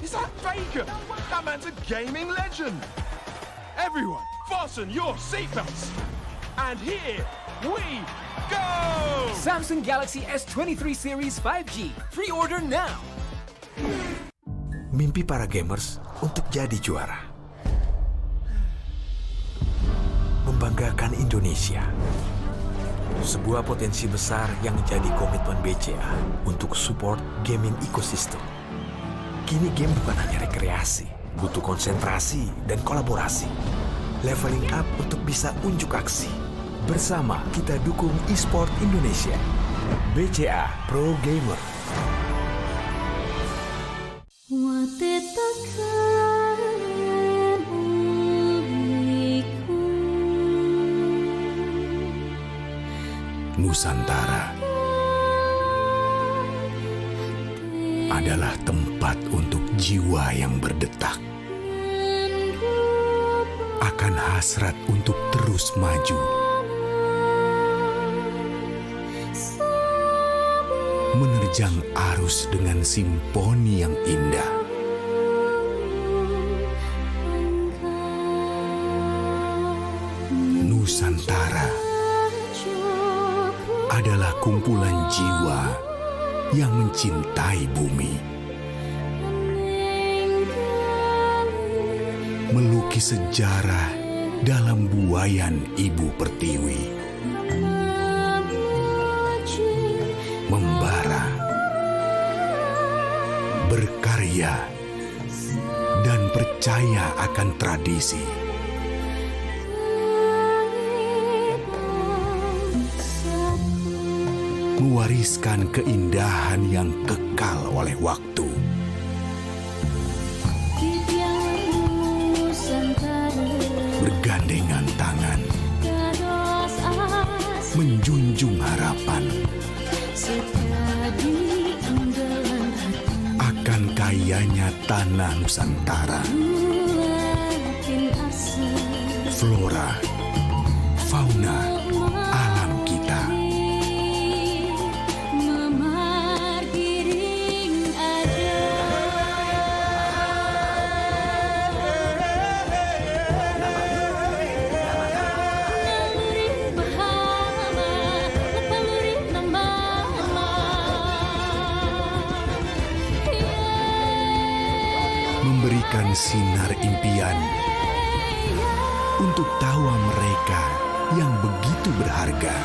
Is that Faker? That man's a gaming legend. Everyone, fasten your seatbelts. And here we go! Samsung Galaxy S23 Series 5G. Pre-order now. Mimpi para gamers untuk jadi juara. Membanggakan Indonesia. Sebuah potensi besar yang menjadi komitmen BCA untuk support gaming ecosystem. Kini game bukan hanya rekreasi, butuh konsentrasi dan kolaborasi. Leveling up untuk bisa unjuk aksi. Bersama kita dukung e-sport Indonesia. BCA Pro Gamer. Nusantara adalah tempat untuk jiwa yang berdetak, akan hasrat untuk terus maju, menerjang arus dengan simfoni yang indah. Nusantara adalah kumpulan jiwa yang mencintai bumi. Melukis sejarah dalam buayan Ibu Pertiwi. Membara, berkarya, dan percaya akan tradisi. Mewariskan keindahan yang kekal oleh waktu. Bergandengan tangan, menjunjung harapan akan kayanya tanah Nusantara. Flora, fauna, alam kita. Memberikan sinar impian untuk tawa mereka yang begitu berharga.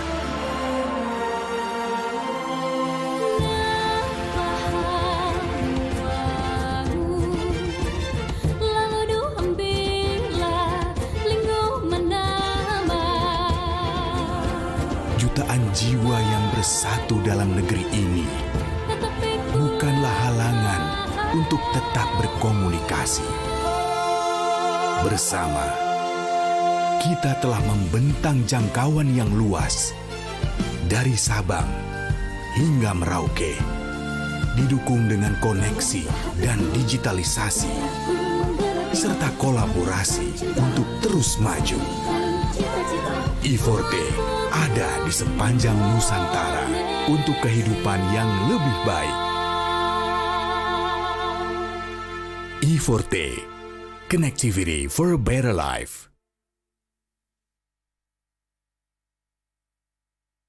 Jutaan jiwa yang bersatu dalam negeri ini bukanlah halangan untuk tetap berkomunikasi. Bersama, kita telah membentang jangkauan yang luas dari Sabang hingga Merauke, didukung dengan koneksi dan digitalisasi, serta kolaborasi untuk terus maju. E-Forte ada di sepanjang Nusantara untuk kehidupan yang lebih baik. E-Forte, connectivity for a better life.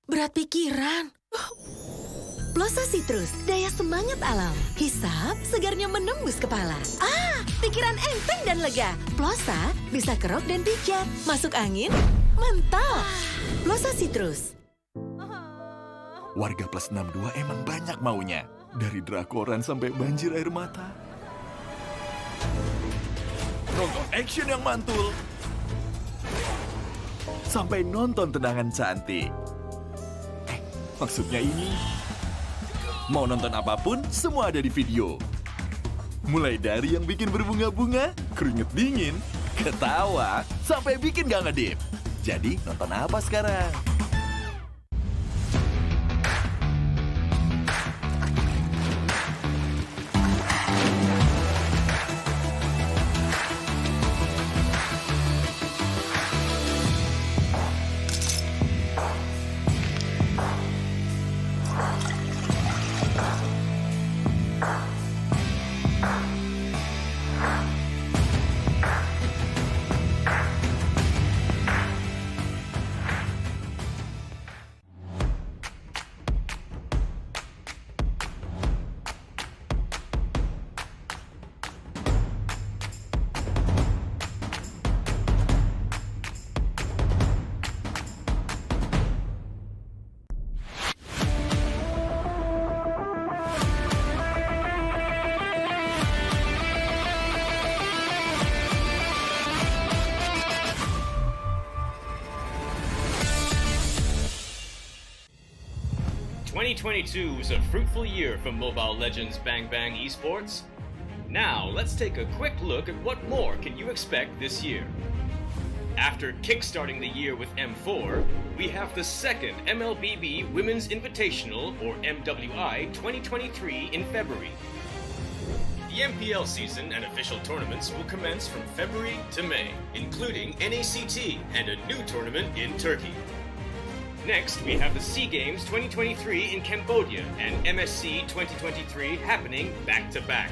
Berat pikiran. Plosa Citrus, daya semangat alam. Hisap, segarnya menembus kepala. Pikiran enteng dan lega. Plosa bisa kerok dan pijat. Masuk angin, mantap. Plosa Citrus. Warga plus 62 emang banyak maunya. Dari drakoran sampai banjir air mata. Nonton action yang mantul. Sampai nonton tendangan cantik. Maksudnya ini, mau nonton apapun, semua ada di video. Mulai dari yang bikin berbunga-bunga, keringet dingin, ketawa, sampai bikin gak ngedip. Jadi, nonton apa sekarang? 2022 was a fruitful year for Mobile Legends Bang Bang Esports. Now, let's take a quick look at what more can you expect this year. After kickstarting the year with M4, we have the second Mlbb Women's Invitational, or MWI, 2023 in February. The MPL season and official tournaments will commence from February to May, including NACT and a new tournament in Turkey. Next, we have the SEA Games 2023 in Cambodia and MSC 2023 happening back-to-back.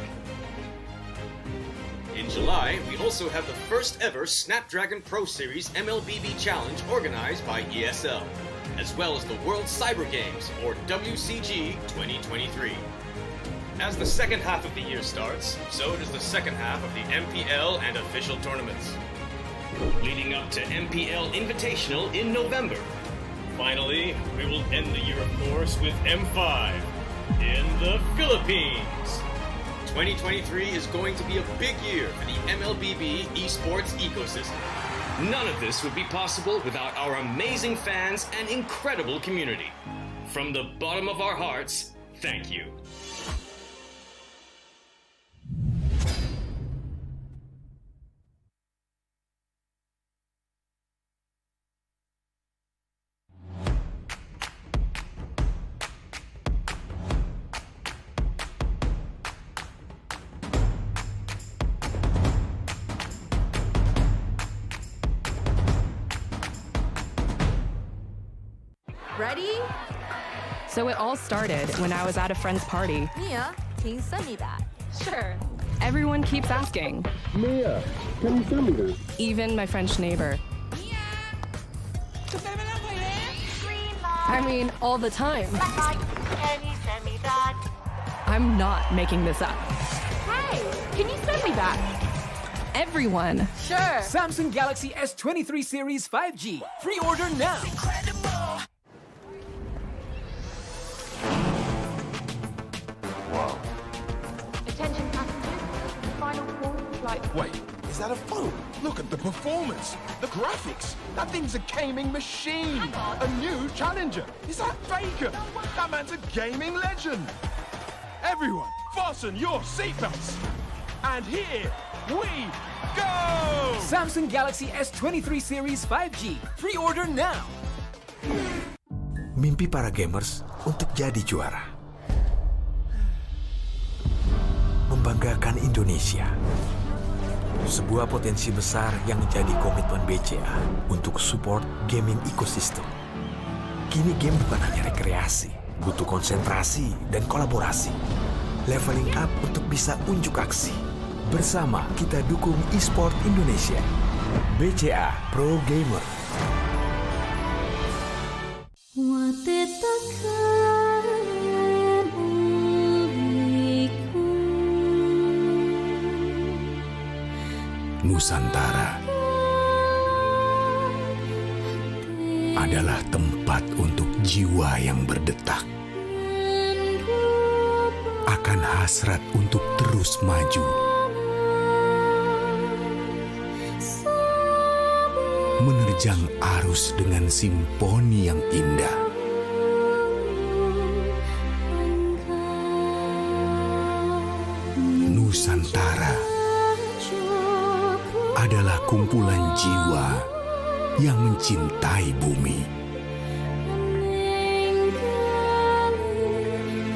In July, we also have the first ever Snapdragon Pro Series MLBB Challenge organized by ESL, as well as the World Cyber Games, or WCG 2023. As the second half of the year starts, so does the second half of the MPL and official tournaments, leading up to MPL Invitational in November. Finally, we will end the year, of course, with M5 in the Philippines. 2023 is going to be a big year for the MLBB esports ecosystem. None of this would be possible without our amazing fans and incredible community. From the bottom of our hearts, thank you. Ready? So it all started when I was at a friend's party. Mia, can you send me that? Sure. Everyone keeps asking. Mia, can you send me this? Even my French neighbor. I mean, all the time. Can you send me that? I'm not making this up. Hey, can you send me that? Everyone. Sure. Samsung Galaxy S23 Series 5G. Pre-order now. Attention passengers. Final call for flight. Wait, is that a phone? Look at the performance, the graphics. That thing's a gaming machine. A new challenger. Is that Faker? That man's a gaming legend. Everyone, fasten your seatbelts. And here we go! Samsung Galaxy S23 Series 5G. Pre-order now. Mimpi para gamers untuk jadi juara. Membanggakan Indonesia. Sebuah potensi besar yang menjadi komitmen BCA untuk support gaming ecosystem. Kini game bukan hanya rekreasi, butuh konsentrasi dan kolaborasi. Leveling up untuk bisa unjuk aksi. Bersama kita dukung e-sport Indonesia. BCA Pro Gamer. Nusantara adalah tempat untuk jiwa yang berdetak, akan hasrat untuk terus maju, menerjang arus dengan simfoni yang indah. Nusantara adalah kumpulan jiwa yang mencintai bumi.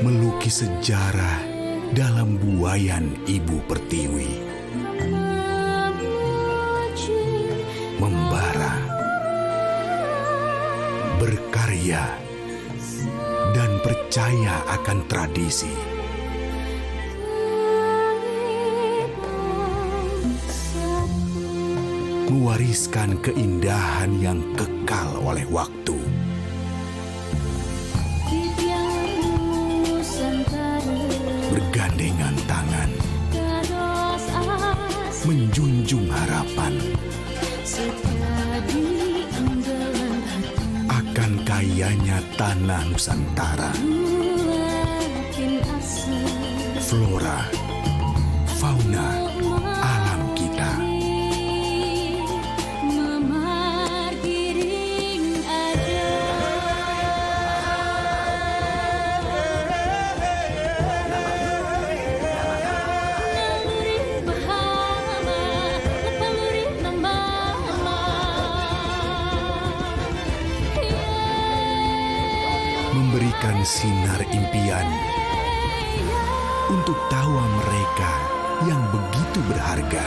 Melukis sejarah dalam buayan Ibu Pertiwi. Membara, berkarya, dan percaya akan tradisi. Mewariskan keindahan yang kekal oleh waktu. Bergandengan tangan, menjunjung harapan akan kayanya tanah Nusantara. Flora, fauna, alam kita. sinar impian untuk tawa mereka yang begitu berharga.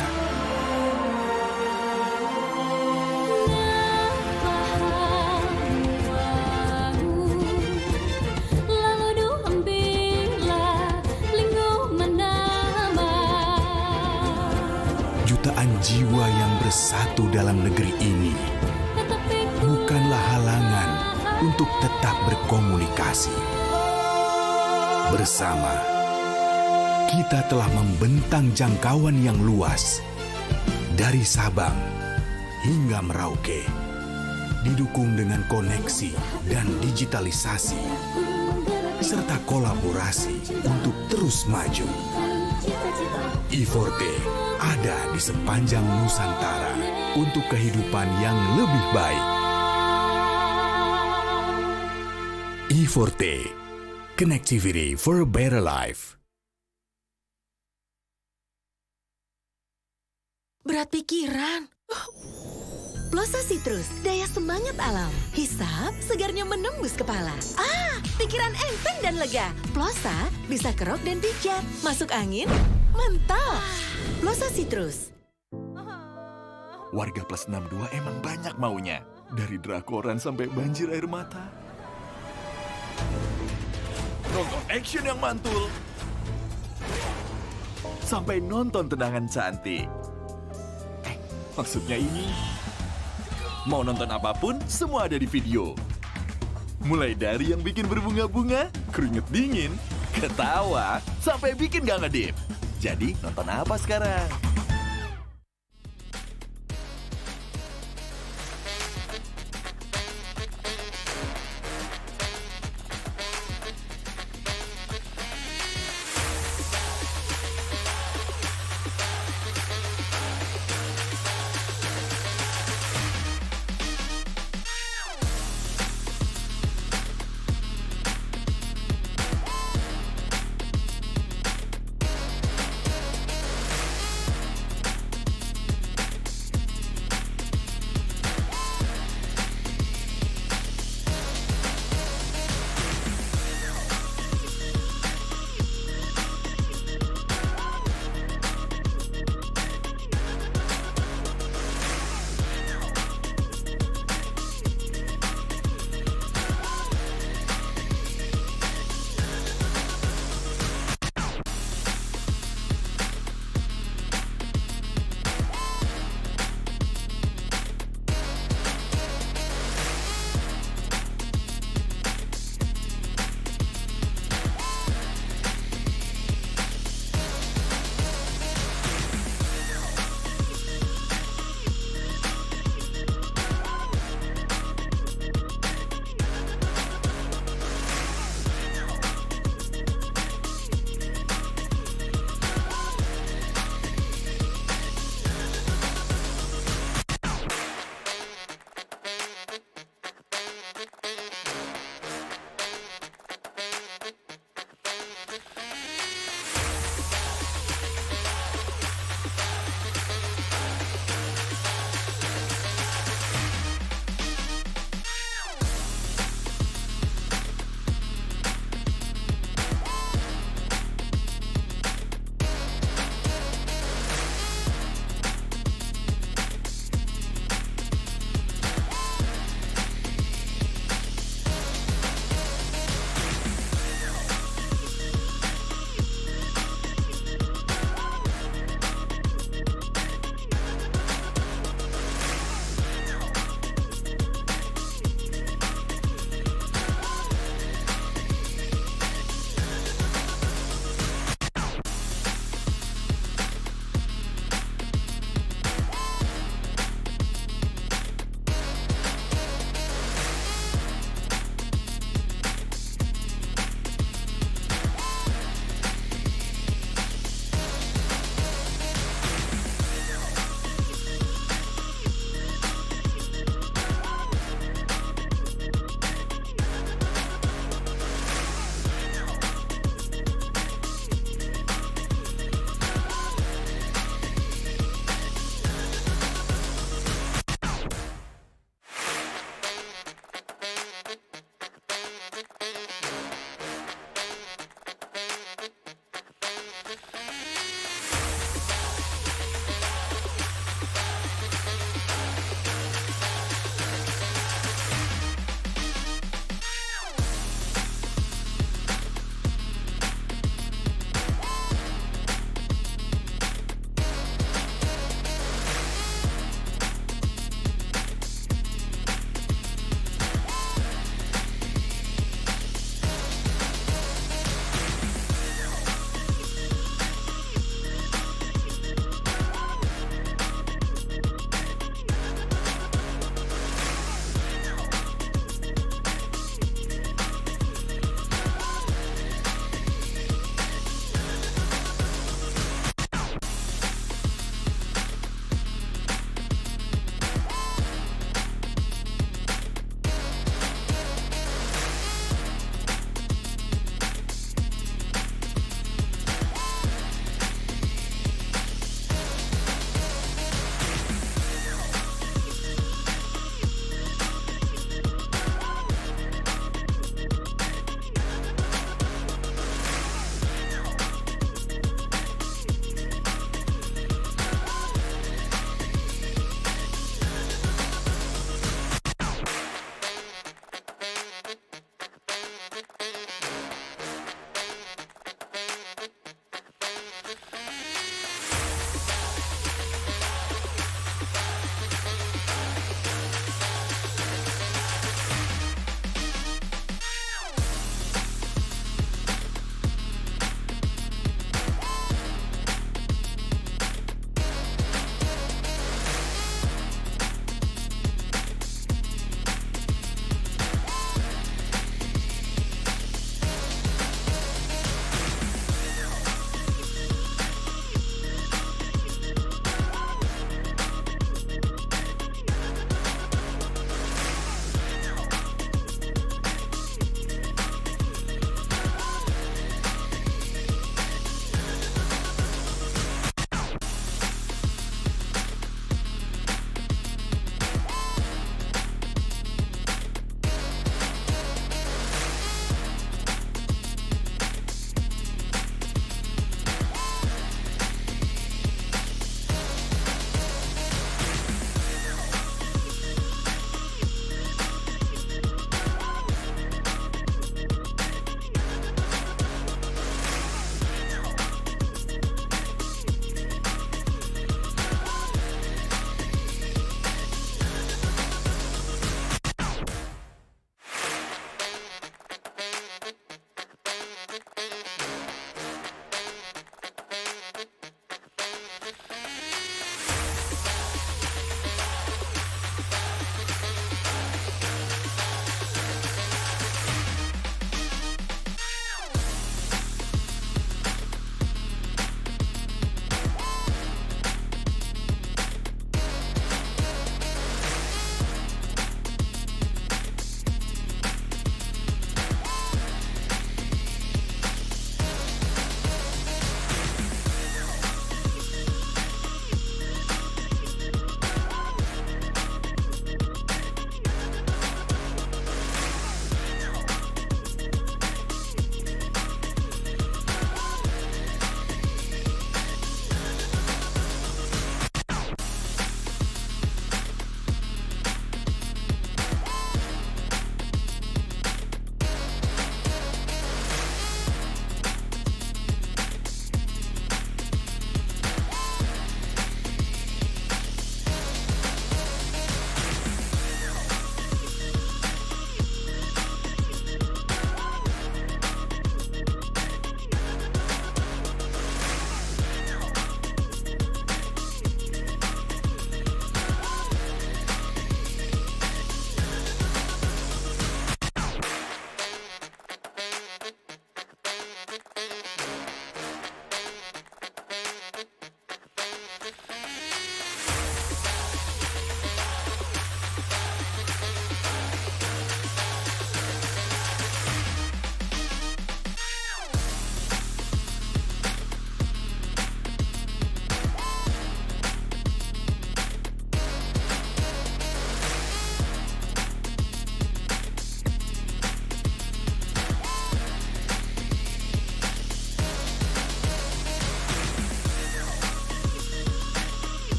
Jutaan jiwa yang bersatu dalam negeri ini bukanlah halangan untuk tetap berkomunikasi. Bersama, kita telah membentang jangkauan yang luas dari Sabang hingga Merauke, didukung dengan koneksi dan digitalisasi, serta kolaborasi untuk terus maju. I4T ada di sepanjang Nusantara untuk kehidupan yang lebih baik. I4T, connectivity for a better life. Berat pikiran. Plosa Citrus, daya semangat alam. Hisap, segarnya menembus kepala. Pikiran enteng dan lega. Plosa bisa kerok dan pijat. Masuk angin, mantap. Plosa Citrus. Warga plus 62 emang banyak maunya. Dari drakoran sampai banjir air mata. Nonton action yang mantul. Sampai nonton tendangan cantik. Maksudnya ini, mau nonton apapun, semua ada di video. Mulai dari yang bikin berbunga-bunga, keringet dingin, ketawa, sampai bikin gak ngedip. Jadi, nonton apa sekarang?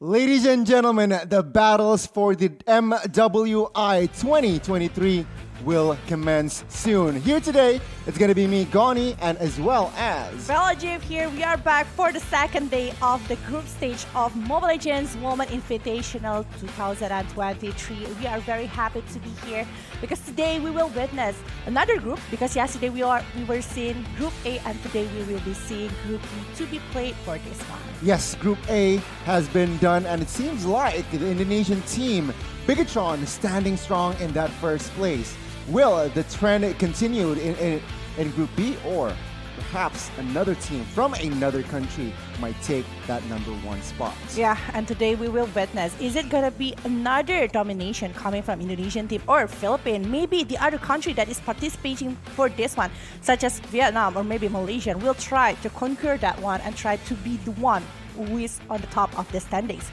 Ladies and gentlemen, the battles for the MWI 2023 will commence soon. Here today, it's going to be me, Goni, and as well as... Mlbb here. We are back for the second day of the group stage of Mobile Legends Women Invitational 2023. We are very happy to be here because today we will witness another group, because yesterday we were seeing Group A and today we will be seeing Group B to be played for this one. Yes, Group A has been done, and it seems like the Indonesian team, Bigatron, standing strong in that first place. Will the trend continued in Group B, or perhaps another team from another country might take that #1 spot? Yeah, and today we will witness, is it going to be another domination coming from Indonesian team or Philippines? Maybe the other country that is participating for this one, such as Vietnam or maybe Malaysia, will try to conquer that one and try to be the one who is on the top of the standings.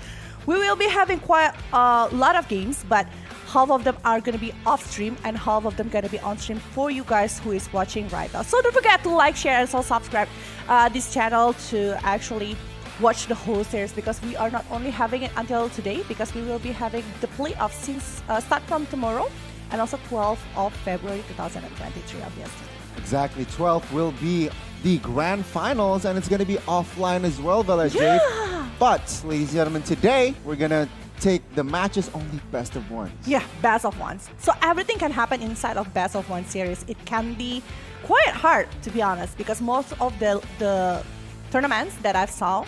We will be having quite a lot of games, but half of them are going to be off stream and half of them going to be on stream for you guys who is watching right now. So don't forget to like, share, and so subscribe this channel to actually watch the whole series, because we are not only having it until today, because we will be having the playoffs since start from tomorrow and also 12th of February 2023, obviously. Exactly, 12th will be the grand finals, and it's going to be offline as well, Velkhana. Yeah. But, ladies and gentlemen, today we're going to take the matches only best of ones. Yeah, best of ones. So everything can happen inside of best of one series. It can be quite hard, to be honest, because most of the tournaments that I've saw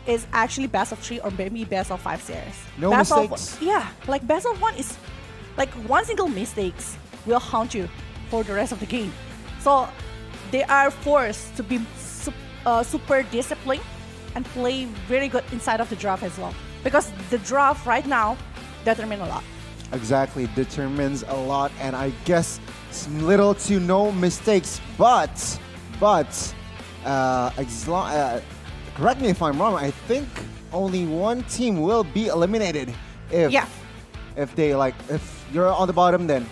is actually best of 3 or maybe best of 5 series. No best mistakes? Like best of 1 is like one single mistakes will haunt you for the rest of the game. So they are forced to be super disciplined and play very good inside of the draft as well. Because the draft right now determines a lot. Exactly, determines a lot, and I guess little to no mistakes. But correct me if I'm wrong. I think only one team will be eliminated if you're on the bottom, then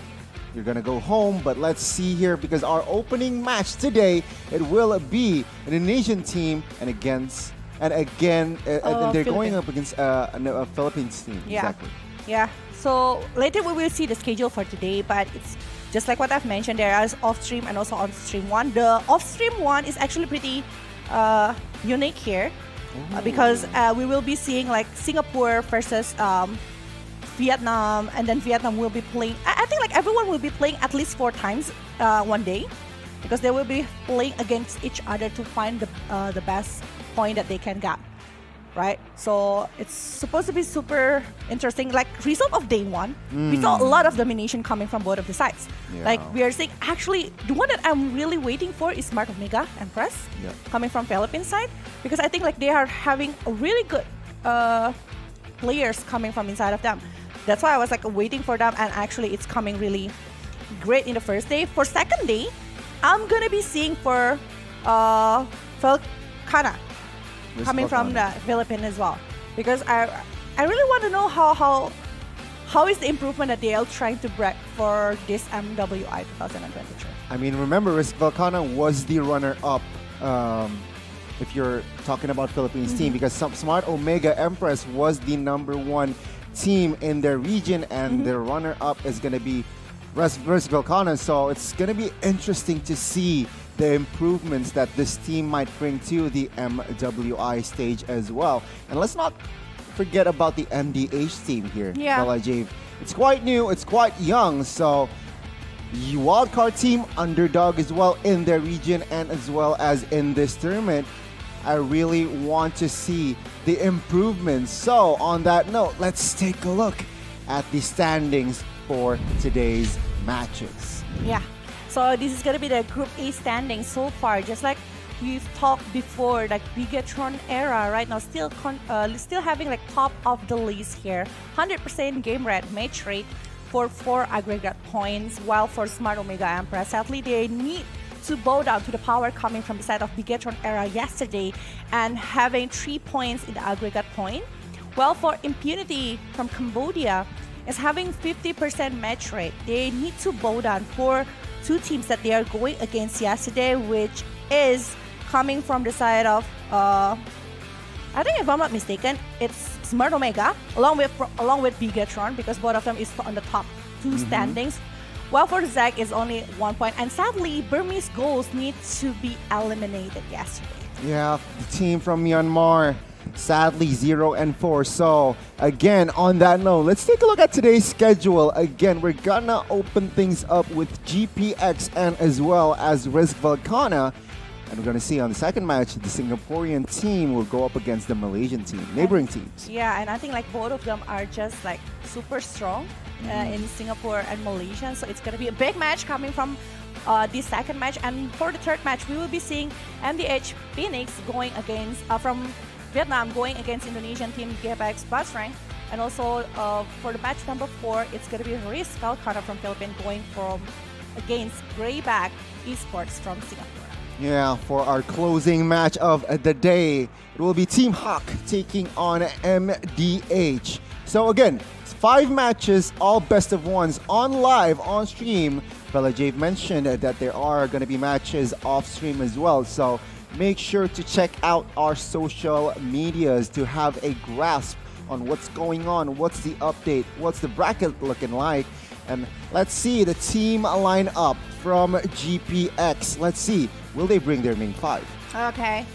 you're gonna go home. But let's see here, because our opening match today, it will be an Indonesian team and they're going up against a Philippines team. Yeah. Exactly. Yeah. So later we will see the schedule for today, but it's just like what I've mentioned. There is off stream and also on stream one. The off stream one is actually pretty unique here because we will be seeing like Singapore versus Vietnam, and then Vietnam will be playing. I think like everyone will be playing at least 4 times one day, because they will be playing against each other to find the best point that they can get, right? So it's supposed to be super interesting. Like result of day 1, we saw a lot of domination coming from both of the sides. Yeah. Like we are seeing, actually the one that I'm really waiting for is Smart Omega Empress coming from Philippines side, because I think like they are having a really good players coming from inside of them. That's why I was like waiting for them, and actually it's coming really great in the first day. For second day, I'm gonna be seeing for Velkhana coming from the Philippines as well, because I really want to know how is the improvement that they are trying to break for this MWI 2023. I mean, remember, Velkhana was the runner-up. If you're talking about Philippines team, because Smart Omega Empress was the #1 team in their region, and their runner-up is going to be versus Velkhana. So it's going to be interesting to see the improvements that this team might bring to the MWI stage as well. And let's not forget about the MDH team here, Mlbb. It's quite new, it's quite young, so wildcard team, underdog as well in their region and as well as in this tournament. I really want to see the improvements. So on that note, let's take a look at the standings for today's matches. Yeah. So this is going to be the Group A standing so far. Just like we've talked before, like Bigatron era right now still having like top of the list here. 100% game rate, match rate for 4 aggregate points, while for Smart Omega Empress, sadly they need to bow down to the power coming from the side of Bigatron era yesterday and having 3 points in the aggregate point. While for Impunity from Cambodia is having 50% match rate. They need to bow down for 2 teams that they are going against yesterday, which is coming from the side of I think if I'm not mistaken, it's Smart Omega along with Bigatron, because both of them is on the top two standings. While for Zach is only 1 point, and sadly, Burmese Ghost needs to be eliminated yesterday. Yeah, the team from Myanmar, sadly 0-4. So again, on that note, let's take a look at today's schedule. Again, we're gonna open things up with GPX and as well as Risk Velkhana. And we're going to see on the second match, the Singaporean team will go up against the Malaysian team, neighboring teams. Yeah, and I think like both of them are just like super strong in Singapore and Malaysia. So it's going to be a big match coming from this second match. And for the third match, we will be seeing MDH Phoenix going against, from Vietnam, going against Indonesian team GPX Basreng. And also for the match number 4, it's going to be Risk Velkhana from Philippines going against Grayback Esports from Singapore. Yeah, for our closing match of the day, it will be Team Hawk taking on MDH. So again, 5 matches, all best of ones on live, on stream. Fella Jave mentioned that there are going to be matches off stream as well. So make sure to check out our social medias to have a grasp on what's going on, what's the update, what's the bracket looking like. And let's see the team line up from GPX. Let's see, will they bring their main 5? Okay.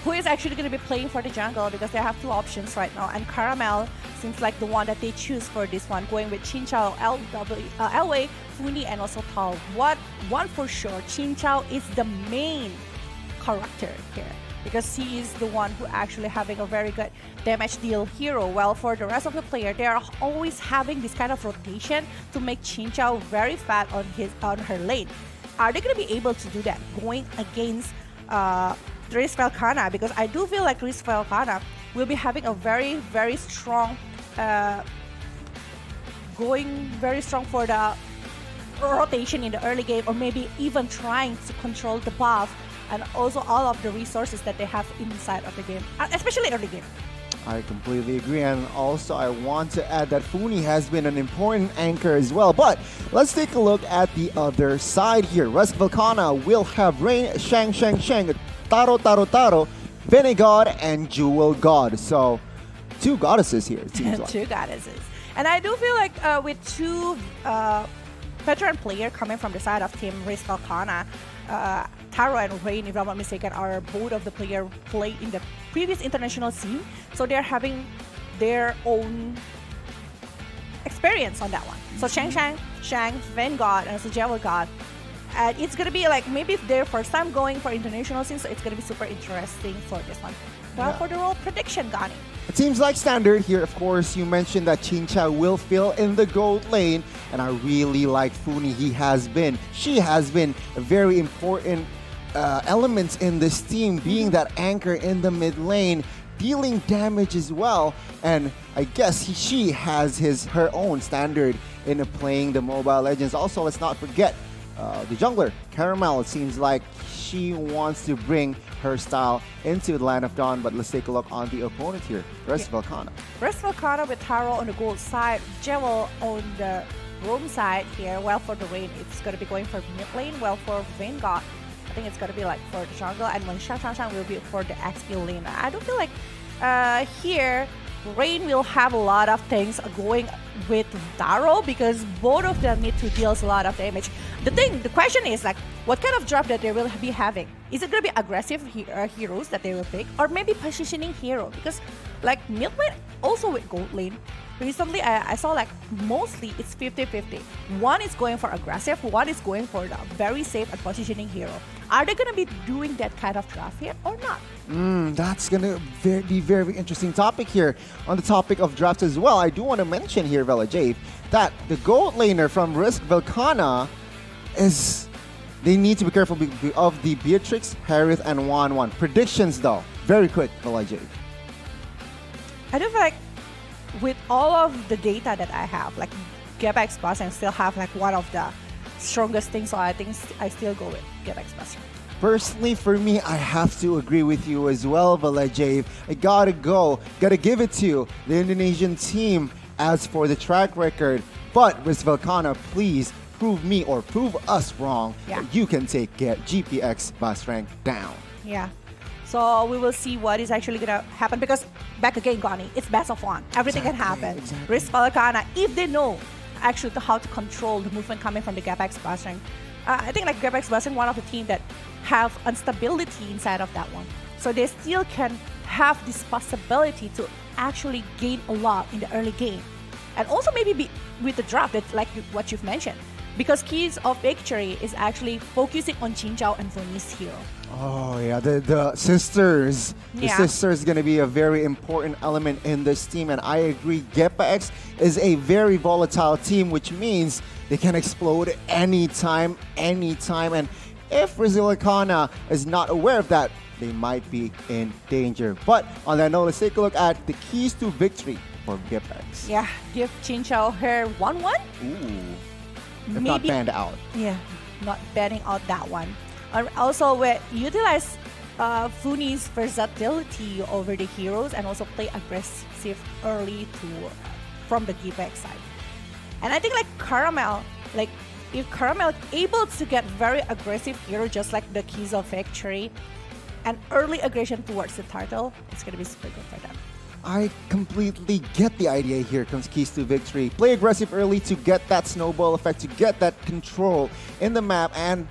Who is actually going to be playing for the jungle, because they have 2 options right now. And Caramel seems like the one that they choose for this one, going with Chinchao, Elway, Funi, and also Tal. One for sure, Chinchao is the main character here, because he is the one who actually having a very good damage deal hero. While for the rest of the player, they are always having this kind of rotation to make Chinchao very fat on her lane. Are they going to be able to do that going against Risk Velkhana? Because I do feel like Risk Velkhana will be having a very, very strong, going very strong for the rotation in the early game, or maybe even trying to control the buff and also all of the resources that they have inside of the game, especially early game. I completely agree, and also I want to add that Funi has been an important anchor as well. But let's take a look at the other side here. Risk Velkhana will have Rain, Shang, Taro, Venegod, and Jewel God. So 2 goddesses here, it seems like. 2 goddesses. And I do feel like with 2 veteran players coming from the side of Team Risk Velkhana, Taro and Rain, if I'm not mistaken, are both of the players play in the previous international scene. So they're having their own experience on that one. So Shang, Vanguard, and also Jewel God. And it's going to be like maybe their first time going for international scene, so it's going to be super interesting for this one. Well, for the role prediction, Gani. It seems like standard here. Of course, you mentioned that Chincha will fill in the gold lane, and I really like Funi. She has been a very important element in this team, being that anchor in the mid lane, dealing damage as well. And I guess she has her own standard in playing the Mobile Legends. Also, let's not forget the jungler, Caramel. It seems like she wants to bring her style into the Land of Dawn. But let's take a look on the opponent here, Risk Velkhana. Risk Velkhana with Taro on the gold side, Jewel on the roam side here. Well, for the Rain, it's going to be going for mid lane. Well, for Vanguard, I think it's going to be like for the jungle. And when Shang will be for the XP lane. I don't feel like here Rain will have a lot of things going with Taro, because both of them need to deal a lot of damage. The question is like, what kind of drop that they will be having? Is it going to be aggressive heroes that they will pick, or maybe positioning hero? Because like mid lane also with gold lane, recently I saw like mostly it's 50-50. One is going for aggressive, one is going for the very safe and positioning hero. Are they going to be doing that kind of draft here or not? That's going to be very interesting topic here. On the topic of drafts as well, I do want to mention here, Vela Jave, that the gold laner from Risk Velkhana they need to be careful of the Beatrix, Harith, and Wan. Predictions though, very quick, Vela Jave. I do feel like with all of the data that I have, like GPX Basreng still have like one of the strongest things, so I think I still go with GPX Basreng. Personally, for me, I have to agree with you as well, Velajave. I gotta give it to the Indonesian team as for the track record. But Risk Velkhana, please prove me or prove us wrong that you can take GPX Basreng down. Yeah. So we will see what is actually going to happen because back again, Gani, it's best of one. Everything can happen. Risk Velkhana, if they know actually how to control the movement coming from the GPX Basreng. I think like GPX Basreng, one of the teams that have instability inside of that one. So they still can have this possibility to actually gain a lot in the early game. And also maybe be with the draft, that's like what you've mentioned. Because keys of victory is actually focusing on Chinchao and Voni's hero. Oh yeah, the sisters. The Yeah. sisters is going to be a very important element in this team, and I agree. GPX is a very volatile team, which means they can explode anytime. And if Velkhana is not aware of that, they might be in danger. But on that note, let's take a look at the keys to victory for GPX. Yeah, give Chinchao her 1-1. Ooh. If not banned out. Yeah, not banning out that one. Also, we utilize Funi's versatility over the heroes and also play aggressive early from the GPX side. And I think like Caramel, like if Caramel able to get very aggressive hero just like the keys of victory and early aggression towards the turtle, it's gonna be super good for them. I completely get the idea here comes keys to victory. Play aggressive early to get that snowball effect, to get that control in the map and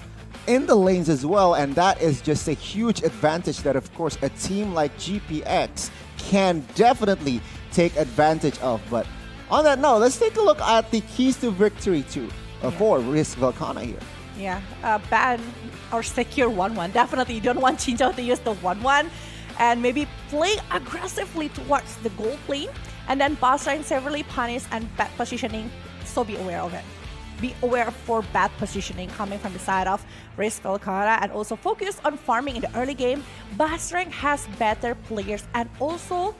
in the lanes as well. And that is just a huge advantage that, of course, a team like GPX can definitely take advantage of. But on that note, let's take a look at the keys to victory for Risk Velkhana here. Yeah, ban or secure 1-1. Definitely you don't want Chinchao to use the 1-1. And maybe play aggressively towards the gold lane, and then Basreng severely punish and bad positioning, so be aware of it. Be aware for bad positioning coming from the side of Risk Velkhana, and also focus on farming in the early game. Basreng has better players, and also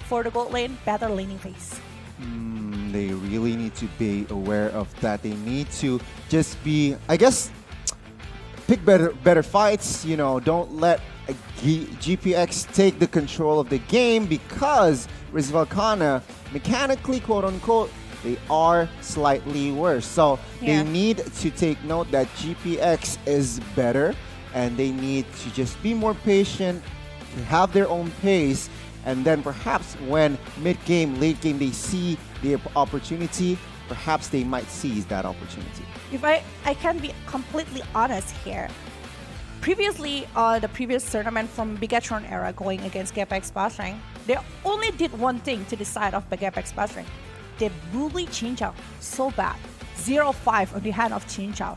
for the gold lane, better laning phase. They really need to be aware of that. They need to just be, I guess, pick better fights. You know, don't let GPX take the control of the game, because Risk Velkhana, mechanically, quote unquote, they are slightly worse. So they need to take note that GPX is better, and they need to just be more patient, to have their own pace, and then perhaps when mid-game, late-game, they see the opportunity, perhaps they might seize that opportunity. If I can be completely honest here, previously, the previous tournament from Bigatron era going against GPX Basreng, they only did one thing to the side of GPX Basreng. They bullied Chinchao so bad. 0-5 on the hand of Chinchao.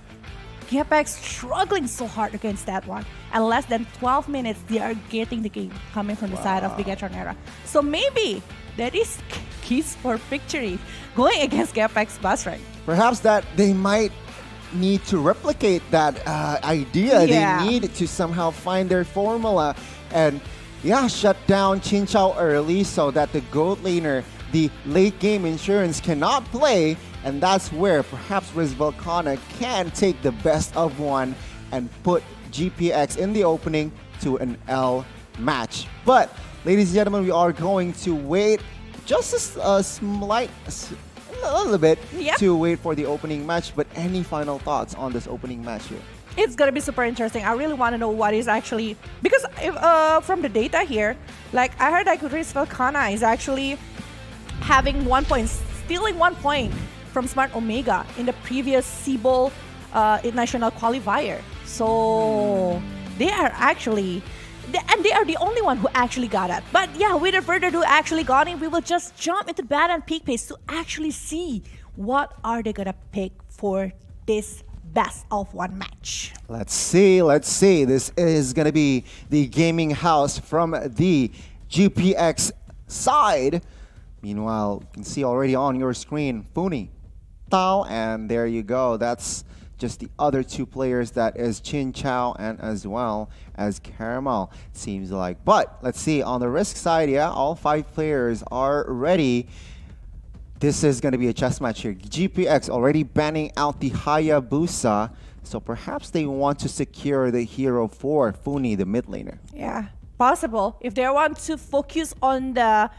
GPX struggling so hard against that one. And less than 12 minutes, they are getting the game coming from the side of Bigatron era. So maybe that is keys for victory going against GPX Basreng. Perhaps that they might need to replicate that idea. Yeah. They need to somehow find their formula and shut down Chinchao early so that the gold laner, the late game insurance, cannot play, and that's where perhaps Risk Velkhana can take the best of one and put GPX in the opening to an L match. But ladies and gentlemen, we are going to wait just a little bit to wait for the opening match. But any final thoughts on this opening match here? It's gonna be super interesting. I really want to know what is actually, because if, from the data here, like I heard like Risk Velkhana is actually having 1 point, stealing 1 point from Smart Omega in the previous SEABOL national qualifier. So they are actually, and they are the only one who actually got it. But yeah, without further ado, actually got it, we will just jump into bat and peak pace to actually see what are they gonna pick for this best of one match. Let's see. This is gonna be the gaming house from the GPX side. Meanwhile, you can see already on your screen, Funi, Tao, and there you go. That's just the other two players, that is Chinchao and as well as Caramel, seems like. But let's see, on the Risk side, all 5 players are ready. This is going to be a chess match here. GPX already banning out the Hayabusa, so perhaps they want to secure the hero for Funi, the mid laner. Yeah, possible. If they want to focus on the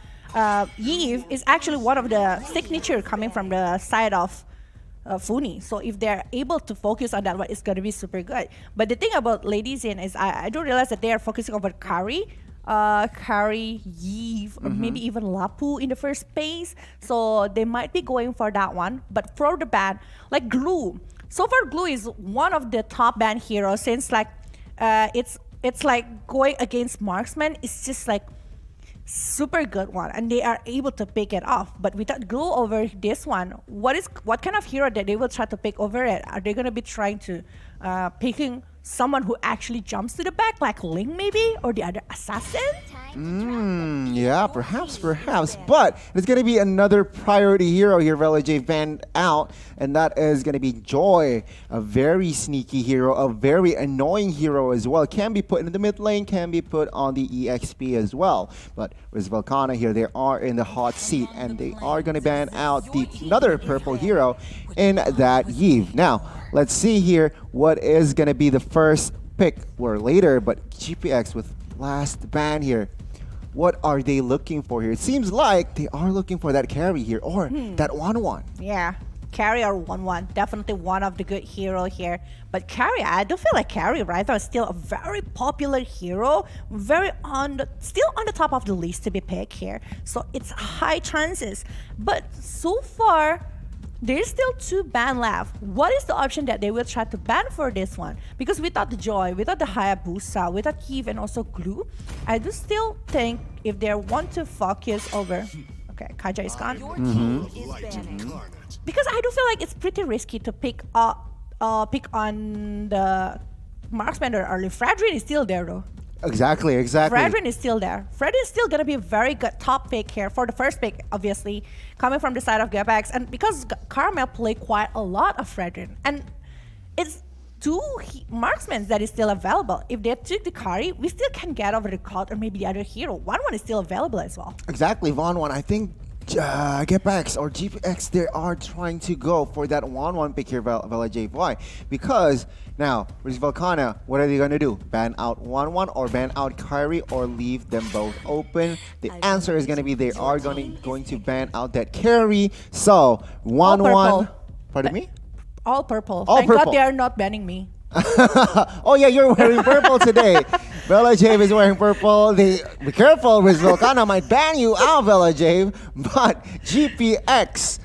Eve, is actually one of the signature coming from the side of Funi. So if they're able to focus on that one, it's going to be super good. But the thing about Lady Zin is I don't realize that they are focusing over Kari, Yves, or maybe even Lapu in the first place. So they might be going for that one. But for the ban, like Glue. So far, Glue is one of the top ban heroes since like it's like going against Marksman. It's just like super good one, and they are able to pick it off. But without Glue over this one, what kind of hero that they will try to pick over it? Are they going to be trying to picking someone who actually jumps to the back, like Link maybe, or the other assassin? Yeah, perhaps. But there's going to be another priority hero here, Velkhana banned out, and that is going to be Joy, a very sneaky hero, a very annoying hero as well. Can be put in the mid lane, can be put on the EXP as well. But with Velkhana here, they are in the hot seat, and they are going to ban out another purple hero in that Yves. Now, let's see here what is going to be the first pick or later, but GPX with last ban here. What are they looking for here? It seems like they are looking for that carry here or that 1-1. Yeah, carry or 1-1. Definitely one of the good hero here. But carry, I do feel like carry right now is still a very popular hero. Still on the top of the list to be picked here. So it's high chances. But so far, there's still 2 ban left. What is the option that they will try to ban for this one? Because without the Joy, without the Hayabusa, without Yves and also Glue, I do still think if they want to focus over... Okay, Kaja is gone. Because I do feel like it's pretty risky to pick on the Marksman or early. Fredrin is still there though. Exactly. Fredrin is still there. Fredrin is still going to be a very good top pick here for the first pick, obviously, coming from the side of Grayback. And because Caramel play quite a lot of Fredrin, and it's 2 marksmen that is still available. If they took the Kari, we still can get over the Cloud or maybe the other hero. 1-1 is still available as well. Exactly, 1-1. I think Grayback or GPX, they are trying to go for that 1-1 pick here, Velkhana. Why? Because now, with Velkhana, what are they going to do? Ban out 1-1 or ban out Kyrie or leave them both open? The answer is going to be they are going to ban out that carry. So, 1-1. Pardon me? All purple. All Thank purple. God they are not banning me. Oh yeah, you're wearing purple today. Velkhana is wearing purple. Be careful, with Velkhana might ban you out, Velkhana. But GPX,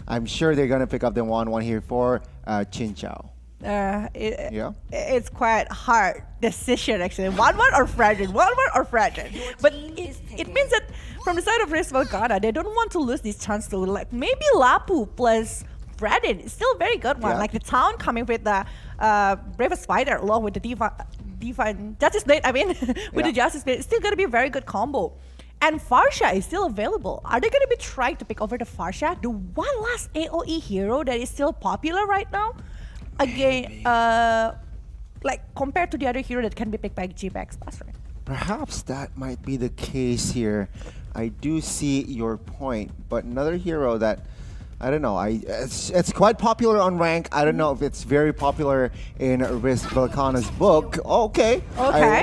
I'm sure they're gonna pick up the 1-1 here for Chin Chow. It's quite hard decision actually. 1-1 or Fredrin, 1-1 or Fredrin. But it means that from the side of Velkhana, they don't want to lose this chance to like maybe Lapu plus Fredrin. It's still a very good one. Like the town coming with the Bravest Spider along with the Divine Justice Blade. I mean, with the Justice Blade, it's still gonna be a very good combo. And Farsha is still available. Are they gonna be trying to pick over the Farsha, the one last AOE hero that is still popular right now? Again, like compared to the other hero that can be picked by GPX Basreng. Perhaps that might be the case here. I do see your point, but another hero that I don't know. It's quite popular on rank. I don't know if it's very popular in Velkhana's book. Okay. I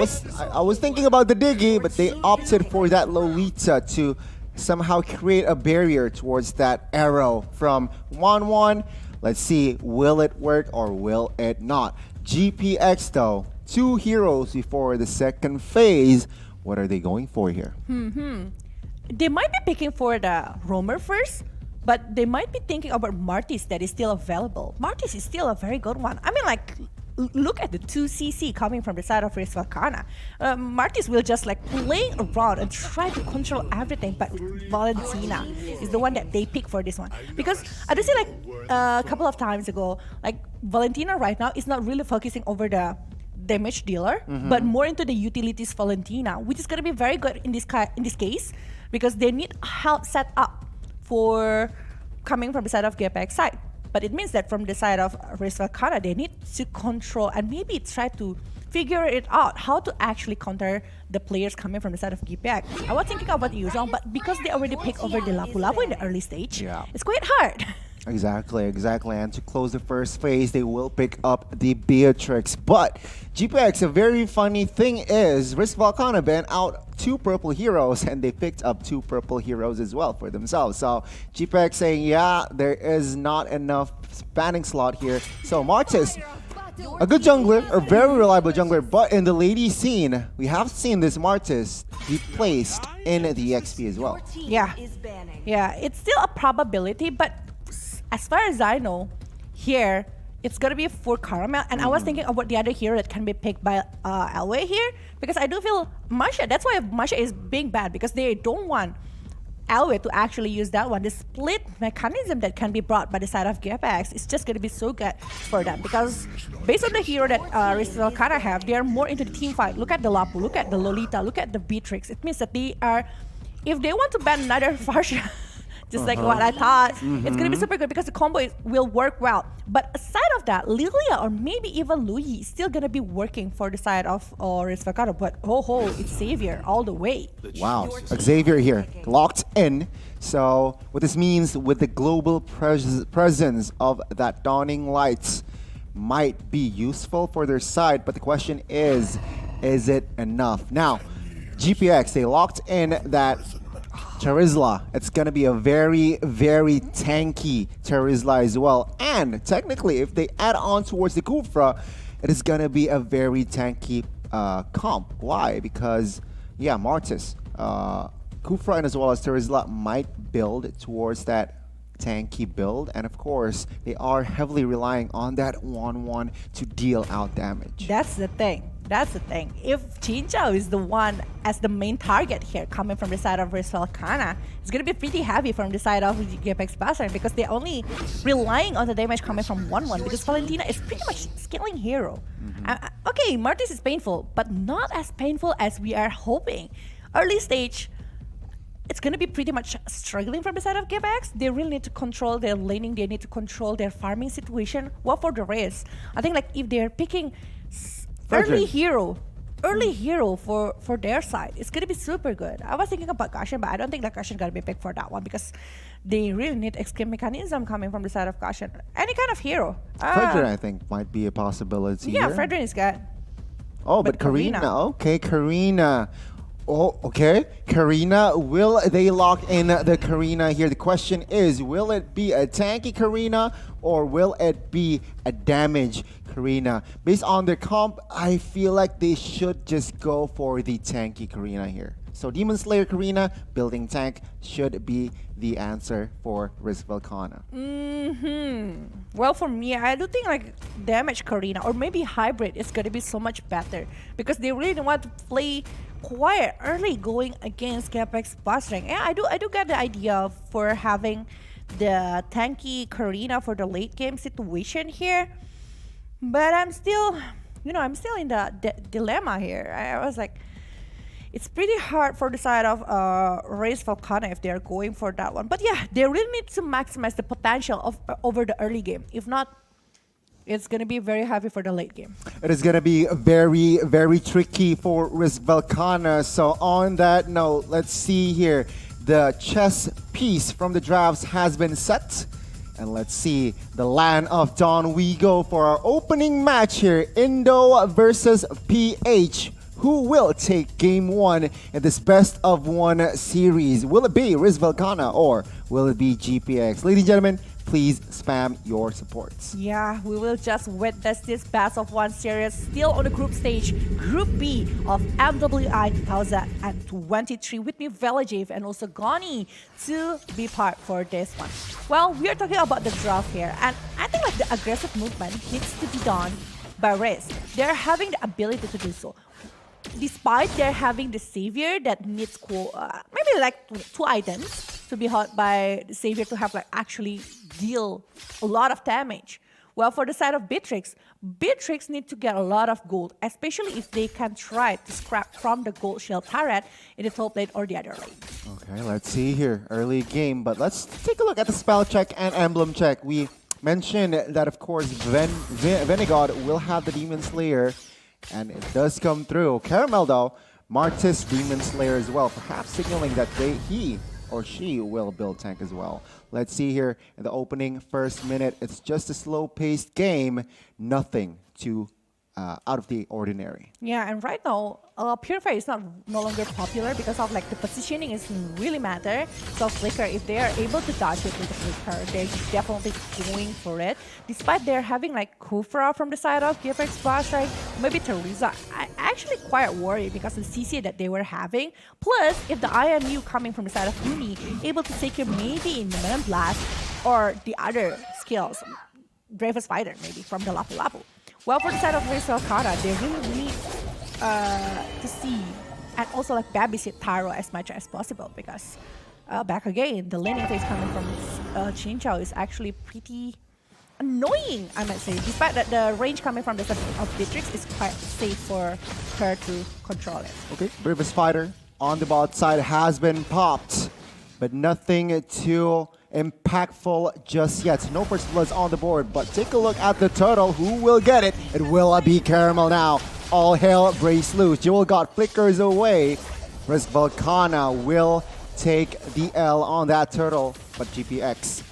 was thinking about the Diggy, but they opted for that Lolita to somehow create a barrier towards that arrow from 1-1. Let's see, will it work or will it not? GPX though, 2 heroes before the second phase. What are they going for here? They might be picking for the Roamer first. But they might be thinking about Martis that is still available. Martis is still a very good one. I mean, like, look at the 2CC coming from the side of Velkhana. Martis will just like play around and try to control everything. But Valentina is the one that they pick for this one. Because I just see like a couple of times ago, like Valentina right now is not really focusing over the damage dealer, but more into the utilities Valentina, which is going to be very good in this case because they need help set up for coming from the side of GPX side. But it means that from the side of Velkhana, they need to control and maybe try to figure it out how to actually counter the players coming from the side of GPX. I was thinking about Yuzong, but because they already picked over the Lapu-Lapu in the early stage, it's quite hard. Exactly. And to close the first phase, they will pick up the Beatrix. But GPX, a very funny thing is, Velkhana banned out 2 purple heroes, and they picked up 2 purple heroes as well for themselves. So GPX saying, yeah, there is not enough spanning slot here. So Martis, a good jungler, a very reliable jungler, but in the lady scene, we have seen this Martis be placed in the XP as well. Yeah, it's still a probability, but as far as I know, here, it's gonna be for Caramel, and I was thinking about the other hero that can be picked by Elway here, because I do feel Masha, that's why Masha is being bad, because they don't want Elway to actually use that one. The split mechanism that can be brought by the side of GPX is just gonna be so good for them, because based on the hero that Velkhana have, they are more into the team fight. Look at the Lapu, look at the Lolita, look at the Beatrix. It means that they are, if they want to ban another Farsha, just like what I thought. It's going to be super good because the combo will work well. But aside of that, Lilia or maybe even Louis is still going to be working for the side of Velkhana. But it's Xavier all the way. Wow, Xavier here, locked in. So what this means with the global presence of that dawning lights might be useful for their side. But the question is it enough? Now, GPX, they locked in that Charizla. It's going to be a very, very tanky Charizla as well. And technically, if they add on towards the Kufra, it is going to be a very tanky comp. Why? Because, yeah, Martis, Kufra and as well as Charizla might build towards that tanky build. And of course, they are heavily relying on that 1-1 to deal out damage. That's the thing. If Chinchou is the one as the main target here coming from the side of Velkhana, it's going to be pretty heavy from the side of GPX Basreng, because they're only relying on the damage coming from 1-1, because Valentina is pretty much scaling hero. Okay, Martis is painful, but not as painful as we are hoping. Early stage, it's going to be pretty much struggling from the side of GPX. They really need to control their laning, they need to control their farming situation. What for the rest? I think like if they're picking early hero for their side, it's gonna be super good. I was thinking about Kashin, but I don't think that Kashin gonna be picked for that one, because they really need escape mechanism coming from the side of Kashin. Any kind of hero. Fredrin, I think, might be a possibility. Yeah, here. Fredrin is good. Oh, but Karina. Okay, Karina. Oh, okay. Karina, will they lock in the Karina here? The question is, will it be a tanky Karina or will it be a damage Karina? Based on their comp, I feel like they should just go for the tanky Karina here. So Demon Slayer Karina, building tank should be the answer for Velkhana. Well, for me, I do think like damage Karina or maybe hybrid is going to be so much better, because they really want to play quiet early going against GPX Basreng. Yeah, I do get the idea for having the tanky Karina for the late game situation here, but I'm still in the dilemma here. I was like, it's pretty hard for the side of Velkhana if they're going for that one. But yeah, they really need to maximize the potential of over the early game. If not, it's going to be very heavy for the late game. It is going to be very, very tricky for Velkhana. So on that note, let's see here. The chess piece from the drafts has been set. And let's see the land of Dawn. We go for our opening match here. Indo versus PH. Who will take game 1 in this best of 1 series? Will it be Velkhana or will it be GPX? Ladies and gentlemen, please spam your supports. Yeah, we will just witness this best of 1 series still on the group stage, Group B of MWI 2023 with me, Velkhana, and also Goni to be part for this one. Well, we are talking about the draft here, and I think like the aggressive movement needs to be done by Riz. They're having the ability to do so. Despite they're having the Savior that needs maybe like 2 items to be held by the Savior to have like actually deal a lot of damage. Well, for the side of Beatrix need to get a lot of gold, especially if they can try to scrap from the gold shield turret in the top lane or the other lane. Okay, let's see here. Early game, but let's take a look at the spell check and emblem check. We mentioned that, of course, Venigod will have the Demon Slayer, and it does come through. Caramel, though, Martis Demon Slayer as well, perhaps signaling that he or she will build tank as well. Let's see here in the opening first minute. It's just a slow-paced game. Nothing too out of the ordinary. Yeah, and right now, Purify is no longer popular because of like the positioning doesn't really matter. So Flicker, if they are able to dodge it with the Flicker, they're definitely going for it. Despite they're having like Kufra from the side of GPX Basreng, maybe Teresa, I actually quite worried because of the CC that they were having. Plus, if the IMU coming from the side of Uni, able to take care maybe in the Momentum Blast or the other skills, Bravest Fighter maybe from the Lapu Lapu. Well, for the side of Velkhana, they really need to see and also like babysit Taro as much as possible because back again, the laning phase coming from Chinchao is actually pretty annoying, I might say. Despite that the range coming from the side of Beatrix is quite safe for her to control it. Okay, Bravest Fighter on the bot side has been popped, but nothing too impactful just yet. No first bloods on the board, but take a look at the turtle. Who will get it? It will be Caramel now. All hail Brace Loose. Jewel got flickers away. Whereas Velkhana will take the L on that turtle, but GPX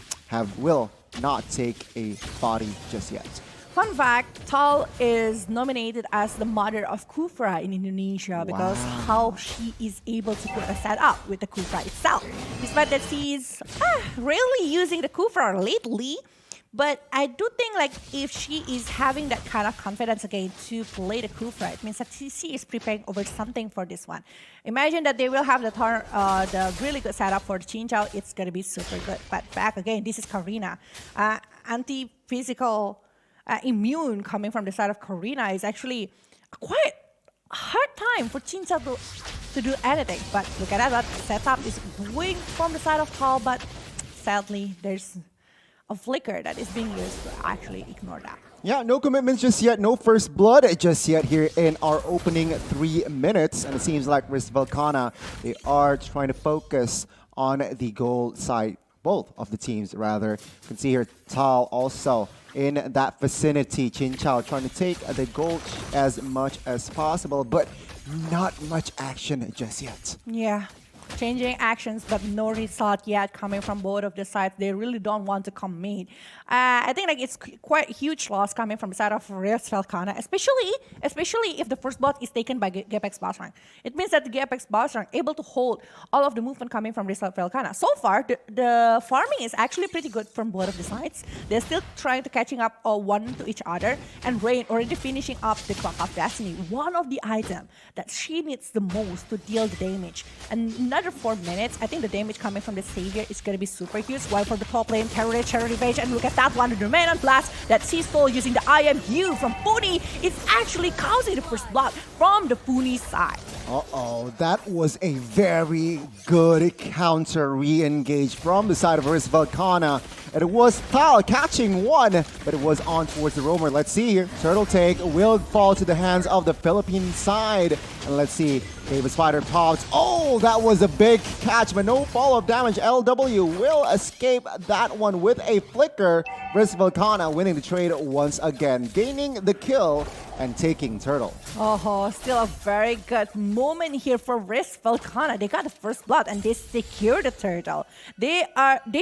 will not take a body just yet. Fun fact, Tal is nominated as the mother of Kufra in Indonesia because how she is able to put a setup with the Kufra itself. Despite that she is rarely using the Kufra lately, but I do think like if she is having that kind of confidence again to play the Kufra, it means that she is preparing over something for this one. Imagine that they will have the really good setup for the Chinchao. It's going to be super good. But back again, this is Karina. Anti-physical immune coming from the side of Karina is actually a quite hard time for Chinchao to do anything. But look at that setup is going from the side of Tal, but sadly there's a flicker that is being used to actually ignore that. Yeah, no commitments just yet, no first blood just yet here in our opening 3 minutes. And it seems like with Velkhana, they are trying to focus on the goal side. Both of the teams, rather. You can see here Tal also in that vicinity. Chinchao trying to take the gold as much as possible, but not much action just yet. Yeah. Changing actions, but no result yet coming from both of the sides. They really don't want to commit. I think like it's quite a huge loss coming from the side of Velkhana, especially if the first blood is taken by GPX Basreng. It means that the GPX Basreng able to hold all of the movement coming from Velkhana. So far, the farming is actually pretty good from both of the sides. They're still trying to catching up one to each other, and Rain already finishing up the Clock of Destiny, one of the items that she needs the most to deal the damage. And another 4 minutes, I think the damage coming from the Savior is going to be super huge. While for the top lane, Terror Revenge, and look at that one, the Momentum Blast that she stole using the IMU from Funi is actually causing the first blood from the Funi side. Uh-oh, that was a very good counter re-engage from the side of Velkhana. And it was Tal catching one, but it was on towards the roamer. Let's see here. Turtle take will fall to the hands of the Philippine side. And let's see. Davis Fighter pops. Oh, that was a big catch, but no follow-up damage. LW will escape that one with a flicker. Velkhana winning the trade once again, gaining the kill and taking Turtle. Oh, still a very good moment here for Velkhana. They got the first blood and they secure the Turtle. They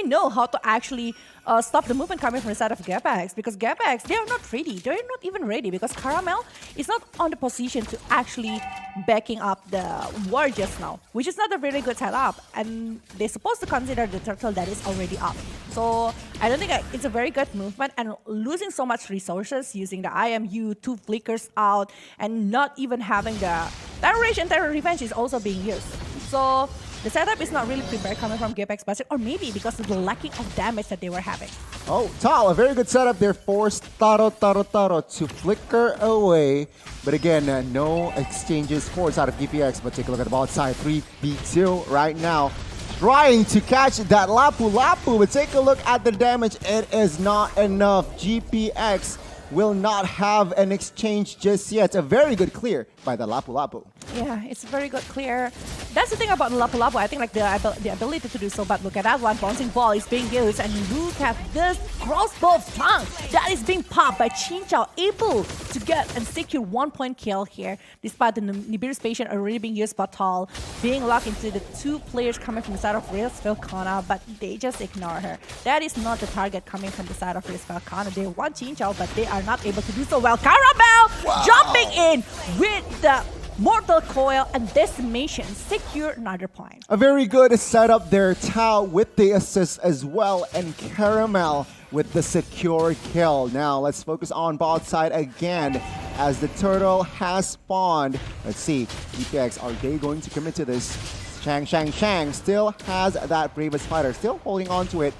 know how to actually stop the movement coming from the side of GPX, because GPX, they are not ready. They're not even ready because Caramel is not on the position to actually backing up the war just now, which is not a very good setup, and they're supposed to consider the turtle that is already up. So I don't think it's a very good movement, and losing so much resources using the IMU, 2 flickers out, and not even having the Terror Rage and Terror Revenge is also being used. So the setup is not really prepared coming from GPX Basreng, or maybe because of the lacking of damage that they were having. Oh, Tal, a very good setup there. Forced Taro to flicker away. But again, no exchanges force out of GPX. But take a look at the bot side. 3v2 right now. Trying to catch that Lapu Lapu. But take a look at the damage. It is not enough. GPX will not have an exchange just yet. A very good clear by the Lapu Lapu. Yeah, it's very good clear. That's the thing about Lapu-Lapu. I think like the ability to do so, but look at that one. Bouncing ball is being used, and look at this crossbow tongue that is being popped by Chinchao, able to get and secure 1-point kill here, despite the Nibiru's patient already being used by Tall, being locked into the 2 players coming from the side of Riz Velkhana, but they just ignore her. That is not the target coming from the side of Riz Velkhana. They want Chinchao, but they are not able to do so well. Caramel jumping in with the Mortal Coil and Decimation, secure another point. A very good setup there. Tao with the assist as well, and Caramel with the secure kill. Now let's focus on bot side again as the turtle has spawned. Let's see, GPX, are they going to commit to this? Shang still has that bravest fighter, still holding on to it.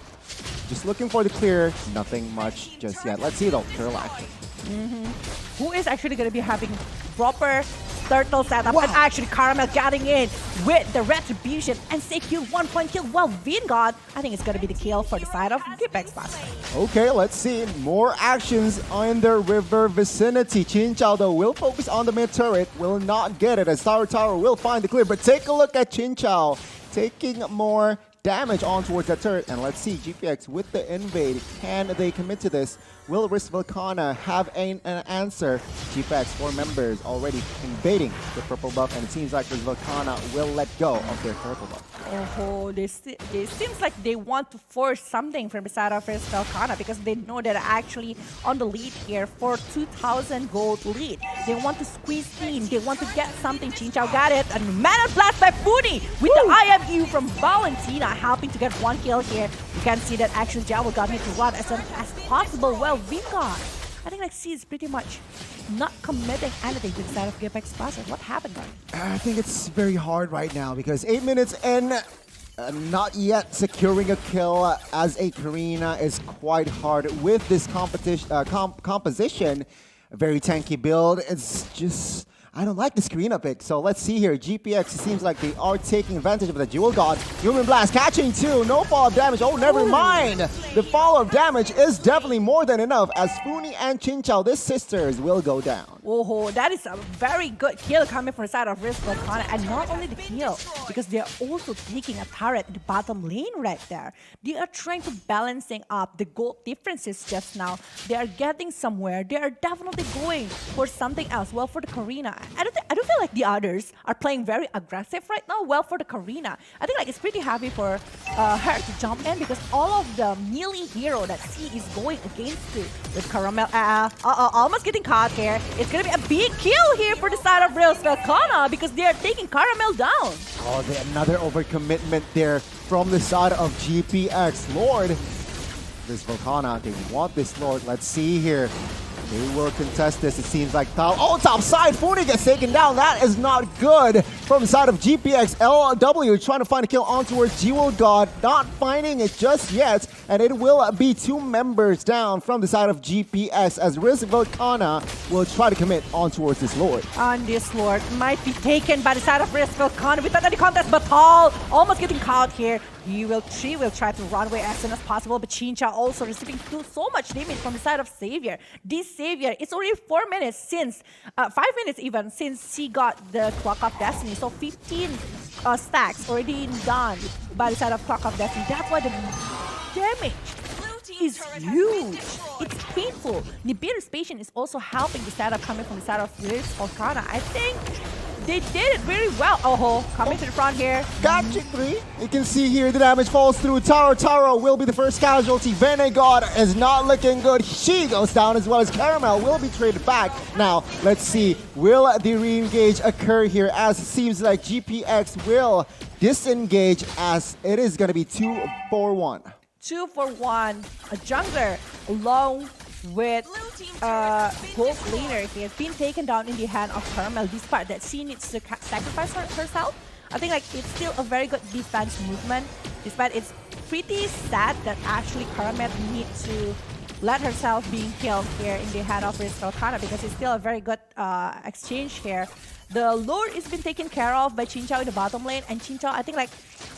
Just looking for the clear, nothing much just yet. Let's see though, turtle action. Who is actually going to be having proper turtle setup, and actually Caramel getting in with the retribution and secure 1-point kill, while Vingod, I think it's going to be the kill for the side of GPX Basreng. Okay, let's see more actions on the river vicinity. Chinchao though will focus on the mid turret, will not get it as Tower will find the clear, but take a look at Chinchao taking more damage on towards that turret, and let's see GPX with the invade. Can they commit to this? Will Riz Velkhana have an answer? GPX 4 members already invading the purple buff, and it seems like Riz Velkhana will let go of their purple buff. Oh, they seems like they want to force something from the side of Riz Velkhana, because they know they're actually on the lead here for 2,000 gold lead. They want to squeeze in, they want to get something. Chinchao got it, and Mana Blast by Funi with the IMU from Valentina, helping to get 1 kill here. You can see that actually Jawa got hit to run as soon as possible. Well, Vingod, I think like C is pretty much not committing anything to the side of GPX Basreng. What happened, Ryan? I think it's very hard right now because 8 minutes in, not yet securing a kill as a Karina is quite hard with this composition. A very tanky build. It's just, I don't like this Karina pick. So let's see here. GPX, it seems like they are taking advantage of the Jewel God. Human Blast catching 2. No follow-up damage. Oh, never mind. The follow-up damage is definitely more than enough as Funi and Chinchao, the sisters, will go down. Oh, that is a very good kill coming from the side of Riz Velkhana. And not only the kill, because they're also taking a turret in the bottom lane right there. They are trying to balancing up the gold differences just now. They are getting somewhere. They are definitely going for something else. Well, for the Karina, I don't feel like the others are playing very aggressive right now. Well, for the Karina, I think like it's pretty happy for her to jump in, because all of the melee hero that C is going against to with Caramel. Almost getting caught here. It's gonna be a big kill here for the side of Riz Velkhana, because they are taking Caramel down. Oh, another overcommitment there from the side of GPX. Lord, Riz Velkhana, they want this Lord. Let's see here. They will contest this. It seems like top side. Funi gets taken down. That is not good from the side of GPX. LW trying to find a kill on towards Jewel God. Not finding it just yet. And it will be 2 members down from the side of GPX as Riz Velkhana will try to commit on towards this Lord. And this Lord might be taken by the side of Riz Velkhana without any contest. But Tall almost getting caught here. She will try to run away as soon as possible, but Chinchao also receiving so much damage from the side of Savior. This Savior, it's already 4 minutes since, 5 minutes even, since she got the Clock of Destiny. So 15 stacks already done by the side of Clock of Destiny. That's why the damage is huge. It's painful. Nibiru's patient is also helping the setup coming from the side of Riz Velkhana. I think they did it very well. Coming to the front here. Gotcha 3. You can see here the damage falls through. Taro will be the first casualty. Venegod is not looking good. She goes down as well as Caramel will be traded back. Now, let's see. Will the re-engage occur here, as it seems like GPX will disengage as it is going to be 2-for-1. 2-for-1. A jungler along with gold laner. He has been taken down in the hand of Caramel, despite that she needs to sacrifice herself. I think like it's still a very good defense movement, despite it's pretty sad that actually Caramel needs to let herself being killed here in the hand of Riz Velkhana, because it's still a very good exchange here. The lure has been taken care of by Chinchao in the bottom lane, and Chinchao, I think like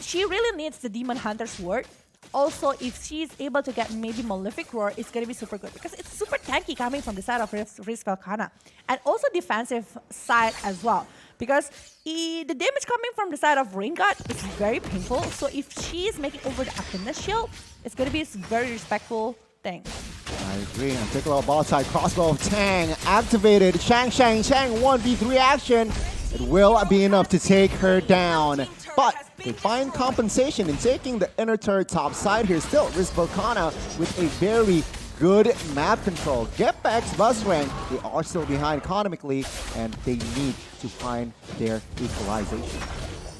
she really needs the Demon Hunter's Sword. Also, if she's able to get maybe Malefic Roar, it's going to be super good, because it's super tanky coming from the side of Riz Velkhana. And also defensive side as well, because the damage coming from the side of Rain God is very painful. So if she is making over the Athena shield, it's going to be a very respectful thing. I agree. And take a little ball side crossbow of Tang activated. Shang 1v3 action. It will be enough to take her down. But they find compensation in taking the inner turret top side here. Still, Risk Velkhana with a very good map control. GPX Basreng, they are still behind economically, and they need to find their equalization.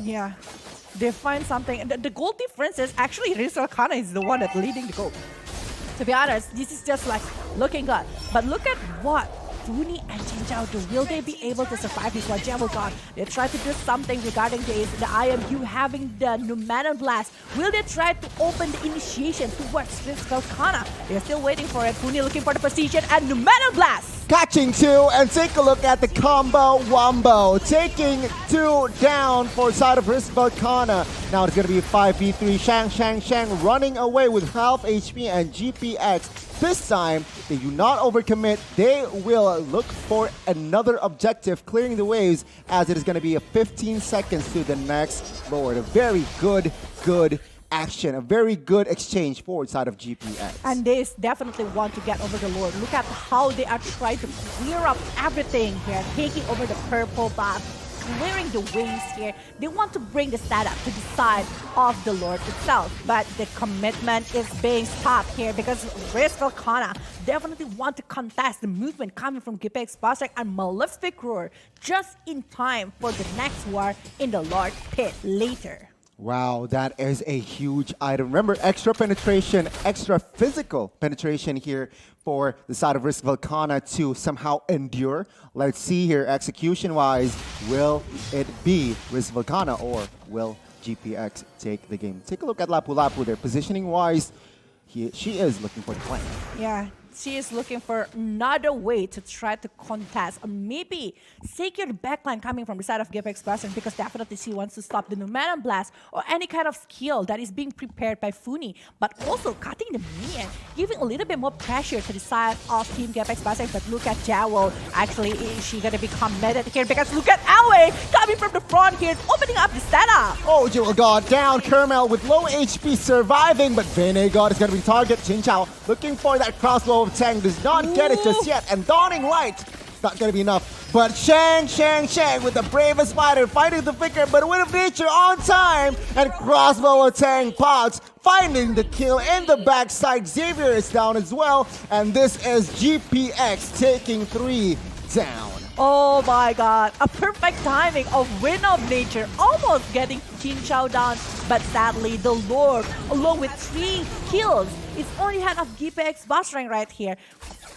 Yeah, they find something. The goal difference is actually Risk Velkhana is the one that's leading the goal. To be honest, this is just like looking good. But look at what Funi and Jin Zhao do. Will they be able to survive this one? Devil God, they try to do something regarding the IMU having the Numenon Blast. Will they try to open the initiation towards Risk Velkhana? They're still waiting for it. Funi looking for the position and Numenon Blast! Catching two, and take a look at the combo wombo. Taking two down for side of Risk Velkhana. Now it's going to be 5v3. Shang running away with half HP and GPX. This time, they do not overcommit. They will look for another objective, clearing the waves, as it is going to be a 15 seconds to the next Lord. A very good action, a very good exchange forward side of GPX. And they definitely want to get over the Lord. Look at how they are trying to clear up everything here, taking over the purple buff, clearing the waves here. They want to bring the setup to the side of the Lord itself, but the commitment is being stopped here because Risk Velkhana definitely want to contest the movement coming from GPX Basreng and Malefic Roar just in time for the next war in the Lord Pit later. Wow, that is a huge item. Remember, extra penetration, extra physical penetration here for the side of Risk Velkhana to somehow endure. Let's see here, execution-wise, will it be Risk Velkhana or will GPX take the game? Take a look at Lapu Lapu there. Positioning-wise, she is looking for the flank. Yeah, she is looking for another way to try to contest or maybe secure the backline coming from the side of GPX Basreng, because definitely she wants to stop the Numenon Blast or any kind of skill that is being prepared by Funi, but also cutting the minion, giving a little bit more pressure to the side of Team GPX Basreng. But look at Jawel. Actually, is she going to be committed here? Because look at Awe coming from the front here, opening up the setup. Oh, Jewel God down. Kermel with low HP surviving, but Vene God is going to be target. Jin Zhao looking for that crossbow of Tang, does not get it just yet, and Dawning Light, it's not going to be enough. But Shang with the bravest fighter fighting the flicker, but Wind of Nature on time, and crossbow of Tang pods, finding the kill in the backside. Xavier is down as well, and this is GPX taking 3 down. Oh my god, a perfect timing of Wind of Nature, almost getting Jin Zhao down, but sadly the Lord, along with 3 kills, is only hand of GPX Basreng right here.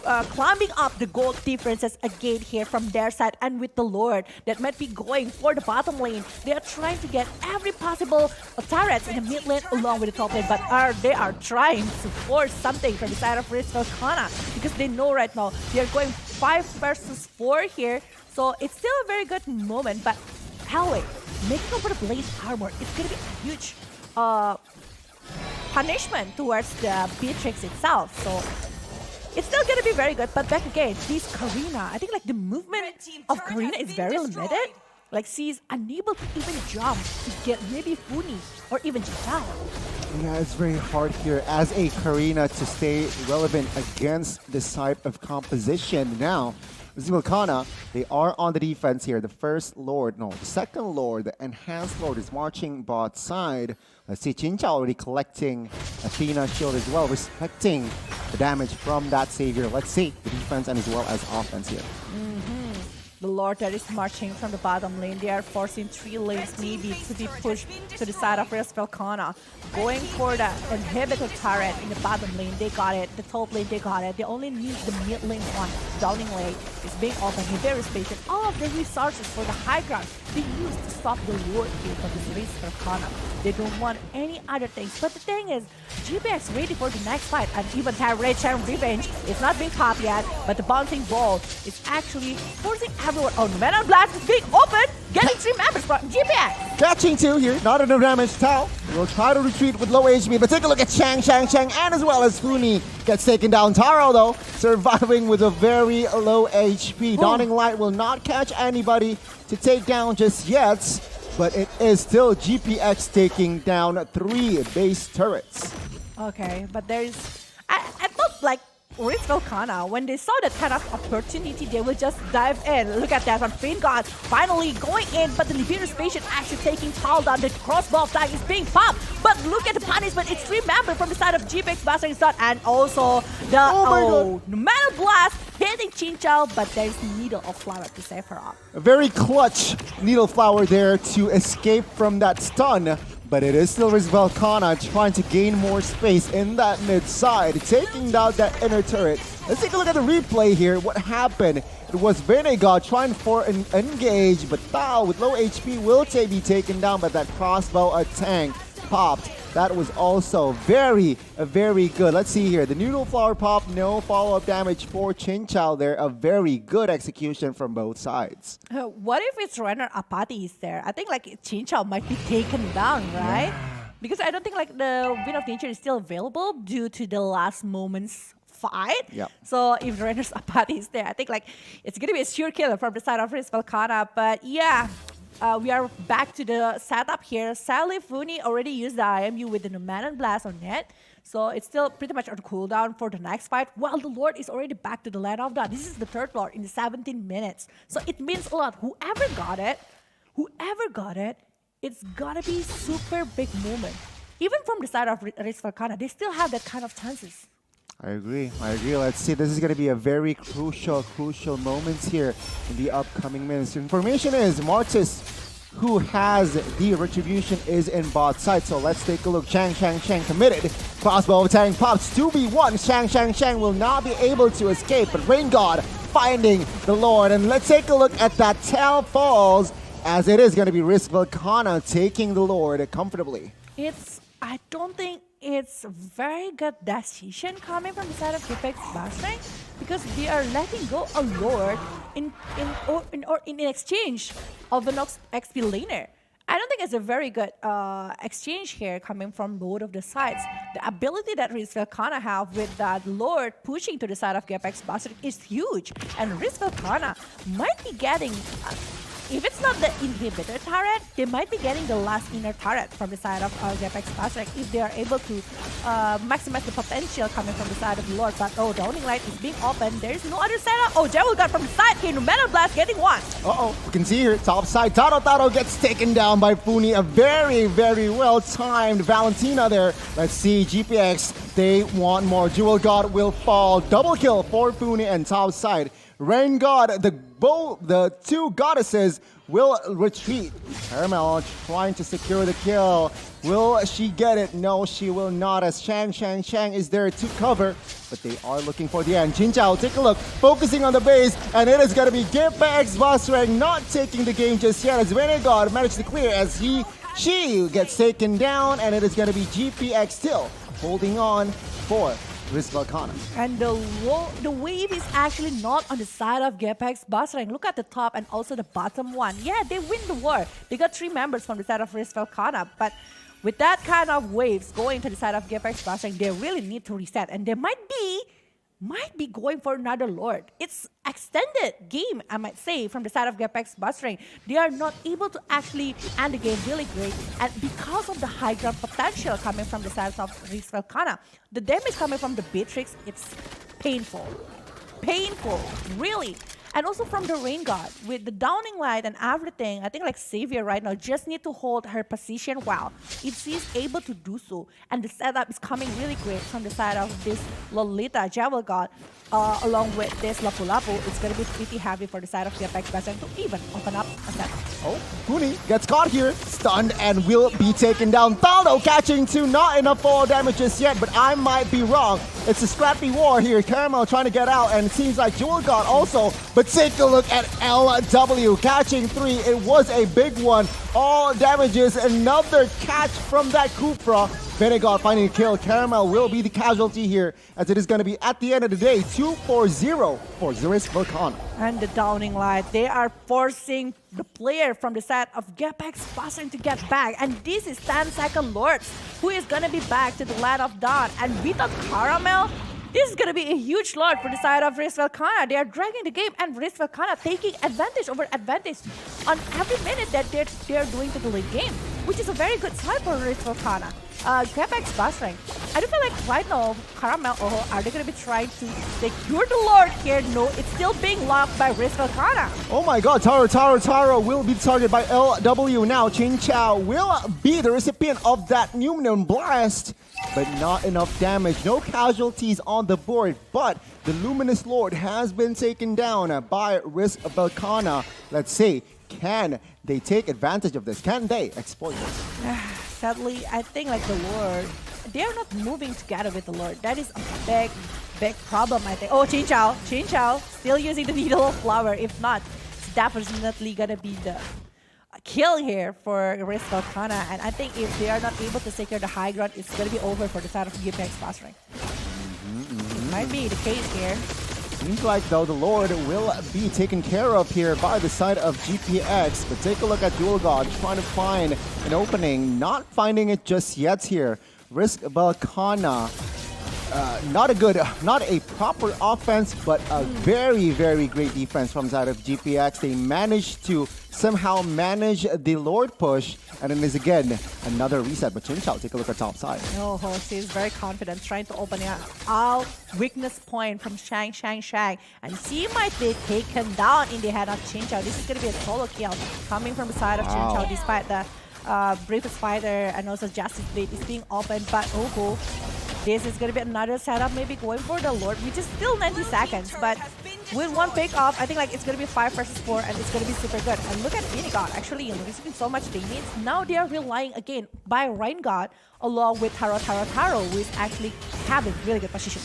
Climbing up the gold differences again here from their side, and with the Lord that might be going for the bottom lane. They are trying to get every possible turrets in the mid lane along with the top lane, but they are trying to force something from the side of Risk Velkhana because they know right now they are going 5 versus 4 here, so it's still a very good moment. But Hallway making over the Blaze Armor, it's going to be a huge punishment towards the Beatrix itself, so it's still going to be very good. But back again, this Karina, I think like the movement of Karina is very limited. Like she's unable to even jump to get maybe Funi or even Jitao. Yeah, it's very hard here as a Karina to stay relevant against this type of composition. Now, Velkhana, they are on the defense here. The second Lord, the enhanced Lord is marching bot side. Let's see, Jin Zhao already collecting Athena shield as well, respecting the damage from that Savior. Let's see the defense and as well as offense here. The Lord that is marching from the bottom lane, they are forcing 3 lanes maybe to be pushed to the side of Risk Velkhana. Going for the inhibitor turret in the bottom lane, they got it. The top lane, they got it. They only need the mid lane one. Downing lane is being open. He's very patient. All of the resources for the high ground they use to stop the Lord here from this Risk Velkhana. They don't want any other things. But the thing is, GPX ready for the next fight, and even Rage and Revenge is not being popped yet, but the bouncing ball is actually forcing everyone. Oh, Numenon Blast is being open, getting 3 members from GPX. Catching 2 here, not enough damage. Tao will try to retreat with low HP, but take a look at Chang, and as well as Funi gets taken down. Taro, though, surviving with a very low HP. Dawning Light will not catch anybody to take down just yet, but it is still GPX taking down 3 base turrets. Okay, but there's... I thought like Velkhana, when they saw that kind of opportunity, they will just dive in. Look at that from Vanguard finally going in, but the Liberator's patient actually taking Tal down. The crossbow tag is being popped, but look at the punishment. It's 3 members from the side of GPX Basreng start, and also the Metal Blast hitting Chinchao, but there's Needle of Flower to save her up. A very clutch Needle Flower there to escape from that stun. But it is still Velkhana trying to gain more space in that mid side, taking down that inner turret. Let's take a look at the replay here. What happened? It was Vanguard trying for an engage, but Tao with low HP will be taken down by that crossbow tank popped. That was also very good. Let's see here. The Noodle Flower pop, no follow-up damage for Chinchao there. A very good execution from both sides. What if it's Renner Apati is there? I think like Chinchao might be taken down, right? Because I don't think like the Wind of Nature is still available due to the last moments fight. Yep. So if Renner's Apati is there, I think like it's gonna be a sure kill from the side of Velkhana. But yeah. We are back to the setup here. Sadly, Funi already used the IMU with the Numanon Blast on it. So it's still pretty much on cooldown for the next fight, while the Lord is already back to the land of that. This is the 3rd Lord in the 17 minutes. So it means a lot. Whoever got it, it's gonna be super big moment. Even from the side of Velkhana, they still have that kind of chances. I agree. Let's see. This is going to be a very crucial moments here in the upcoming minutes. Information is Martis, who has the retribution, is in bot side. So let's take a look. Chang committed. Crossbow tank pops 2v1. Chang will not be able to escape, but Rain God finding the Lord. And let's take a look at that tail falls, as it is going to be Velkhana taking the Lord comfortably. I don't think it's very good decision coming from the side of GPX Basreng, because they are letting go a Lord in exchange of an XP laner. I don't think it's a very good exchange here coming from both of the sides. The ability that Velkhana have with that Lord pushing to the side of GPX Basreng is huge, and Velkhana might be getting... if it's not the inhibitor turret, they might be getting the last inner turret from the side of GPX Basreng if they are able to maximize the potential coming from the side of the Lord. But Dawning Light is being open. There is no other setup. Jewel got from the side here. Metal Blast getting 1. We can see here, top side. Taro gets taken down by Funi. A very well-timed Valentina there. Let's see, GPX, they want more. Jewel God will fall. Double kill for Funi and top side. Rain God, the 2 goddesses will retreat. Caramel trying to secure the kill. Will she get it? No, she will not, as Chang is there to cover, but they are looking for the end. Chinchao, take a look, focusing on the base, and it is going to be GPX Basreng not taking the game just yet, as Vanguard managed to clear as she gets taken down, and it is going to be GPX still holding on for Velkhana. And the wave is actually not on the side of GPX Basreng. Look at the top and also the bottom one. Yeah, they win the war. They got 3 members from the side of Velkhana, but with that kind of waves going to the side of GPX Basreng, they really need to reset, and they might be going for another Lord. It's extended game, I might say, from the side of GPX Basreng. They are not able to actually end the game really great, and because of the high ground potential coming from the side of Velkhana, the damage coming from the Beatrix, it's painful, really. And also from the Rain God, with the Dawning Light and everything, I think like Xavier right now just need to hold her position well. If she's able to do so, and the setup is coming really great from the side of this Lolita Jewel God, along with this Lapu Lapu, it's going to be pretty heavy for the side of GPX Basreng to even open up a setup. Funi gets caught here, stunned, and will be taken down. Thaldo catching 2, not enough fall damage just yet, but I might be wrong. It's a scrappy war here. Caramel trying to get out, and it seems like Jewel God also, but take a look at LW catching 3. It was a big one. All damages, another catch from that Kupra. Vinegar finding a kill. Caramel will be the casualty here, as it is going to be at the end of the day 2-4-0 for Risk Velkhana. And the downing light, they are forcing the player from the side of GPX Basreng to get back. And this is 10-second Lords, who is going to be back to the light of dawn. And without Caramel, this is going to be a huge Lord for the side of Risk Velkhana. They are dragging the game, and Risk Velkhana taking advantage over advantage on every minute that they're doing to the late game, which is a very good sign for Risk Velkhana. GPX Basreng, I do feel like right now, Caramel, are they going to be trying to secure the Lord here? No, it's still being locked by Risk Velkhana. Oh my god, Taro will be targeted by LW now. Chin Chow will be the recipient of that Numinum Blast, but not enough damage. No casualties on the board, but the Luminous Lord has been taken down by Risk Velkhana. Let's see, can they take advantage of this? Can they exploit this? Sadly, I think like the Lord, they are not moving together with the Lord. That is a big problem, I think. Oh, Chin Chow, still using the Needle of Flower. If not, it's definitely gonna be the kill here for Risk Velkhana. And I think if they are not able to secure the high ground, it's gonna be over for the side of GPX Basreng. It might be the case here. Seems like, though, the Lord will be taken care of here by the side of GPX. But take a look at Dual God trying to find an opening. Not finding it just yet here. Risk Velkhana, not a proper offense, but a very, very great defense from the side of GPX. They managed to somehow manage the Lord push, and then is again another reset. But Chin Chow, take a look at top side. Oh, she's very confident, trying to open it out. Weakness point from Shang. And she might be taken down in the head of Chin Chow. This is going to be a solo kill coming from the side of Chin Chow, despite the Bravest Fighter and also Justice Blade is being opened. But this is going to be another setup, maybe going for the Lord, which is still 90 seconds. But with one pick off, I think like it's going to be 5 versus 4, and it's going to be super good. And look at Vinegar, actually receiving so much damage. Now they are relying again by Rain God along with Taro, who is actually having really good position.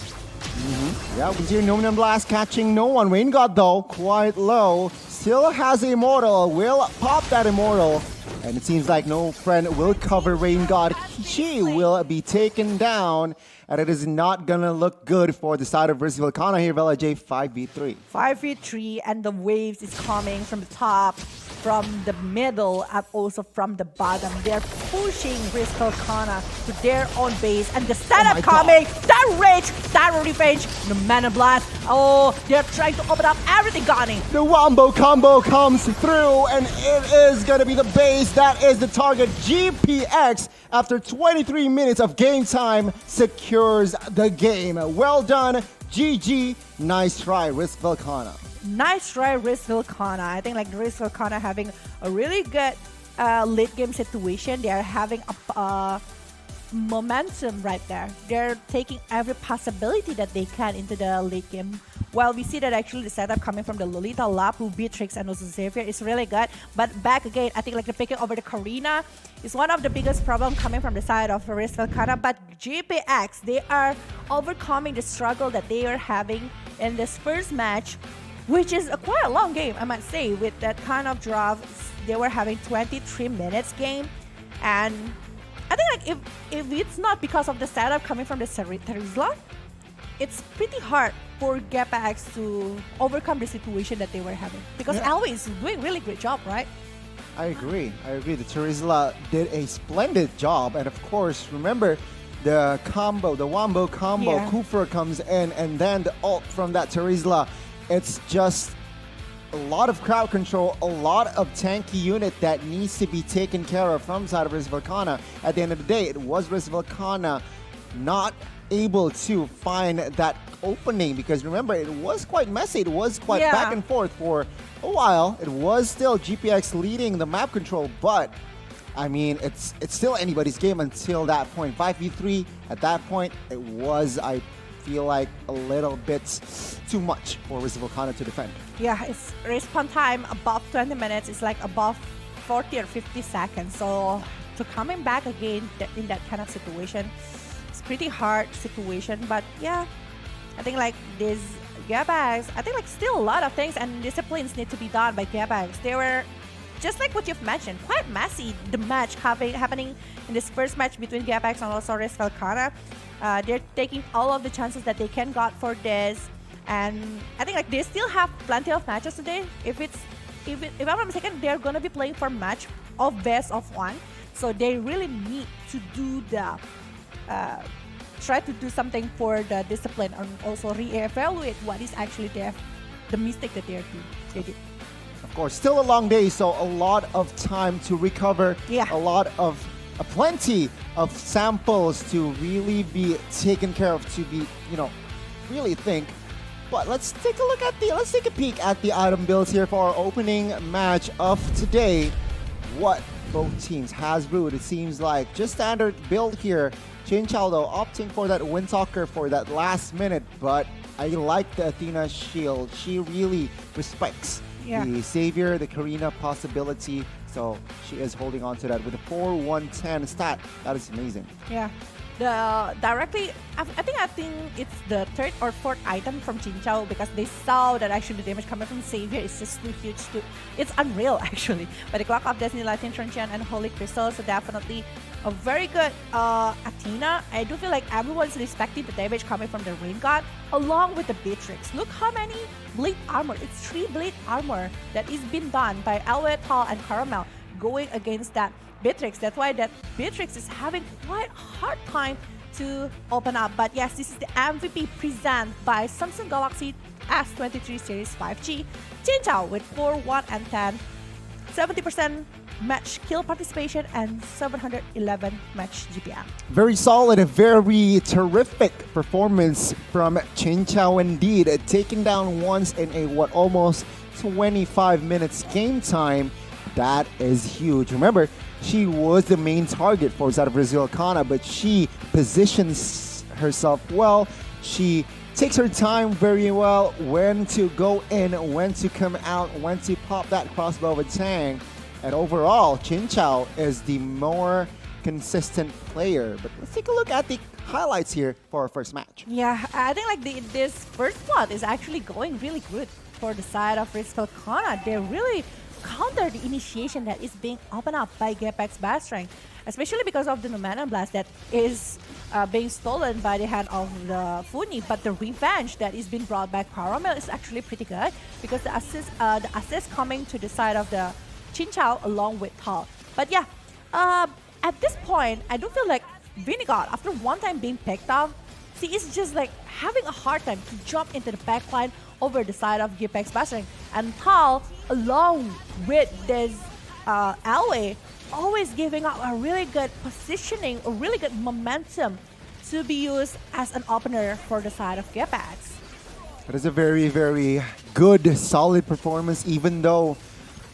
Yeah, we see Numinum Blast catching no one. Rain God, though, quite low. Still has Immortal. Will pop that Immortal. And it seems like no friend will cover Rain God. She will be taken down. And it is not going to look good for the side of Risk Velkhana here. Vela J 5v3. 5v3, and the waves is coming from the top, from the middle, and also from the bottom. They're pushing Risk Velkhana to their own base, and the setup coming. That rage, that revenge, the Mana Blast. Oh, they're trying to open up everything, Gani. The Wombo combo comes through, and it is going to be the base. That is the target. GPX, after 23 minutes of game time, secures the game. Well done, GG. Nice try, Risk Velkhana. Nice try, Risk Velkhana. I think like Risk Velkhana having a really good late game situation. They are having a momentum right there. They're taking every possibility that they can into the late game. While we see that actually the setup coming from the Lolita, Lapu, Beatrix, and also Xavier is really good. But back again, I think like the picking over the Karina is one of the biggest problem coming from the side of Risk Velkhana. But GPX, they are overcoming the struggle that they are having in this first match, which is quite a long game, I might say. With that kind of draft, they were having 23 minutes game. And I think like if it's not because of the setup coming from the Terizla, it's pretty hard for GPX to overcome the situation that they were having. Because Elway is doing really great job, right? I agree. The Terizla did a splendid job. And of course, remember the combo, the Wombo combo. Yeah. Kufra comes in, and then the ult from that Terizla. It's just a lot of crowd control, a lot of tanky unit that needs to be taken care of from side of Risk Velkhana. At the end of the day, it was Risk Velkhana not able to find that opening, because remember, it was quite messy. It was quite back and forth for a while. It was still GPX leading the map control, but I mean, it's still anybody's game until that point. 5v3 at that point, it was, I feel like, a little bit too much for Risk Velkhana to defend. Yeah, it's respawn time above 20 minutes. It's like above 40 or 50 seconds. So to coming back again in that kind of situation, it's pretty hard situation. But yeah, I think like this GPX, I think like still a lot of things and disciplines need to be done by GPX. They were just like what you've mentioned, quite messy. The match happening in this first match between GPX and also Velkhana. They're taking all of the chances that they can got for this, and I think like they still have plenty of matches today. If I'm not mistaken, they're gonna be playing for match of best of 1, so they really need to do the try to do something for the discipline and also re-evaluate what is actually the mistake that they did. Of course, still a long day, so a lot of time to recover. Yeah. A lot of plenty of samples to really be taken care of, to be, really think. But let's take a peek at the item builds here for our opening match of today. What both teams has brewed. It seems like just standard build here. Chinchao though opting for that Windtalker for that last minute, but I like the Athena shield. She really respects the Savior, the Karina possibility. So she is holding on to that with a 4-1-10 stat. That is amazing. Yeah. I think it's the third or fourth item from Chinchao, because they saw that actually the damage coming from Savior is just too huge. It's unreal actually. But the Clock of Destiny, Lightning Truncheon, and Holy Crystal, so definitely a very good Athena. I do feel like everyone's respecting the damage coming from the Rain God along with the Beatrix. Look how many blade armor. It's 3 blade armor that is being done by Alwe, Tal, and Caramel going against that Beatrix. That's why that Beatrix is having quite a hard time to open up. But yes, this is the MVP presented by Samsung Galaxy S23 Series 5G. Chinchao with 4-1-10, 70% match kill participation, and 711 match GPM. Very solid, a very terrific performance from Chinchao indeed. Taking down once in a almost 25 minutes game time. That is huge. Remember, she was the main target for Velkhana, but she positions herself well. She takes her time very well, when to go in, when to come out, when to pop that crossbow with Tang. And overall, Chinchao is the more consistent player. But let's take a look at the highlights here for our first match. Yeah, I think like this first plot is actually going really good for the side of Velkhana. They really counter the initiation that is being opened up by GPX Basreng, especially because of the Numenon Blast that is being stolen by the hand of the Funi. But the revenge that is being brought by Caramel is actually pretty good, because the assist coming to the side of the Chinchao along with Tal. But yeah, at this point, I do feel like Vinigod, after one time being picked up, she is just like having a hard time to jump into the backline over the side of GPX Basreng. And Tal, along with this Alwe, always giving up a really good positioning, a really good momentum to be used as an opener for the side of GPX. It is a very, very good, solid performance, even though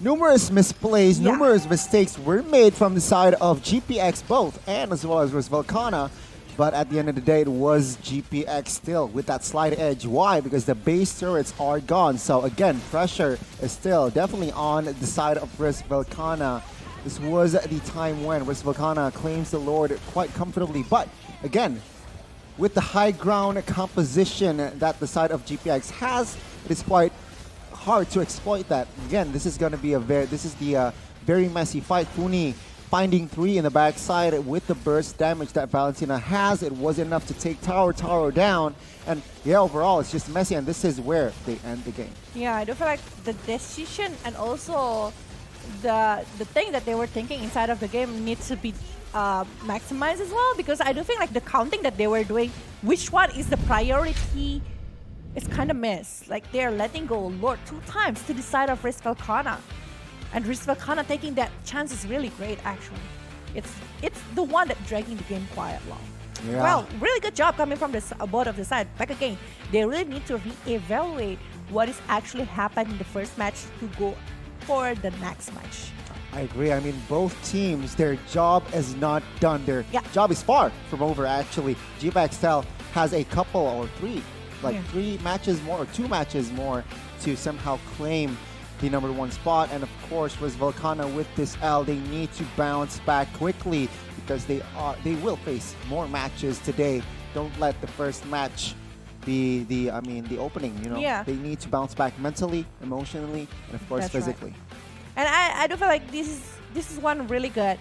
numerous misplays, numerous mistakes were made from the side of GPX both, and as well as Velkhana. But at the end of the day, it was GPX still with that slight edge. Why? Because the base turrets are gone. So again, pressure is still definitely on the side of Velkhana. This was the time when Velkhana claims the Lord quite comfortably. But again, with the high ground composition that the side of GPX has, it is quite hard to exploit that. Again, this is going to be very messy fight. Funi finding 3 in the backside with the burst damage that Valentina has. It was enough to take Taro down. And yeah, overall, it's just messy, and this is where they end the game. Yeah, I do feel like the decision and also the thing that they were thinking inside of the game needs to be maximized as well, because I do think like the counting that they were doing, which one is the priority, is kind of missed. Like they're letting go Lord 2 times to the side of Velkhana. And Velkhana taking that chance is really great, actually. It's the one that dragging the game quite long. Yeah. Well, really good job coming from both of the side. Back again, they really need to re-evaluate what is actually happened in the first match to go for the next match. I agree. I mean, both teams, their job is not done. Their job is far from over, actually. GPX has a couple or 3, 3 matches more or 2 matches more to somehow claim the #1 spot. And of course, with Velkhana with this L, they need to bounce back quickly, because they will face more matches today. Don't let the first match be the opening, They need to bounce back mentally, emotionally, and of course physically. Right. And I do feel like this is one really good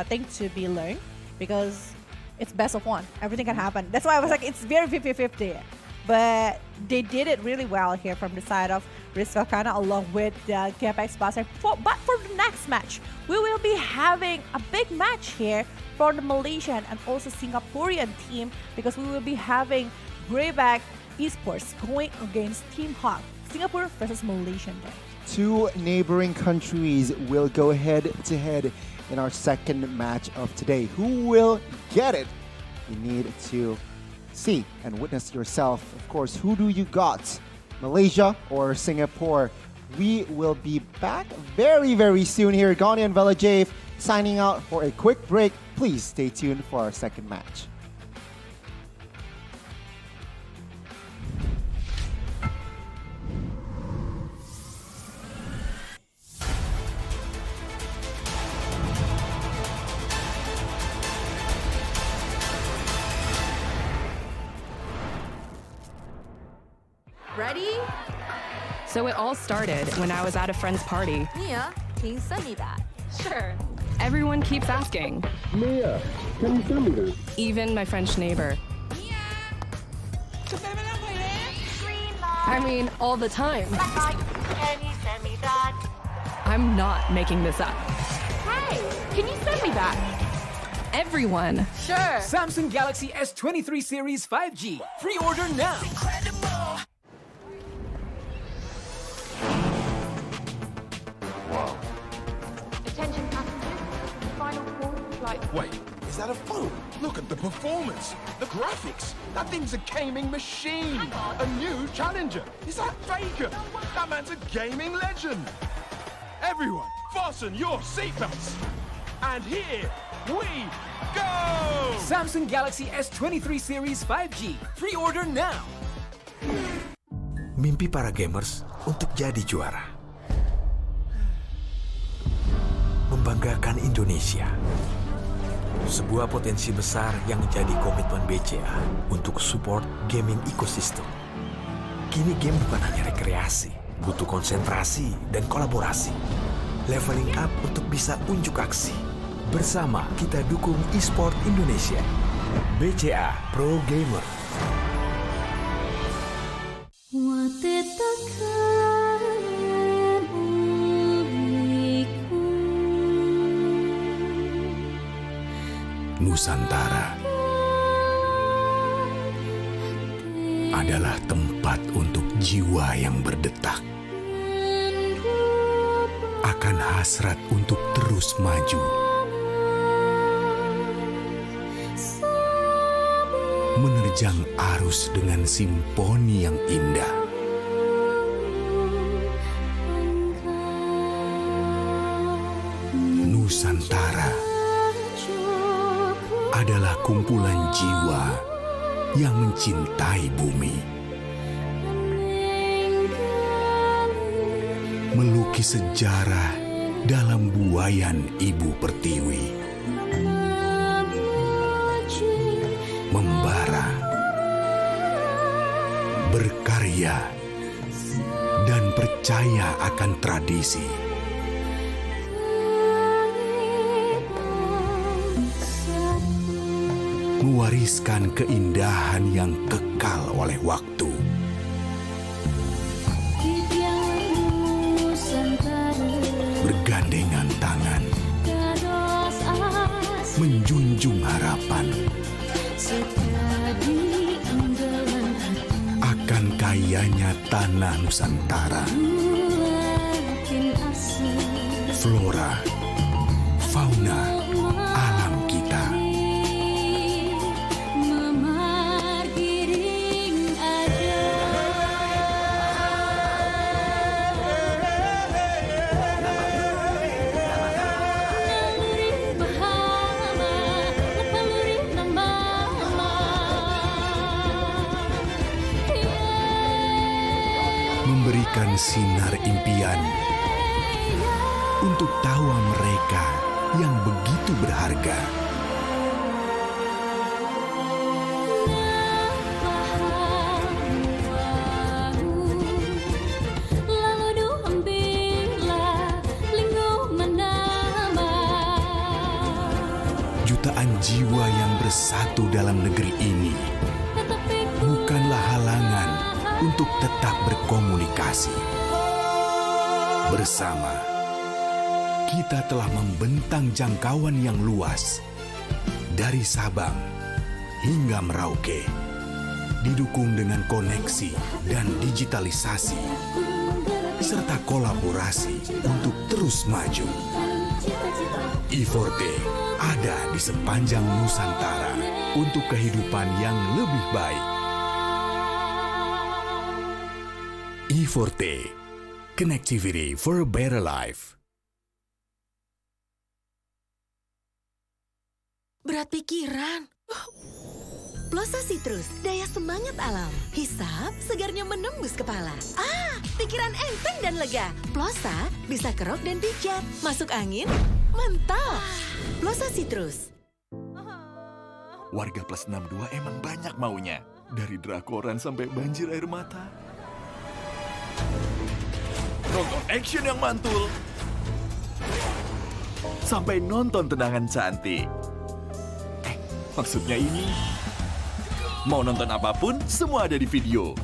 thing to be learned because it's best of one. Everything can happen. That's why I was like, it's very 50-50. But they did it really well here from the side of Velkhana along with the GPX Basreng. But for the next match, we will be having a big match here for the Malaysian and also Singaporean team because we will be having Grayback Esports going against Team Hawk. Singapore versus Malaysian there. Two neighboring countries will go head-to-head in our second match of today. Who will get it? You need to see and witness yourself. Of course, who do you got? Malaysia or Singapore? We will be back very, very soon here. Gani and Velkhana signing out for a quick break. Please stay tuned for our second match. Ready? So it all started when I was at a friend's party. Mia, can you send me that? Sure. Everyone keeps asking, Mia, can you send me that? even my French neighbor. I mean, all the time. Can you send me that? I'm not making this up. Hey, can you send me that? Everyone. Sure. Samsung Galaxy S23 series 5G. Pre-order now. Attention passengers, final call for flight. Wait, is that a phone? Look at the performance, the graphics. That thing's a gaming machine. A new challenger. Is that Faker? That man's a gaming legend. Everyone, fasten your seatbelts. And here we go! Samsung Galaxy S23 series 5G. Pre-order now. Mimpi para gamers untuk jadi juara. Membanggakan Indonesia. Sebuah potensi besar yang jadi komitmen BCA untuk support gaming ecosystem. Kini game bukan hanya rekreasi, butuh konsentrasi dan kolaborasi. Leveling up untuk bisa unjuk aksi. Bersama kita dukung e-sport Indonesia. BCA Pro Gamer. Nusantara adalah tempat untuk jiwa yang berdetak, akan hasrat untuk terus maju, menerjang arus dengan simfoni yang indah. Nusantara adalah kumpulan jiwa yang mencintai bumi. Melukis sejarah dalam buayan Ibu Pertiwi. Membara, berkarya, dan percaya akan tradisi. Mewariskan keindahan yang kekal oleh waktu. Bergandengan tangan, menjunjung harapan akan kayanya tanah Nusantara. Flora, fauna, alam kita. Memberikan sinar impian untuk tawa mereka yang begitu berharga. dalam negeri ini bukanlah halangan untuk tetap berkomunikasi. Bersama, kita telah membentang jangkauan yang luas dari Sabang hingga Merauke, didukung dengan koneksi dan digitalisasi, serta kolaborasi untuk terus maju. I4T ada di sepanjang Nusantara untuk kehidupan yang lebih baik. I4T, Connectivity for a Better Life. Berat pikiran. Plosa Citrus, daya semangat alam. Hisap, segarnya menembus kepala. Pikiran enteng dan lega. Plosa bisa kerok dan pijat. Masuk angin, mantap. Plosa Citrus. Warga plus 62 emang banyak maunya. Dari drakoran sampai banjir air mata. Nonton action yang mantul. Sampai nonton tendangan cantik. Maksudnya ini, mau nonton apapun, semua ada di video.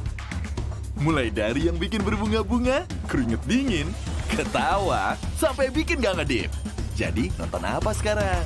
Mulai dari yang bikin berbunga-bunga, keringet dingin, ketawa, sampai bikin gak ngedip. Jadi, nonton apa sekarang?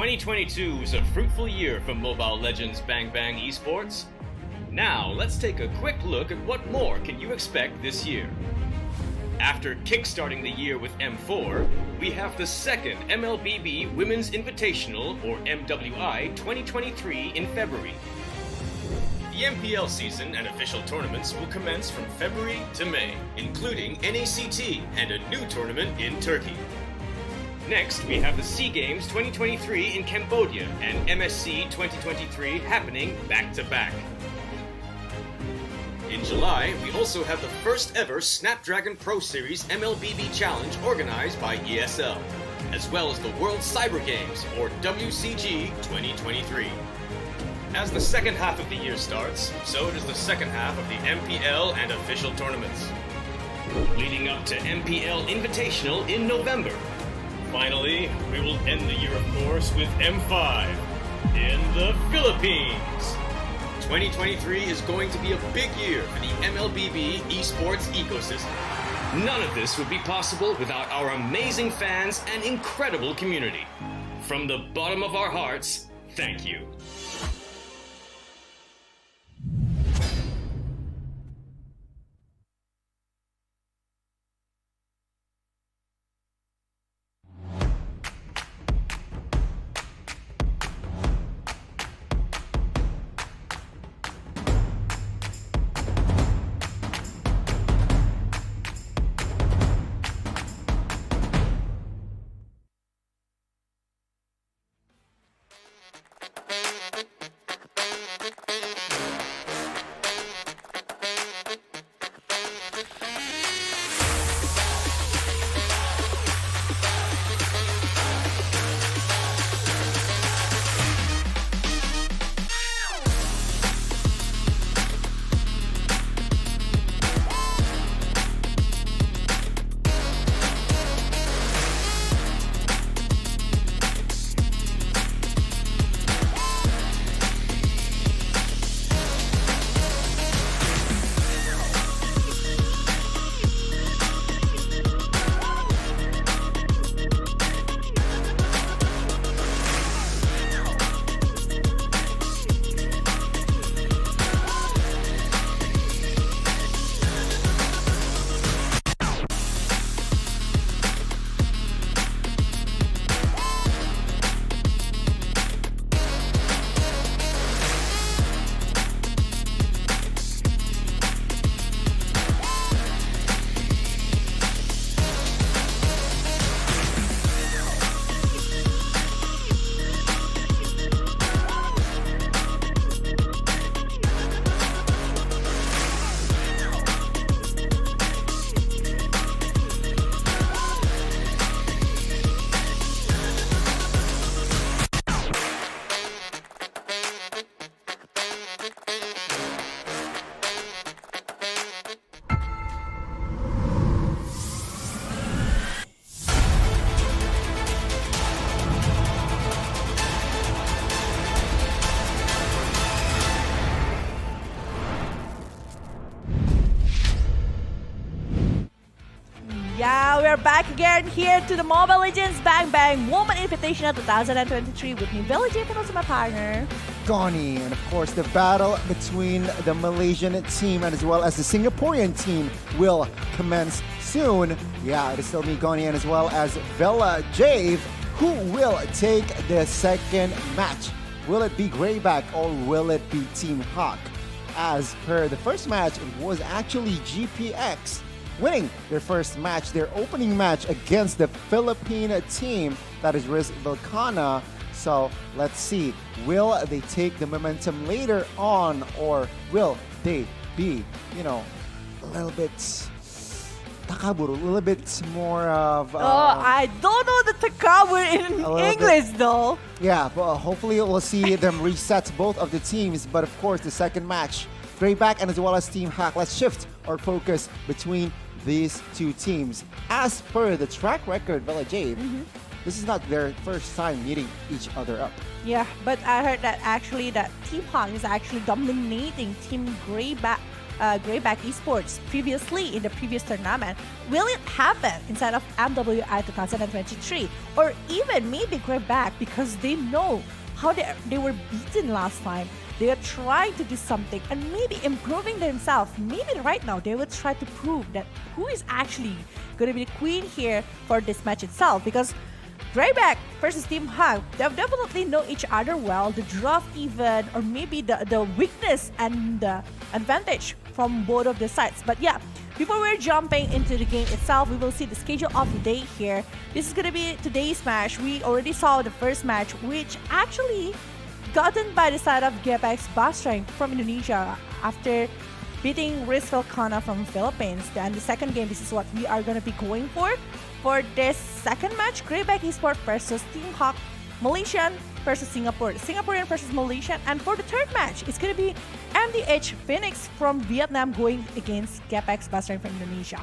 ...2022 was a fruitful year for Mobile Legends Bang Bang Esports. Now, let's take a quick look at what more can you expect this year. After kickstarting the year with M4, we have the second Mlbb Women's Invitational, or MWI, 2023 in February. The MPL season and official tournaments will commence from February to May, including NACT and a new tournament in Turkey. Next, we have the SEA Games 2023 in Cambodia and MSC 2023 happening back-to-back. In July, we also have the first ever Snapdragon Pro Series Mlbb Challenge organized by ESL, as well as the World Cyber Games, or WCG 2023. As the second half of the year starts, so does the second half of the MPL and official tournaments, leading up to MPL Invitational in November. Finally, we will end the year, of course, with M5 in the Philippines. 2023 is going to be a big year for the Mlbb esports ecosystem. None of this would be possible without our amazing fans and incredible community. From the bottom of our hearts, thank you. back again here to the Mobile Legends Bang Bang Women Invitational 2023 with me, Mlbb, and also my partner, Goni. And of course, the battle between the Malaysian team and as well as the Singaporean team will commence soon. Yeah, it is still me, Goni, and as well as Velkhana, who will take the second match. Will it be Grayback or will it be Team Hawk? As per the first match, it was actually GPX winning their first match, their opening match against the Philippine team that is Velkhana. So let's see, will they take the momentum later on or will they be, a little bit takabur, a little bit more of... I don't know the takabur in English though. Yeah, but hopefully we'll see them reset both of the teams. But of course, the second match, Grayback and as well as Team Hack. Let's shift our focus between these two teams. As per the track record, Velkhana, this is not their first time meeting each other up. Yeah, but I heard that actually that Team Hawk is actually dominating Team Grayback Esports previously in the previous tournament. Will it happen inside of MWI 2023? Or even maybe Grayback, because they know how they were beaten last time. They are trying to do something and maybe improving themselves. Maybe right now they will try to prove that who is actually going to be the queen here for this match itself. Because Grayback versus Team Hawk, they definitely know each other well. The draft even, or maybe the weakness and the advantage from both of the sides. But yeah, before we're jumping into the game itself, we will see the schedule of the day here. This is going to be today's match. We already saw the first match, which actually gotten by the side of GPX Basreng from Indonesia after beating Velkhana from Philippines. And the second game, this is what we are going to be going for. For this second match, Grayback Esports versus Team Hawk, Malaysian versus Singapore, Singaporean versus Malaysian. And for the third match, it's going to be MDH Phoenix from Vietnam going against GPX Basreng from Indonesia.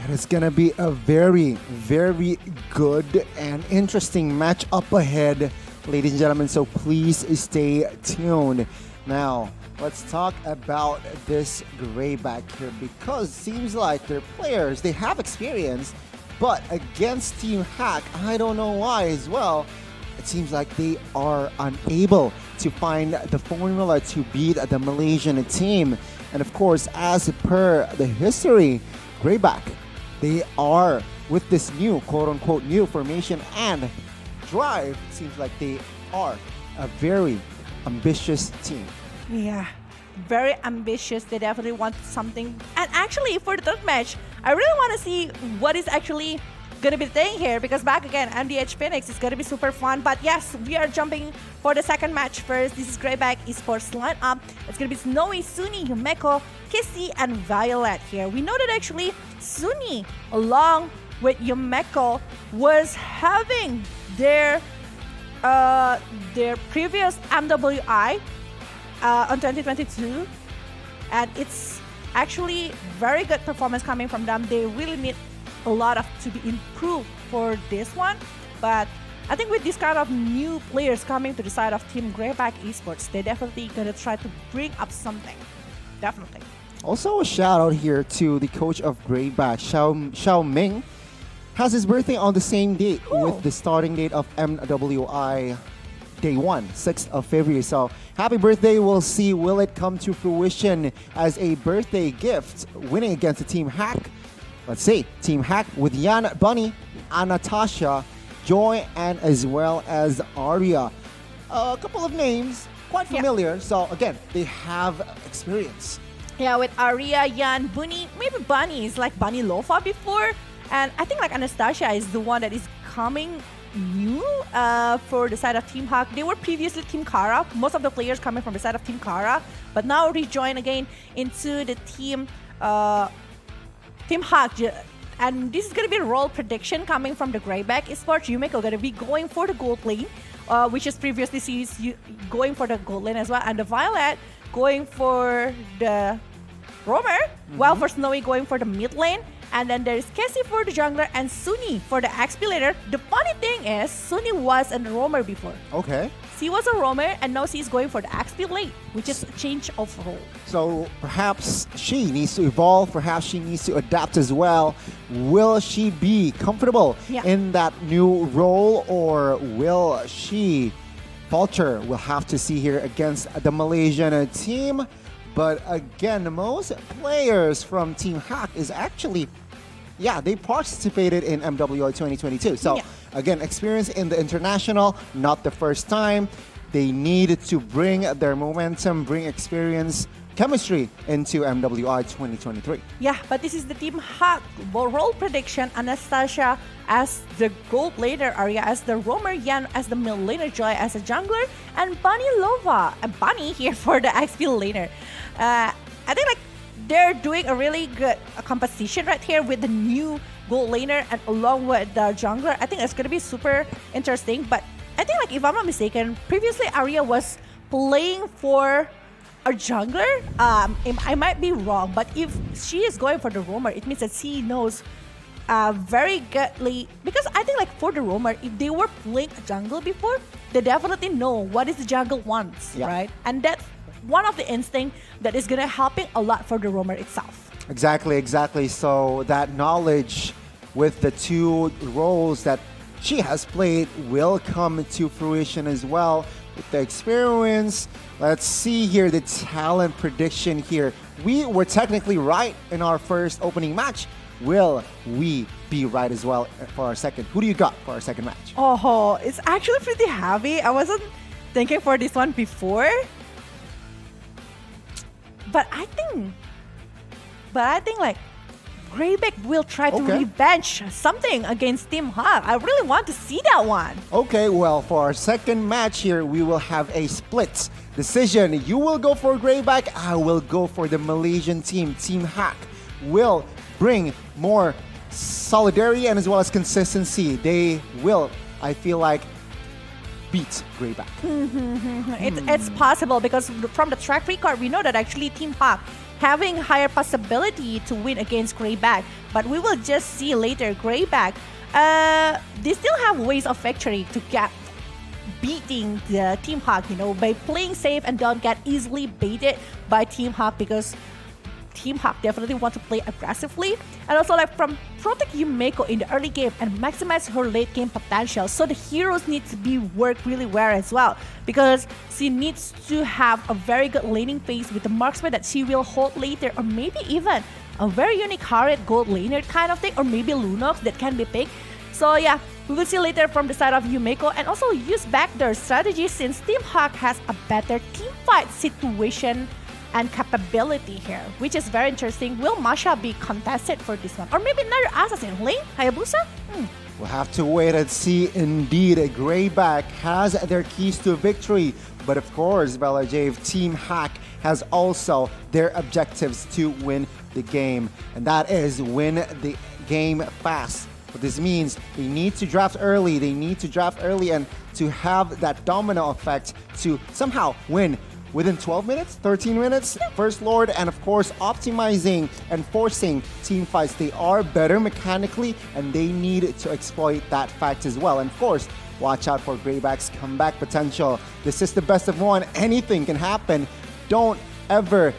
And it's going to be a very, very good and interesting match up ahead, ladies and gentlemen. So please stay tuned. Now, let's talk about this Grayback here, because it seems like their players, they have experience, but against Team Hack, I don't know why as well, it seems like they are unable to find the formula to beat the Malaysian team. And of course, as per the history, Grayback, they are with this new, quote-unquote, new formation and drive. It seems like they are a very ambitious team. Yeah, very ambitious. They definitely want something. And actually, for the third match, I really want to see what is actually going to be the thing here, because back again, MDH Phoenix is going to be super fun. But yes, we are jumping for the second match first. This is Grayback Esports lineup. It's going to be Snowy, Sunny, Yumeko, Kissy, and Violet here. We know that actually Sunny, along with Yumeko, was having their previous MWI on 2022, and it's actually very good performance coming from them. They really need a lot of to be improved for this one, but I think with this kind of new players coming to the side of Team Grayback Esports, they're definitely gonna try to bring up something. Definitely. Also, a shout out here to the coach of Grayback, Xiao Ming, has his birthday on the same date with the starting date of MWI Day 1, 6th of February. So happy birthday. We'll see, will it come to fruition as a birthday gift, winning against the Team Hack? Let's see. Team Hack with Yan, Bunny, Anatasha, Joy, and as well as Arya. A couple of names, quite familiar. So again, they have experience. Yeah, with Arya, Yan, Bunny, maybe Bunny is like Bunny Lofa before. And I think like Anastasia is the one that is coming new for the side of Team Hawk. They were previously Team Kara. Most of the players coming from the side of Team Kara, but now rejoin again into the Team Hawk. And this is going to be a role prediction coming from the Grayback Esports. Yumeko going to be going for the gold lane, which is previously sees you going for the gold lane as well. And the Violet going for the roamer, while for Snowy going for the mid lane. And then there's Cassie for the jungler and Sunny for the XP laner. The funny thing is, Sunny was a roamer before. Okay. She was a roamer and now she's going for the XP lane, which is a change of role. So perhaps she needs to evolve, perhaps she needs to adapt as well. Will she be comfortable in that new role, or will she falter? We'll have to see here against the Malaysian team. But again, most players from Team Hack is actually, they participated in MWI 2022. So again, experience in the international, not the first time. They need to bring their momentum, bring experience, chemistry into MWI 2023. Yeah, but this is the Team Hack role prediction. Anastasia as the gold laner, Arya as the roamer, Yan as the mid laner, Joy as a jungler, and Bunny Lova, and Bunny here for the XP laner. I think like they're doing a really good composition right here with the new gold laner and along with the jungler. I think it's going to be super interesting. But I think like if I'm not mistaken, previously Arya was playing for a jungler. I might be wrong, but if she is going for the roamer, it means that she knows very goodly, because I think like for the roamer, if they were playing a jungle before, they definitely know what is the jungle wants, right? And that's one of the instinct that is gonna helping a lot for the roamer itself. Exactly. So that knowledge with the two roles that she has played will come to fruition as well with the experience. Let's see here the talent prediction here. We were technically right in our first opening match. Will we be right as well for our second? Who do you got for our second match? Oh, it's actually pretty heavy. I wasn't thinking for this one before. But I think like Grayback will try to revenge something against Team Hack. I really want to see that one. Okay, well, for our second match here, we will have a split decision. You will go for Grayback, I will go for the Malaysian team. Team Hack will bring more solidarity and as well as consistency. They will, I feel like, beat Grayback. It's possible because from the track record, we know that actually Team Hack having higher possibility to win against Grayback. But we will just see later. Grayback, they still have ways of victory to get beating the Team Hack, by playing safe and don't get easily baited by Team Hack, because Team Hack definitely want to play aggressively and also like from protect Yumeko in the early game and maximize her late game potential. So the heroes need to be worked really well as well, because she needs to have a very good laning phase with the marksman that she will hold later, or maybe even a very unique Harriet gold laner kind of thing, or maybe Lunox that can be picked. So yeah, we will see later from the side of Yumeko, and also use back their strategy since Team Hack has a better team fight situation and capability here, which is very interesting. Will Masha be contested for this one? Or maybe another assassin lane? Hayabusa? We'll have to wait and see. Indeed, Grayback has their keys to victory. But of course, Bella Jave, Team Hack has also their objectives to win the game. And that is win the game fast. What this means, they need to draft early. And to have that domino effect to somehow win within 12 minutes, 13 minutes, First Lord, and of course, optimizing and forcing team fights. They are better mechanically, and they need to exploit that fact as well. And of course, watch out for Grayback's comeback potential. This is the best of one. Anything can happen. Don't ever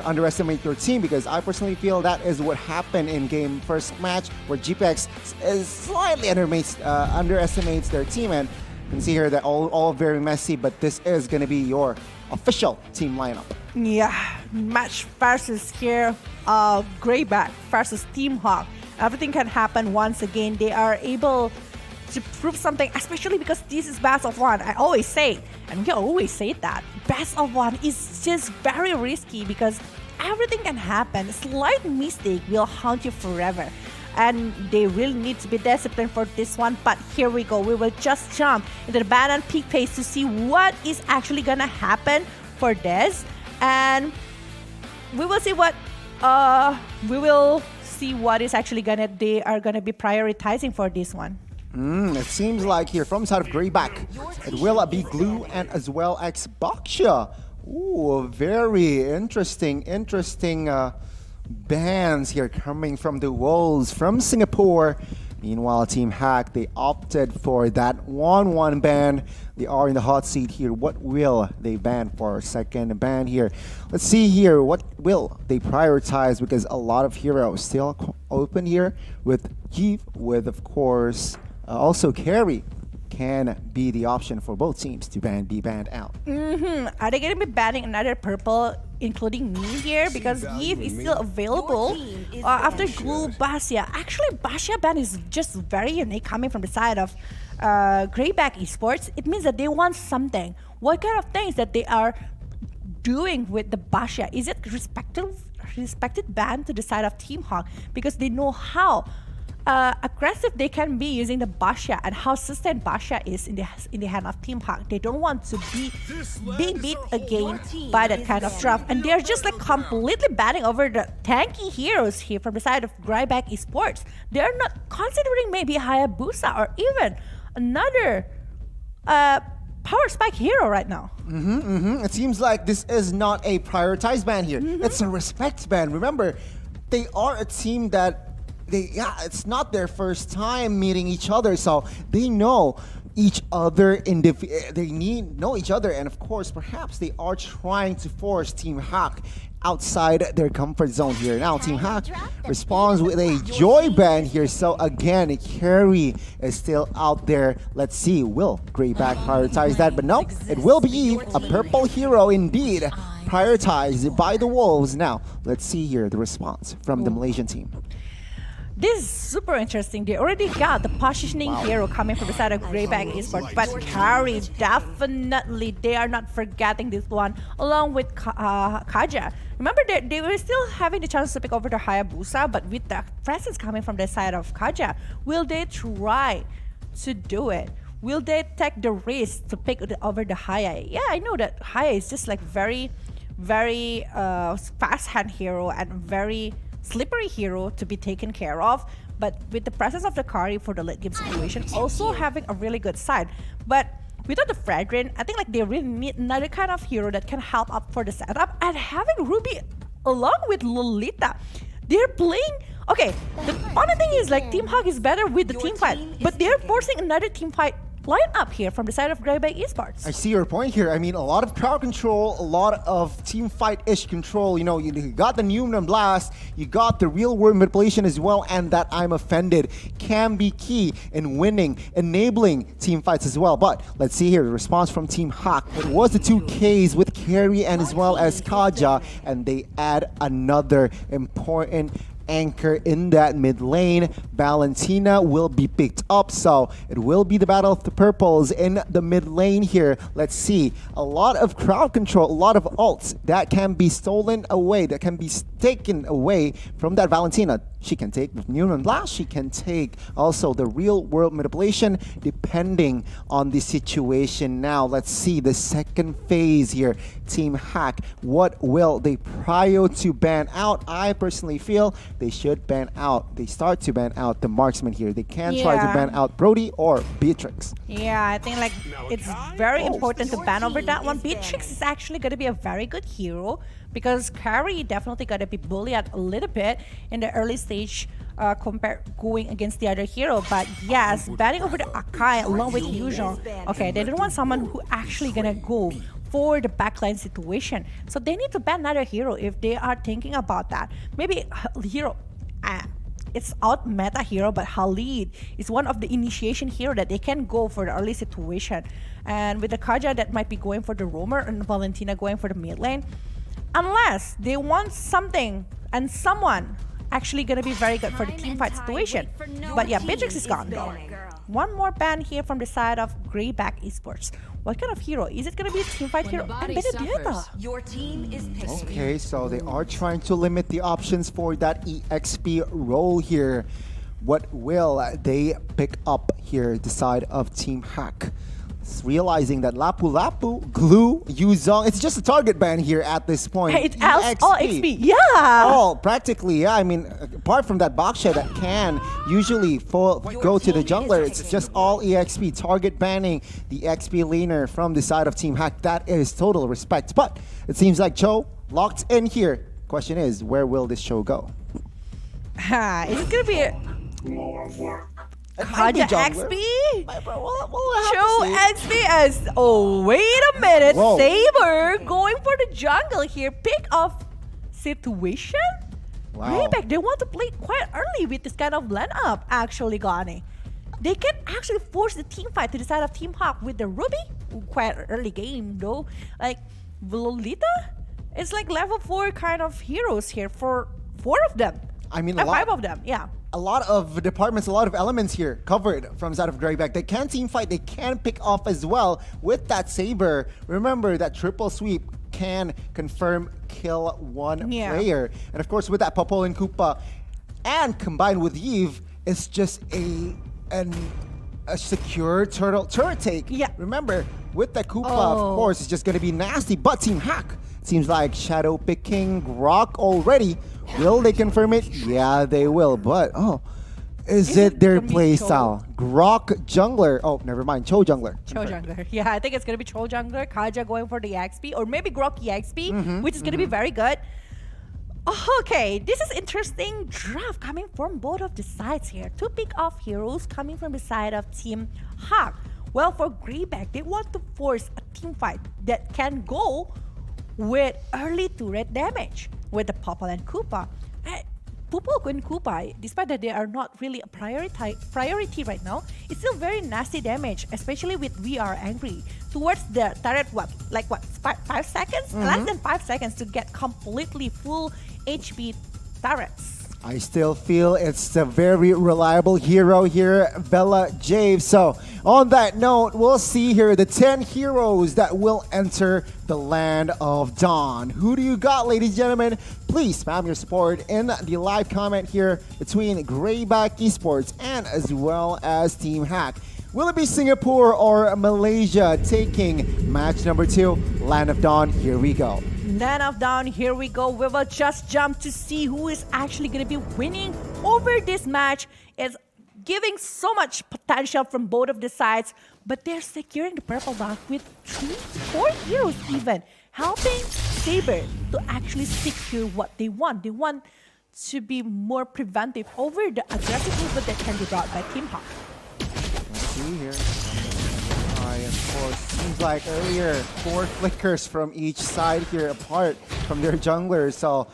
underestimate your team, because I personally feel that is what happened in game first match, where GPX is slightly underestimates their team. And you can see here that all very messy, but this is going to be your official team lineup. Yeah, match versus here, Grayback versus Team Hack. Everything can happen once again. They are able to prove something, especially because this is best of one. I always say, and we always say that, best of one is just very risky because everything can happen. A slight mistake will haunt you forever. And they really need to be disciplined for this one. But here we go. We will just jump into the banana peak phase to see what is actually gonna happen for this. And we will see what is actually they are gonna be prioritizing for this one. It seems like here from the side of Grayback, it will be Glue and as well as Baksha. Ooh, very interesting bans here coming from the Wolves from Singapore. Meanwhile, Team Hack, they opted for that 1-1 ban. They are in the hot seat here. What will they ban for? Second ban here. Let's see here. What will they prioritize? Because a lot of heroes still open here with Jeep, with, of course, also Carry can be the option for both teams to be banned out. Are they going to be banning another purple, including me here? Because Eve is still available after Glue Basia. Actually, Basia ban is just very unique coming from the side of Grayback Esports. It means that they want something. What kind of things that they are doing with the Basia? Is it respected ban to the side of Team Hawk? Because they know how aggressive they can be using the Basha and how sustained Basha is in the hand of Team Hawk. They don't want to be being beat again by that kind of draft, and they're just like completely batting over the tanky heroes here from the side of Grayback Esports. They're not considering maybe Hayabusa or even another power spike hero right now. It seems like this is not a prioritized ban here. It's a respect ban. Remember, they are a team that it's not their first time meeting each other, so they know each other. Know each other, and of course, perhaps they are trying to force Team Hack outside their comfort zone here. Now, Team Hack responds with a joy ban here. So again, Carry is still out there. Let's see, will Grayback prioritize that? But no, it will be Eve, a purple hero indeed, prioritized by the Wolves. Now, let's see here the response from the Malaysian team. This is super interesting. They already got the positioning hero coming from the side of Grayback Esports, but Carry, definitely they are not forgetting this one, along with Kaja. Remember, they were still having the chance to pick over the Hayabusa, but with the presence coming from the side of Kaja, will they try to do it? Will they take the risk to pick over the Haya? Yeah, I know that Haya is just like very fast hand hero and very slippery hero to be taken care of, but with the presence of the Kari for the late game situation, also having a really good side. But without the Fredrin, I think like they really need another kind of hero that can help up for the setup, and having Ruby along with Lolita, they're playing. Okay, the funny thing is like Team Hawk is better with the team fight, but they're forcing another team fight line up here from the side of Grayback Esports. I see your point here. I mean, a lot of crowd control, a lot of team fight-ish control. You know, you got the Numen Blast, you got the real world manipulation as well, and that I'm offended can be key in winning, enabling team fights as well. But let's see here the response from Team Hawk. It was the 2Ks with Carry and as well as Kaja, and they add another important anchor in that mid lane. Valentina will be picked up, so it will be the battle of the purples in the mid lane here. Let's see, a lot of crowd control, a lot of ults that can be stolen away, that can be taken away from that Valentina. She can take the Numen Blast, she can take also the real world manipulation depending on the situation. Now let's see the second phase here. Team Hack, what will they prio to ban out? I personally feel they should ban out, they start to ban out the marksman here. They can try to ban out Brody or Beatrix. Yeah, I think like it's very important to ban over that one. Beatrix is actually going to be a very good hero because Carry definitely going to be bullied a little bit in the early stage compared going against the other hero. But yes, banning over the Akai along with Yuzhong. Okay, they don't want someone who actually going to go for the backline situation. So they need to ban another hero if they are thinking about that. Maybe hero, it's out meta hero, but Khalid is one of the initiation hero that they can go for the early situation. And with the Kaja that might be going for the roamer and Valentina going for the mid lane. Unless they want something and someone actually gonna be very good for the team fight situation. But yeah, Beatrix is gone though. One more ban here from the side of Grayback Esports. What kind of hero? Is it gonna be a team fight hero? And Benedetta. Your team is Okay, so they are trying to limit the options for that EXP role here. What will they pick up here, the side of Team Hack? Realizing that Lapu Lapu, Glue, Yuzong, it's just a target ban here at this point. Hey, it's all XP, yeah! All, practically, yeah. I mean, apart from that Baksha that can usually go to the jungler, it's just all EXP, target banning the XP laner from the side of Team Hack. That is total respect. But it seems like Cho locked in here. question is, where will this show go? Is it gonna be Kaja XP? Show XP as wait a minute, Whoa. Saber going for the jungle here. Pick off situation. Wow. Grayback, they want to play quite early with this kind of lineup. Actually, Gani, they can actually force the team fight to the side of Team Hawk with the Ruby. Quite early game though. Like Lolita, it's like level 4 kind of heroes here for 4 of them. I mean, 5 of them. Yeah. A lot of departments, a lot of elements here covered from side of Grayback. They can team fight, they can pick off as well with that Saber. Remember that triple sweep can confirm kill one player. And of course with that Popol and Koopa and combined with Yves, it's just a secure turret take. Yeah. Remember, with the Koopa, of course, it's just going to be nasty. But Team Hack seems like shadow picking Grok already. Will they confirm it? Yeah, they will. But, is it their playstyle? Grok jungler. Oh, never mind. Cho jungler. Cho jungler. Yeah, I think it's going to be Cho jungler. Kaja going for the EXP. Or maybe Grok EXP, which is going to be very good. Okay, this is interesting draft coming from both of the sides here. To pick off heroes coming from the side of Team Hawk. Well, for Grayback, they want to force a team fight that can go with early turret damage with the Popol and Koopa. Popol and Koopa, despite that they are not really a priority right now, it's still very nasty damage, especially with We Are Angry. Towards the turret, 5 seconds? Less than 5 seconds to get completely full HP turrets. I still feel it's a very reliable hero here, Bella Jave. So on that note, we'll see here the 10 heroes that will enter the Land of Dawn. Who do you got, ladies and gentlemen? Please spam your support in the live comment here between Grayback Esports and as well as Team Hack. Will it be Singapore or Malaysia taking match number 2, Land of Dawn? Here we go. Land of Dawn, here we go. We will just jump to see who is actually going to be winning over this match. It's giving so much potential from both of the sides, but they're securing the purple buff with 4 heroes even, helping Saber to actually secure what they want. They want to be more preventive over the aggressive movement that can be brought by Team Hawk. Let's see here. Of course, seems like earlier 4 flickers from each side here apart from their junglers. So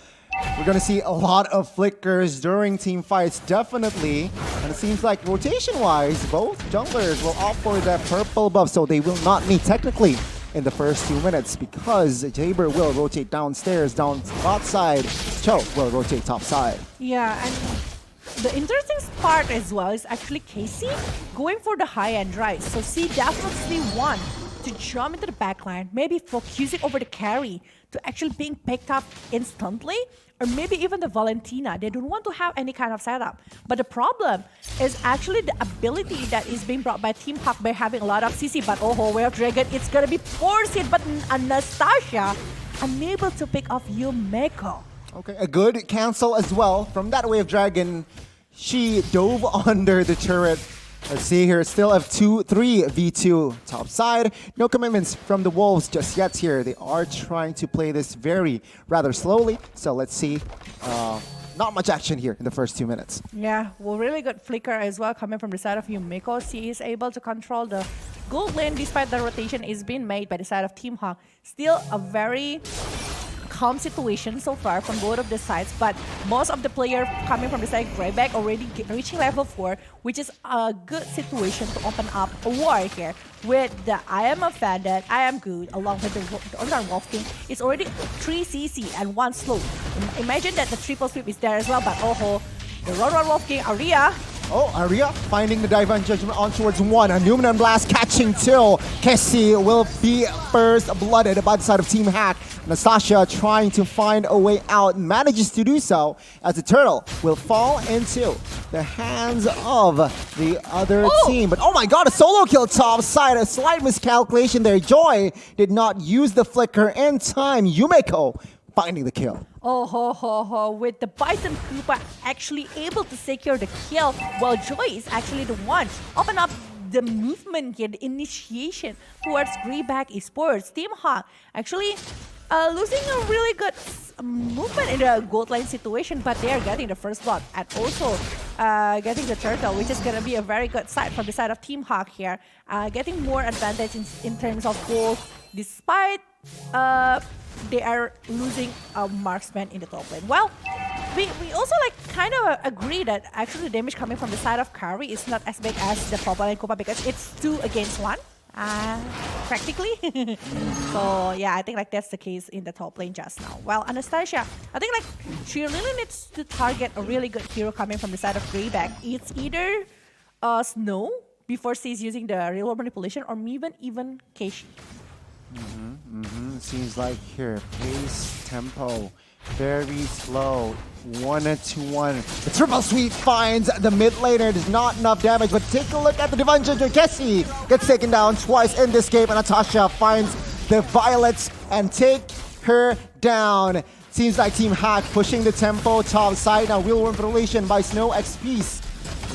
we're going to see a lot of flickers during team fights, definitely. And it seems like rotation-wise, both junglers will opt for that purple buff, so they will not meet technically in the first 2 minutes because Jaber will rotate downstairs, down bot side. Cho will rotate top side. Yeah, and the interesting part as well is actually Casey going for the high end, right? So she definitely want to jump into the backline, maybe focusing over the carry to actually being picked up instantly, or maybe even the Valentina. They don't want to have any kind of setup. But the problem is actually the ability that is being brought by Team Hawk by having a lot of CC. But Wave Dragon, it's gonna be forced hit, but Anastasia unable to pick off Yumeko. Okay, a good cancel as well from that Wave Dragon. She dove under the turret. Let's see here, still have 3v2 top side. No commitments from the Wolves just yet here. They are trying to play this rather slowly. So let's see. Not much action here in the first 2 minutes. Yeah, well, really good flicker as well coming from the side of Yumeko. She is able to control the gold lane despite the rotation is being made by the side of Team Hawk. Still a very calm situation so far from both of the sides, but most of the players coming from the side Grayback already reaching level 4, which is a good situation to open up a war here with the I am offended, I am good, along with the other Wolf King. It's already 3 CC and 1 slow. Imagine that the triple sweep is there as well, but the Ron Wolf King, Aria. Oh, Aria finding the Divine Judgment on towards 1. A Numenor Blast catching 2. Kessie will be first blooded by the side of Team Hack. Nastasia trying to find a way out, manages to do so as the turtle will fall into the hands of the other team. But oh my god, a solo kill top side, a slight miscalculation there. Joy did not use the flicker in time. Yumeko finding the kill. With the Bison Koopa actually able to secure the kill, while Joy is actually the one open up the movement here, the initiation towards Grayback Esports. Team Hawk actually losing a really good movement in the gold lane situation, but they are getting the first blood and also getting the turtle, which is going to be a very good side from the side of Team Hawk here. Getting more advantage in terms of gold, despite they are losing a marksman in the top lane. Well, we also like kind of agree that actually the damage coming from the side of Kari is not as big as the Popol and Koopa because it's 2 against 1. Practically. So yeah, I think like that's the case in the top lane just now. Well, Anastasia, I think like she really needs to target a really good hero coming from the side of Grayback. It's either Snow before she's using the real world manipulation, or even Keishi. Seems like here, pace, tempo, very slow. 1-to-1. The triple sweep finds the mid laner. There's not enough damage, but take a look at the Divine Ginger. Kessie gets taken down twice in this game, and Natasha finds the Violets and take her down. Seems like Team Hack pushing the tempo top side. Now Wheel Worm Relation by Snow XP's.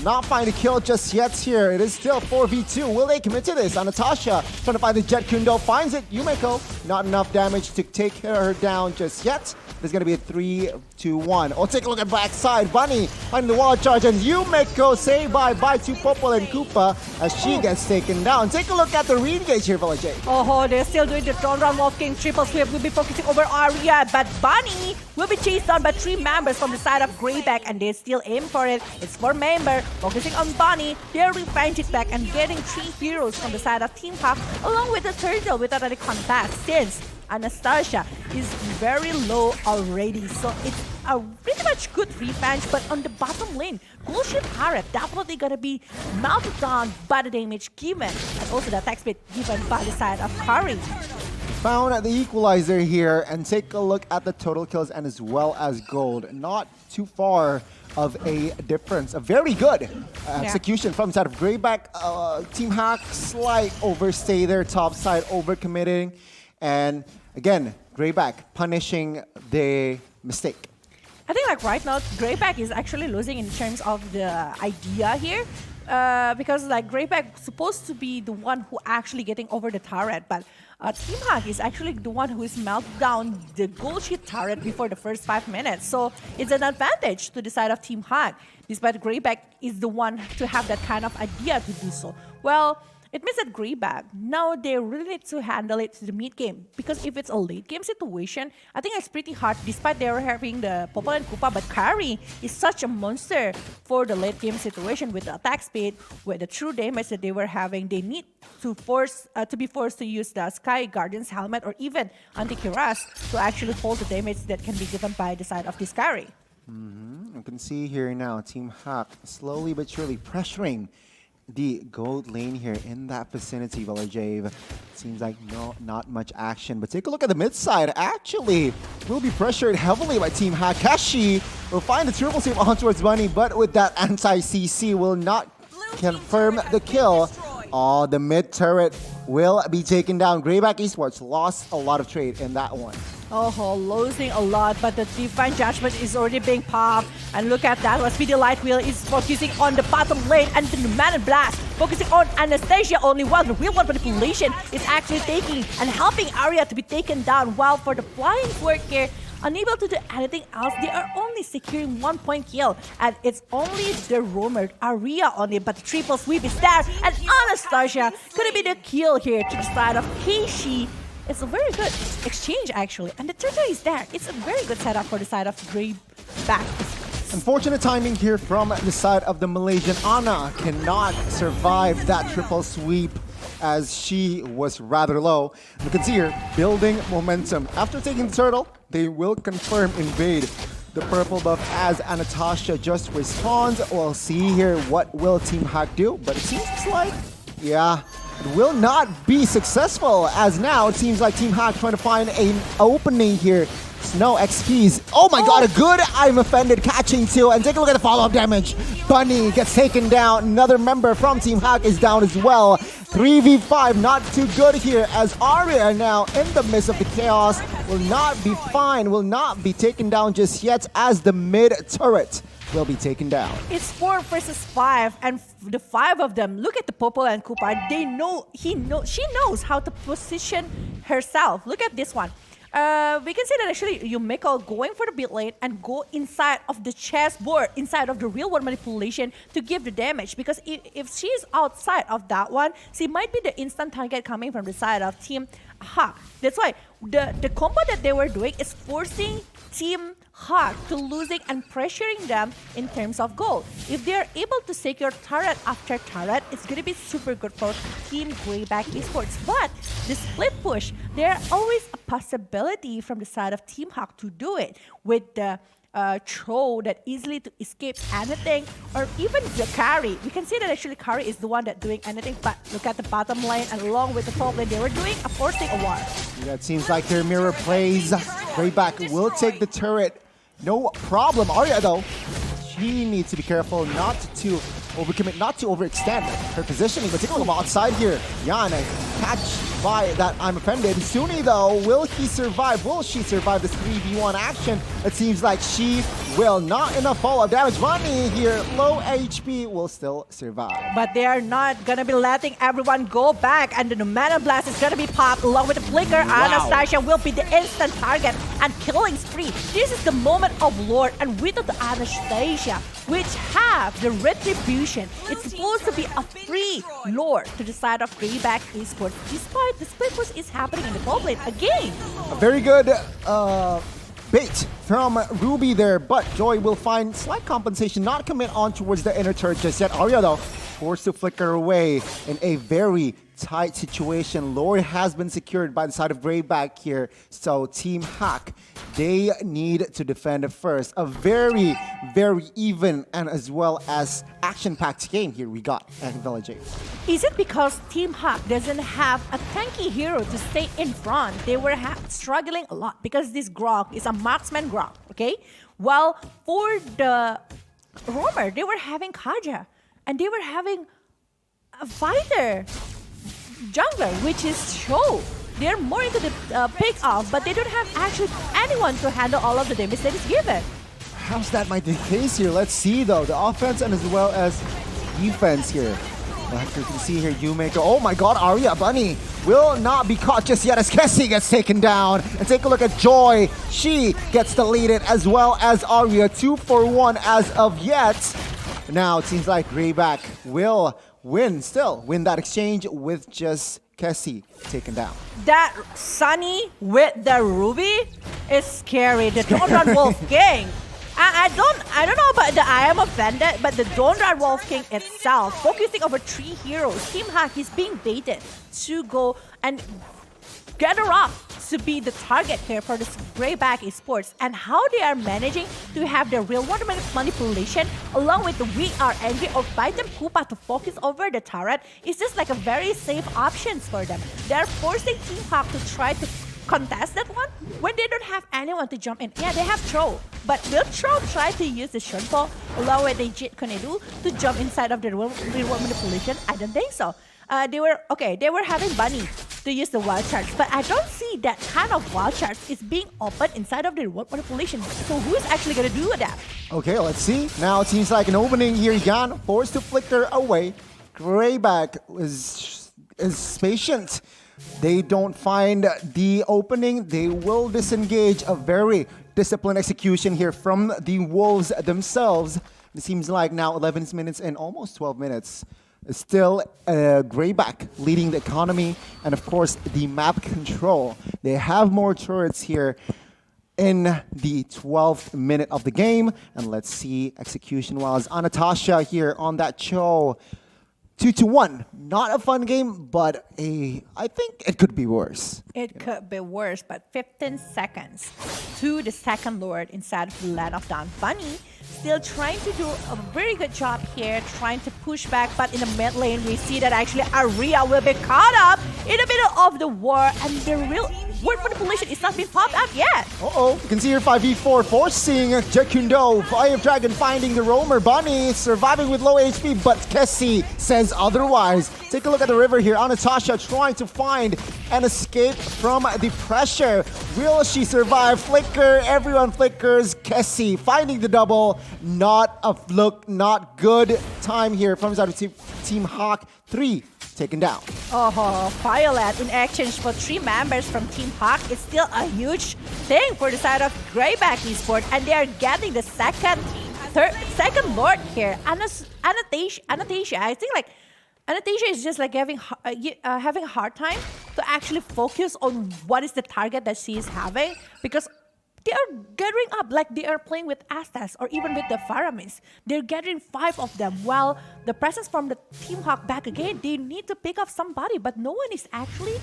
Not find a kill just yet here. It is still 4v2. Will they commit to this? Natasha trying to find the Jet Kundo. Finds it. Yumeko. Not enough damage to take her down just yet. There's going to be a 3-2-1. Oh, take a look at backside. Bunny finding the wall charge. And Yumeko say bye-bye to Popol and Koopa as she gets taken down. Take a look at the re-engage here, Village. Oh, they're still doing the Throne Round Wolf King triple sweep. Will be focusing over Arya, but Bunny will be chased down by 3 members from the side of Grayback, and they still aim for it. It's 4 member focusing on Bunny. They'll revenge it back and getting 3 heroes from the side of Team Hawk along with the turtle without any contest, since Anastasia is very low already. So it's a pretty much good revenge, but on the bottom lane, Bullshit Turret definitely gonna be melted down by the damage given and also the attack speed given by the side of Kari. Found the equalizer here, and take a look at the total kills and as well as gold. Not too far of a difference. A very good execution from the side of Grayback. Team Hack, slight overstay there, top side overcommitting. And again, Grayback punishing the mistake. I think like right now, Grayback is actually losing in terms of the idea here. Because like Grayback supposed to be the one who actually getting over the turret, but Team Hack is actually the one who is melted down the gold sheet turret before the first 5 minutes. So it's an advantage to the side of Team Hack, despite Grayback is the one to have that kind of idea to do so. Well, it means that Grayback, now they really need to handle it to the mid game. Because if it's a late game situation, I think it's pretty hard despite they were having the Popol and Koopa. But Kari is such a monster for the late game situation with the attack speed, with the true damage that they were having. They need to be forced to use the Sky Guardian's helmet or even Anti-Cuirass to actually hold the damage that can be given by the side of this Kari. You can see here now, Team Hack slowly but surely pressuring the gold lane here in that vicinity, Villajave. Seems like not much action, but take a look at the mid side. Actually, will be pressured heavily by Team Hack. Kashi will find the triple save on towards Bunny, but with that anti-CC will not confirm the kill. Oh, the mid turret will be taken down. Grayback Esports lost a lot of trade in that one. Oh, losing a lot, but the Divine Judgment is already being popped. And look at that, Speedy Light Wheel is focusing on the bottom lane, and the Man Blast focusing on Anastasia only, while the Real World Manipulation is actually taking and helping Arya to be taken down. While for the Flying Fork here, unable to do anything else, they are only securing 1 point kill. And it's only the rumored Arya only, but the triple sweep is there. And Anastasia could be the kill here to the side of Keishi. It's a very good exchange actually. And the turtle is there. It's a very good setup for the side of Grayback. Unfortunate timing here from the side of the Malaysian. Ana cannot survive that triple sweep as she was rather low. You can see here, building momentum. After taking the turtle, they will confirm invade the purple buff as Anastasia just responds. We'll see here what will Team Hack do, but it seems like, yeah, it will not be successful as now it seems like Team Hack trying to find an opening here. No XPs. Oh my god, a good I'm offended catching too. And take a look at the follow-up damage. Bunny gets taken down. Another member from Team Hack is down as well. 3v5, not too good here as Arya now in the midst of the chaos will not be fine, will not be taken down just yet as the mid turret will be taken down. It's 4 versus 5, and the 5 of them, look at the Popol and Koopa. They know, she knows how to position herself. Look at this one. we can say that actually Yumiko going for the mid lane and go inside of the chessboard, inside of the real world manipulation to give the damage. Because if she's outside of that one, she might be the instant target coming from the side of Team Hawk. That's why the combo that they were doing is forcing Team Hawk to losing and pressuring them in terms of gold. If they're able to secure turret after turret, it's going to be super good for Team Grayback Esports. But the split push, there's always a possibility from the side of Team Hawk to do it with the throw that easily to escape anything, or even the carry. We can see that actually carry is the one that doing anything, but look at the bottom lane and along with the top lane, they were doing a forcing a war. That seems like their mirror plays. Grayback will take the turret. No problem. Arya, though, she needs to be careful not to overcommit, not to overextend her positioning. But take a look outside here. Yana catch by that I'm offended. Suni, though, will he survive? Will she survive this 3v1 action? It seems like she will. Not enough follow-up damage. Money here, low HP, will still survive. But they are not going to be letting everyone go back. And the Mana Blast is going to be popped along with the Flicker. Wow. Anastasia will be the instant target and killing spree. This is the moment of Lord and with the Anastasia, which have the retribution. It's supposed to be a free Lord to the side of Grayback Esports, despite the split push is happening in the top lane again. A very good bait from Ruby there, but Joy will find slight compensation, not commit on towards the inner turret just yet. Arya, though, forced to flicker away in a very tight situation. Lord has been secured by the side of Grayback here, so Team Hack, they need to defend first. A very, very even and as well as action-packed game here we got at Village. Is it because Team Hack doesn't have a tanky hero to stay in front? They were struggling a lot because this Grog is a marksman Grog, okay? While for the Roamer, they were having Kaja and they were having a fighter jungler, which is Show. They're more into the pick-off, but they don't have actually anyone to handle all of the damage that is given. How's that might be the case here? Let's see, though. The offense and as well as defense here. Like you can see here, Yumiko. Oh my god, Arya Bunny will not be caught just yet as Kessie gets taken down. And take a look at Joy. She gets deleted as well as Arya. 2 for 1 as of yet. Now it seems like Grayback will win that exchange with just Kessie taken down. That Sunny with the Ruby is scary. The Don't Run Wolf King. I don't know about the I am offended, but the Don't Run Wolf King itself, focusing over 3 heroes, Team Hack is being baited to go and gather up to be the target here for this Grayback Esports, and how they are managing to have the real world manipulation along with the VRNG or Biden Koopa to focus over the turret is just like a very safe options for them. They're forcing Team Hawk to try to contest that one when they don't have anyone to jump in. Yeah, they have Throw, but will Throw try to use the Shunpo along with the Jit Konedu to jump inside of the real world manipulation? I don't think so. They were having Bunny to use the wild charge, but I don't see that kind of wild charge is being opened inside of the world manipulation. So who is actually going to do that? Okay, let's see. Now it seems like an opening here. Yan forced to flicker away. Grayback is patient. They don't find the opening. They will disengage. A very disciplined execution here from the Wolves themselves. It seems like now 11 minutes and almost 12 minutes. Still Grayback leading the economy and of course the map control. They have more turrets here in the 12th minute of the game. And let's see execution-wise. Anastasia here on that show. 2-1. Not a fun game, but I think it could be worse. It could be worse, but 15 seconds to the second Lord inside of the Land of Dawn. Bunny still trying to do a very good job here, trying to push back, but in the mid lane, we see that actually Arya will be caught up in the middle of the war, and the real word manipulation is not being popped up yet. You can see here 5v4 forcing Jekundo. Fire Dragon finding the Roamer. Bunny surviving with low HP, but Kessie says otherwise. Take a look at the river here. Anastasia trying to find an escape from the pressure. Will she survive? Flicker, everyone flickers. Kessie finding the double. Not good time here from the side of Team Hawk. 3 taken down. Oh, Violet in exchange for 3 members from Team Hawk is still a huge thing for the side of Grayback Esports, and they are getting the second Lord here. Anastasia, I think like Anastasia is just like having a hard time to actually focus on what is the target that she is having, because they are gathering up like they are playing with Astas or even with the Faramis. They're gathering 5 of them, while the presence from the Team Hawk back again, they need to pick up somebody, but no one is actually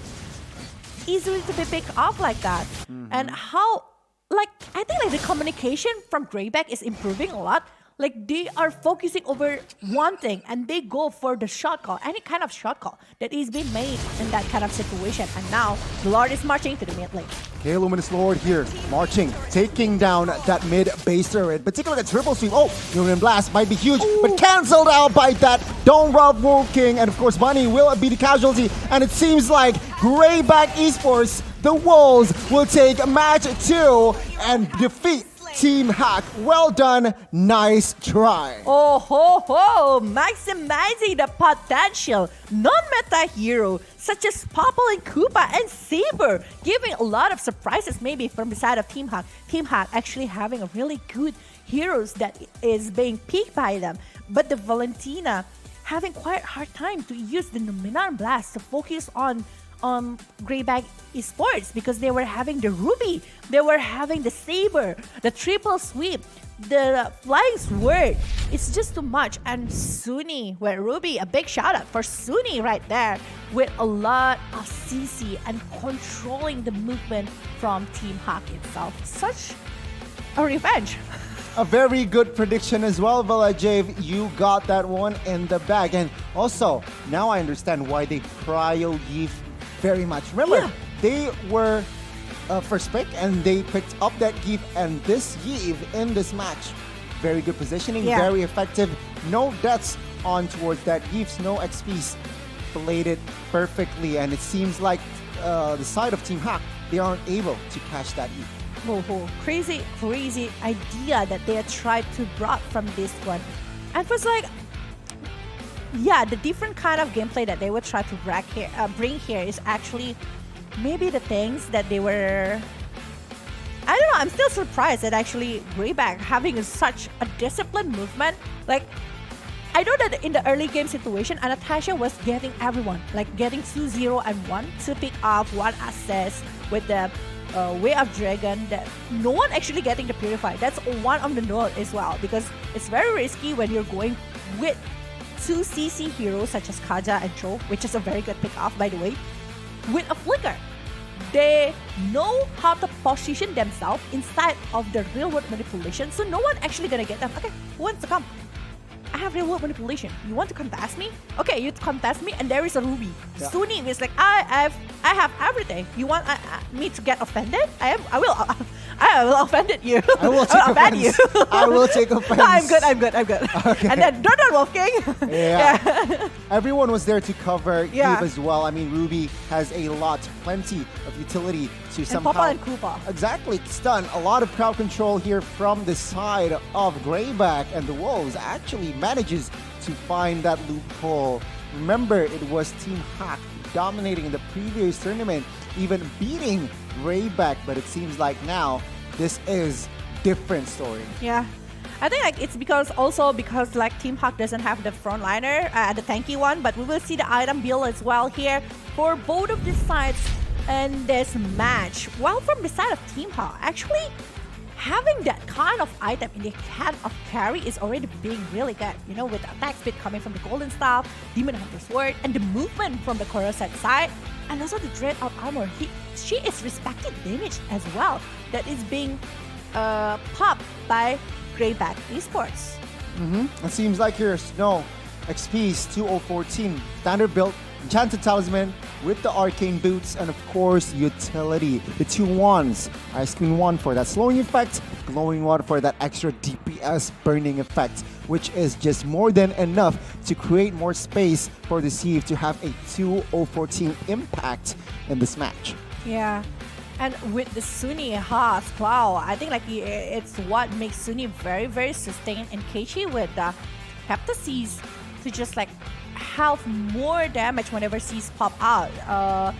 easily to be picked up like that. And how, like, I think like the communication from Grayback is improving a lot. Like they are focusing over one thing and they go for the shot call, any kind of shot call that is being made in that kind of situation. And now the Lord is marching to the mid lane. Okay, Luminous Lord here, marching, taking down that mid base turret, particularly the triple sweep. Oh, Union Blast might be huge, but cancelled out by that Don't Rob King, and of course Bunny will be the casualty. And it seems like Grayback Esports, the Wolves, will take match 2 and defeat Team Hack. Well done, nice try. Oh ho ho, maximizing the potential non-meta hero such as Popple and Koopa and Saber, giving a lot of surprises maybe from the side of Team Hack. Team Hack actually having a really good heroes that is being picked by them, but the Valentina having quite a hard time to use the Luminar Blast to focus on Grayback Esports, because they were having the Ruby, they were having the Saber, the triple sweep, the flying sword. It's just too much. And Suni with Ruby, a big shout out for Suni right there, with a lot of CC and controlling the movement from Team Hawk itself. Such a revenge. A very good prediction as well, Velajave. You got that one in the bag. And also, now I understand why they prio Yeef very much. Remember, they were first pick and they picked up that Yeef, and this Yeef in this match, very good positioning, very effective. No deaths on towards that Yeef, no XPs. Played it perfectly, and it seems like the side of Team Hack, they aren't able to catch that Yeef. Oh, crazy idea that they tried to brought from this one. And it was like, yeah, the different kind of gameplay that they would try to bring here is actually maybe the things that they were... I don't know, I'm still surprised that actually Grayback having such a disciplined movement. Like, I know that in the early game situation, Anastasia was getting everyone, like getting 2-0 and 1 to pick up one assist with the Way of Dragon, that no one actually getting the Purify. That's one of the note as well, because it's very risky when you're going with 2 CC heroes such as Kaja and Cho, which is a very good pick off by the way, with a Flicker. They know how to position themselves inside of the real world manipulation, so no one actually gonna get them. Okay, who wants to come? I have real world manipulation. You want to contest me? Okay, you contest me, and there is a Ruby. Yeah. Suni is like, I have everything. You want me to get offended? I will offend you. I will take offense. You. I will take offense. No, I'm good. Okay. And then Donald Wolfgang. Yeah. Everyone was there to cover Yeah. Eve as well. I mean, Ruby has plenty of utility to somehow... Papa and Koopa. Exactly, stun. A lot of crowd control here from the side of Grayback, and the Wolves actually manages to find that loophole. Remember, it was Team Hack dominating in the previous tournament, even beating Grayback, but it seems like now this is different story. Yeah. I think like it's because like Team Hawk doesn't have the frontliner, the tanky one, but we will see the item build as well here for both of these sides in this match. While from the side of Team Hawk, actually having that kind of item in the hand of carry is already being really good. You know, with the attack speed coming from the Golden Staff, Demon Hunter Sword, and the movement from the Coruscant side, and also the Dread of Armor. She is respecting damage as well that is being popped by Grayback Esports. It seems like your Snow XP's 2014 standard build, Enchanted Talisman with the Arcane Boots, and of course utility. The 2 wands, Ice Queen 1 for that slowing effect, Glowing 1 for that extra DPS burning effect, which is just more than enough to create more space for the Sieve to have a 2014 impact in this match. Yeah. And with the Suni Haas, wow, I think like it's what makes Suni very, very sustained and catchy with the Heptaseas to just like have more damage whenever C's pop out.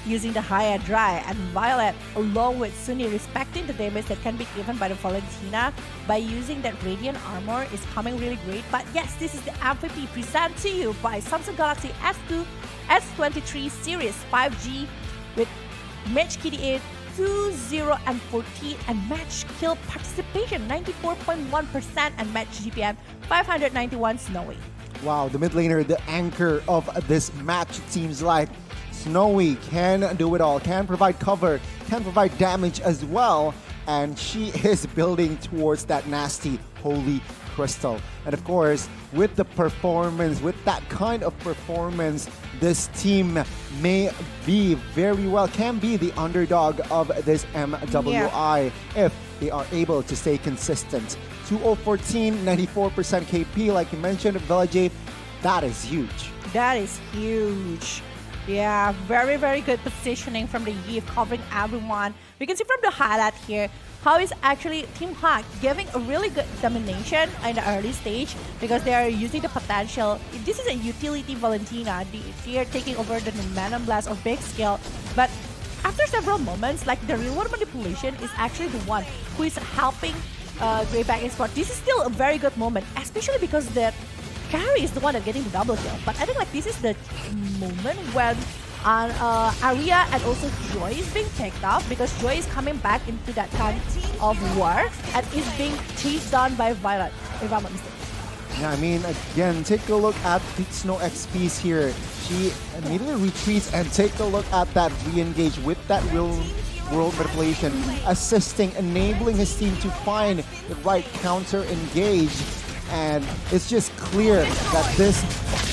Using the higher dry and Violet along with Sunny respecting the damage that can be given by the Valentina by using that Radiant Armor is coming really great. But yes, this is the MVP presented to you by Samsung Galaxy S2, S23 Series 5G with match KDA 2-0 and 14 and match kill participation 94.1% and match GPM 591 Snowy. Wow, the mid laner, the anchor of this match, seems like Snowy can do it all, can provide cover, can provide damage as well, and she is building towards that nasty Holy Crystal. And of course, with the performance, with that kind of performance, this team may be very well, can be the underdog of this MWI if they are able to stay consistent. 2-0-14, 94% KP, like you mentioned, Velkhana, that is huge. That is huge. Yeah, very, very good positioning from the Eve, covering everyone. We can see from the highlight here how is actually Team Hawk giving a really good domination in the early stage because they are using the potential. This is a utility Valentina. They are taking over the Momentum Blast or Big Skill. But after several moments, like the real-world manipulation is actually the one who is helping Grayback Esports. This is still a very good moment, especially because the carry is the one that's getting the double kill. But I think like this is the moment when Arya and also Joy is being picked up because Joy is coming back into that kind of war and is being chased down by Violet, if I'm not mistaken. Yeah, I mean, again, take a look at the Snow XPs here. She immediately retreats and take a look at that re-engage with that real world manipulation, assisting, enabling his team to find the right counter engage. And it's just clear that this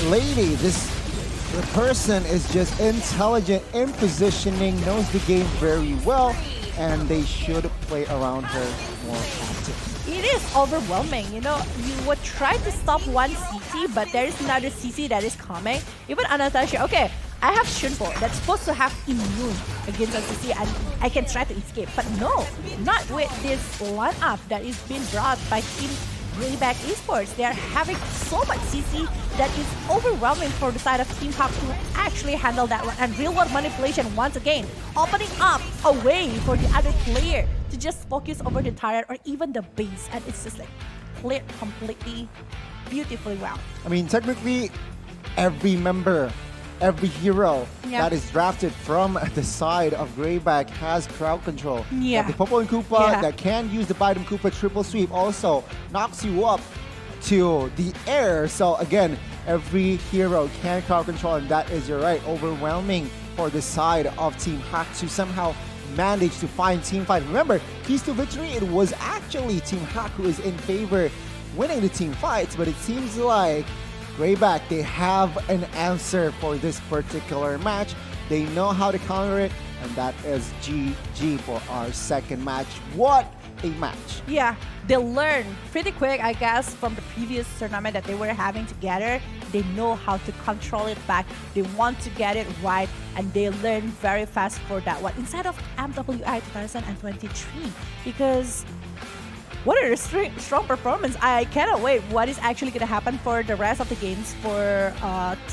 lady, the person is just intelligent in positioning, knows the game very well, and they should play around her more often. It is overwhelming, you know, you would try to stop one CC, but there is another CC that is coming. Even Anastasia, okay, I have Shunpo that's supposed to have immune against a CC and I can try to escape, but no, not with this lineup that is being brought by Team Grayback Esports. They are having so much CC that is overwhelming for the side of Team Hawk to actually handle that one. And real-world manipulation once again, opening up a way for the other player to just focus over the turret or even the base. And it's just like cleared completely, beautifully well. I mean, technically, every member, every hero that is drafted from the side of Grayback has crowd control. Yeah. The Popo and Koopa that can use the Biden Koopa triple sweep also knocks you up to the air. So again, every hero can crowd control, and that is, you're right, overwhelming for the side of Team Hack to somehow manage to find team fight. Remember, keys to victory, it was actually Team Hack who is in favor winning the team fights, but it seems like Grayback, they have an answer for this particular match. They know how to counter it, and that is GG for our second match. What a match. Yeah, they learn pretty quick, I guess, from the previous tournament that they were having together. They know how to control it back. They want to get it right, and they learn very fast for that one. Instead of MWI 2023, because what a strong performance. I cannot wait what is actually going to happen for the rest of the games for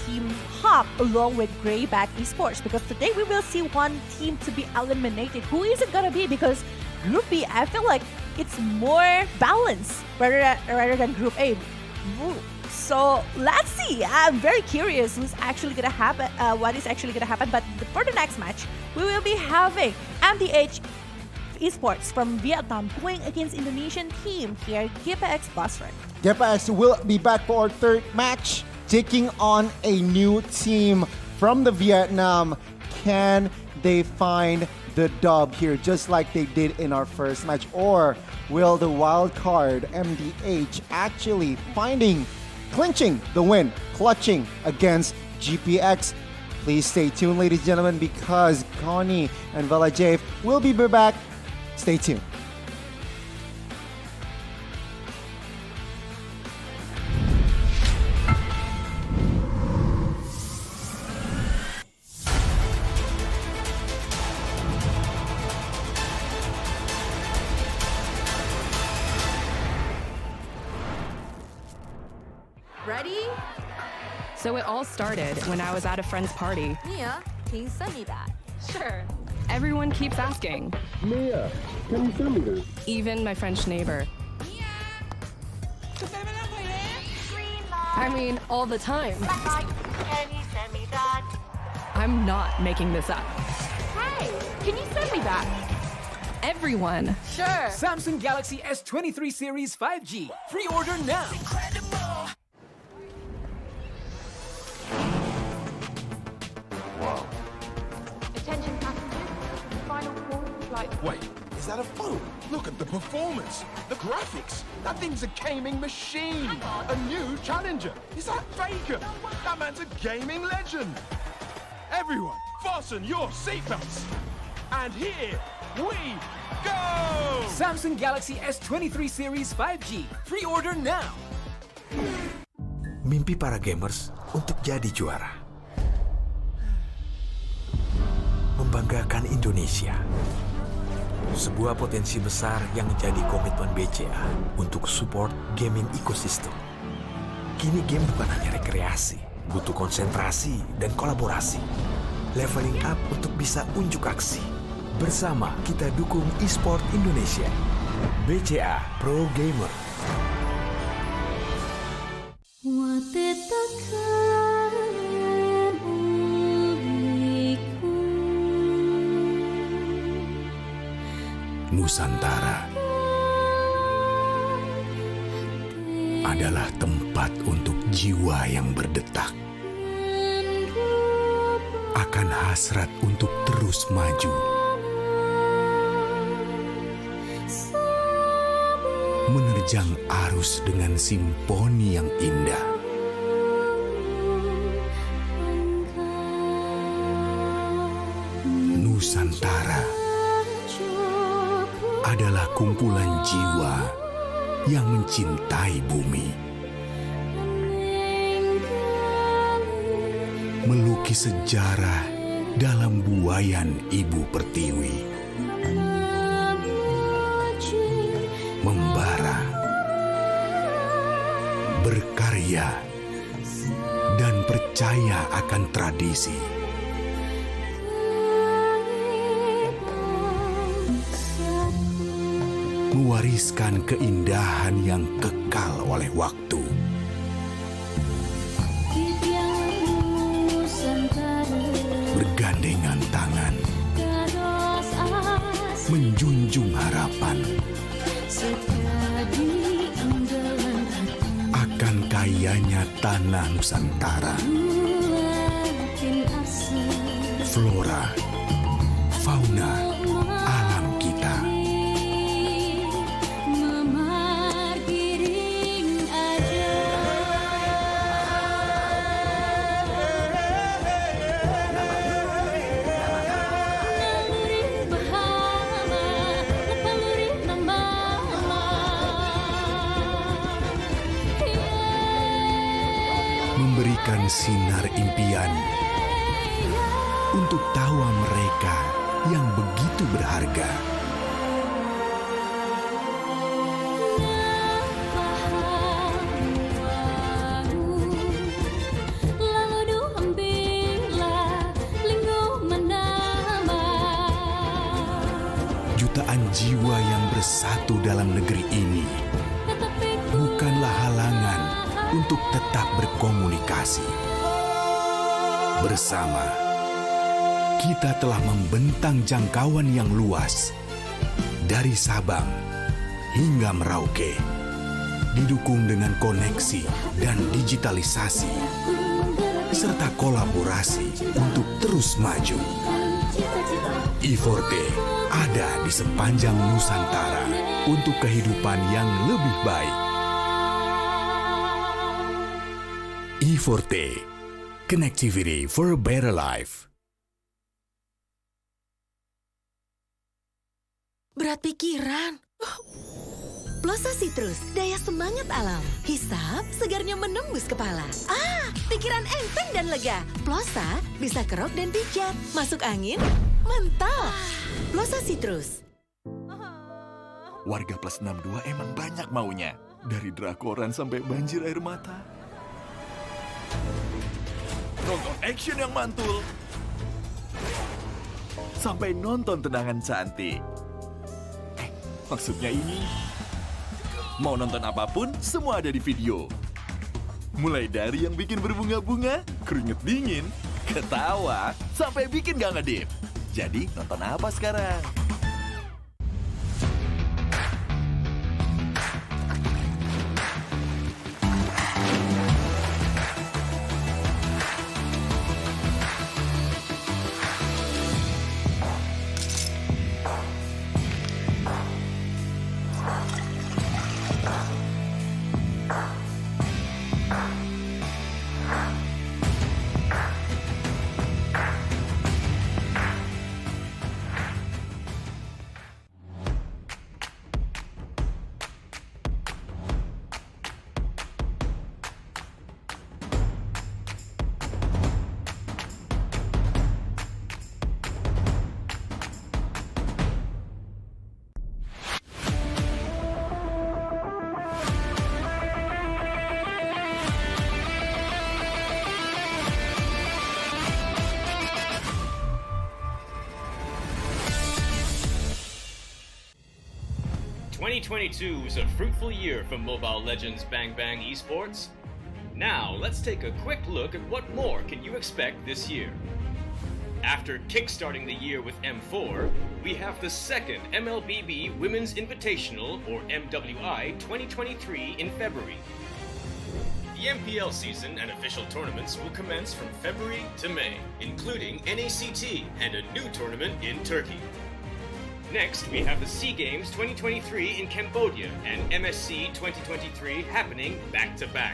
Team Hawk along with Grayback Esports, because today we will see one team to be eliminated. Who is it going to be? Because Group B, I feel like it's more balanced rather than Group A. So let's see. I'm very curious who's actually going to happen, what is actually going to happen. But for the next match, we will be having MDH Esports from Vietnam going against Indonesian team here, GPX Basreng. GPX will be back for our third match, taking on a new team from the Vietnam. Can they find the dub here just like they did in our first match, or will the wild card MDH actually clinching the win, clutching against GPX? Please stay tuned, ladies and gentlemen, because Connie and Velkhana will be back. Stay tuned. Ready? So it all started when I was at a friend's party. Mia, can you send me that? Sure. Everyone keeps asking, Mia, can you send me that? even my French neighbor. I mean, all the time. Can you send me that? I'm not making this up. Hey, can you send me that? Everyone. Sure. Samsung Galaxy S23 series 5G. Pre-order now. Attention passengers, final call for flight. Wait, is that a phone? Look at the performance, the graphics. That thing's a gaming machine. A new challenger. Is that Faker? That man's a gaming legend. Everyone, fasten your seatbelts. And here we go! Samsung Galaxy S23 series 5G. Pre-order now. Mimpi para gamers untuk jadi juara. Membanggakan Indonesia. Sebuah potensi besar yang menjadi komitmen BCA untuk support gaming ecosystem. Kini game bukan hanya rekreasi, butuh konsentrasi dan kolaborasi. Leveling up untuk bisa unjuk aksi. Bersama kita dukung e-sport Indonesia. BCA Pro Gamer. Nusantara adalah tempat untuk jiwa yang berdetak, akan hasrat untuk terus maju, menerjang arus dengan simfoni yang indah. Nusantara adalah kumpulan jiwa yang mencintai bumi. Melukis sejarah dalam buayan Ibu Pertiwi. Membara, berkarya, dan percaya akan tradisi. Mewariskan keindahan yang kekal oleh waktu. Bergandengan tangan, menjunjung harapan akan kayanya tanah Nusantara. Flora, fauna, alam kita. Memberikan sinar impian untuk tawa mereka yang begitu berharga. Jutaan jiwa yang bersatu dalam negeri ini bukanlah halangan untuk tetap berkomunikasi. Bersama, kita telah membentang jangkauan yang luas dari Sabang hingga Merauke, didukung dengan koneksi dan digitalisasi, serta kolaborasi untuk terus maju. E-Forte ada di sepanjang Nusantara untuk kehidupan yang lebih baik. E-Forte, connectivity for a better life. Berat pikiran. Plosa Citrus, daya semangat alam. Hisap, segarnya menembus kepala. Pikiran enteng dan lega. Plosa bisa kerok dan pijat. Masuk angin, mantap. Plosa Citrus. Warga plus 62 emang banyak maunya. Dari drakoran sampai banjir air mata. nonton action yang mantul, sampai nonton tendangan cantik. Maksudnya ini, mau nonton apapun, semua ada di video. Mulai dari yang bikin berbunga-bunga, keringet dingin, ketawa, sampai bikin gak ngedip. Jadi, nonton apa sekarang? ...2022 was a fruitful year for Mobile Legends Bang Bang Esports. Now, let's take a quick look at what more can you expect this year. After kickstarting the year with M4, we have the second MLBB Women's Invitational, or MWI, 2023 in February. The MPL season and official tournaments will commence from February to May, including NACT and a new tournament in Turkey. Next, we have the SEA Games 2023 in Cambodia and MSC 2023 happening back-to-back.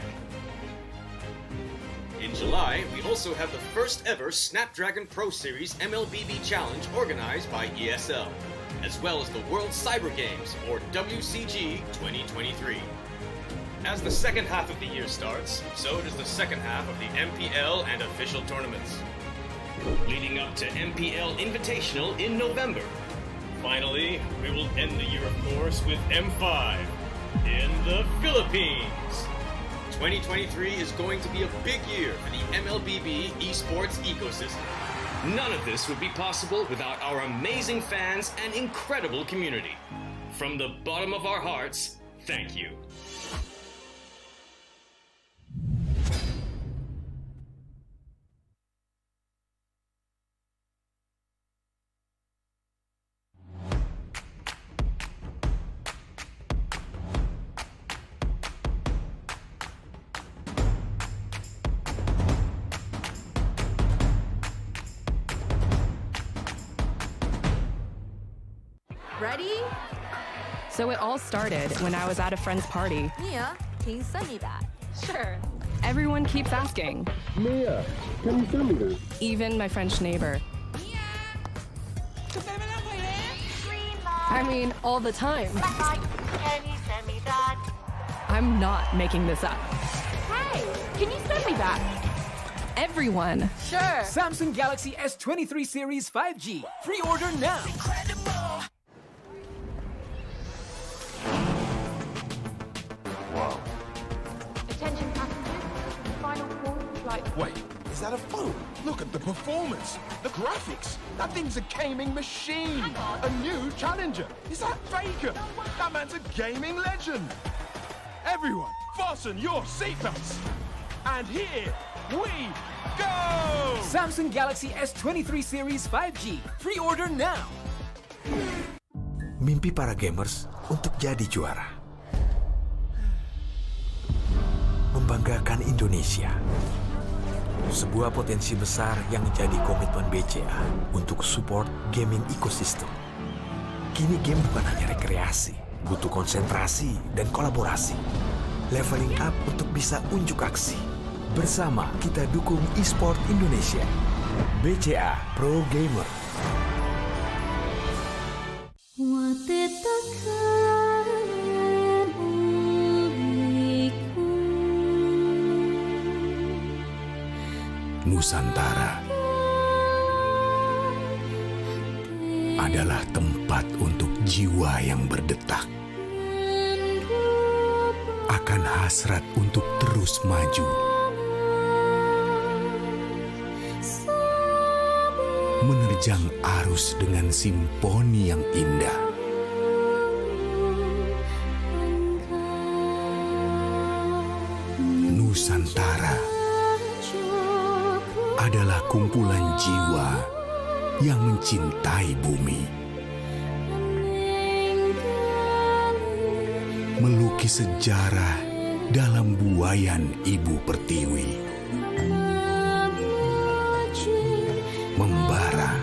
In July, we also have the first ever Snapdragon Pro Series MLBB Challenge organized by ESL, as well as the World Cyber Games, or WCG 2023. As the second half of the year starts, so does the second half of the MPL and official tournaments, leading up to MPL Invitational in November. Finally, we will end the year, of course, with M5 in the Philippines. 2023 is going to be a big year for the MLBB esports ecosystem. None of this would be possible without our amazing fans and incredible community. From the bottom of our hearts, thank you. Ready? So it all started when I was at a friend's party. Mia, can you send me that? Sure. Everyone keeps asking. Mia, can you send me that? Even my French neighbor. I mean, all the time. Can you send me that? I'm not making this up. Hey, can you send me that? Everyone. Sure. Samsung Galaxy S23 Series 5G. Pre-order now. Attention passengers. Final call flight. Wait, is that a phone? Look at the performance, the graphics. That thing's a gaming machine. A new challenger. Is that Faker? That man's a gaming legend. Everyone, fasten your seatbelts. And here we go! Samsung Galaxy S23 Series 5G. Pre-order now. Mimpi para gamers untuk jadi juara. Membanggakan Indonesia. Sebuah potensi besar yang menjadi komitmen BCA untuk support gaming ecosystem. Kini game bukan hanya rekreasi, butuh konsentrasi dan kolaborasi. Leveling up untuk bisa unjuk aksi. Bersama kita dukung e-sport Indonesia. BCA Pro Gamer. Nusantara adalah tempat untuk jiwa yang berdetak, akan hasrat untuk terus maju, menerjang arus dengan simfoni yang indah. Nusantara adalah kumpulan jiwa yang mencintai bumi. Melukis sejarah dalam buayan Ibu Pertiwi. Membara,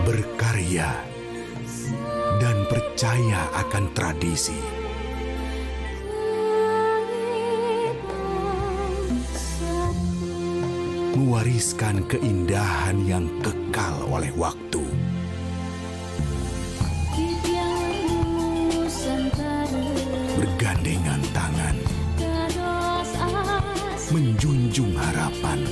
berkarya, dan percaya akan tradisi. Mewariskan keindahan yang kekal oleh waktu. Bergandengan tangan, menjunjung harapan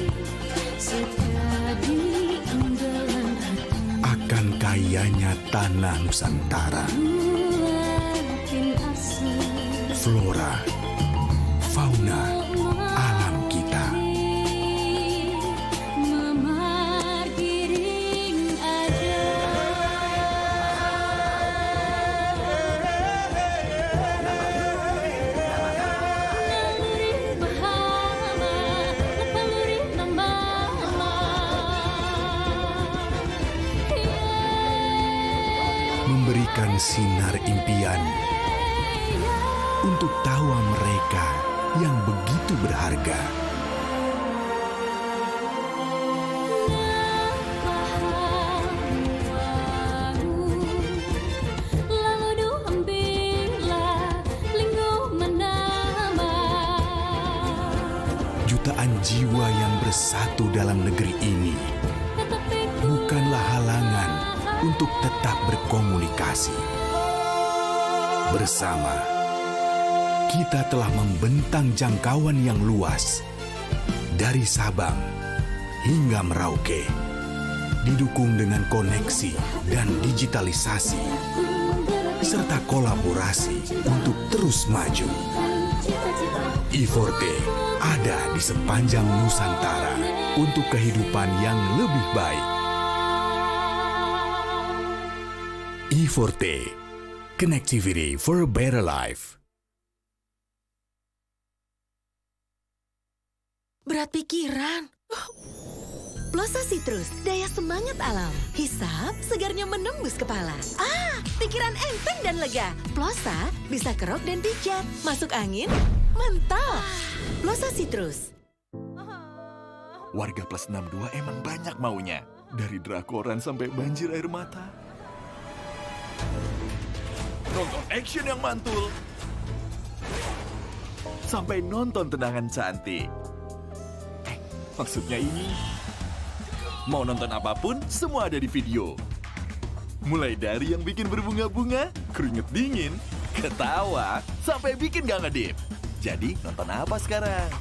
akan kayanya tanah Nusantara. Flora, fauna, alam kita. Memberikan sinar impian untuk tawa mereka yang begitu berharga. Jutaan jiwa yang bersatu dalam negeri ini bukanlah halangan untuk tetap berkomunikasi. Bersama, kita telah membentang jangkauan yang luas dari Sabang hingga Merauke, didukung dengan koneksi dan digitalisasi, serta kolaborasi untuk terus maju. I4T ada di sepanjang Nusantara untuk kehidupan yang lebih baik. I4T, connectivity for a better life. Berat pikiran. Plosa Citrus, daya semangat alam. Hisap, segarnya menembus kepala. Pikiran enteng dan lega. Plosa bisa kerok dan pijat. Masuk angin, mantap. Plosa Citrus. Warga plus 62 emang banyak maunya. Dari drakoran sampai banjir air mata. Nonton action yang mantul. Sampai nonton tendangan cantik. Maksudnya ini, mau nonton apapun, semua ada di video. Mulai dari yang bikin berbunga-bunga, keringet dingin, ketawa, sampai bikin gak ngedip. Jadi, nonton apa sekarang?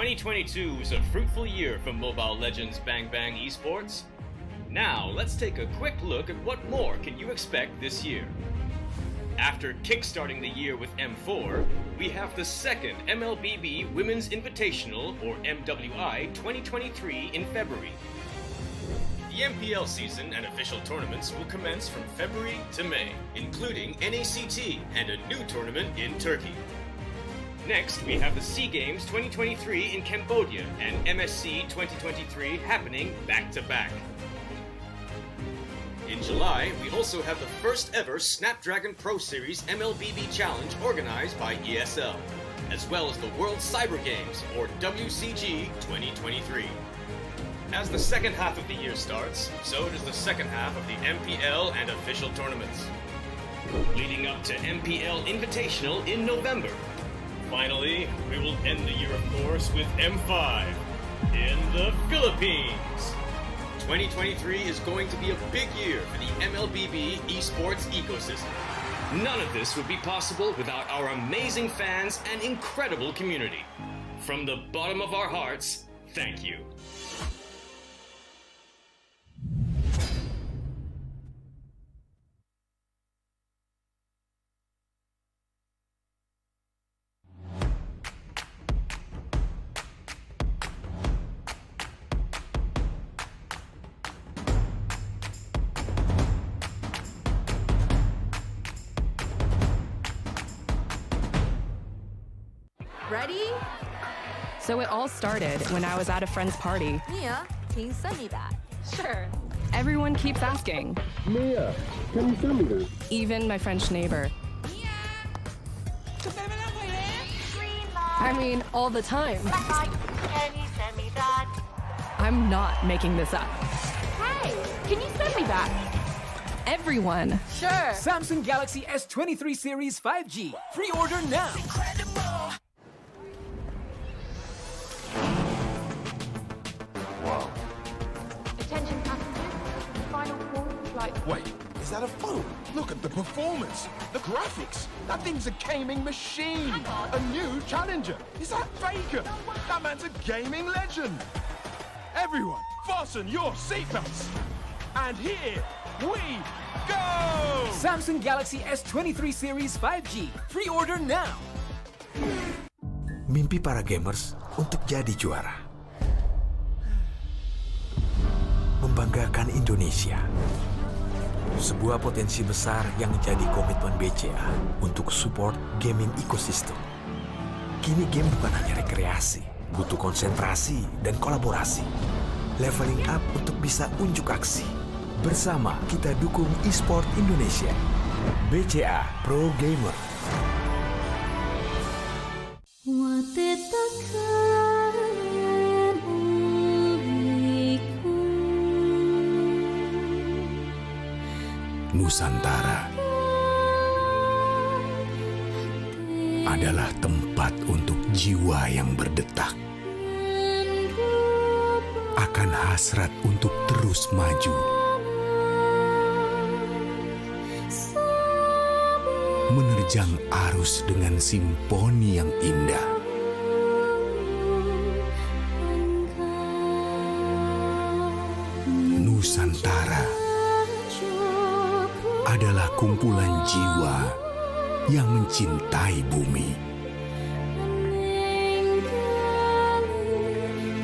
...2022 was a fruitful year for Mobile Legends Bang Bang Esports. Now, let's take a quick look at what more can you expect this year. After kickstarting the year with M4, we have the second Mlbb Women's Invitational, or MWI, 2023 in February. The MPL season and official tournaments will commence from February to May, including NACT and a new tournament in Turkey. Next, we have the SEA Games 2023 in Cambodia and MSC 2023 happening back-to-back. In July, we also have the first ever Snapdragon Pro Series Mlbb Challenge organized by ESL, as well as the World Cyber Games, or WCG 2023. As the second half of the year starts, so does the second half of the MPL and official tournaments, leading up to MPL Invitational in November. Finally, we will end the year, of course, with M5 in the Philippines. 2023 is going to be a big year for the Mlbb esports ecosystem. None of this would be possible without our amazing fans and incredible community. From the bottom of our hearts, thank you. Ready? So it all started when I was at a friend's party. Mia, can you send me that? Sure. Everyone keeps asking, Mia, can you send me that? even my French neighbor. I mean, all the time. Can you send me that? I'm not making this up. Hey, can you send me that? Everyone. Sure. Samsung Galaxy S23 series 5G. Pre-order now. Attention passengers. Final call flight. Wait, is that a phone? Look at the performance, the graphics. That thing's a gaming machine. A new challenger. Is that Faker? That man's a gaming legend. Everyone, fasten your seatbelts. And here we go! Samsung Galaxy S23 series 5G. Pre-order now. Mimpi para gamers untuk jadi juara. Membanggakan Indonesia. Sebuah potensi besar yang menjadi komitmen BCA untuk support gaming ecosystem. Kini game bukan hanya rekreasi, butuh konsentrasi dan kolaborasi. Leveling up untuk bisa unjuk aksi. Bersama kita dukung e-sport Indonesia. BCA Pro Gamer. Nusantara adalah tempat untuk jiwa yang berdetak, akan hasrat untuk terus maju, menerjang arus dengan simfoni yang indah. Nusantara adalah kumpulan jiwa yang mencintai bumi,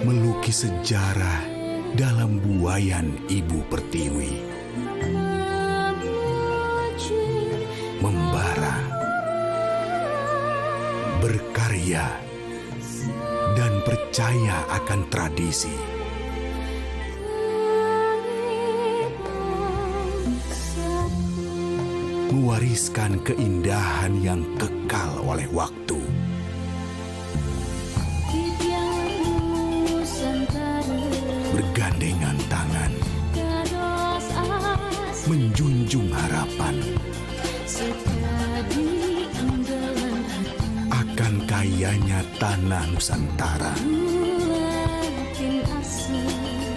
melukis sejarah dalam buayan Ibu Pertiwi, membara, berkarya, dan percaya akan tradisi. Mewariskan keindahan yang kekal oleh waktu. Bergandengan tangan, menjunjung harapan akan kayanya tanah Nusantara.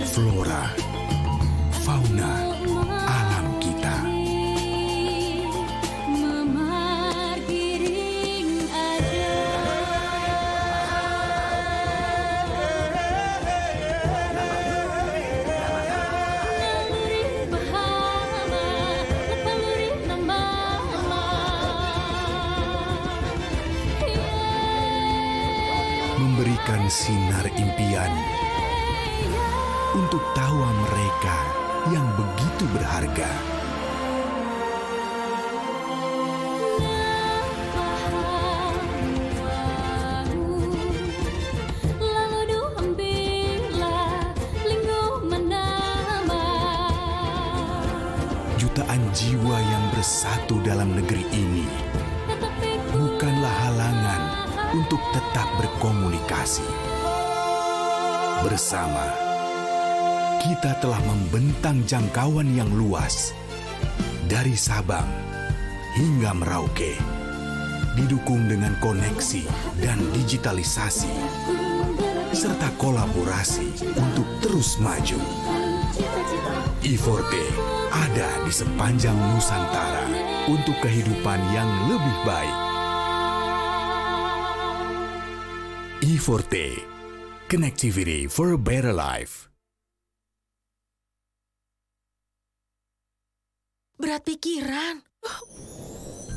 Flora, fauna, alam kita. Memberikan sinar impian untuk tawa mereka yang begitu berharga. jutaan jiwa yang bersatu dalam negeri ini bukanlah halangan untuk tetap berkomunikasi. Bersama, kita telah membentang jangkauan yang luas dari Sabang hingga Merauke, didukung dengan koneksi dan digitalisasi, serta kolaborasi untuk terus maju. I4T ada di sepanjang Nusantara untuk kehidupan yang lebih baik. I4T, connectivity for a better life. Berat pikiran.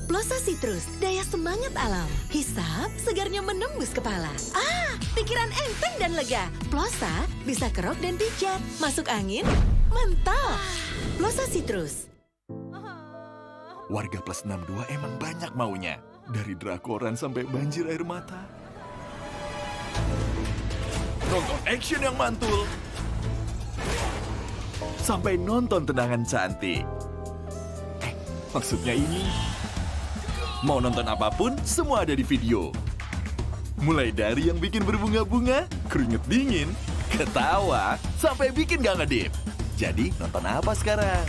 Plosa Citrus, daya semangat alam. Hisap, segarnya menembus kepala. Pikiran enteng dan lega. Plosa bisa kerok dan pijat. Masuk angin, mantap. Plosa Citrus. Warga plus 62 emang banyak maunya. Dari drakoran sampai banjir air mata. Nonton action yang mantul. Sampai nonton tendangan cantik. Maksudnya ini, mau nonton apapun, semua ada di video. Mulai dari yang bikin berbunga-bunga, keringet dingin, ketawa, sampai bikin gak ngedip. Jadi, nonton apa sekarang?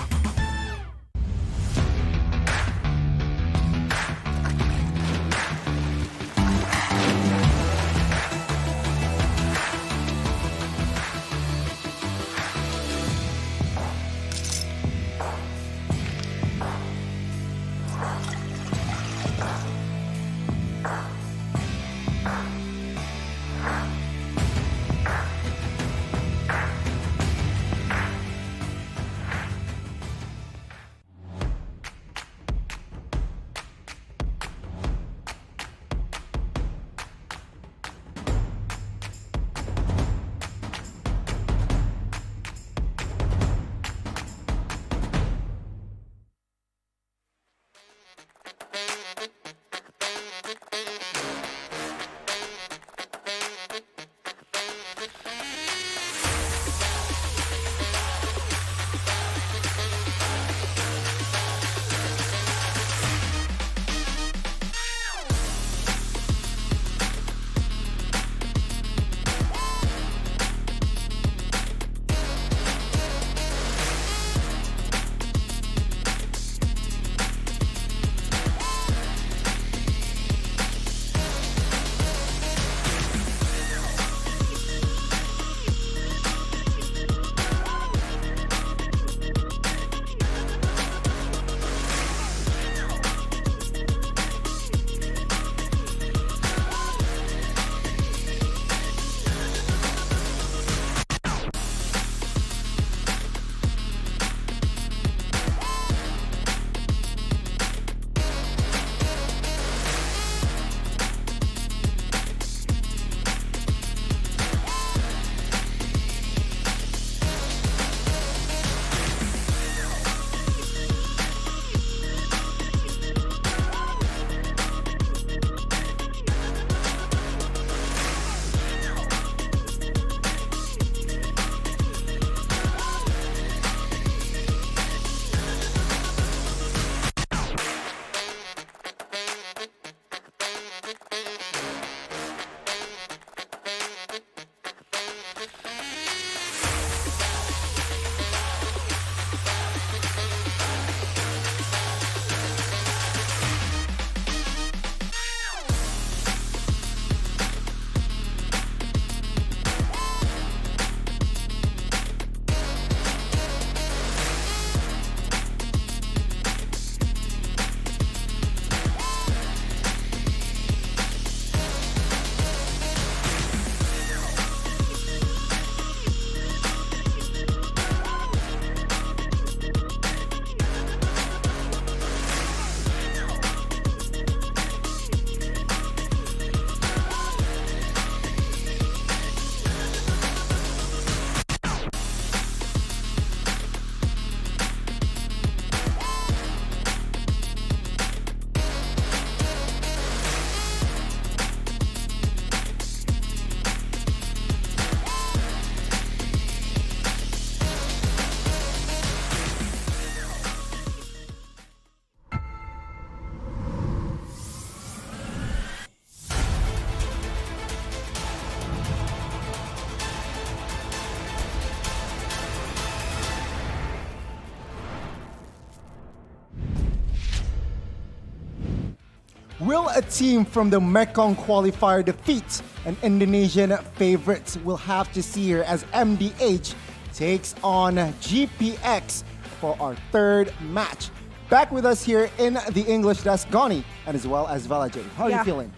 Will a team from the Mekong qualifier defeat an Indonesian favorite? We'll have to see here as MDH takes on GPX for our third match. Back with us here in the English desk, Goni, and as well as Velkhana. How are you feeling?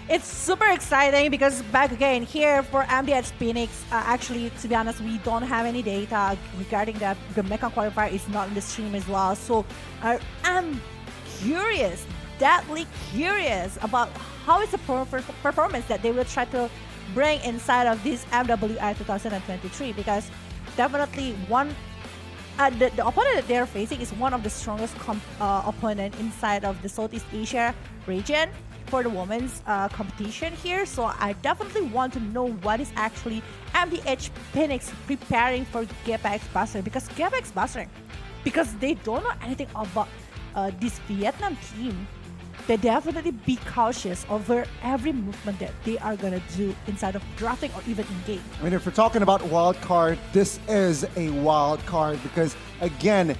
It's super exciting because back again here for MDH Phoenix, actually, to be honest, we don't have any data regarding that. The Mekong qualifier is not in the stream as well. So I'm curious, deadly curious about how is the performance that they will try to bring inside of this MWI 2023, because definitely the opponent that they're facing is one of the strongest opponent inside of the Southeast Asia region for the women's competition here. So I definitely want to know what is actually MDH Phoenix preparing for GPX Basreng, because GPX Basreng, because they don't know anything about this Vietnam team, they definitely be cautious over every movement that they are gonna do inside of drafting or even in game. I mean, if we're talking about wild card, this is a wild card because, again,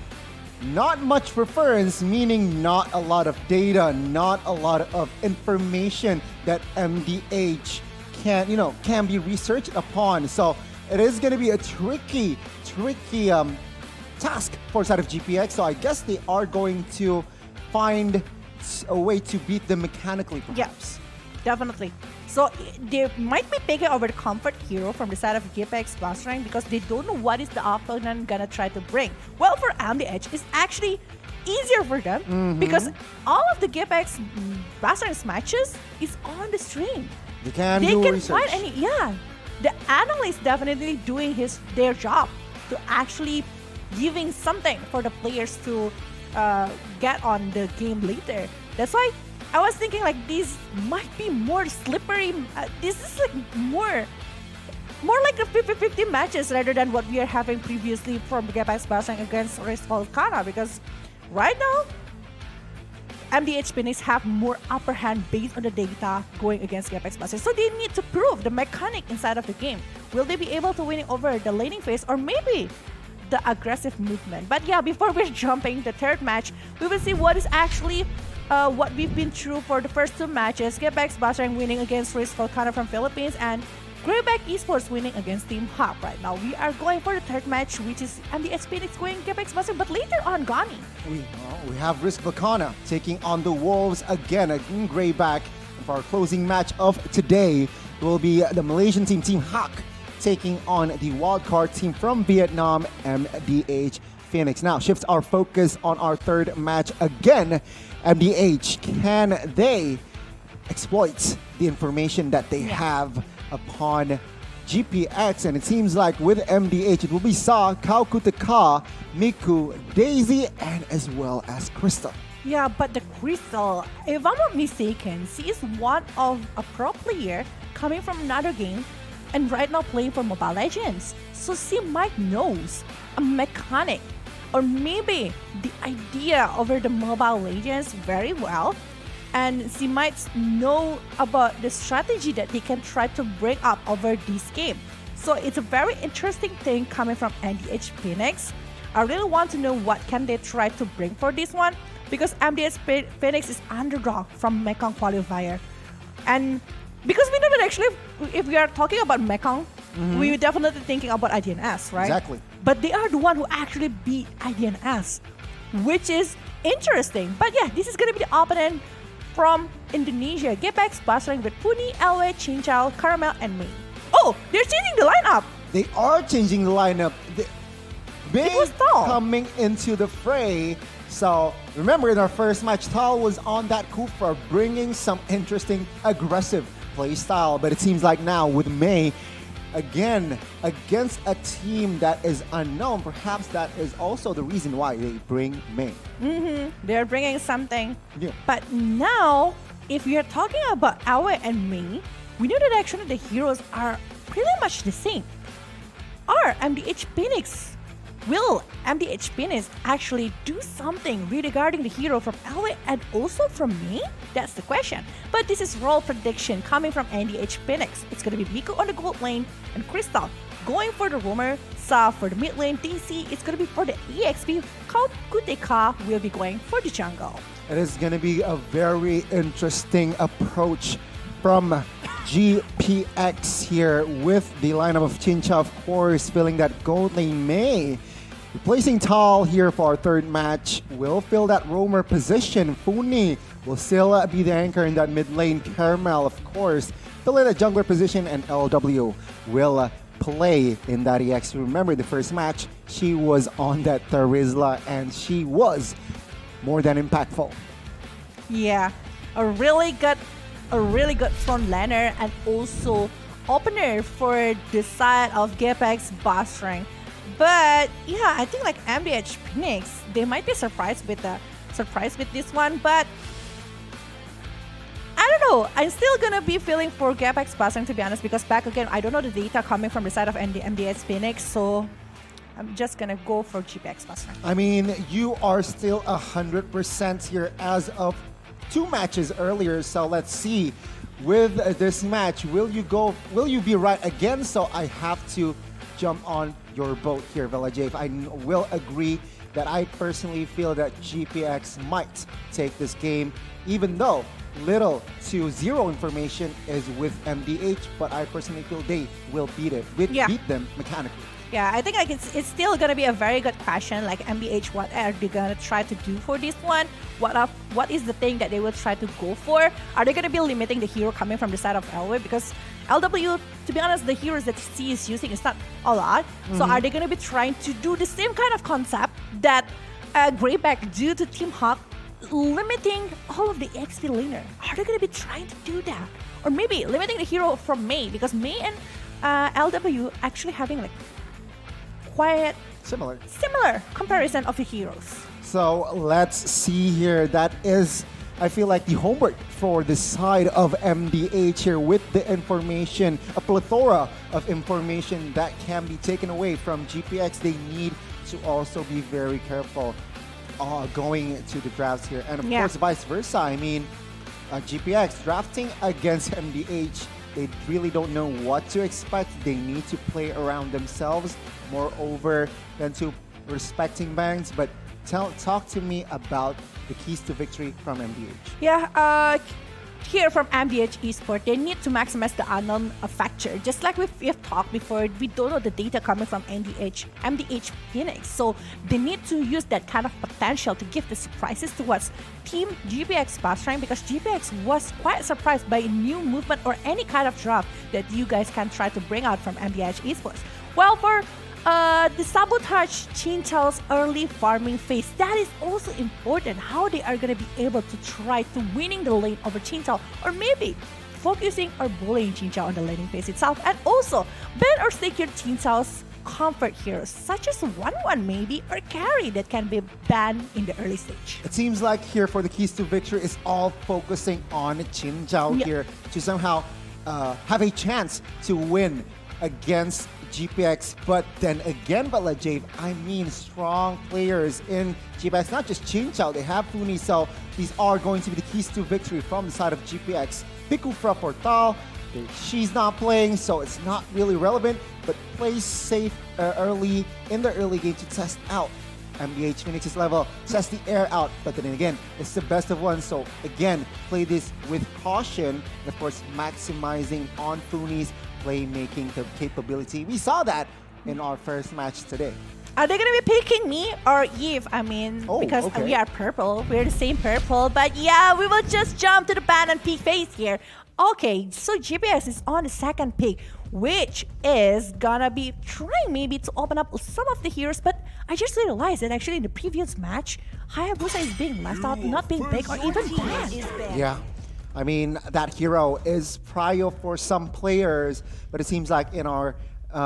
not much reference, meaning not a lot of data, not a lot of information that MDH can be researched upon. So it is going to be a tricky task for side of GPX. So I guess they are going to find a way to beat them mechanically, perhaps. Yeah, definitely. So they might be picking over the comfort hero from the side of GPX Basreng because they don't know what is the opponent gonna try to bring. Well, for MDH, it's actually easier for them because all of the GPX Basreng's matches is on the stream. They can find any. Yeah, the analyst definitely doing their job to actually giving something for the players to get on the game later. That's why I was thinking like these might be more slippery. This is like more like the 50-50 matches rather than what we are having previously from GPX Basreng against Velkhana, because right now MDH Phoenix have more upper hand based on the data going against GPX Basreng. So they need to prove the mechanic inside of the game. Will they be able to win over the laning phase or maybe the aggressive movement? But yeah, before we're jumping the third match, we will see what is actually what we've been through for the first two matches. GPX Basreng winning against Velkhana from Philippines and Grayback Esports winning against Team Hawk. Right now, we are going for the third match, which is MDH Phoenix going GPX Basreng, but later on, Gani. We have Velkhana taking on the Wolves again Grayback. And for our closing match of today, it will be the Malaysian team, Team Hawk, taking on the wildcard team from Vietnam, MDH Phoenix. Now, shifts our focus on our third match again. MDH, can they exploit the information that they have upon GPX? And it seems like with MDH, it will be Sa, Kaukutaka, Miku, Daisy, and as well as Crystal. Yeah, but the Crystal, if I'm not mistaken, she is one of a pro player coming from another game and right now playing for Mobile Legends. So she might knows a mechanic or maybe the idea over the Mobile Legends very well, and she might know about the strategy that they can try to bring up over this game. So it's a very interesting thing coming from MDH Phoenix. I really want to know what can they try to bring for this one, because MDH Phoenix is underdog from Mekong qualifier. And because we know that actually if we are talking about Mekong, we're definitely thinking about IDNS, right? Exactly. But they are the one who actually beat IDNS, which is interesting. But yeah, this is going to be the opponent from Indonesia. GPX Basreng with Puni, Elway, Chinchal, Caramel, and May. Oh, they're changing the lineup. They are changing the lineup. May coming into the fray. So remember, in our first match, Tal was on that coup for bringing some interesting, aggressive play style. But it seems like now with May, again, against a team that is unknown, perhaps that is also the reason why they bring May. They're bringing something. Yeah. But now, if we are talking about Awe and May, we know that actually the heroes are pretty much the same. Or MDH Phoenix, will MDH Phoenix actually do something regarding the hero from Awe and also from May? That's the question. But this is role prediction coming from MDH Phoenix. It's going to be Miku on the gold lane and Crystal going for the roamer, Lisa for the mid lane. DC is going to be for the EXP. Count Kuteka will be going for the jungle. It is going to be a very interesting approach from GPX here with the lineup of Chincha, of course, filling that gold lane May. Replacing Tal here for our third match will fill that roamer position. Funi will still be the anchor in that mid lane. Caramel, of course, fill in the jungler position, and LW will play in that EX. Remember the first match, she was on that Terizla and she was more than impactful. Yeah, a really good front laner and also opener for the side of GPX Basreng. But yeah, I think like MDH Phoenix, they might be surprised with this one, but I don't know. I'm still gonna be feeling for GPX Basreng, to be honest, because back again, I don't know the data coming from the side of MDH Phoenix, so I'm just gonna go for GPX Basreng. I mean, you are still 100% here as of 2 matches earlier, so let's see. With this match, will you be right again? So I have to jump on your boat here, Velkhana. I will agree that I personally feel that GPX might take this game, even though little to zero information is with MDH, but I personally feel they will beat them mechanically. Yeah, I think like it's still gonna be a very good question. Like MDH, what are they gonna try to do for this one? What is the thing that they will try to go for? Are they gonna be limiting the hero coming from the side of LW? Because LW, to be honest, the heroes that C is using is not a lot. So are they gonna be trying to do the same kind of concept that Grayback do to Team Hawk, limiting all of the XP laner? Are they gonna be trying to do that? Or maybe limiting the hero from May, because May and LW actually having like quite similar comparison of the heroes. So let's see here. That is, I feel like, the homework for the side of MDH here, with the information, a plethora of information that can be taken away from GPX. They need to also be very careful going to the drafts here. And of course, vice versa. I mean, GPX drafting against MDH, they really don't know what to expect. They need to play around themselves, moreover than to respecting bangs. But talk to me about the keys to victory from MDH. Yeah, here from MDH Esports, they need to maximize the unknown factor. Just like we've talked before, we don't know the data coming from MDH Phoenix. So they need to use that kind of potential to give the surprises towards Team GPX Basreng, because GPX was quite surprised by a new movement or any kind of draft that you guys can try to bring out from MDH Esports. Well, for the sabotage Chinchao's early farming phase, that is also important. How they are going to be able to try to winning the lane over Chinchao, or maybe focusing or bullying Chinchao on the laning phase itself, and also ban or secure Chinchao's comfort heroes such as 1-1 maybe, or carry that can be banned in the early stage. It seems like here for the keys to victory is all focusing on Chinchao here to somehow have a chance to win against GPX. But then again, Velkhana, I mean, strong players in GPX, not just Chinchao, they have Funi, so these are going to be the keys to victory from the side of GPX. Pikufra for Tal, she's not playing, so it's not really relevant, but play safe early in the early game to test out MDH Phoenix's level, test the air out. But then again, it's the best of one, so again, play this with caution, and of course, maximizing on Funi's playmaking capability. We saw that in our first match today. Are they going to be picking me or Eve? I mean, because we are purple. We're the same purple. But yeah, we will just jump to the ban and pick phase here. Okay, so GPX is on the second pick, which is gonna be trying maybe to open up some of the heroes. But I just realized that actually in the previous match, Hayabusa is being left out, not being picked or even banned. Yeah. I mean, that hero is prio for some players, but it seems like in our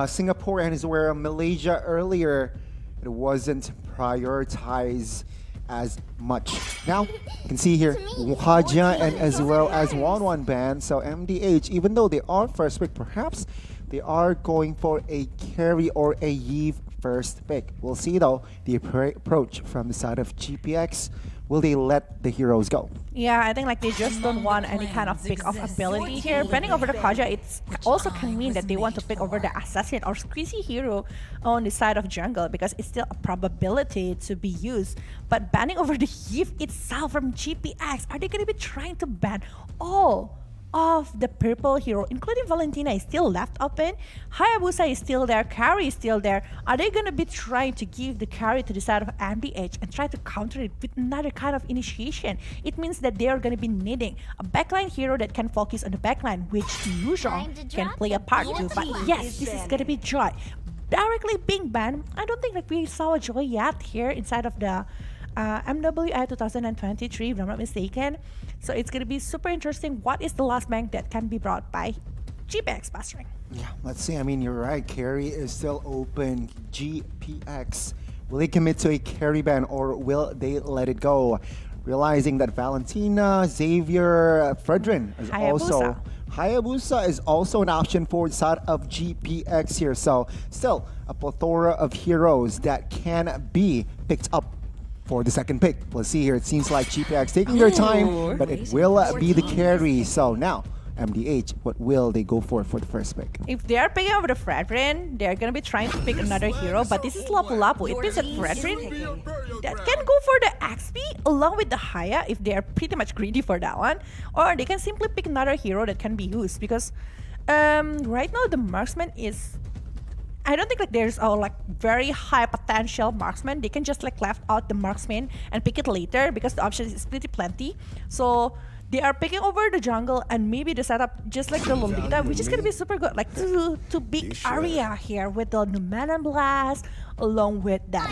Singapore and Malaysia earlier, it wasn't prioritized as much. Now, you can see here, Haja and as well as 1-1 ban. So MDH, even though they are first pick, perhaps they are going for a carry or a Yve first pick. We'll see though the approach from the side of GPX. Will they let the heroes go? Yeah, I think like they just don't want any kind of pick of ability here. Banning over the Kaja, it also can mean that they want to pick over the assassin or squeezy hero on the side of jungle because it's still a probability to be used. But banning over the Heave itself from GPX, are they going to be trying to ban all of the purple hero, including Valentina, is still left open? Hayabusa is still there, carry is still there. Are they going to be trying to give the carry to the side of MDH and try to counter it with another kind of initiation? It means that they are going to be needing a backline hero that can focus on the backline, which Luzhong can play a part to. But yes, this is going to be Joy. Directly being banned, I don't think that we saw Joy yet here inside of the MWI 2023, if I'm not mistaken. So it's going to be super interesting. What is the last bank that can be brought by GPX Basreng? Yeah, let's see. I mean, you're right. Carry is still open. GPX, will they commit to a carry ban or will they let it go? Realizing that Valentina, Xavier, Fredrin is also... Hayabusa is also an option for the side of GPX here. So still a plethora of heroes that can be picked up for the second pick. Let's see here. It seems like GPX taking their time, but it will be the carry. So now, MDH, what will they go for the first pick? If they are picking over the Fredrin, they're going to be trying to pick another hero, but this is Lapu Lapu. It means that Fredrin that can go for the XP along with the Haya if they are pretty much greedy for that one, or they can simply pick another hero that can be used because right now the marksman is... I don't think like there's a like very high potential marksman. They can just like left out the marksman and pick it later because the options is pretty plenty. So they are picking over the jungle and maybe the setup just like the Lolita, which is gonna be super good. Like to big area here with the Numenon Blast along with that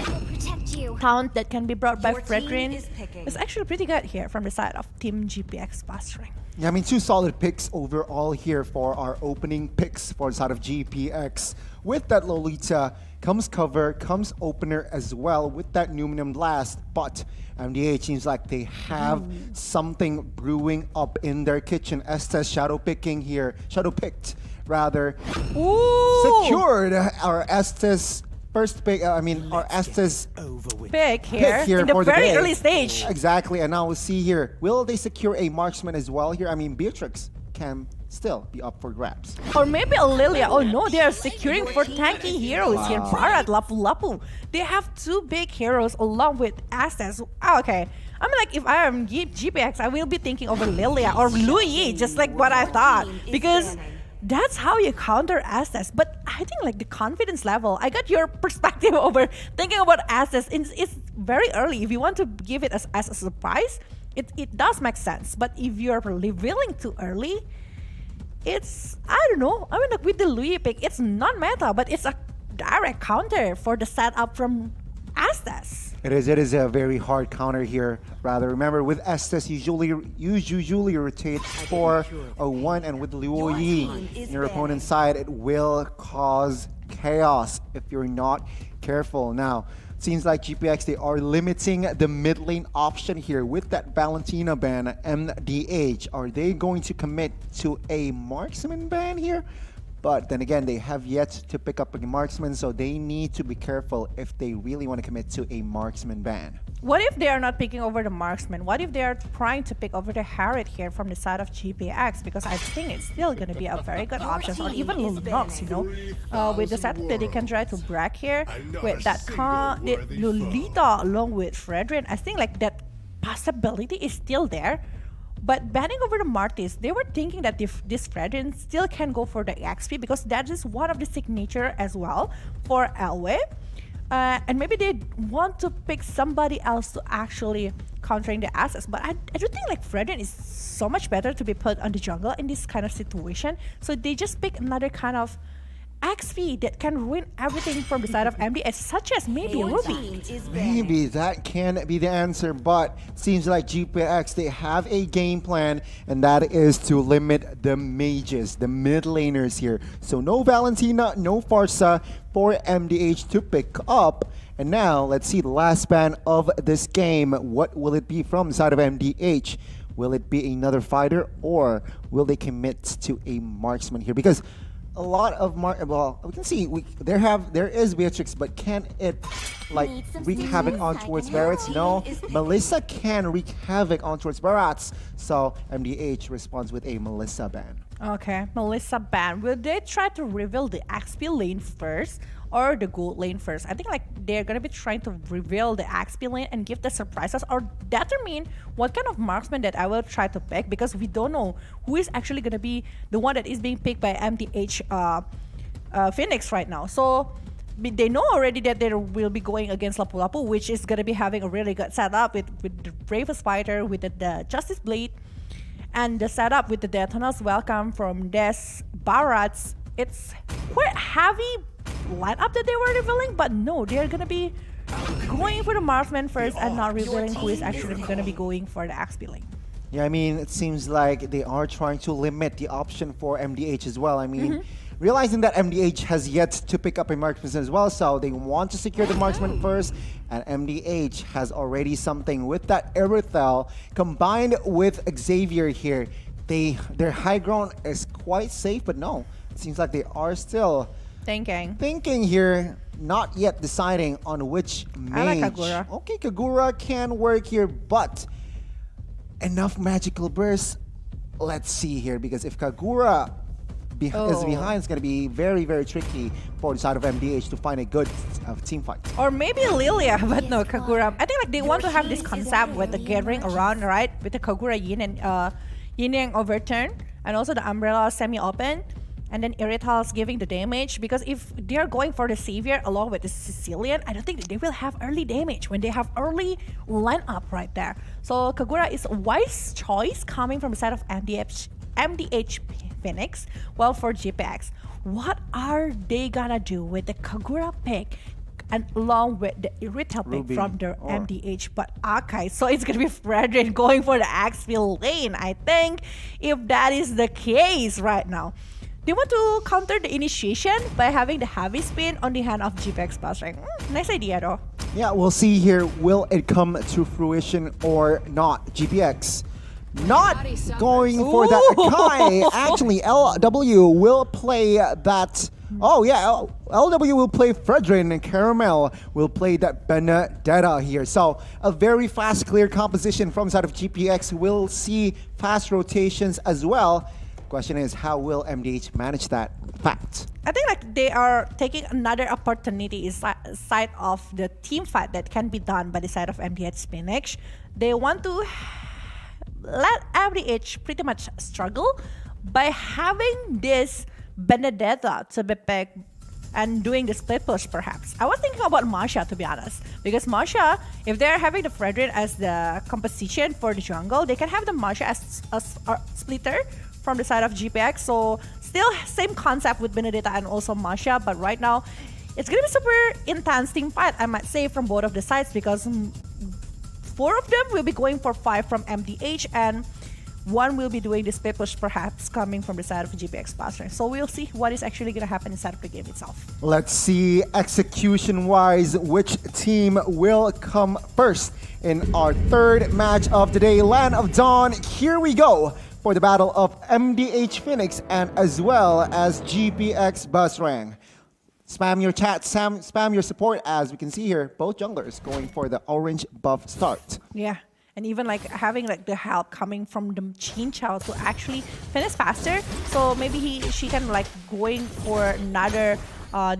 count that can be brought by Fredrin. It's actually pretty good here from the side of Team GPX Basreng. Yeah, I mean, two solid picks overall here for our opening picks for the side of GPX. With that Lolita comes cover, comes opener as well with that Numenon Blast, but MDH seems like they have something brewing up in their kitchen. Estes shadow picked rather. Secured our Estes first pick, our Estes pick here in the very early stage. Exactly, and now we'll see here. Will they secure a marksman as well here? I mean, Beatrix can still be up for grabs. Or maybe a Lilia. Oh no, they are securing for tanky heroes here. Barat, Lapu Lapu. They have two big heroes along with Estes. Okay. I mean, like, if I am GPX, I will be thinking over Lilia or Lui, just like what I thought. Because that's how you counter Estes. But I think like the confidence level, I got your perspective over thinking about Estes. It's very early. If you want to give it as a surprise, it does make sense. But if you're revealing too early, it's, I don't know. I mean, like with the Lui pick, it's not meta, but it's a direct counter for the setup from Estes. It is a very hard counter here. Rather, remember with Estes, you usually rotate 4 or 1, and with Liu Yi in your opponent's side, it will cause chaos if you're not careful. Now, seems like GPX, they are limiting the mid lane option here with that Valentina ban, MDH. Are they going to commit to a marksman ban here? But then again, they have yet to pick up a marksman, so they need to be careful if they really want to commit to a marksman ban. What if they are not picking over the marksman? What if they are trying to pick over the Harriet here from the side of GPX? Because I think it's still going to be a very good option. Or even Lunox, you know, with the setup that they can try to brag here with that Lolita along with Fredrin. I think like that possibility is still there. But banning over the Martis, they were thinking that this Fredrin still can go for the XP because that is one of the signature as well for Elway. And maybe they want to pick somebody else to actually countering the assets. But I do think like Fredrin is so much better to be put on the jungle in this kind of situation. So they just pick another kind of XP that can ruin everything from the side of MDH, such as maybe Ruby. Maybe that can be the answer, but seems like GPX, they have a game plan, and that is to limit the mages, the mid laners here. So no Valentina, no Farsa for MDH to pick up. And now let's see the last ban of this game. What will it be from the side of MDH? Will it be another fighter, or will they commit to a marksman here? Because a lot of well, we can see there is Beatrix, but can it like wreak havoc on towards Barrett's? No, Melissa can wreak havoc on towards Barrett's. So MDH responds with a Melissa ban. Okay, Melissa ban. Will they try to reveal the XP lane first or the gold lane first? I think like they're gonna be trying to reveal the XP lane and give the surprises or determine what kind of marksman that I will try to pick, because we don't know who is actually gonna be the one that is being picked by MDH Phoenix right now. So they know already that they will be going against Lapu-Lapu, which is gonna be having a really good setup with the Bravest Fighter, with the Justice Blade, and the setup with the Daytona's Welcome from Des Barats. It's quite heavy lineup that they were revealing, but no, they're gonna be going for the marksman first and not revealing who is actually gonna be going for the XP lane. Yeah, I mean, it seems like they are trying to limit the option for MDH as well. I mean, realizing that MDH has yet to pick up a marksman as well, so they want to secure the marksman first, and MDH has already something with that Erythel combined with Xavier here. Their high ground is quite safe, but no, it seems like they are still thinking here, not yet deciding on which mage. I like Kagura. Okay, Kagura can work here, but enough magical bursts. Let's see here, because if Kagura is behind, it's going to be very, very tricky for the side of MDH to find a good team fight. Or maybe Lilia, but no, Kagura. I think like they want to have this concept with the gathering around, right? With the Kagura Yin and Yin Yang overturn, and also the Umbrella semi-open, and then Erythal's giving the damage. Because if they're going for the Savior along with the Sicilian, I don't think they will have early damage when they have early lineup right there. So Kagura is a wise choice coming from the side of MDH Phoenix. Well, for GPX, what are they gonna do with the Kagura pick and along with the Erythal pick from the MDH? But okay, so it's gonna be Fredrin going for the XP lane. I think if that is the case right now, they want to counter the initiation by having the heavy spin on the hand of GPX Basreng. Nice idea though. Yeah, we'll see here. Will it come to fruition or not? GPX not going for that Akai. Actually, LW will play that. Oh yeah, LW will play Fredrin, and Caramel will play that Benedetta here. So a very fast, clear composition from the side of GPX. We'll see fast rotations as well. Question is, how will MDH manage that fact? I think like they are taking another opportunity side of the team fight that can be done by the side of MDH Phoenix. They want to let MDH pretty much struggle by having this Benedetta to be picked and doing the split push perhaps. I was thinking about Masha, to be honest, because Masha, if they're having the Fredrin as the composition for the jungle, they can have the Masha as a splitter from the side of GPX. So still same concept with Benedetta and also Masha, but right now it's gonna be super intense team fight, I might say, from both of the sides, because 4 of them will be going for 5 from MDH and 1 will be doing the split push perhaps coming from the side of GPX Basreng. So we'll see what is actually going to happen inside of the game itself. Let's see execution-wise which team will come first in our third match of the day. Land of Dawn, here we go for the battle of MDH Phoenix and as well as GPX Basreng. Spam your chat, spam your support, as we can see here, both junglers going for the orange buff start. Yeah. And even like having like the help coming from the Chin Chow to actually finish faster. So maybe she can like going for another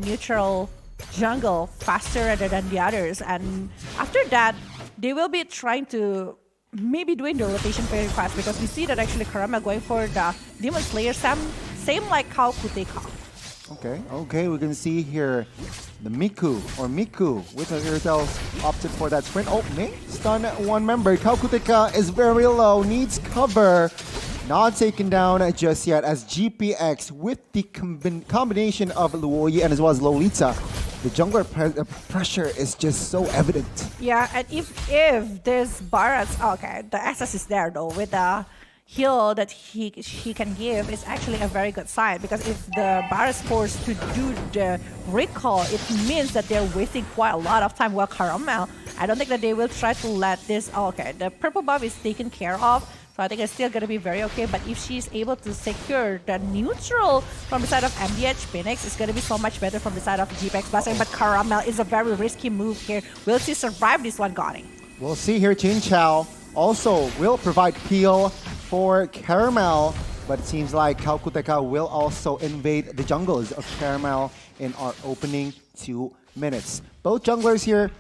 neutral jungle faster rather than the others. And after that, they will be trying to maybe doing the rotation very fast, because we see that actually Karama going for the Demon Slayer, same like how Kuteka. Okay, we can see here the Miku with the Erythel opted for that sprint. Oh, May stun one member. Kaukutika is very low, needs cover. Not taken down just yet, as GPX with the combination of Luoyi and as well as Lolita. The jungler pressure is just so evident. Yeah, and if there's Barats, okay, the SS is there though with the heal that he can give is actually a very good sign, because if the Bar is forced to do the recall, it means that they're wasting quite a lot of time. While Caramel, I don't think that they will try to let this. Oh, okay, the purple buff is taken care of, So I think it's still going to be very okay. But if she's able to secure the neutral from the side of MDH Phoenix, it's going to be so much better from the side of GPX Basreng. But Caramel is a very risky move here. Will she survive this one, Goni? We'll see here. Chin Chow also will provide peel for Caramel. But it seems like Kalkuteka will also invade the jungles of Caramel in our opening 2 minutes. Both junglers here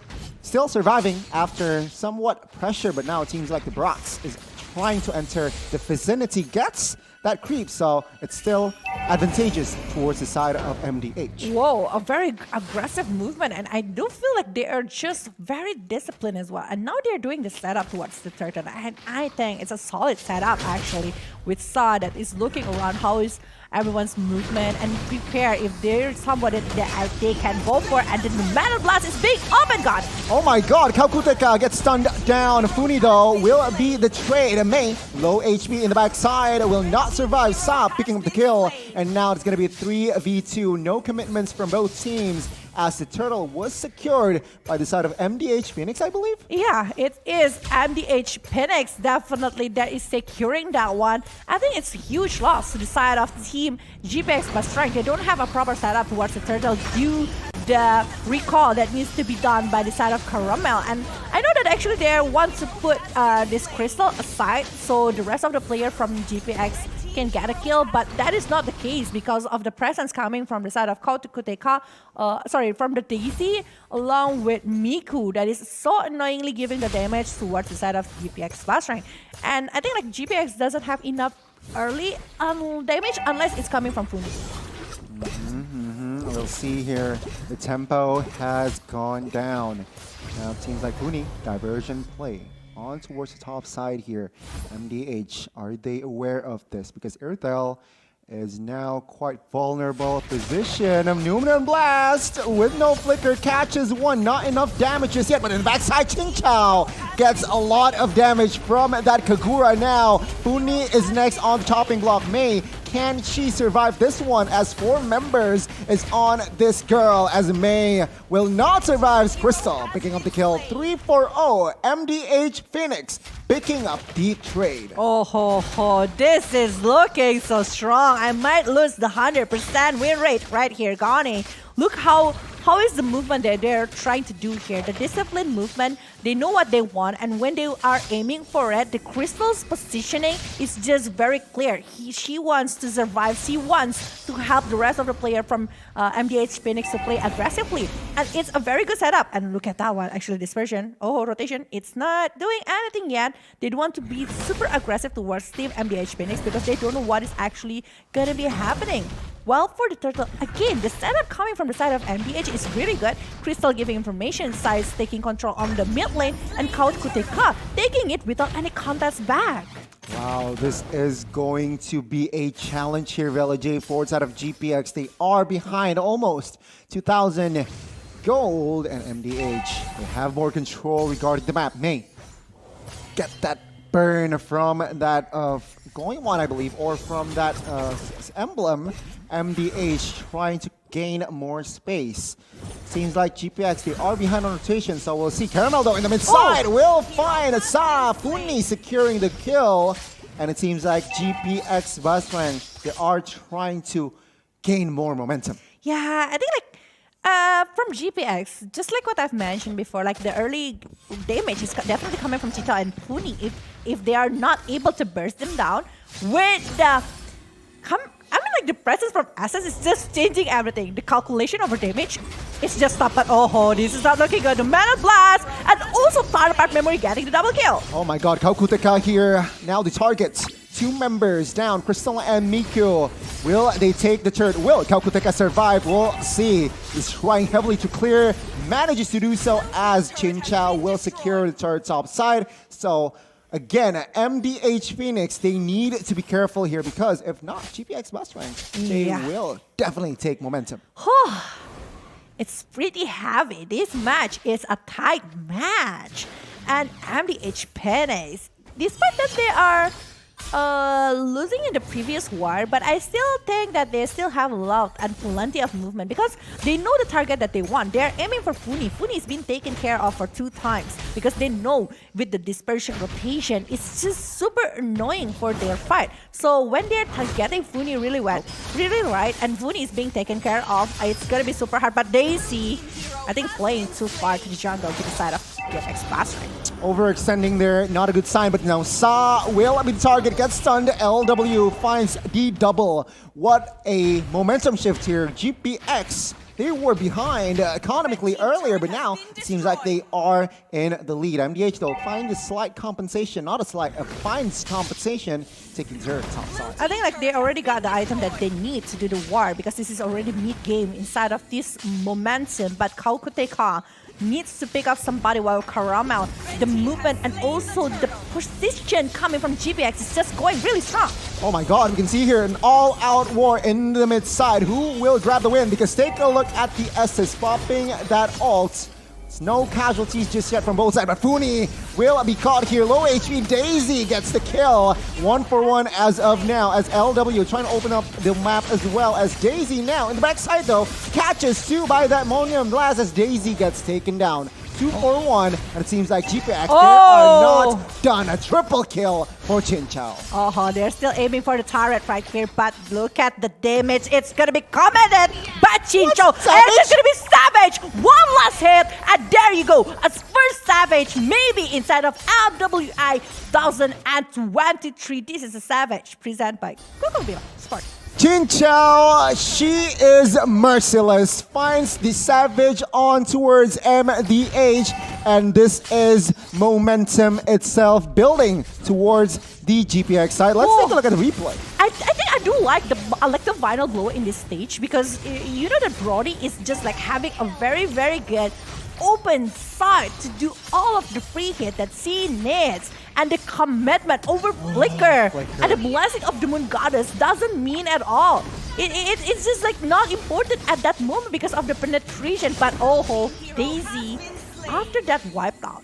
still surviving after somewhat pressure, but now it seems like the Brox is trying to enter the vicinity, gets that creep, so it's still advantageous towards the side of MDH. Whoa, a very aggressive movement, and I do feel like they are just very disciplined as well. And now they're doing the setup towards the turtle, and I think it's a solid setup actually, with Sa that is looking around how is everyone's movement and prepare if there's somebody that they can go for, and then the Metal Blast is big. Oh my god! Oh my god, Kalkuteka gets stunned down. Funi though will be the trade. Mei, low HP in the backside, will not survive. Sa picking up the kill, and now it's going to be 3v2. No commitments from both teams as the turtle was secured by the side of MDH Phoenix, I believe? Yeah, it is MDH Phoenix definitely that is securing that one. I think it's a huge loss to the side of team GPX Basreng. They don't have a proper setup towards the turtle due the recall that needs to be done by the side of Caramel. And I know that actually they want to put this crystal aside so the rest of the player from GPX can get a kill, but that is not the case because of the presence coming from the side of Kalkuteka, from the Daisy, along with Miku that is so annoyingly giving the damage towards the side of GPX Basreng. And I think like GPX doesn't have enough early damage unless it's coming from Funi. We'll see here. The tempo has gone down. Now it seems like Funi, diversion play on towards the top side here. MDH, are they aware of this? Because Earthel is now quite vulnerable position. Numen Blast with no flicker catches one. Not enough damages yet, but in the backside, Chin Chow gets a lot of damage from that Kagura now. Funi is next on the chopping block. Mei, can she survive this one as 4 members is on this girl as Mei will not survive. Crystal picking up the kill. 3-4-0. MDH Phoenix picking up the trade. Oh ho ho, this is looking so strong. I might lose the 100% win rate right here, Goni. Look how is the movement that they're trying to do here. The disciplined movement, they know what they want, and when they are aiming for it, the Crystal's positioning is just very clear. She wants to survive. She wants to help the rest of the player from MDH Phoenix to play aggressively. And it's a very good setup. And look at that one, actually dispersion. Oh, rotation, it's not doing anything yet. They want to be super aggressive towards Team MDH Phoenix because they don't know what is actually gonna be happening. Well, for the turtle, again, the setup coming from the side of MDH is really good. Crystal giving information, Size taking control on the mid lane, and Kalkuteka taking it without any contest back. Wow, this is going to be a challenge here, Velkhana forward side of GPX. They are behind almost 2,000 gold, and MDH, they have more control regarding the map. Mei, get that burn from that going one, I believe, or from that emblem. MDH trying to gain more space. Seems like GPX, they are behind on rotation, so we'll see. Caramel though in the mid side will find Sa. Funi securing the kill. And it seems like GPX Basreng, they are trying to gain more momentum. Yeah, I think from GPX, just like what I've mentioned before, like the early damage is definitely coming from Cheetah and Funi. If they are not able to burst them down with the the presence from assets is just changing everything. The calculation over damage is just stopped at oh, this is not looking good. The Metal Blast and also Power Part Memory getting the double kill. Oh my god, Kalkuteka here. Now the targets. 2 members down, Crystal and Miku. Will they take the turret? Will Kalkuteka survive? We'll see. He's trying heavily to clear. Manages to do so as Chin Chow will secure the turret top side. So again, MDH Phoenix, they need to be careful here because if not, GPX Basreng, they will definitely take momentum. It's pretty heavy. This match is a tight match. And MDH Phoenix, despite that they are losing in the previous war, but I still think that they still have a lot and plenty of movement because they know the target that they want. They're aiming for Funi. Funi's been taken care of for 2 times because they know with the dispersion rotation, it's just super annoying for their fight. So when they're targeting Funi really well, really right, and Funi is being taken care of, it's gonna be super hard. But Daisy, I think, playing too far to the jungle to the side of GPX Basreng. Overextending there, not a good sign, but now Sa will be the target, gets stunned. LW finds the double. What a momentum shift here. GPX, they were behind economically earlier, but now it seems like they are in the lead. MDH though finds a slight compensation, not a slight, finds compensation, taking Zerg top side. I think like they already got the item that they need to do the war because this is already mid-game inside of this momentum, but Kaukuteka needs to pick up somebody while Caramel, the movement and also the position coming from GPX is just going really strong. Oh my god, we can see here an all-out war in the mid side. Who will grab the win? Because take a look at the Estes popping that ult. It's no casualties just yet from both sides, but Funi will be caught here. Low HP, Daisy gets the kill. 1-for-1 as of now, as LW trying to open up the map as well as Daisy now. In the backside though, catches 2 by that Monium Blast as Daisy gets taken down. 2-for-1, and it seems like GPX, they are not done. A triple kill for Chin Chow. They're still aiming for the turret right here, but look at the damage. It's gonna be commented by Chin Chow. And it's gonna be Savage. One last hit, and there you go. A first Savage, maybe inside of LWI 2023. This is a Savage, presented by Google Sport. Chin Chow, she is merciless, finds the Savage on towards MDH, and this is momentum itself building towards the GPX side. Let's take a look at the replay. I think I do like the final blow in this stage because you know that Brody is just like having a very, very good open side to do all of the free hit that C needs. And the commitment over Flicker and the blessing of the Moon Goddess doesn't mean at all. It's just like not important at that moment because of the penetration. But Daisy, after that wiped out,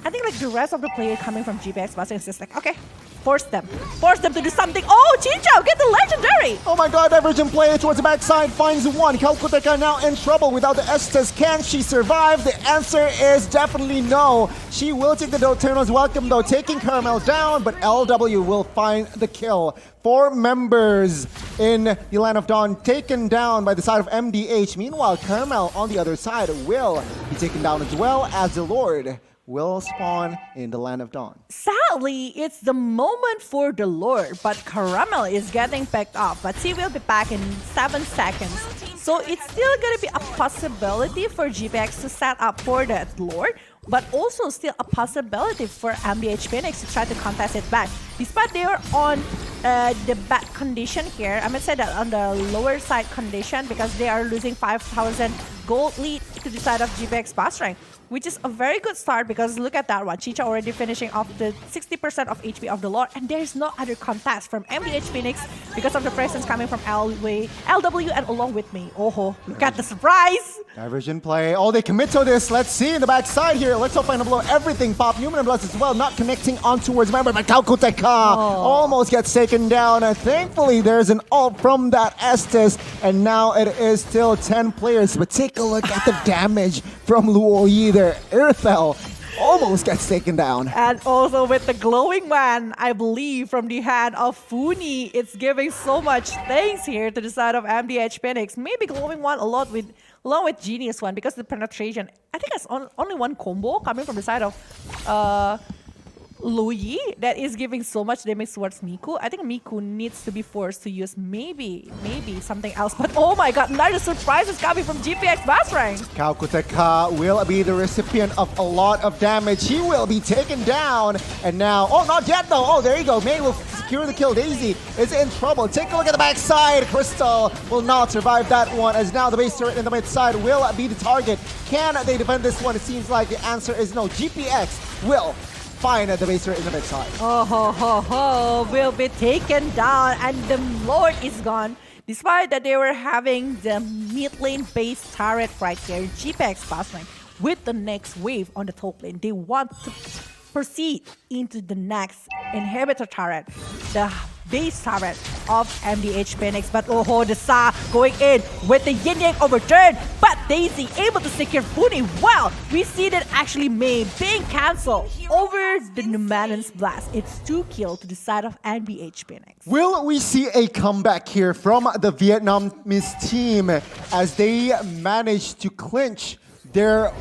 I think like the rest of the players coming from GPX Basreng is just like, okay, force them to do something. Oh, Chin Chow, get the legendary! Oh my god, Divergent player towards the backside finds 1. Kalkuteka now in trouble without the Estes. Can she survive? The answer is definitely no. She will take the Doterno's welcome though, taking Caramel down, but LW will find the kill. 4 members in the Land of Dawn taken down by the side of MDH. Meanwhile, Caramel on the other side will be taken down as well as the Lord will spawn in the Land of Dawn. Sadly, it's the moment for the Lord, but Caramel is getting picked up, but she will be back in 7 seconds. So it's still going to be a possibility for GPX to set up for that Lord, but also still a possibility for MDH Phoenix to try to contest it back. Despite they are on the bad condition here, I might say that on the lower side condition because they are losing 5,000 gold lead to the side of GPX Basreng, which is a very good start because look at that one. Chicha already finishing off the 60% of HP of the Lord, and there's no other contest from MDH Phoenix because of the presence coming from LW and along with me. Look at the surprise! Diversion play. Oh, they commit to this. Let's see in the backside here. Let's hope find a blow. Everything pop. Human Blast as well, not connecting on towards member, but Kalkuteka almost gets taken down. And thankfully, there's an ult from that Estes, and now it is still 10 players. But take a look at the damage from Luoyi there. Earthel almost gets taken down. And also with the glowing man, I believe, from the hand of Funi, it's giving so much thanks here to the side of MDH Phoenix. Maybe glowing one along with Genius one because the penetration. I think it's only one combo coming from the side of Luoyi that is giving so much damage towards Miku. I think Miku needs to be forced to use maybe something else. But oh my god, another surprise is coming from GPX Basreng. Kalkuteka will be the recipient of a lot of damage. He will be taken down. And now, not yet though. Oh, there you go. May will secure the kill. Daisy is in trouble. Take a look at the backside. Crystal will not survive that one as now the base turret in the mid side will be the target. Can they defend this one? It seems like the answer is no. GPX will find the base turret in the mid side. Will be taken down and the Lord is gone. Despite that they were having the mid lane base turret right here, GPX Basreng with the next wave on the top lane. They want to proceed into the next inhibitor turret, the base turret of MDH Phoenix. But the Sa going in with the Yin Yang overturn. But Daisy able to secure Funi. Well, we see that actually Mei being cancelled over the Numanon's blast. It's 2 kills to the side of MDH Phoenix. Will we see a comeback here from the Vietnamese team as they manage to clinch their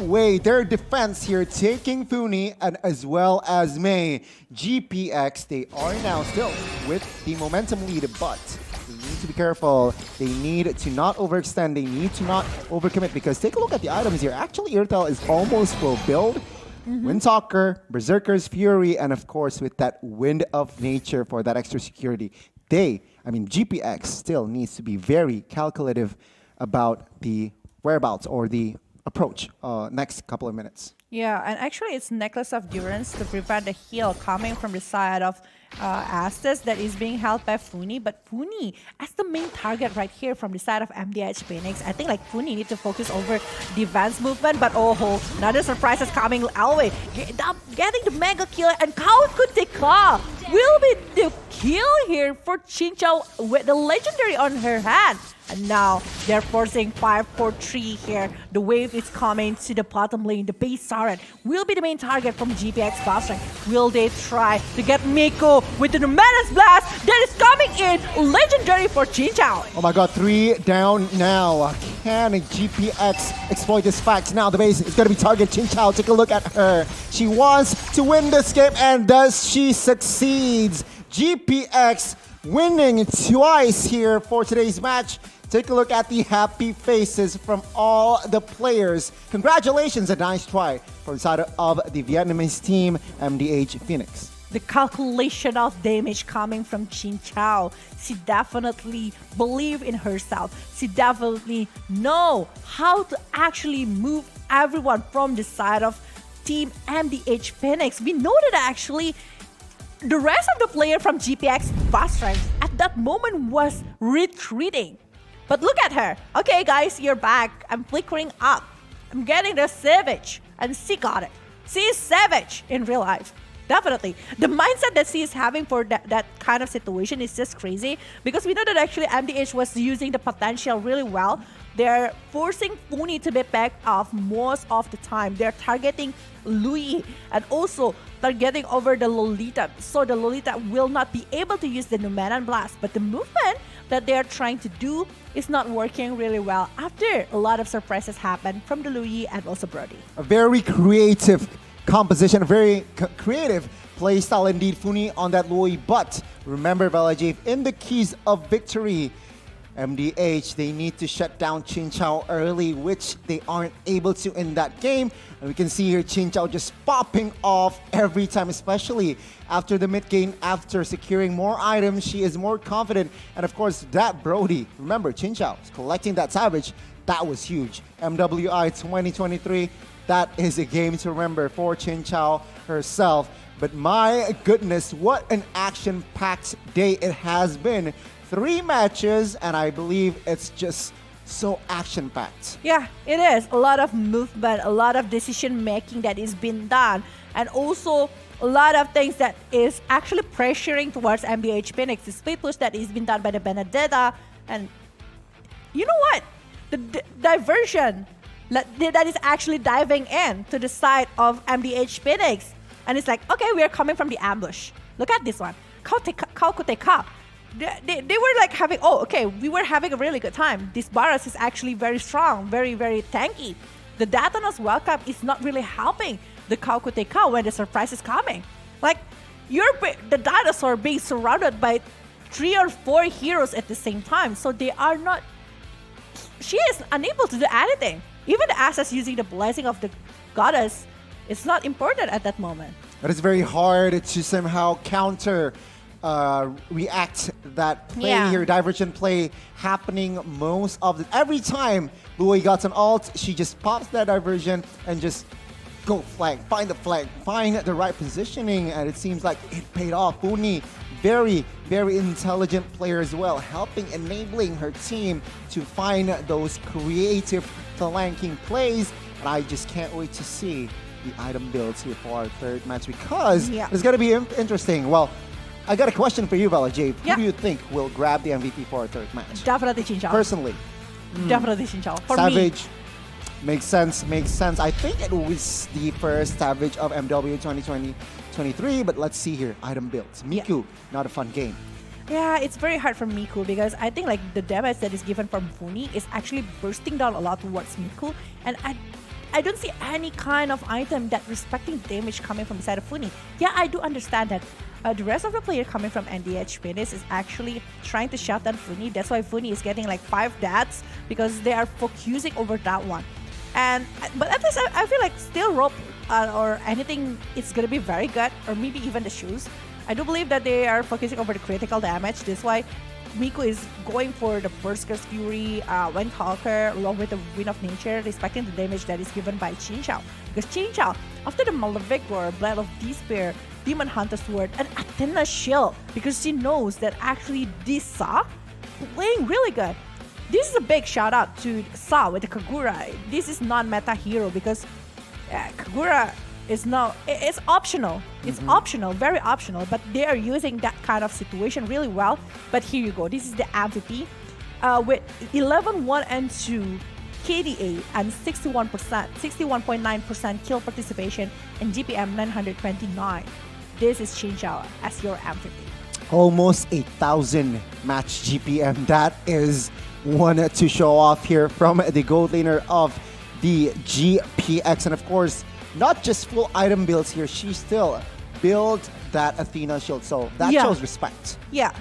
defense here, taking Funi and as well as Mei? GPX, they are now still with the momentum lead, but they need to be careful. They need to not overextend. They need to not overcommit, because take a look at the items here. Actually, Irtel is almost full build. Windtalker, Berserker's Fury, and of course with that Wind of Nature for that extra security. GPX still needs to be very calculative about the whereabouts or the approach next couple of minutes. Yeah, and actually it's Necklace of Durance to prevent the heal coming from the side of Astus that is being held by Funi. But Funi as the main target right here from the side of MDH Phoenix. I think Funi need to focus over defense movement, but another surprise is coming our way. Getting the mega kill, and how could they call? Will be the kill here for Chinchao with the legendary on her hand. And now they're forcing 5-4-3 here. The wave is coming to the bottom lane. The base turret will be the main target from GPX Basreng. Will they try to get Miko with the Numanon's blast that is coming in? Legendary for Chinchao. Oh my god, 3 down now. Can GPX exploit this fact? Now the base is going to be target Chinchao. Take a look at her. She wants to win this game, and does she succeeds? GPX winning twice here for today's match. Take a look at the happy faces from all the players. Congratulations, a nice try from the side of the Vietnamese team, MDH Phoenix. The calculation of damage coming from Chinchao. She definitely believes in herself. She definitely knows how to actually move everyone from the side of team MDH Phoenix. We know that actually the rest of the player from GPX Basreng at that moment was retreating. But look at her. Okay, guys, you're back. I'm flickering up. I'm getting the savage. And she got it. She is savage in real life. Definitely. The mindset that she is having for that kind of situation is just crazy. Because we know that actually MDH was using the potential really well. They're forcing Funi to be backed off most of the time. They're targeting Louis and also targeting over the Lolita. So the Lolita will not be able to use the Numanon Blast. But the movement that they're trying to do is not working really well after a lot of surprises happen from the Louis and also Brody. A very creative composition, a very creative playstyle indeed, Funi on that Louis. But remember, Velkhana, in the keys of victory, MDH, they need to shut down Chinchao early, which they aren't able to in that game. And we can see here Chinchao just popping off every time, especially after the mid game, after securing more items. She is more confident. And of course, that Brody, remember, Chinchao is collecting that Savage. That was huge. MWI 2023, that is a game to remember for Chinchao herself. But my goodness, what an action-packed day it has been. 3 matches, and I believe it's just so action-packed. Yeah, it is. A lot of movement, a lot of decision-making that is being done, and also a lot of things that is actually pressuring towards MDH Phoenix. The split push that is being done by the Benedetta, and you know what? The diversion that is actually diving in to the side of MDH Phoenix. And it's like, okay, we are coming from the ambush. Look at this one. Kau could take up. They were like having, we were having a really good time. This Baras is actually very strong, very, very tanky. The Datonos welcome is not really helping the Kau when the surprise is coming. Like, the dinosaur being surrounded by 3 or 4 heroes at the same time. So they are not, she is unable to do anything. Even the Asas using the blessing of the goddess, it's not important at that moment. It is very hard to somehow counter react that play here, diversion play happening most of every time Louis got an ult, she just pops that diversion and just go flank, find the right positioning, and it seems like it paid off. Funi, very, very intelligent player as well, enabling her team to find those creative flanking plays, and I just can't wait to see the item builds here for our third match because Yeah. it's going to be interesting. Well, I got a question for you, Velkhana. Yeah. Who do you think will grab the MVP for our third match? Definitely Xin Chao. Personally. Definitely Xin Chao. For me. Savage. Makes sense. I think it was the first Savage of MW 2023, but let's see here. Item builds. Miku, not a fun game. Yeah, it's very hard for Miku because I think like the damage that is given from Funi is actually bursting down a lot towards Miku, and I don't see any kind of item that respecting damage coming from the side of Funi. Yeah, I do understand that the rest of the player coming from MDH Phoenix is actually trying to shut down Funi. That's why Funi is getting like 5 deaths because they are focusing over that one. But at least I feel like still rope or anything, it's gonna be very good, or maybe even the shoes. I do believe that they are focusing over the critical damage. That's why Miku is going for the Berserker's Fury, Wind Talker, along with the Wind of Nature, respecting the damage that is given by Xin Chao. Because Xin Chao, after the Maleficor, Blade of Despair, Demon Hunter Sword, and Athena Shield, because she knows that actually this Sa playing really good. This is a big shout out to Sa with the Kagura. This is non-meta hero because Kagura is now, it's optional. It's optional, very optional, but they are using that kind of situation really well. But here you go. This is the MVP with 11, 1, and 2 KDA and 61.9% kill participation and GPM 929. This is Xin Chao as your MVP. Almost 8,000 match GPM. That is one to show off here from the gold laner of the GPX. And of course, not just full item builds here, she still built that Athena shield. So that shows respect. Yeah.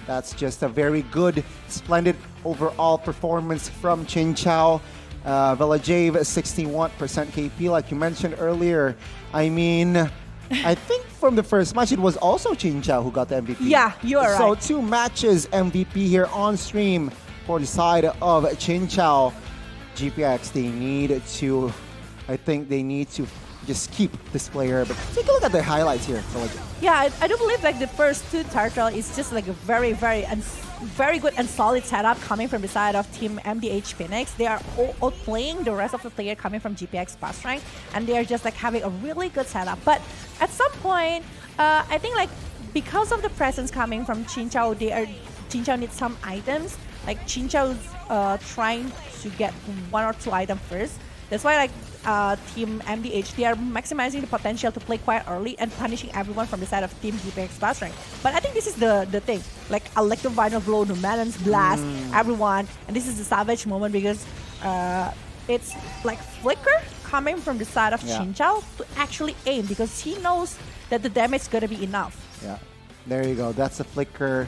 That's just a very good, splendid overall performance from Xin Chao. Velkhana 61% KP, like you mentioned earlier. I mean, I think from the first match, it was also Xin Chao who got the MVP. Yeah, you are so right. 2 matches MVP here on stream for the side of Xin Chao. GPX, they need to, I think they need to just keep this player. But take a look at the highlights here. Yeah, I do believe like the first 2 turtle is just like a very good and solid setup coming from the side of Team MDH Phoenix. They are outplaying the rest of the player coming from GPX Basreng, and they are just like having a really good setup. But at some point, I think like because of the presence coming from Xin Chao, Xin Chao needs some items. Like Xin Chao's trying to get 1 or 2 items first. That's why like Team MDH, they are maximizing the potential to play quite early and punishing everyone from the side of Team GPX Basreng. But I think this is the thing. Like Electro Vinyl Blow, Numenon's Blast, everyone. And this is the savage moment because it's like Flicker coming from the side of Xin Chao to actually aim because he knows that the damage is going to be enough. Yeah, there you go. That's a Flicker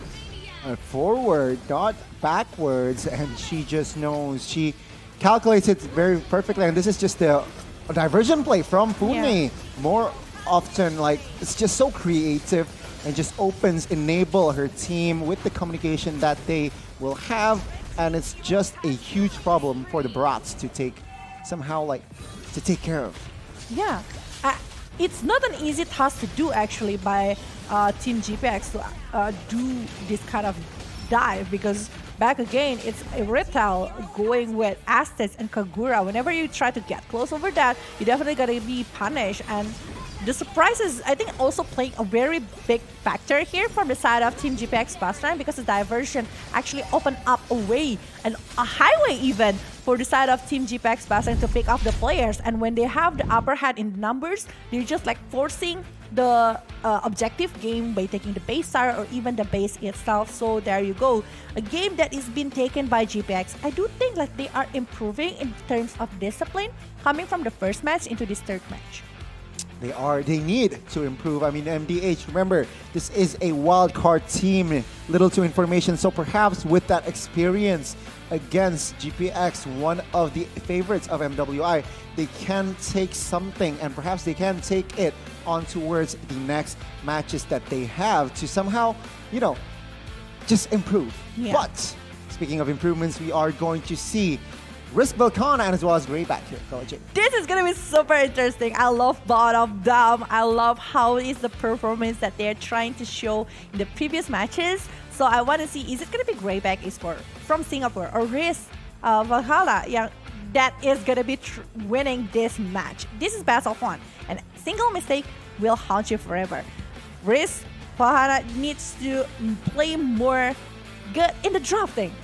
forward, not backwards. And she just knows. She calculates it very perfectly, and this is just a diversion play from Fumi. More often, like, it's just so creative and just enable her team with the communication that they will have, and it's just a huge problem for the Brats to take care of. Yeah, it's not an easy task to do actually by Team GPX to do this kind of dive because back again, it's Irrital going with Aztecs and Kagura. Whenever you try to get close over that, you definitely gotta be punished. And the surprises, I think, also playing a very big factor here from the side of Team GPX Basreng because the diversion actually opened up a way and a highway even for the side of Team GPX Basreng to pick up the players. And when they have the upper hand in numbers, they're just like forcing the objective game by taking the base star or even the base itself. So there you go, a game that is being taken by GPX. I do think like they are improving in terms of discipline coming from the first match into this third match. They need to improve. I mean, MDH, remember, this is a wildcard team, little to information. So perhaps with that experience against GPX, one of the favorites of MWI, they can take something and perhaps they can take it on towards the next matches that they have to somehow, just improve. Yeah. But speaking of improvements, we are going to see Risk Velkhana and as well as Grayback here. This is going to be super interesting. I love both of them. I love how is the performance that they're trying to show in the previous matches. So I want to see, is it going to be Grayback from Singapore or Risk Velkhana? Yeah, that is gonna be winning this match. This is best of one, and single mistake will haunt you forever. Velkhana needs to play more good in the drafting.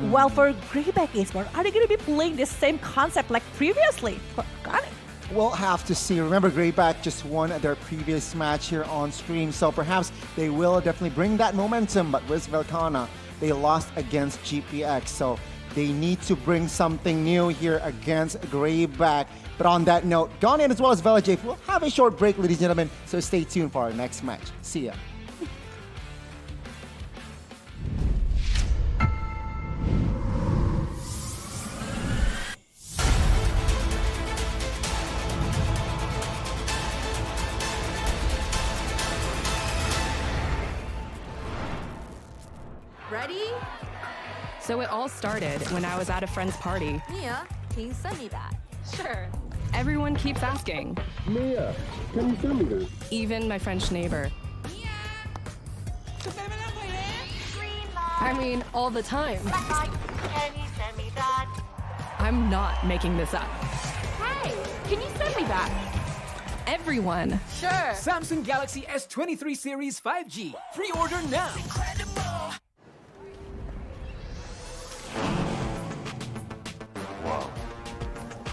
While for Grayback Esports, are they gonna be playing the same concept like previously? Got it. We'll have to see. Remember, Grayback just won their previous match here on stream, so perhaps they will definitely bring that momentum. But with Velkhana, they lost against GPX, so they need to bring something new here against Grayback. But on that note, Ghanaian as well as Velkhana, we'll have a short break, ladies and gentlemen, so stay tuned for our next match. See ya. Ready? So it all started when I was at a friend's party. Mia, can you send me that? Sure. Everyone keeps asking, Mia, can you send me that? even my French neighbor. I mean, all the time. Can you send me that? I'm not making this up. Hey, can you send me that? Everyone. Sure. Samsung Galaxy S23 series 5G. Pre-order now.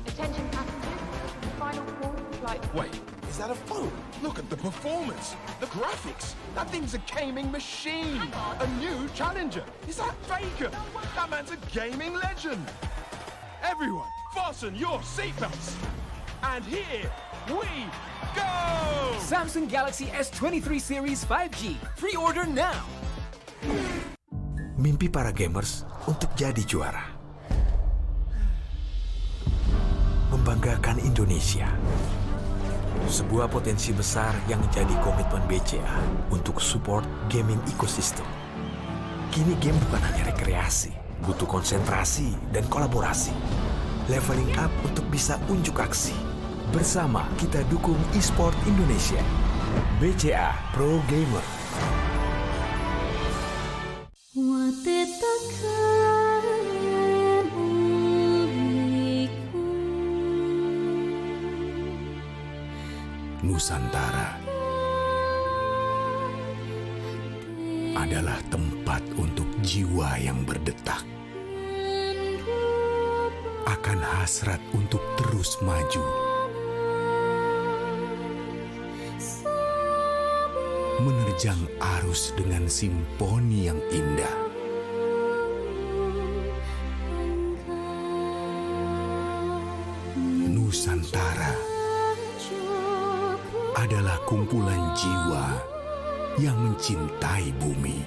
Attention passengers, the final call for flight. Wait, is that a phone? Look at the performance, the graphics. That thing's a gaming machine. A new challenger. Is that Faker? That man's a gaming legend. Everyone, fasten your seatbelts. And here we go! Samsung Galaxy S23 series 5G. Pre-order now. Mimpi para gamers untuk jadi juara. Membanggakan Indonesia. Sebuah potensi besar yang menjadi komitmen BCA untuk support gaming ecosystem. Kini game bukan hanya rekreasi, butuh konsentrasi dan kolaborasi. Leveling up untuk bisa unjuk aksi. Bersama kita dukung e-sport Indonesia. BCA Pro Gamer. Nusantara adalah tempat untuk jiwa yang berdetak, akan hasrat untuk terus maju, menerjang arus dengan simfoni yang indah. Nusantara adalah kumpulan jiwa yang mencintai bumi.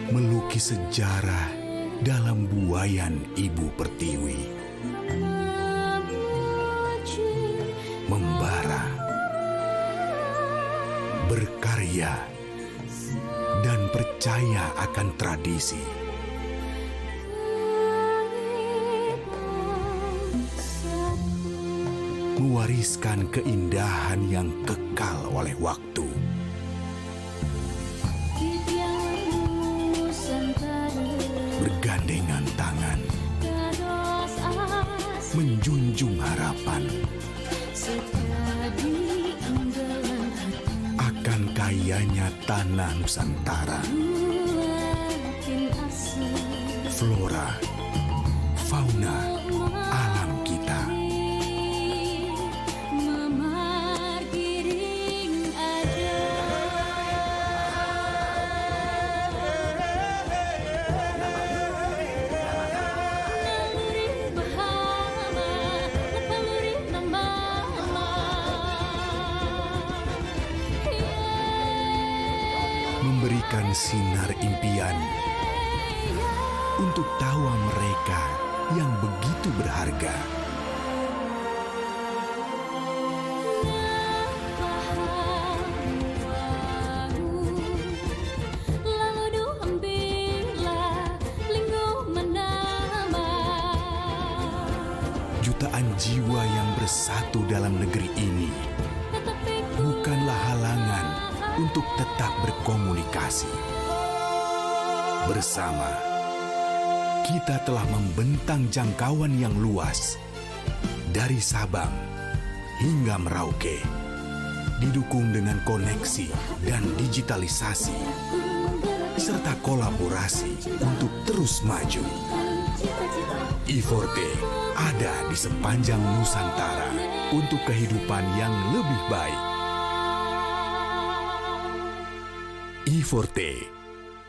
Melukis sejarah dalam buayan Ibu Pertiwi. Membara, berkarya, dan percaya akan tradisi. Mewariskan keindahan yang kekal oleh waktu. Bergandengan tangan, menjunjung harapan akan kayanya tanah Nusantara. Flora, fauna, alam kita. Memberikan sinar impian untuk tawa mereka yang begitu berharga. Jutaan jiwa yang bersatu dalam negeri ini bukanlah halangan untuk tetap berkomunikasi. Bersama kita telah membentang jangkauan yang luas dari Sabang hingga Merauke, didukung dengan koneksi dan digitalisasi serta kolaborasi untuk terus maju. I4T ada di sepanjang Nusantara untuk kehidupan yang lebih baik. I4T,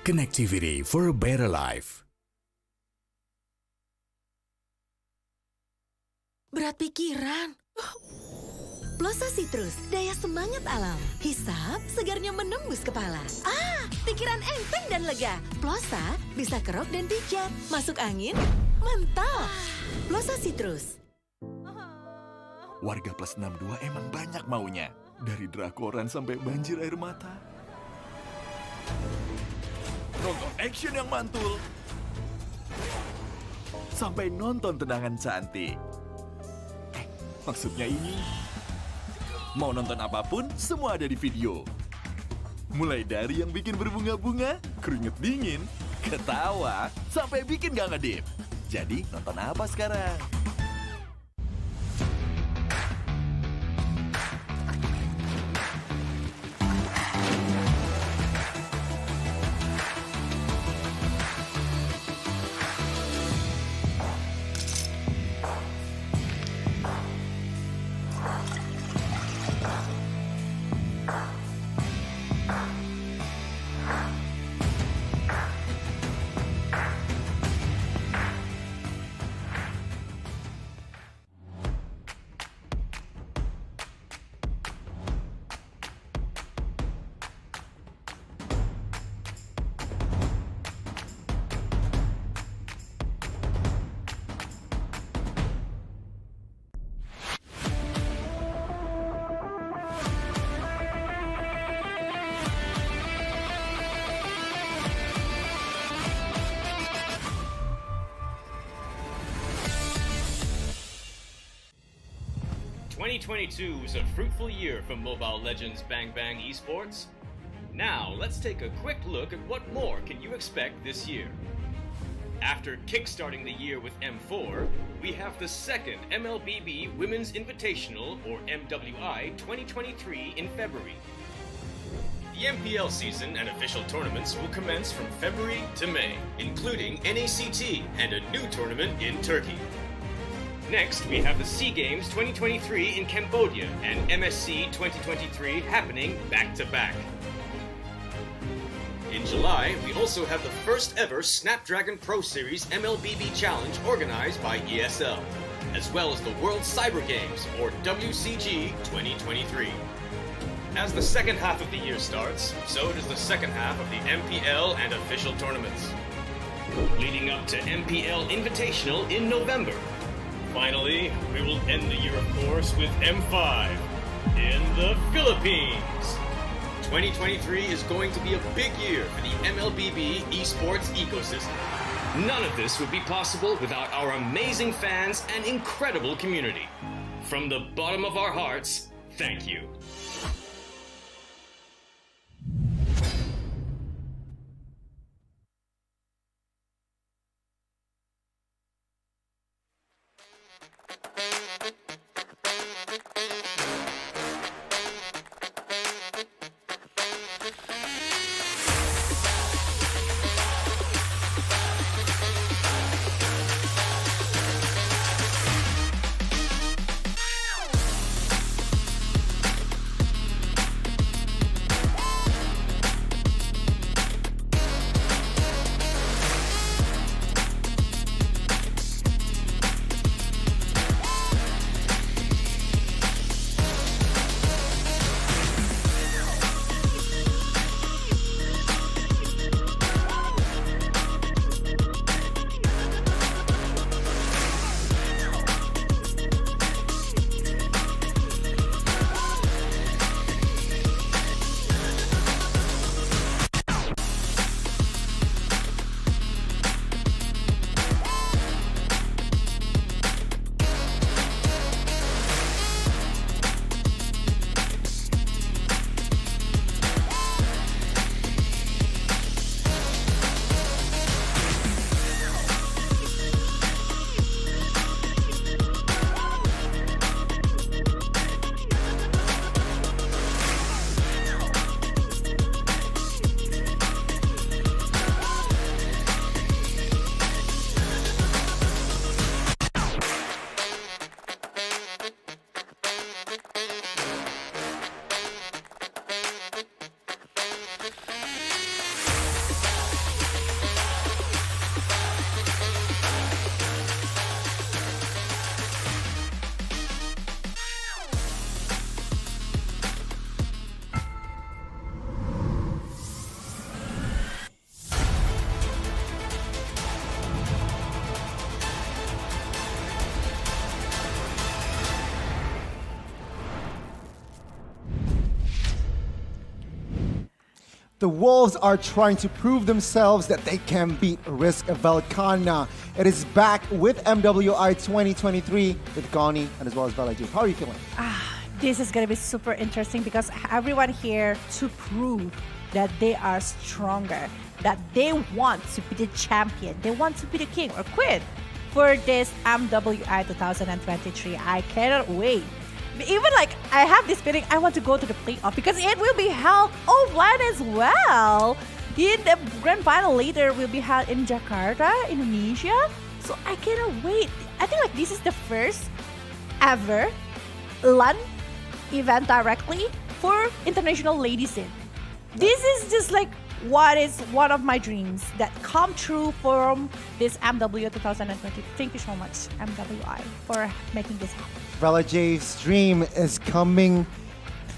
connectivity for a better life. Berat pikiran. Plosa Citrus, daya semangat alam. Hisap, segarnya menembus kepala. Pikiran enteng dan lega. Plosa bisa kerok dan pijat. Masuk angin, mantap. Plosa Citrus. Warga plus 62 emang banyak maunya. Dari drakoran sampai banjir air mata. Nonton action yang mantul. Sampai nonton tendangan cantik. Maksudnya ini, mau nonton apapun, semua ada di video. Mulai dari yang bikin berbunga-bunga, keringet dingin, ketawa, sampai bikin gak ngedip. Jadi, nonton apa sekarang? ...2022 was a fruitful year for Mobile Legends Bang Bang Esports. Now, let's take a quick look at what more can you expect this year. After kickstarting the year with M4, we have the second Mlbb Women's Invitational, or MWI, 2023 in February. The MPL season and official tournaments will commence from February to May, including NACT and a new tournament in Turkey. Next, we have the SEA Games 2023 in Cambodia and MSC 2023 happening back-to-back. In July, we also have the first ever Snapdragon Pro Series Mlbb Challenge organized by ESL, as well as the World Cyber Games, or WCG 2023. As the second half of the year starts, so does the second half of the MPL and official tournaments, leading up to MPL Invitational in November. Finally, we will end the year, of course, with M5 in the Philippines. 2023 is going to be a big year for the Mlbb esports ecosystem. None of this would be possible without our amazing fans and incredible community. From the bottom of our hearts, thank you. The Wolves are trying to prove themselves that they can beat Risk Velkhana. It is back with MWI 2023 with Gani and as well as Velkhana. How are you feeling? This is going to be super interesting because everyone here to prove that they are stronger, that they want to be the champion, they want to be the king or queen for this MWI 2023. I cannot wait. Even like I have this feeling I want to go to the playoff because it will be held offline as well. In the grand final later will be held in Jakarta, Indonesia. So I cannot wait. I think like this is the first ever LAN event directly for international ladies scene. This is just like what is one of my dreams that come true from this MW 2020. Thank you so much, MWI, for making this happen. Velkhana's dream is coming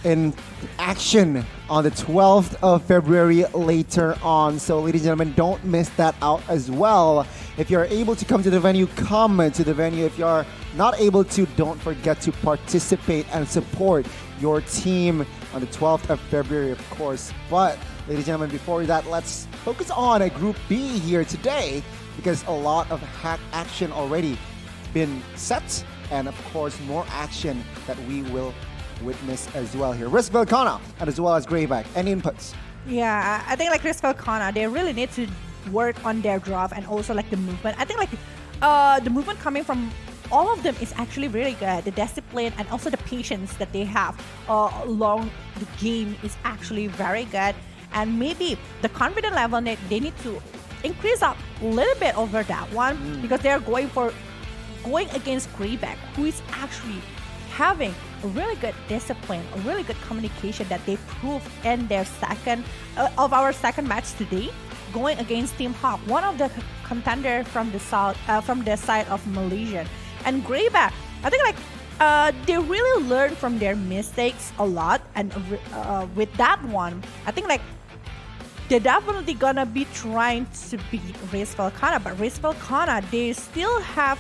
in action on the 12th of February later on. So, ladies and gentlemen, don't miss that out as well. If you're able to come to the venue, come to the venue. If you're not able to, don't forget to participate and support your team on the 12th of February, of course. But, ladies and gentlemen, before that, let's focus on a Group B here today because a lot of hack action already been set and, of course, more action that we will witness as well here. Risk Velkhana and as well as Grayback. Any inputs? Yeah, I think like Risk Velkhana, they really need to work on their draft and also like the movement. I think like the movement coming from all of them is actually really good. The discipline and also the patience that they have along the game is actually very good. And maybe the confidence level they need to increase up a little bit over that one because they're going against Grayback, who is actually having a really good discipline, a really good communication that they proved in their our second match today, going against Team Hawk, one of the contender from the side of Malaysia. And Grayback, I think like they really learn from their mistakes a lot, and with that one, I think like they're definitely gonna be trying to beat Risk Velkhana, but Risk Velkhana, they still have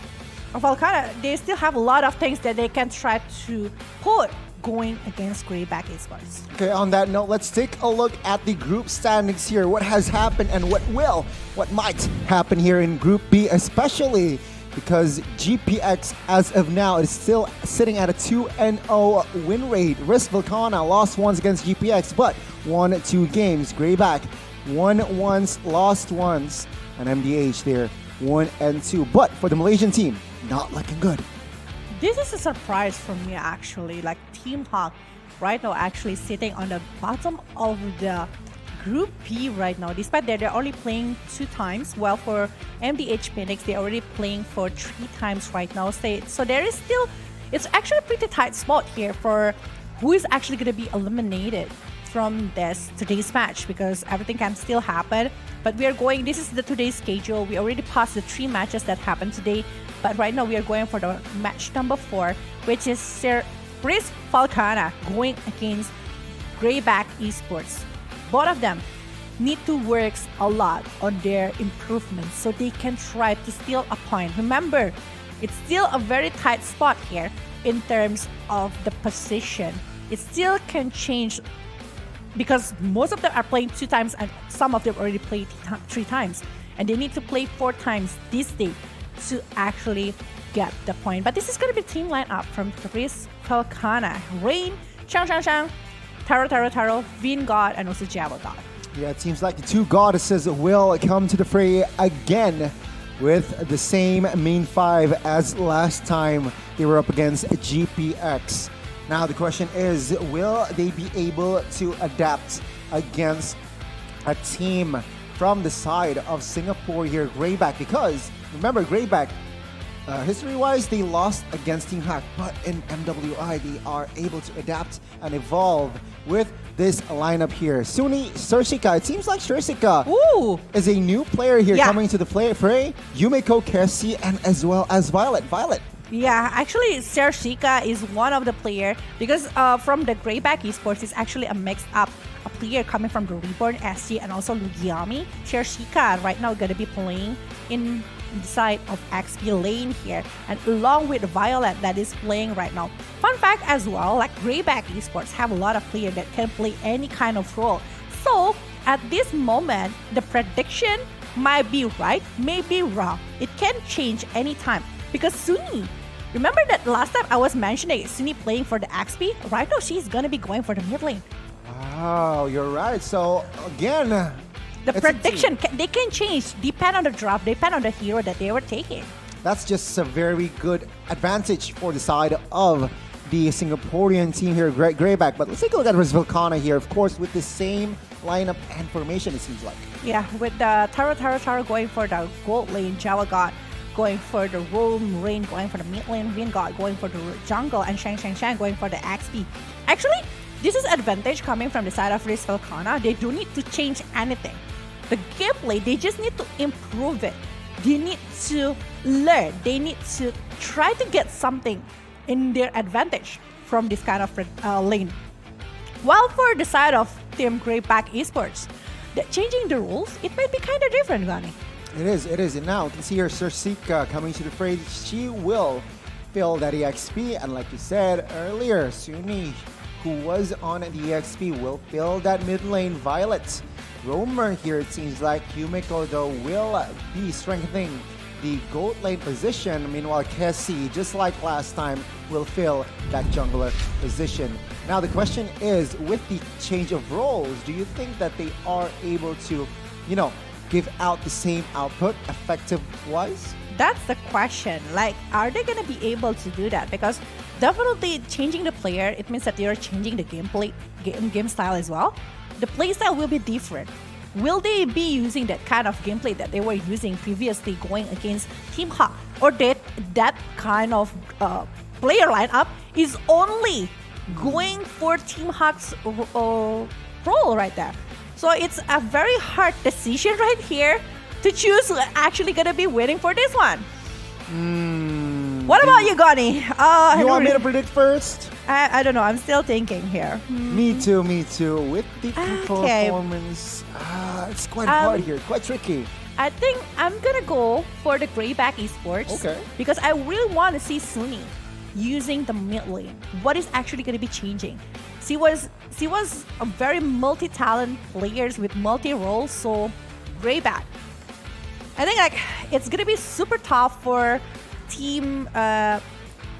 a lot of things that they can try to put going against Grayback esports. Okay, on that note, let's take a look at the group standings here. What has happened and what might happen here in Group B, especially because GPX, as of now, is still sitting at a 2-0 win rate. Risk Velkhana lost once against GPX, but won 2 games. Grayback won once, lost once, and MDH there 1-2. But for the Malaysian team, not looking good. This is a surprise for me actually. Like Team Hawk right now actually sitting on the bottom of the Group B right now, despite that they're only playing 2 times. While for MDH Phoenix, they're already playing for 3 times right now. So there is still, it's actually a pretty tight spot here for who is actually going to be eliminated from today's match because everything can still happen. But we are going, this is the today's schedule. We already passed the 3 matches that happened today. But right now we are going for the match number 4, which is Risk Velkhana going against Grayback Esports. Both of them need to work a lot on their improvements so they can try to steal a point. Remember, it's still a very tight spot here in terms of the position. It still can change because most of them are playing 2 times and some of them already played 3 times. And they need to play 4 times this day to actually get the point. But this is going to be team lineup from Risk Velkhana. Rain, Shang, Taro, Vin God, and also Java God. Yeah, it seems like the 2 goddesses will come to the fray again with the same main 5 as last time they were up against GPX. Now the question is, will they be able to adapt against a team from the side of Singapore here, Grayback? Because remember, Grayback, history-wise, they lost against Team Hack, but in MWI, they are able to adapt and evolve with this lineup here. Suni, Surshika, it seems like Surshika is a new player here coming to the fray. Yumeko, Kersi, and as well as Violet. Yeah, actually, Surshika is one of the player because from the Grayback Esports, it's actually a mixed up a player coming from the Reborn SG and also Lugiami. Surshika right now going to be playing in the side of XP lane here, and along with Violet that is playing right now. Fun fact as well, like Grayback Esports have a lot of players that can play any kind of role. So at this moment, the prediction might be right, may be wrong. It can change anytime because Suni. Remember that last time I was mentioning Suni playing for the XP? Right now, she's gonna be going for the mid lane. Wow, you're right. So again, the prediction they can change, depend on the drop, depend on the hero that they were taking. That's just a very good advantage for the side of the Singaporean team here, Grayback. But let's take a look at Velkhana here, of course, with the same lineup and formation, it seems like. Yeah, with the Taro going for the gold lane, Java God going for the roam, Rain going for the mid lane, Rin God going for the jungle, and Shang going for the XP. Actually, this is advantage coming from the side of Velkhana. They don't need to change anything. The gameplay, they just need to improve it. They need to learn. They need to try to get something in their advantage from this kind of lane. While for the side of Team Grayback Esports, changing the rules, it might be kind of different, Gani. It is. And now you can see here Sursika coming to the fray. She will fill that EXP. And like you said earlier, Suni, who was on the EXP, will fill that mid lane. Violet. Roamer here, it seems like Yumiko, though, will be strengthening the gold lane position. Meanwhile, Kessie, just like last time, will fill that jungler position. Now, the question is, with the change of roles, do you think that they are able to, give out the same output effective-wise? That's the question. Like, are they going to be able to do that? Because definitely changing the player, it means that they are changing the gameplay, game style as well. The playstyle will be different. Will they be using that kind of gameplay that they were using previously going against Team Hawk? Or that kind of player lineup is only going for Team Hawk's role right there? So it's a very hard decision right here to choose who actually going to be waiting for this one. What about you, Gani? You want me to predict first? I don't know. I'm still thinking here. Me too. With the performance, it's quite hard here. Quite tricky. I think I'm going to go for the Grayback Esports. Okay. Because I really want to see Suni using the mid lane. What is actually going to be changing? She was a very multi-talent players with multi-roles, so Grayback. I think it's going to be super tough for Team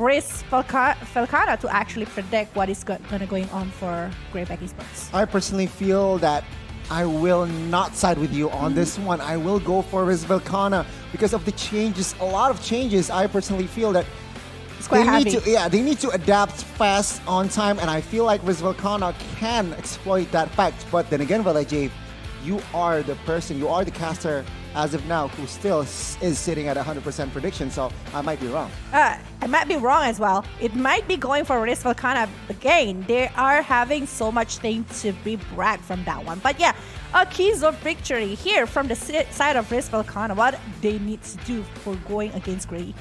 Velkhana to actually predict what is going on for Grayback Esports. I personally feel that I will not side with you on this one. I will go for Velkhana because of the changes, a lot of changes. I personally feel that they need to adapt fast on time, and I feel like Velkhana can exploit that fact. But then again, Velaj, you are the person, you are the caster as of now who still is sitting at 100% prediction, so I might be wrong. I might be wrong as well. It might be going for Velkhana again. They are having so much things to be bragged from that one. But yeah, a keys of victory here from the side of Velkhana. What they need to do for going against Grayback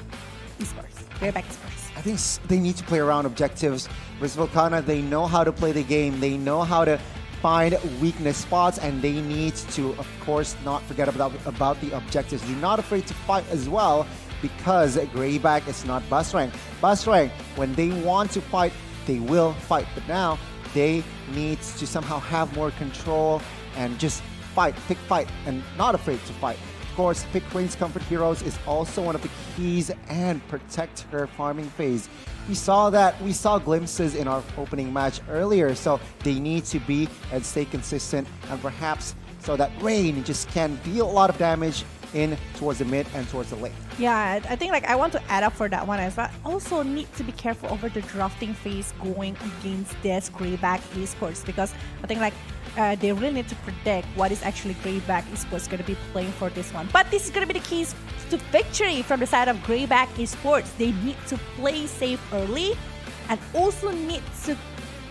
Esports. I think they need to play around objectives. Velkhana, they know how to play the game. They know how to find weakness spots, and they need to, of course, not forget about the objectives. They're not afraid to fight as well, because Grayback is not Basreng. Basreng, when they want to fight, they will fight. But now they need to somehow have more control and just pick fight, and not afraid to fight. Of course, pick Rain's Comfort Heroes is also one of the keys, and protect her farming phase. We saw glimpses in our opening match earlier, so they need to be and stay consistent, and perhaps so that Rain just can deal a lot of damage in towards the mid and towards the lane. Yeah, I think I want to add up for that one as well. Also need to be careful over the drafting phase going against this Grayback Esports, because I think they really need to predict what is actually Grayback Esports going to be playing for this one. But this is going to be the keys to victory from the side of Grayback Esports. They need to play safe early, and also need to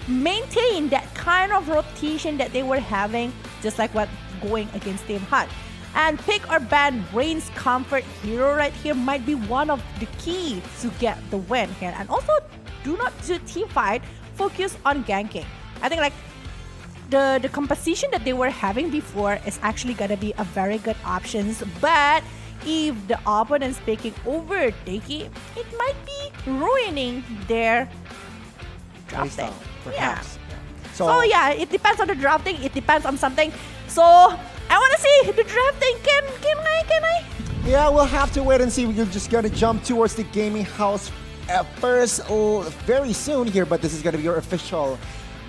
maintain that kind of rotation that they were having, just like what going against Team Hut. And pick or ban Rain's Comfort Hero right here might be one of the keys to get the win here. And also, do not do team fight, focus on ganking. I think the composition that they were having before is actually gonna be a very good options. But if the opponent's taking over Deki, it might be ruining their drafting. Perhaps. Yeah. So yeah, it depends on the drafting. It depends on something. So I want to see the drafting. Can I? Yeah, we'll have to wait and see. We're just gonna jump towards the gaming house first very soon here, but this is gonna be your official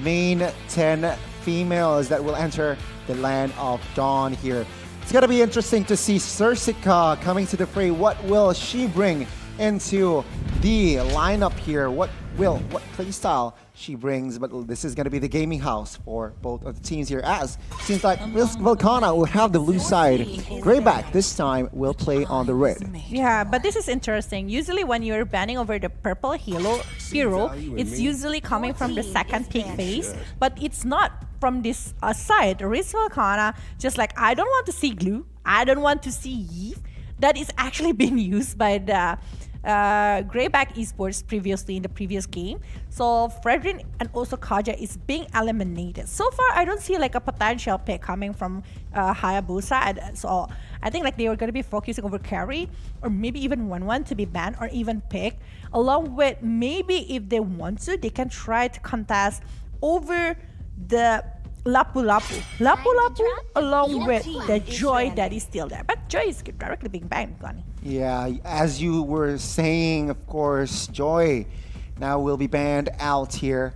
main 10 females that will enter the land of Dawn here. It's gonna be interesting to see Sursica coming to the fray. What will she bring into the lineup here? What playstyle she brings? But this is gonna be the gaming house for both of the teams here, as seems like Velkhana will have the blue side. Grayback this time will play on the red. Yeah, but this is interesting. Usually when you're banning over the purple hero, it's usually coming from the second pick phase, but it's not from this side. Velkhana, just like, I don't want to see glue, I don't want to see Yves. That is actually being used by the Grayback Esports previously in the previous game. So Fredrin and also Kaja is being eliminated. So far, I don't see like a potential pick coming from Hayabusa. And so I think like they were going to be focusing over carry, or maybe even 1-1 to be banned or even picked. Along with maybe if they want to, they can try to contest over the Lapu Lapu along with the Joy that is still there. But Joy is directly being banned, Connie. Yeah, as you were saying, of course, Joy now will be banned out here.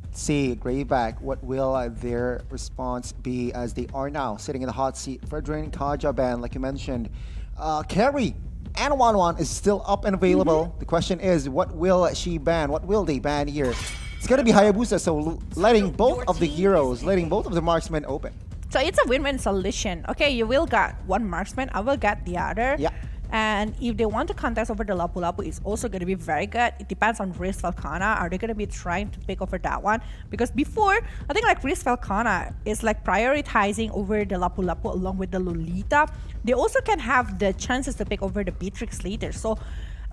Let's see, Grayback, what will their response be as they are now sitting in the hot seat? Fredrin, Kaja ban, like you mentioned. Carry and 1-1 is still up and available. The question is, what will she ban? What will they ban here? It's going to be Hayabusa, so letting both of the heroes, letting both of the marksmen open. So it's a win-win solution. Okay, you will get one marksman, I will get the other. Yeah. And if they want to contest over the Lapu Lapu, it's also going to be very good. It depends on Riz Velkhana. Are they going to be trying to pick over that one? Because before, I think like Riz Velkhana is like prioritizing over the Lapu Lapu along with the Lolita. They also can have the chances to pick over the Beatrix later. So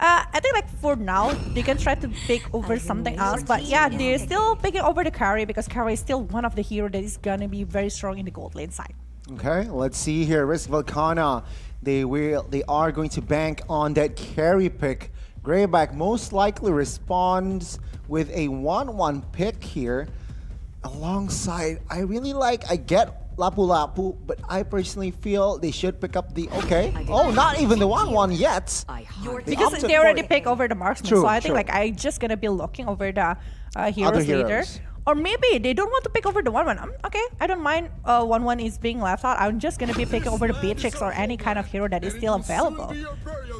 I think like for now, they can try to pick over something else. But yeah, they're still picking over the carry because carry is still one of the heroes that is going to be very strong in the gold lane side. Okay, let's see here. Risk Velkhana, they are going to bank on that carry pick. Grayback most likely responds with a 1-1 pick here. Alongside, I get Lapu Lapu, but I personally feel they should pick up the not even the 1-1 yet. Because they already pick over the marksman, True, so I think true. like I just gonna be looking over the heroes Other later. heroes. Or maybe they don't want to pick over the 1-1. Okay, I don't mind 1-1 is being left out. I'm just gonna be picking over the Beatrix or any kind of hero that is still available.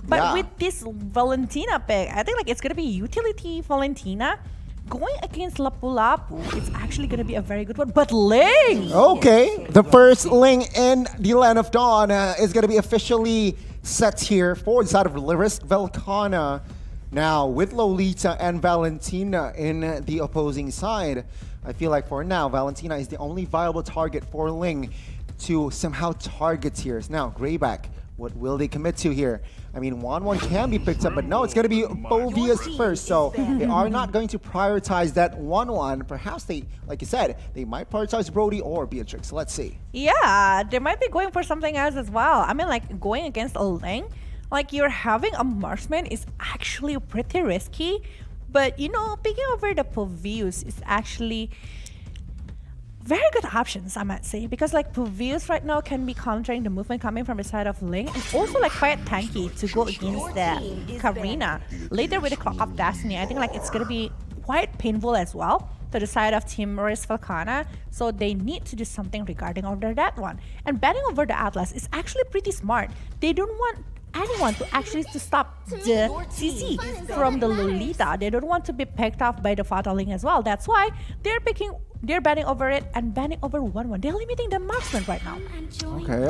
But with this Valentina pick, I think like it's gonna be utility Valentina. Going against Lapu Lapu, it's actually going to be a very good one. But Ling! Okay, the first Ling in the Land of Dawn is going to be officially set here for the side of Risk Velkhana. Now, with Lolita and Valentina in the opposing side, I feel like for now, Valentina is the only viable target for Ling to somehow target here. Now, Grayback, what will they commit to here? I mean, 1-1 can be picked up, but no, it's going to be Bovia's first. So they are not going to prioritize that 1-1. Perhaps they, like you said, they might prioritize Brody or Beatrix. Let's see. Yeah, they might be going for something else as well. I mean, like going against a Ling, like you're having a marksman is actually pretty risky. But, you know, picking over the Povius is actually very good options, I might say, because like Povius right now can be countering the movement coming from the side of Ling, and also like quite tanky to go against the Karina. Later with the Clock of Destiny, I think like it's gonna be quite painful as well to the side of Team Risk Velkhana, so they need to do something regarding over that one. And banning over the Atlas is actually pretty smart. They don't want anyone to actually stop the CC from the Lolita. They don't want to be picked off by the Fatal Ling as well. That's why they're banning over it and banning over 1-1. They're limiting the marksman right now.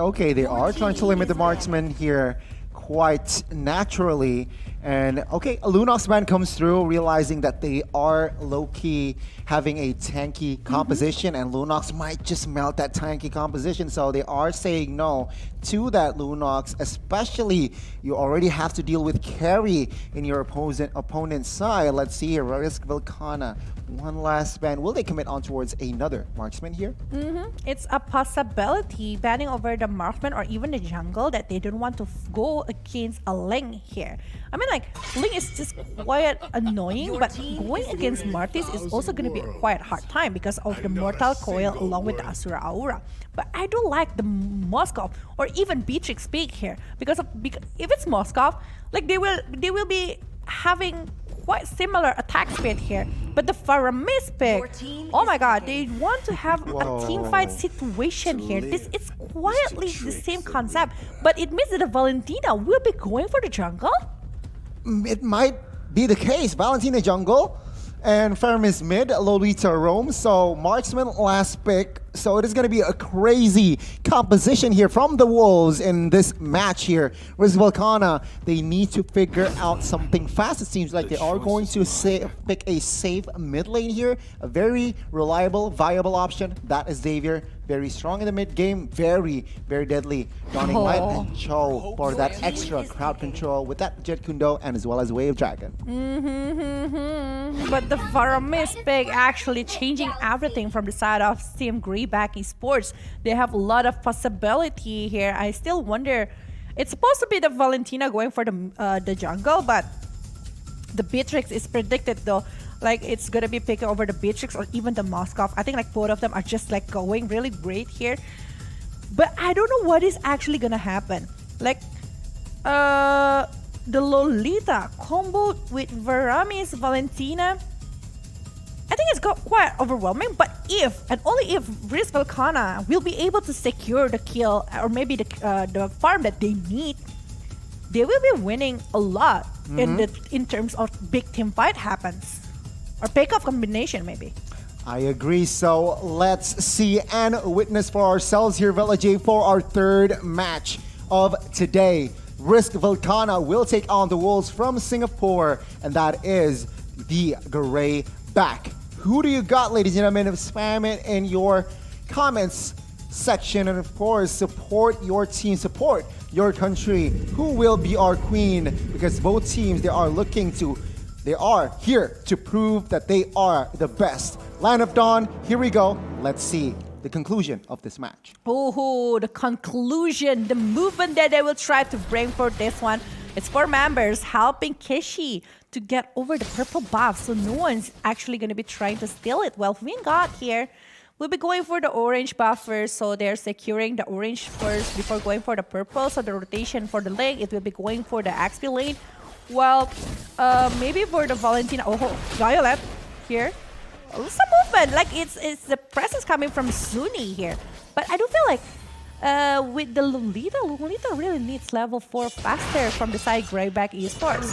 Okay, they are trying to limit the marksman here quite naturally. And okay, a Lunox ban comes through, realizing that they are low-key having a tanky composition, and Lunox might just melt that tanky composition. So they are saying no to that Lunox, especially you already have to deal with carry in your opponent's side. Let's see here, Risk Velkhana, one last ban. Will they commit on towards another marksman here? It's a possibility, banning over the marksman or even the jungle, that they don't want to go against a Ling here. I mean, like Link is just quite annoying, but going against Martis is also going to be a quite hard time because of the Mortal Coil along with the Asura Aura. But I don't like the Moskov or even Beatrix pick here because if it's Moskov, like they will be having quite similar attack speed here. But the Faramis pick, oh my god, they want to have a team fight situation here. This is quietly the same concept, but it means that the Valentina will be going for the jungle? It might be the case. Valentina jungle and Faramis mid, Lolita roam. So Marksman last pick. So it is going to be a crazy composition here from the Wolves in this match here. Whereas Velkhana, they need to figure out something fast. It seems like they are going to pick a safe mid lane here. A very reliable, viable option. That is Xavier. Very strong in the mid game. Very, very deadly. Donning Light and Cho for that extra crowd control with that Jet Kundo and as well as Wave Dragon. But the Faramis pick actually changing everything from the side of Team Grayback Esports. They have a lot of possibility here. I still wonder. It's supposed to be the Valentina going for the jungle, but the Beatrix is predicted though. Like it's gonna be picking over the Beatrix or even the Moskov. I think like both of them are just like going really great here. But I don't know what is actually gonna happen. Like the Lolita combo with Varamis Valentina, I think it's got quite overwhelming, but if and only if Risk Velkhana will be able to secure the kill or maybe the farm that they need, they will be winning a lot in terms of big team fight happens. Or pick-up combination, maybe. I agree. So let's see and witness for ourselves here, Vela J, for our third match of today. Risk Velkhana will take on the Wolves from Singapore, and that is the Grayback. Who do you got, ladies and gentlemen? Spam it in your comments section, and of course, support your team, support your country. Who will be our queen? Because both teams, they are here to prove that they are the best. Line of Dawn, here we go. Let's see the conclusion of this match. Oh, the conclusion, the movement that they will try to bring for this one. It's for members helping Kishi to get over the purple buff, so no one's actually going to be trying to steal it. Well, Vingod here will be going for the orange buff first, so they're securing the orange first before going for the purple. So the rotation for the lane, it will be going for the XP lane. Well, maybe for the Valentina, Violet here. Some movement, like it's the presence coming from Suni here. But I do feel like with the Lolita really needs level 4 faster from the side Grayback Esports.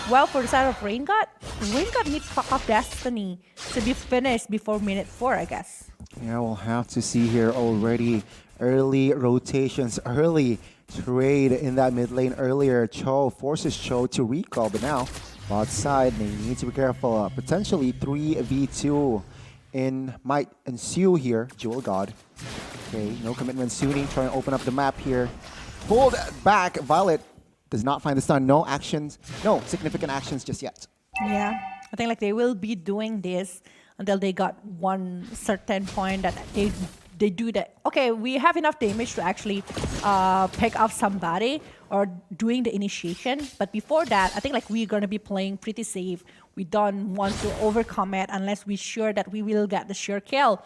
Well, for the side of Raingod needs Fuck Off Destiny to be finished before minute 4, I guess. Yeah, we'll have to see here already. Early rotations, early trade in that mid lane earlier. Cho forces Cho to recall, but now bot side, they need to be careful. Potentially 3v2 might ensue here. Jewel God. Okay, no commitment. Suni trying to open up the map here. Pulled back. Violet does not find the stun. No actions. No significant actions just yet. Yeah, I think like they will be doing this until they got one certain point that they do that. Okay, we have enough damage to actually pick up somebody or doing the initiation. But before that, I think like we're gonna be playing pretty safe. We don't want to overcome it unless we're sure that we will get the sure kill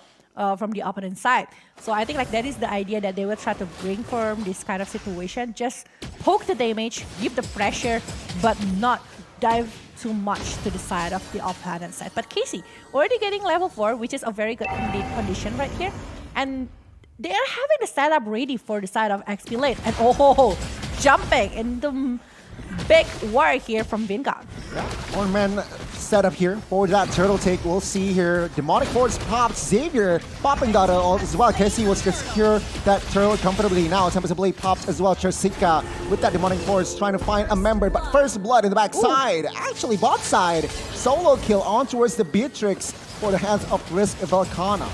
from the opponent side. So I think like that is the idea that they will try to bring from this kind of situation. Just poke the damage, give the pressure, but not dive too much to the side of the opponent side. But Casey already getting level 4, which is a very good condition right here. And they are having the setup ready for the side of XP lane. And jumping in the big war here from Vingod. Yeah, one-man setup here for that turtle take. We'll see here. Demonic Force popped. Xavier popping that as well. Casey was to secure that turtle comfortably. Now Tempest Blade popped as well. Chersika with that Demonic Force trying to find a member. But first blood in the back side. Actually, bot side. Solo kill on towards the Beatrix for the hands of Risk Velkhana.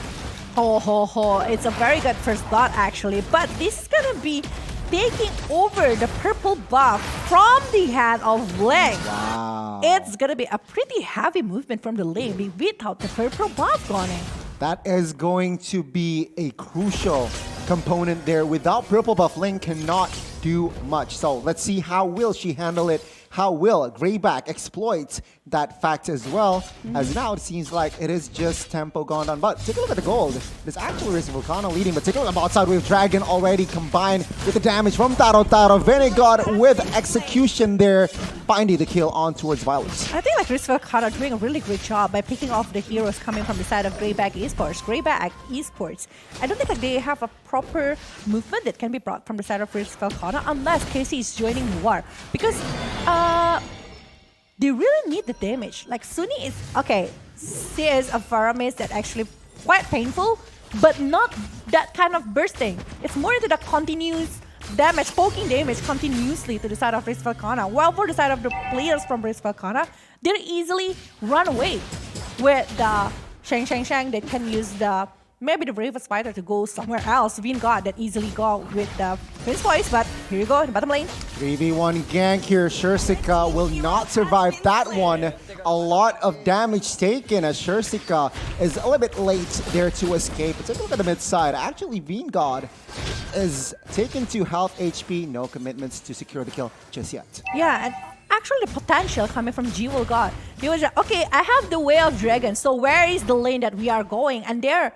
It's a very good first blood actually. But this is gonna be taking over the purple buff from the hand of Link. Wow. It's gonna be a pretty heavy movement from the lane without the purple buff going in. That is going to be a crucial component there. Without purple buff, Link cannot do much. So let's see how will she handle it. how will Grayback exploit that fact as well? As now it seems like it is just tempo gone down. But take a look at the gold. It's actually Velkhana leading, but take a look at outside wave dragon already combined with the damage from Taro. Venegard with execution there, finding the kill on towards Violet. I think like Velkhana doing a really great job by picking off the heroes coming from the side of Grayback Esports. Grayback Esports, I don't think like they have a proper movement that can be brought from the side of Velkhana unless Casey is joining war, because they really need the damage. Like Sunny is okay. She is a Varamis that actually quite painful, but not that kind of bursting. It's more into the continuous damage, poking damage continuously to the side of Velkhana. While for the side of the players from Velkhana, they easily run away with the Shang. They can use the maybe the bravest fighter to go somewhere else. Vingard that easily go with the Prince Voice, but here you go in the bottom lane. 3v1 gank here. Shursika will not survive that one. A lot of damage taken as Shursika is a little bit late there to escape. But take a look at the mid side. Actually, Vingard is taken to health HP. No commitments to secure the kill just yet. Yeah, and actually the potential coming from Jewel God. He was like, okay, I have the Way of Dragon, so where is the lane that we are going? And they're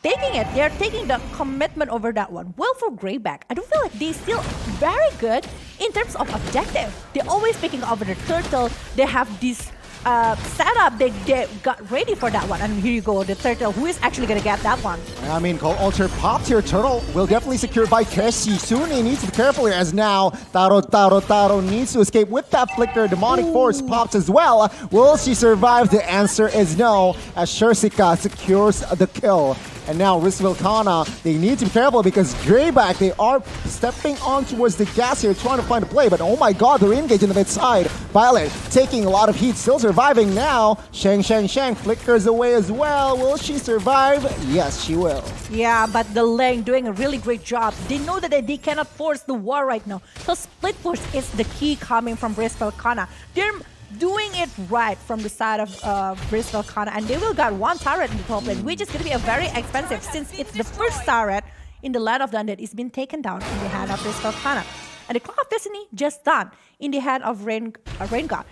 taking it. They're taking the commitment over that one. Well, for Grayback, I don't feel like they're still very good in terms of objective. They're always picking over the turtle. They have this setup. They got ready for that one. And here you go, the turtle. Who is actually going to get that one? I mean, Cold Altar popped here. Turtle will definitely secure by Keshi. Soon he needs to be careful here as now Taro needs to escape with that flicker. Demonic Force pops as well. Will she survive? The answer is no, as Shursika secures the kill. And now Velkhana, they need to be careful because Grayback, they are stepping on towards the gas here, trying to find a play. But oh my god, they're engaged in the mid side. Violet taking a lot of heat, still surviving now. Shang flickers away as well. Will she survive? Yes, she will. Yeah, but the lane doing a really great job. They know that they cannot force the war right now. So split push is the key coming from Velkhana. They're doing it right from the side of Velkhana, and they will got one turret in the top lane, which is going to be a very expensive since it's the first turret in the Land of the Undead. It's been taken down in the hand of Velkhana. And the Clock of Destiny just done in the hand of Rain God.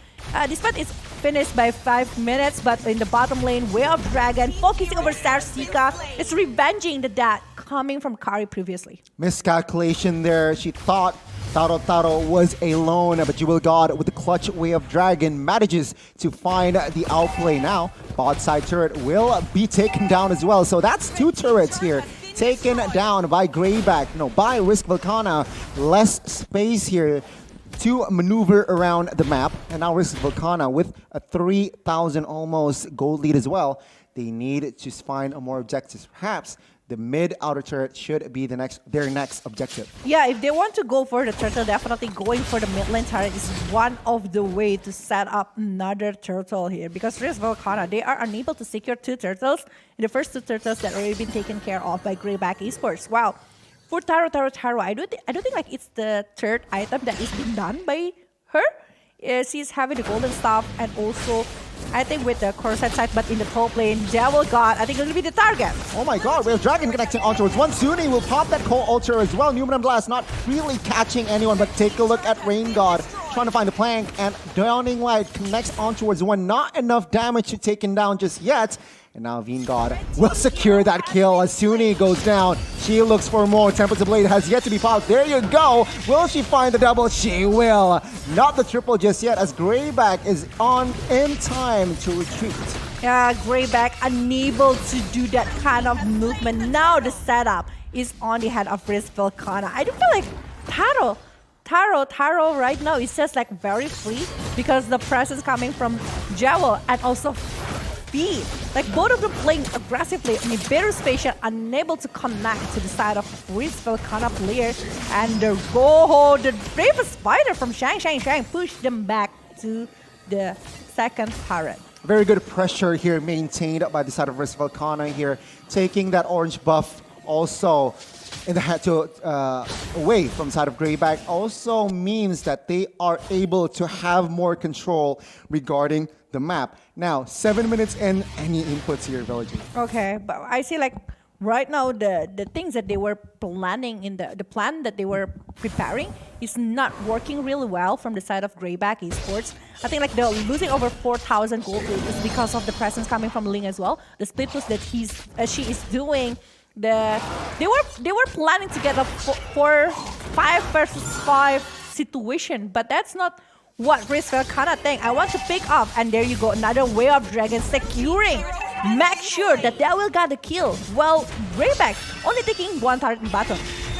This fight is finished by 5 minutes, but in the bottom lane, Way of Dragon focusing over Shursika. It's revenging the death coming from Kari previously. Miscalculation there. She thought Taro was alone, but Jewel God with the clutch Way of Dragon manages to find the outplay now. Bot side turret will be taken down as well. So that's 2 turrets here taken down by Grayback. No, by Velkhana. Less space here to maneuver around the map. And now Velkhana with a 3,000 almost gold lead as well. They need to find more objectives. Perhaps the mid outer turret should be their next objective. Yeah, if they want to go for the turtle, definitely going for the mid lane turret is one of the way to set up another turtle here. Because Velkhana, they are unable to secure 2 turtles in the first 2 turtles that already been taken care of by Grayback Esports. Wow. For Taro, I don't think like it's the third item that is being done by her. She's having the golden staff and also I think with the corset side, but in the top lane, Devil God, I think it will be the target. Oh my god, Wave Dragon connecting on towards one. Sunny will pop that Cold Altar as well. Numenum Blast not really catching anyone, but take a look at Rain God trying to find the plank, and Dawning Light connects on towards one. Not enough damage to take him down just yet. And now Vingard will secure that kill as Sunny goes down. She looks for more. Temperature Blade has yet to be popped. There you go. Will she find the double? She will. Not the triple just yet as Grayback is in time to retreat. Yeah, Grayback unable to do that kind of movement. Now the setup is on the hand of Velkhana. I don't feel like Taro right now is just like very free because the presence coming from Jewel and also like both of them playing aggressively and very spatial, unable to connect to the side of Velkhana player, and the bravest fighter from Shang pushed them back to the second turret. Very good pressure here maintained by the side of Velkhana here, taking that orange buff also in the head to away from the side of Grayback also means that they are able to have more control regarding the map. Now, 7 minutes in, any inputs here, Village? Okay, but I see like right now the things that they were planning in the plan that they were preparing is not working really well from the side of Grayback Esports. I think like they're losing over 4,000 gold is because of the presence coming from Ling as well. The split push that she is doing. They were planning to get a 5 versus 5 situation, but that's not what Risk Velkhana think. I want to pick up, and there you go, another Way of Dragon securing. Make sure that they will get the kill. Well, Grayback only taking one target in battle.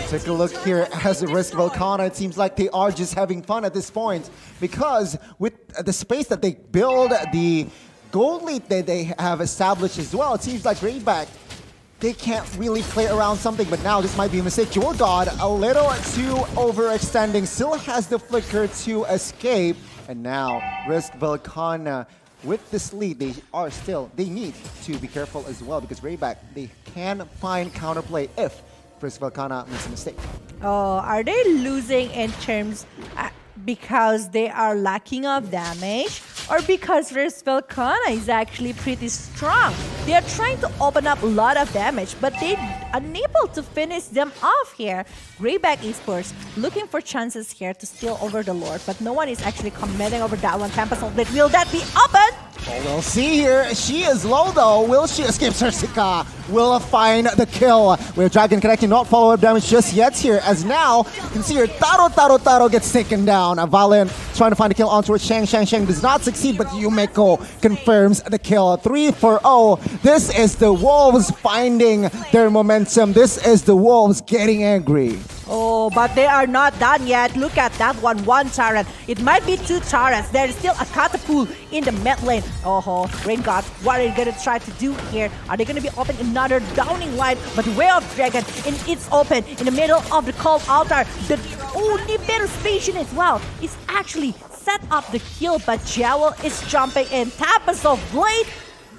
Take a look here as Risk Velkhana. It seems like they are just having fun at this point because with the space that they build, the gold lead that they have established as well, it seems like Grayback, they can't really play around something, but now this might be a mistake. Jewel God, a little too overextending, still has the flicker to escape. And now, Risk Velkhana, with this lead, they need to be careful as well because Grayback, they can find counterplay if Risk Velkhana makes a mistake. Oh, are they losing in terms because they are lacking of damage, or because Risk Velkhana is actually pretty strong? They are trying to open up a lot of damage, but they're unable to finish them off here. Grayback Esports looking for chances here to steal over the Lord, but no one is actually committing over that one. Tempest Blade, will that be open? Oh, we'll see here. She is low though. Will she escape? Cersika will find the kill. With Dragon connecting, not follow-up damage just yet here, as now you can see here Taro gets taken down. Valen trying to find a kill onto Shang. Shang does not succeed, but Yumeko confirms the kill. 3-0. This is the Wolves finding their momentum. This is the Wolves getting angry. Oh, but they are not done yet. Look at that one turret. It might be 2 turrets. There is still a catapult in the mid lane. Oh, Rain God, what are you going to try to do here? Are they going to be open another downing line? But Way of Dragon, and it's open in the middle of the cold altar. The only better station as well is actually set up the kill, but Jowl is jumping in. Tapas of Blade.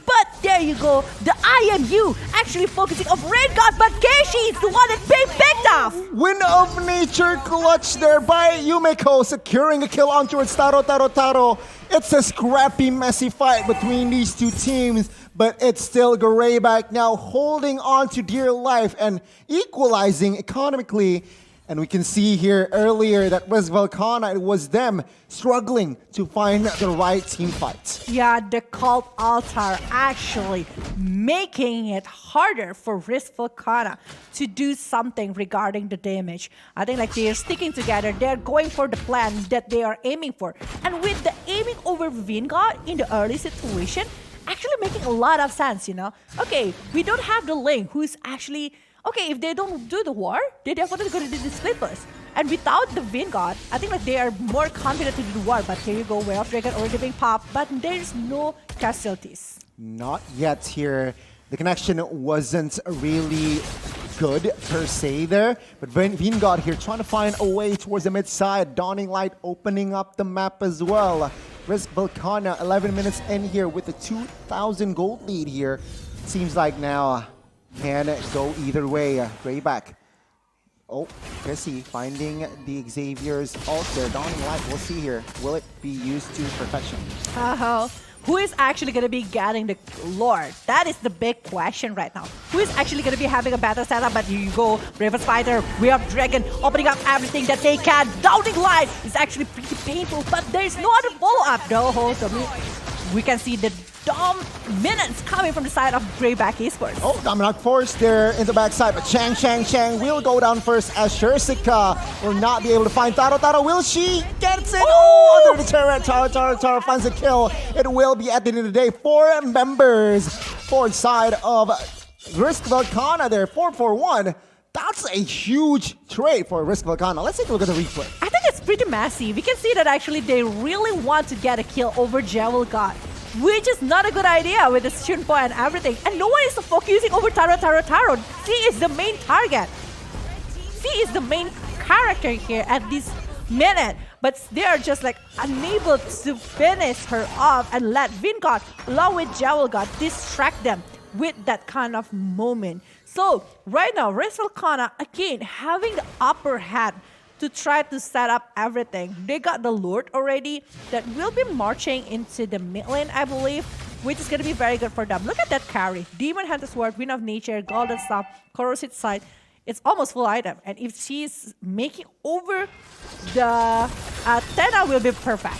But there you go, the IMU actually focusing on Rain God, but Keishi is the one that's being picked off! Win of Nature clutch there by Yumeko, securing a kill onto its Taro. It's a scrappy, messy fight between these two teams, but it's still Grayback now holding on to dear life and equalizing economically. And we can see here earlier that Risk Velkhana, it was them struggling to find the right team fight. Yeah, the cult altar actually making it harder for Risk Velkhana to do something regarding the damage. I think like they're sticking together, they're going for the plan that they are aiming for. And with the aiming over Vingard in the early situation, actually making a lot of sense, you know? Okay, we don't have the Ling who's actually... Okay, if they don't do the war, they're definitely going to do the split push. And without the Vanguard, I think like they are more confident to do the war. But here you go, Way of Dragon already being popped, but there's no casualties. Not yet here. The connection wasn't really good per se there. But Vanguard here trying to find a way towards the mid side. Dawning Light opening up the map as well. Risk Velkhana 11 minutes in here with a 2,000 gold lead here. Seems like now... can go either way. Grayback. Oh, Chrissy finding the Xavier's ult there. Dawning Light, we'll see here. Will it be used to perfection? Who is actually going to be getting the Lord? That is the big question right now. Who is actually going to be having a better setup? But here you go, Bravest Fighter, Way of Dragon, opening up everything that they can. Downing Light is actually pretty painful, but there's no other follow-up though. So we can see the dominance coming from the side of Grayback Esports. Oh, Dominant Force there in the backside, but Shang will go down first as Cersika will not be able to find Taro. Will she? Gets it! Oh, under the turret. Taro finds a kill. It will be at the end of the day 4 members for side of Risk Velkhana there, 4-4-1. That's a huge trade for Risk Velkhana. Let's take a look at the replay. I think it's pretty messy. We can see that actually they really want to get a kill over Jewel God, which is not a good idea with the Shunpo and everything. And no one is focusing over Taro. She is the main target. She is the main character here at this minute. But they are just like unable to finish her off and let Vingard along with Jewel God distract them with that kind of moment. So right now, Risk Velkhana again having the upper hand to try to set up everything. They got the Lord already that will be marching into the mid lane, I believe. which is going to be very good for them. Look at that carry. Demon Hunter Sword, Wind of Nature, Golden Staff, Corrosive Sight. It's almost full item. And if she's making over the Athena will be perfect.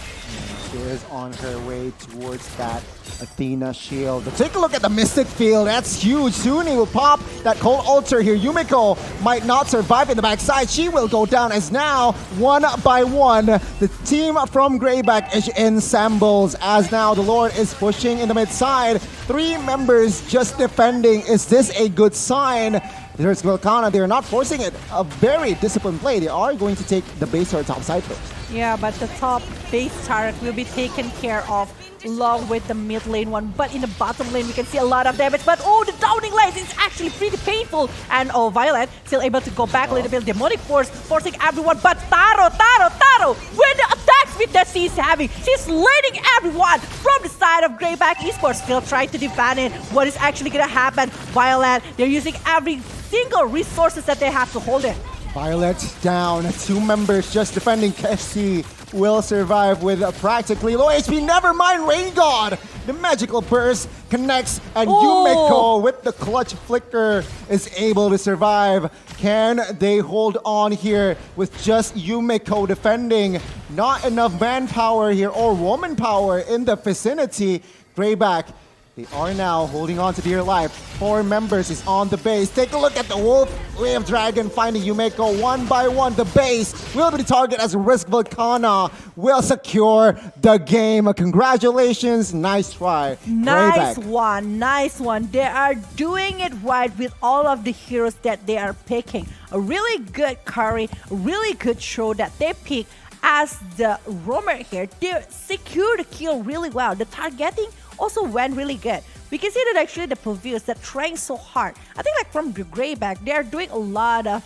She is on her way towards that Athena shield. But take a look at the Mystic Field. That's huge. Soon he will pop that Cold Altar here. Yumiko might not survive in the backside. She will go down as now, one by one, the team from Grayback is in shambles. As now the Lord is pushing in the mid side. 3 members just defending. Is this a good sign? There's Velkhana. They're not forcing it. A very disciplined play. They are going to take the base or top side first. Yeah, but the top base turret will be taken care of along with the mid lane one. But in the bottom lane, we can see a lot of damage. But oh, the downing lane is actually pretty painful. And oh, Violet still able to go back a little bit. Demonic Force forcing everyone. But Taro, with the attack speed that she's having, she's leading everyone from the side of Grayback Esports. Still trying to defend it. What is actually going to happen? Violet, they're using every single resources that they have to hold it. Violet down. 2 members just defending. Keshi will survive with practically low HP. Never mind Rain God. The magical burst connects and Yumiko with the clutch flicker is able to survive. Can they hold on here with just Yumiko defending? Not enough manpower here or woman power in the vicinity. Grayback, they are now holding on to dear life. 4 members is on the base. Take a look at the Wolf Wave Dragon finding Yumiko one by one. The base will be the target as Risk Velkhana will secure the game. Congratulations. Nice try. Nice Grayback. one. Nice one. They are doing it right with all of the heroes that they are picking. A really good carry, a really good show that they pick as the roamer here. They secure the kill really well. The targeting also went really good. We can see that actually the Purviews that trying so hard. I think like from the Grayback, they are doing a lot of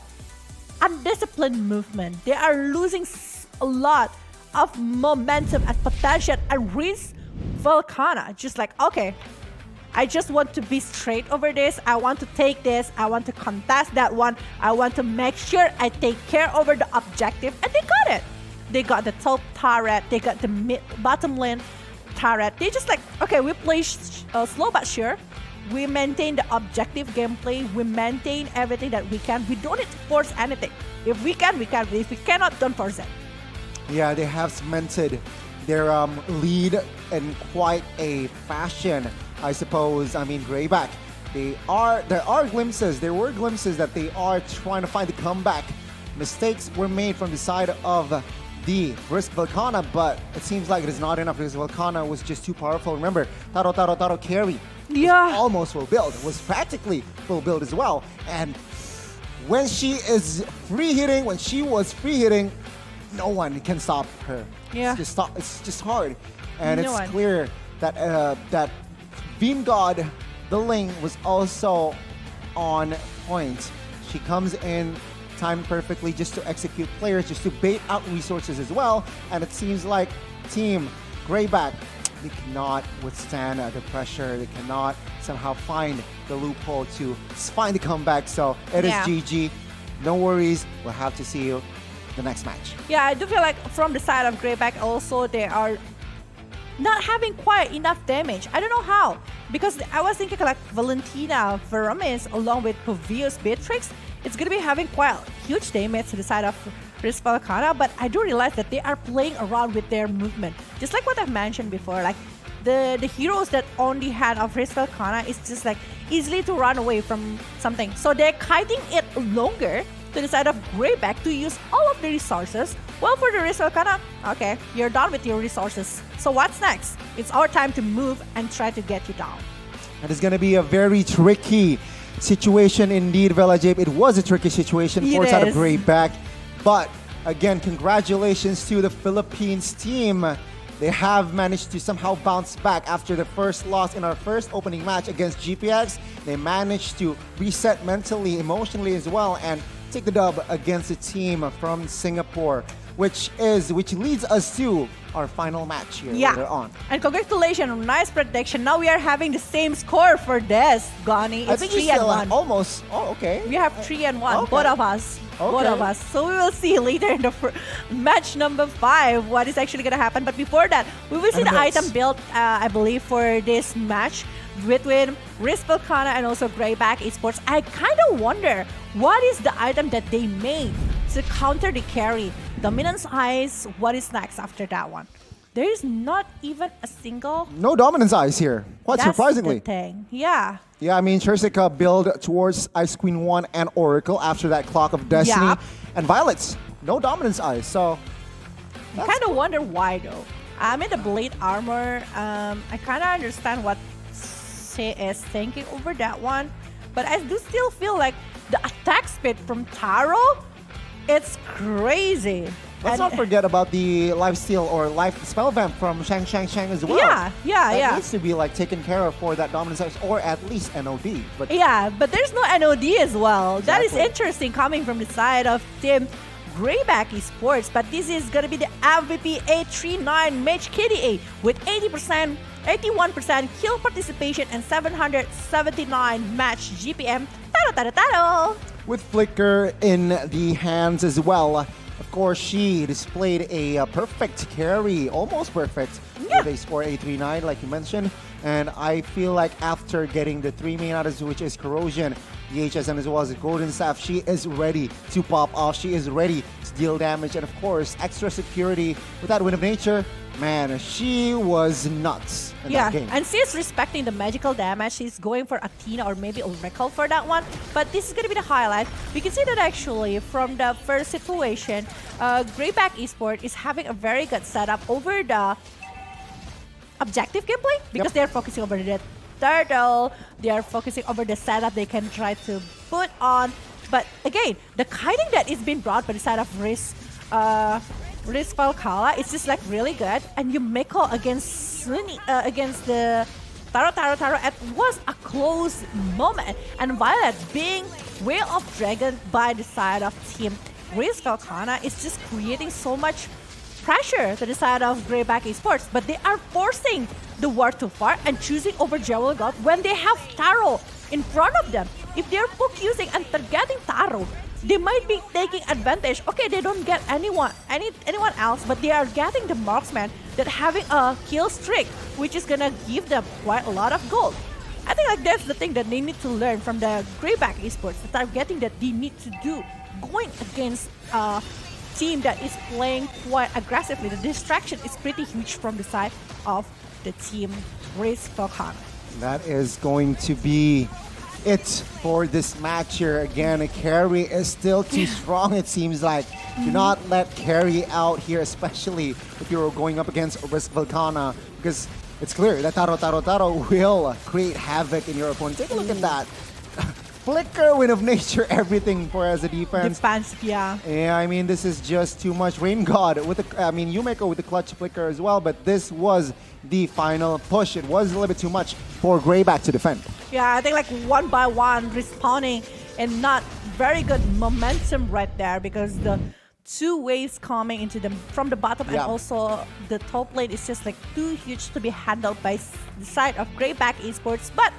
undisciplined movement. They are losing a lot of momentum and potential and risk Velkhana. Just like, okay, I just want to be straight over this. I want to take this. I want to contest that one. I want to make sure I take care over the objective. And they got it. They got the top turret. They got the bottom lane turret. They just like, okay, we play slow but sure. We maintain the objective gameplay. We maintain everything that we can. We don't need to force anything. If we can, we can. If we cannot, don't force it. Yeah, they have cemented their lead in quite a fashion, I suppose. I mean, Grayback, there were glimpses that they are trying to find the comeback. Mistakes were made from the side of the Risk Velkhana, but it seems like it is not enough because Velkhana was just too powerful. Remember, Taro carry was almost full build. It was practically full build as well. And when she was free hitting, no one can stop her. Yeah. It's just hard. And No it's one. clear that that Vingod, the lane, was also on point. She comes in timed perfectly just to execute players, just to bait out resources as well. And it seems like Team Grayback, they cannot withstand the pressure. They cannot somehow find the loophole to find the comeback. So it is GG. No worries. We'll have to see you the next match. Yeah, I do feel like from the side of Grayback also, they are not having quite enough damage. I don't know how. Because I was thinking like Valentina, Veramis, along with Purviews, Beatrix, it's going to be having quite huge damage to the side of Risk Velkhana, but I do realize that they are playing around with their movement. Just like what I've mentioned before, like the heroes that on the hand of Risk Velkhana is just like easily to run away from something. So they're kiting it longer to the side of Grayback to use all of the resources. Well, for the Risk Velkhana, okay, you're done with your resources. So what's next? It's our time to move and try to get you down. And it's going to be a very tricky situation indeed, Velajib. It was a tricky situation for side of Grayback. But again, congratulations to the Philippines team. They have managed to somehow bounce back after the first loss in our first opening match against GPX. They managed to reset mentally, emotionally as well, and take the dub against a team from Singapore, which leads us to our final match here Yeah. later on. And congratulations, nice prediction. Now we are having the same score for this, Gani. I It's think you 3 and still 1. almost. Oh, okay. We have 3 and 1, Okay. both of us. Both Okay. of us. So we will see later in the match number 5 what is actually going to happen. But before that, we will see the Animals. item build, I believe, for this match between Velkhana and also Grayback Esports. I kind of wonder what is the item that they made to counter the carry. Dominance Eyes, what is next after that one? There is not even a single... No dominance eyes here, quite That's surprisingly. the thing. Yeah. Yeah, I mean, Chersica build towards Ice Queen 1 and Oracle after that Clock of Destiny. Yup. And Violets, no dominance eyes, so... I kind of wonder why though. I'm in the Blade Armor. I kind of understand what Se is thinking over that one. But I do still feel like the attack speed from Taro, it's crazy. Let's And- not forget about the lifesteal or life spell vamp from Shang as well. Yeah, yeah, that yeah. needs to be like taken care of for that dominance eyes, or at least NOD. But Yeah, but there's no NOD as well. That is Exactly. interesting coming from the side of Team Grayback Esports. But this is going to be the MVP 839 Mage KDA with 80%, 81% kill participation and 779 match GPM. Taro. with Flicker in the hands as well. Of course, she displayed a perfect carry, almost perfect, with a score 839, like you mentioned. And I feel like after getting the 3 main items, which is Corrosion, EHS, and as well as the Golden Staff, she is ready to pop off. She is ready to deal damage. And of course, extra security with that Wind of Nature. Man, she was nuts in Yeah, that game. and she's respecting the magical damage. She's going for Athena or maybe Oracle for that one. But this is going to be the highlight. We can see that actually from the first situation, Grayback Esports is having a very good setup over the objective gameplay because they're focusing over the turtle. They are focusing over the setup they can try to put on. But again, the kiting that is being brought by the side of Risk Velkhana, it's just like really good. And you make call against against the Taro. It was a close moment. And Violet being Way of Dragon by the side of Team Risk Velkhana is just creating so much pressure to the side of Grayback Esports. But they are forcing the war too far and choosing over Jewel God when they have Taro in front of them. If they're focusing and targeting Taro, they might be taking advantage. Okay, they don't get anyone else, but they are getting the marksman that having a kill streak, which is gonna give them quite a lot of gold. I think like that's the thing that they need to learn from the Grayback Esports, the targeting that they need to do going against a team that is playing quite aggressively. The distraction is pretty huge from the side of the team Risk Velkhana. That is going to be it for this match here. Again, carry is still too strong, it seems like. Do not let carry out here, especially if you're going up against Risk Velkhana, because it's clear that Taro will create havoc in your opponent. Take a look at that. Flicker, Wind of Nature, everything for as a defense. Yeah. Yeah, I mean, this is just too much. Rain God with the, I mean, Yumeko with the clutch flicker as well, but this was the final push. It was a little bit too much for Grayback to defend. Yeah, I think like one by one respawning and not very good momentum right there because the two waves coming into them from the bottom and also the top lane is just like too huge to be handled by the side of Grayback Esports. But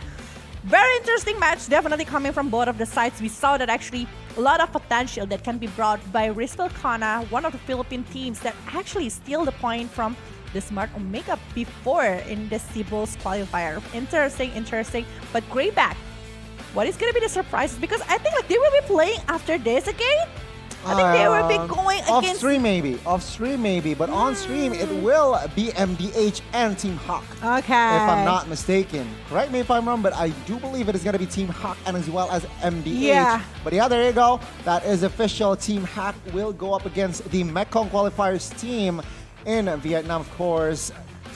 very interesting match, definitely coming from both of the sides. We saw that actually a lot of potential that can be brought by Risk Velkhana, one of the Philippine teams that actually steal the point from the Smart Omega before in the Cebu's qualifier. Interesting. But Grayback, what is going to be the surprise? Because I think like they will be playing after this again. I think they will be going against... Off stream maybe, but on stream it will be MDH and Team Hawk. Okay. If I'm not mistaken. Correct me if I'm wrong, but I do believe it is going to be Team Hawk and as well as MDH. Yeah. But yeah, there you go. That is official. Team Hawk will go up against the Mekong qualifiers team in Vietnam, of course.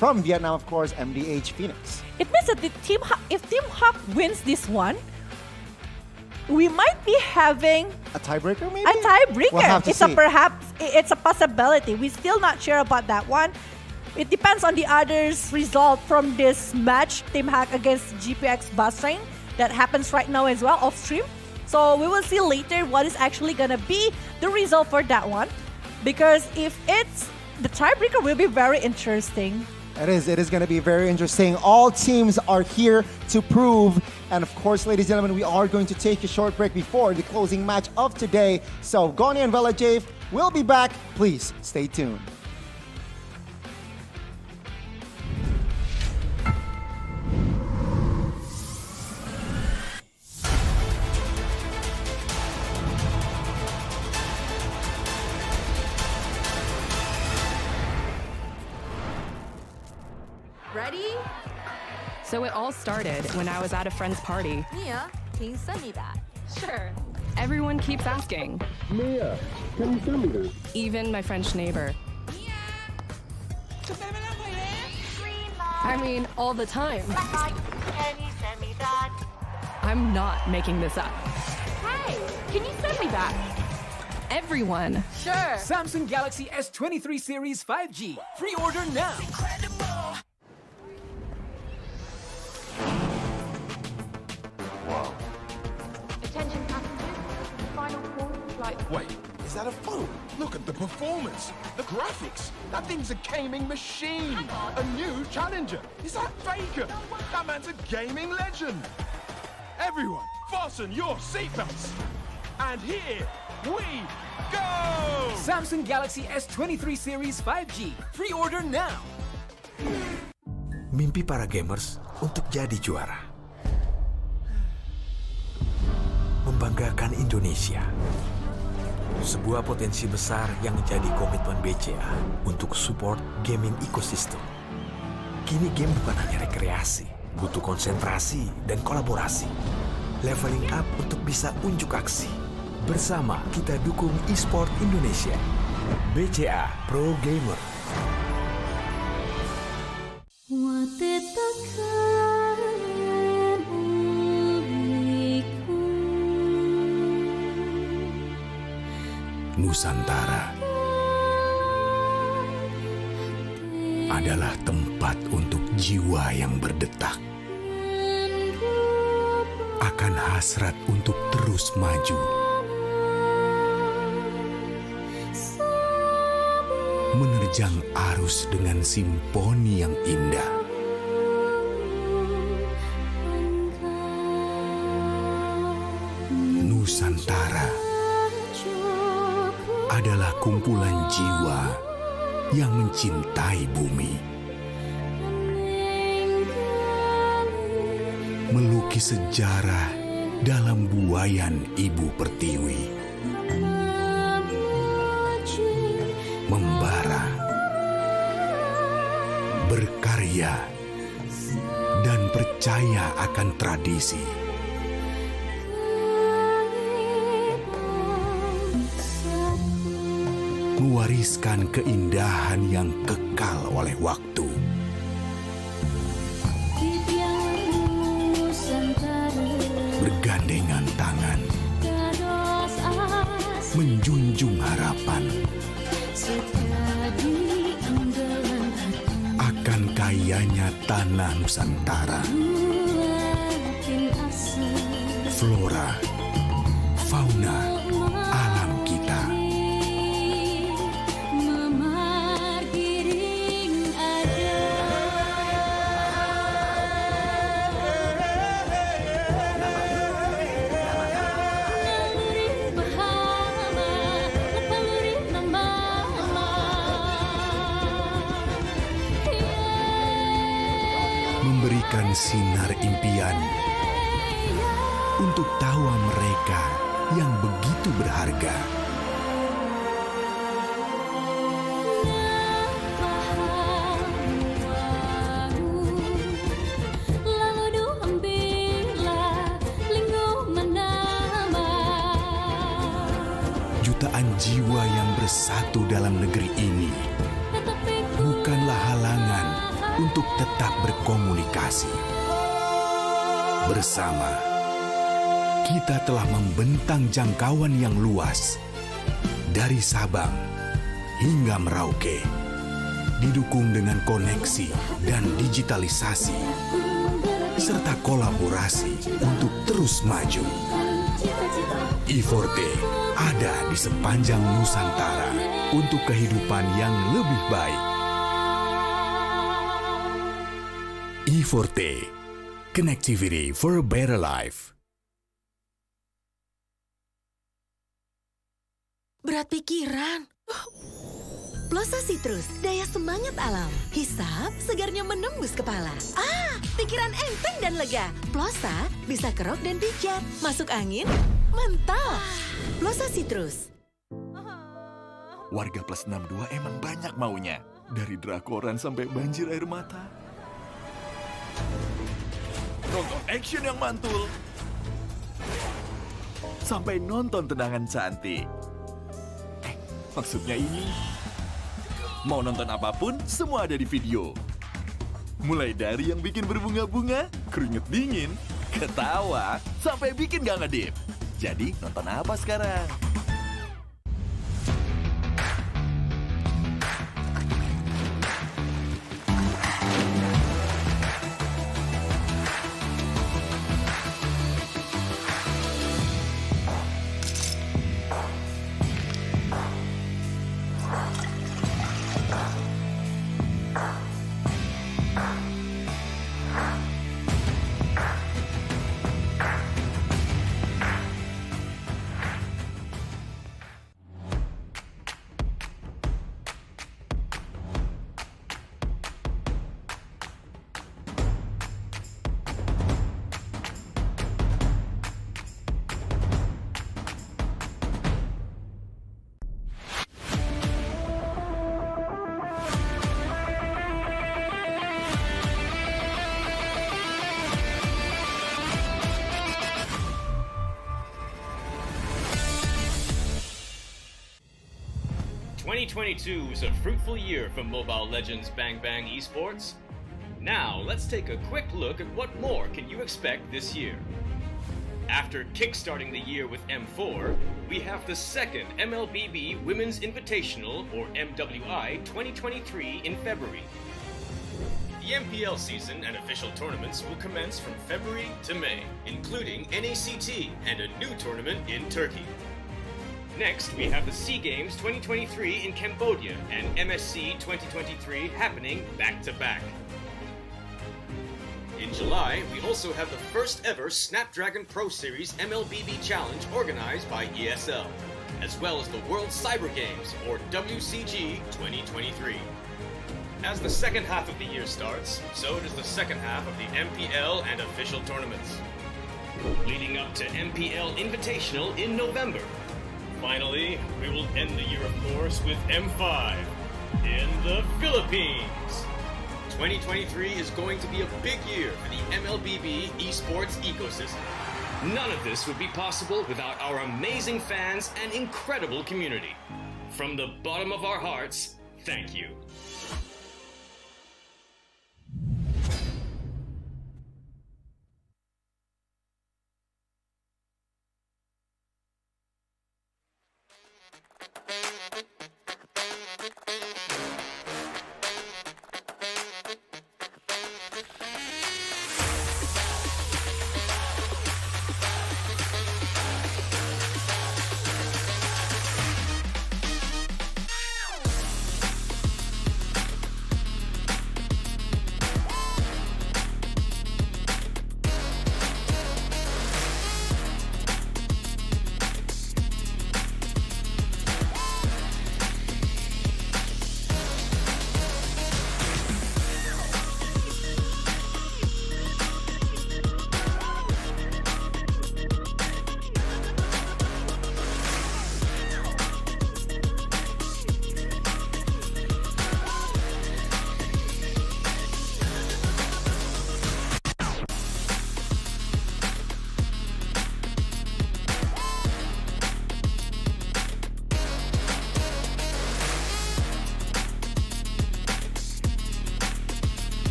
From Vietnam, of course, MDH Phoenix. It means that if Team Hawk wins this one, we might be having a tiebreaker, maybe? A tiebreaker. We'll have to see. It's a possibility. We're still not sure about that one. It depends on the others' result from this match, Team Hack against GPX Basreng, that happens right now as well off stream. So we will see later what is actually gonna be the result for that one. Because if it's the tiebreaker will be very interesting. It is going to be very interesting. All teams are here to prove. And of course, ladies and gentlemen, we are going to take a short break before the closing match of today. So Goni and Velkhana will be back. Please stay tuned. Ready? So it all started when I was at a friend's party. Mia, can you send me that? Sure. Everyone keeps asking, Mia, can you send me this? even my French neighbor. I mean, all the time. Can you send me that? I'm not making this up. Hey, can you send me that? Everyone. Sure. Samsung Galaxy S23 series 5G. Pre-order now. Attention passengers. Final call for flight. Wait, is that a phone? Look at the performance, the graphics. That thing's a gaming machine. A new challenger. Is that Faker? That man's a gaming legend. Everyone, fasten your seatbelts. And here we go! Samsung Galaxy S23 series 5G. Pre-order now. Mimpi para gamers untuk jadi juara. Membanggakan Indonesia. Sebuah potensi besar yang menjadi komitmen BCA untuk support gaming ecosystem. Kini game bukan hanya rekreasi, butuh konsentrasi dan kolaborasi. Leveling up untuk bisa unjuk aksi. Bersama kita dukung e-sport Indonesia. BCA Pro Gamer. Nusantara adalah tempat untuk jiwa yang berdetak, akan hasrat untuk terus maju, menerjang arus dengan simfoni yang indah. Nusantara adalah kumpulan jiwa yang mencintai bumi. Melukis sejarah dalam buayan Ibu Pertiwi. Membara, berkarya, dan percaya akan tradisi. Mewariskan keindahan yang kekal oleh waktu. Bergandengan tangan, menjunjung harapan akan kayanya tanah Nusantara. Flora, fauna, alam kita. Memberikan sinar impian untuk tawa mereka yang begitu berharga. Jutaan jiwa yang bersatu dalam negeri ini bukanlah halangan untuk tetap berkomunikasi. Bersama, kita telah membentang jangkauan yang luas dari Sabang hingga Merauke, didukung dengan koneksi dan digitalisasi, serta kolaborasi untuk terus maju. E-Forte ada di sepanjang Nusantara untuk kehidupan yang lebih baik. E-Forte, connectivity for a better life. Berat pikiran. Plosa Citrus, daya semangat alam. Hisap, segarnya menembus kepala. Pikiran enteng dan lega. Plosa bisa kerok dan pijat. Masuk angin, mantap. Plosa Citrus. Warga plus 62 emang banyak maunya. Dari drakoran sampai banjir air mata. Nonton action yang mantul. Sampai nonton tendangan cantik. Maksudnya ini, mau nonton apapun, semua ada di video. Mulai dari yang bikin berbunga-bunga, keringet dingin, ketawa, sampai bikin gak ngedip. Jadi, nonton apa sekarang? ...2022 was a fruitful year for Mobile Legends Bang Bang Esports. Now, let's take a quick look at what more can you expect this year. After kickstarting the year with M4, we have the second MLBB Women's Invitational, or MWI, 2023 in February. The MPL season and official tournaments will commence from February to May, including NACT and a new tournament in Turkey. Next, we have the SEA Games 2023 in Cambodia and MSC 2023 happening back-to-back. In July, we also have the first ever Snapdragon Pro Series MLBB Challenge organized by ESL, as well as the World Cyber Games, or WCG 2023. As the second half of the year starts, so does the second half of the MPL and official tournaments. Leading up to MPL Invitational in November. Finally, we will end the year, of course, with M5 in the Philippines. 2023 is going to be a big year for the MLBB esports ecosystem. None of this would be possible without our amazing fans and incredible community. From the bottom of our hearts, thank you.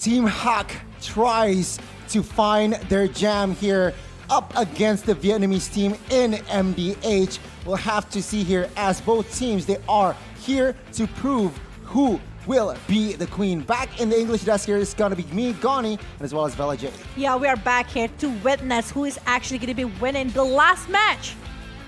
Team Hawk tries to find their jam here up against the Vietnamese team in MDH. We'll have to see here as both teams, they are here to prove who will be the queen. Back in the English desk here is going to be me, Goni, and as well as Vela J. Yeah, we are back here to witness who is actually going to be winning the last match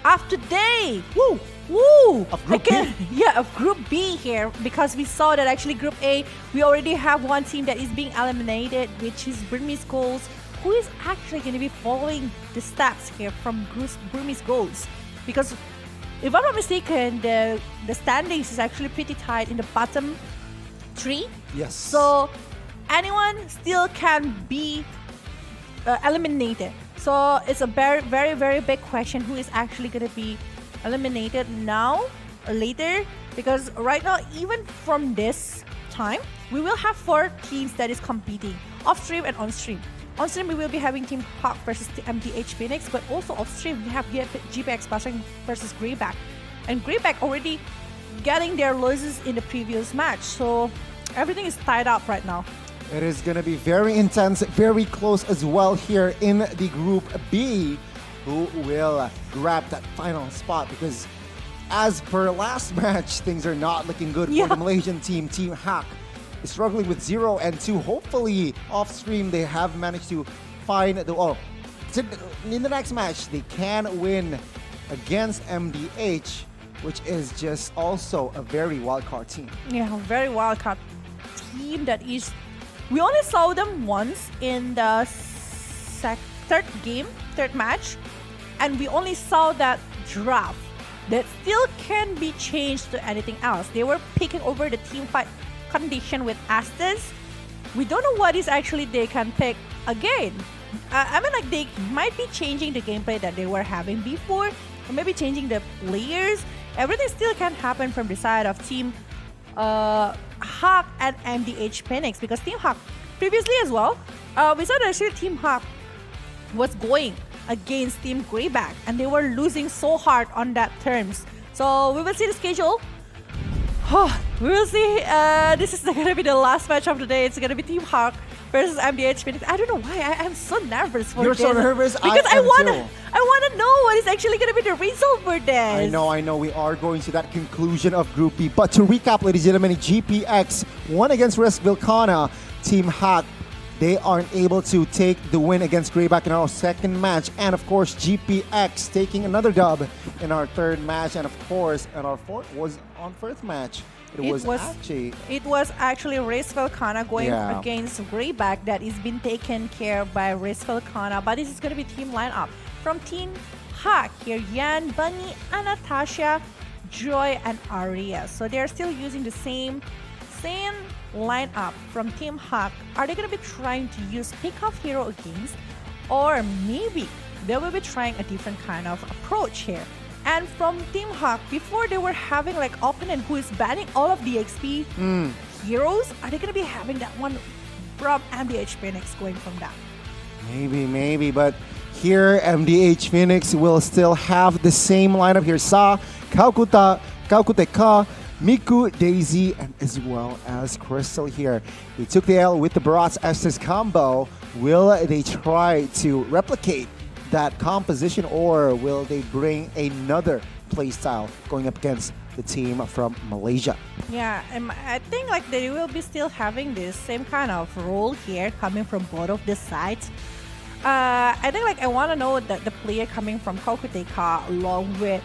of today. Woo! Woo! Of Group B? Yeah, of Group B here, because we saw that actually Group A, we already have one team that is being eliminated, which is Burmese Goals, who is actually going to be following the steps here from Burmese Goals. Because if I'm not mistaken, the standings is actually pretty tight in the bottom 3. Yes. So anyone still can be eliminated. So it's a very, very, very big question who is actually going to be eliminated now or later, because right now, even from this time, we will have 4 teams that is competing off stream and on stream. On stream, we will be having Team Hawk versus MDH Phoenix, but also off stream, we have GPX Basreng versus Grayback. And Grayback already getting their losses in the previous match, so everything is tied up right now. It is going to be very intense, very close as well here in the Group B. Who will grab that final spot? Because as per last match, things are not looking good for the Malaysian team. Team Hawk is struggling with 0 and 2. Hopefully, off stream, they have managed to find the... in the next match, they can win against MDH, which is just also a very wildcard team. Yeah, very wildcard team that is... We only saw them once in the third match, and we only saw that draft that still can be changed to anything else. They were picking over the team fight condition with Astas. We don't know what is actually they can pick again. I mean, like, they might be changing the gameplay that they were having before, or maybe changing the players. Everything still can happen from the side of Team Hawk and MDH Phoenix, because Team Hawk previously as well, we saw that actually Team Hawk was going against Team Grayback, and they were losing so hard on that terms. So we will see the schedule. We will see. This is going to be the last match of the day. It's going to be Team Hawk versus MDH Phoenix. I don't know why. I'm so nervous for You're this. so nervous? Because I am wanna too. know what is actually going to be the result for this. I know. We are going to that conclusion of Group B. But to recap, ladies and gentlemen, GPX won against Velkhana. Team Hawk, they aren't able to take the win against Grayback in our second match. And of course, GPX taking another dub in our third match. And of course, in our fourth match, it was actually Race Velkhana going against Grayback that is being taken care of by Race Velkhana. But this is going to be team lineup from Team Hawk here. Yan, Bunny, Anastasia, Joy, and Aria. So they're still using the same lineup from Team Hawk. Are they going to be trying to use pick-off hero against, or maybe they will be trying a different kind of approach here? And from Team Hawk, before they were having like opponent who is banning all of the XP heroes, are they going to be having that one from MDH Phoenix going from that? Maybe, but here MDH Phoenix will still have the same lineup here. Sa, Kaukuteka, Miku, Daisy, and as well as Crystal here. They took the L with the Barats Estes combo. Will they try to replicate that composition, or will they bring another playstyle going up against the team from Malaysia? Yeah, I think like they will be still having this same kind of role here coming from both of the sides. I think like I want to know that the player coming from Kaukuteka along with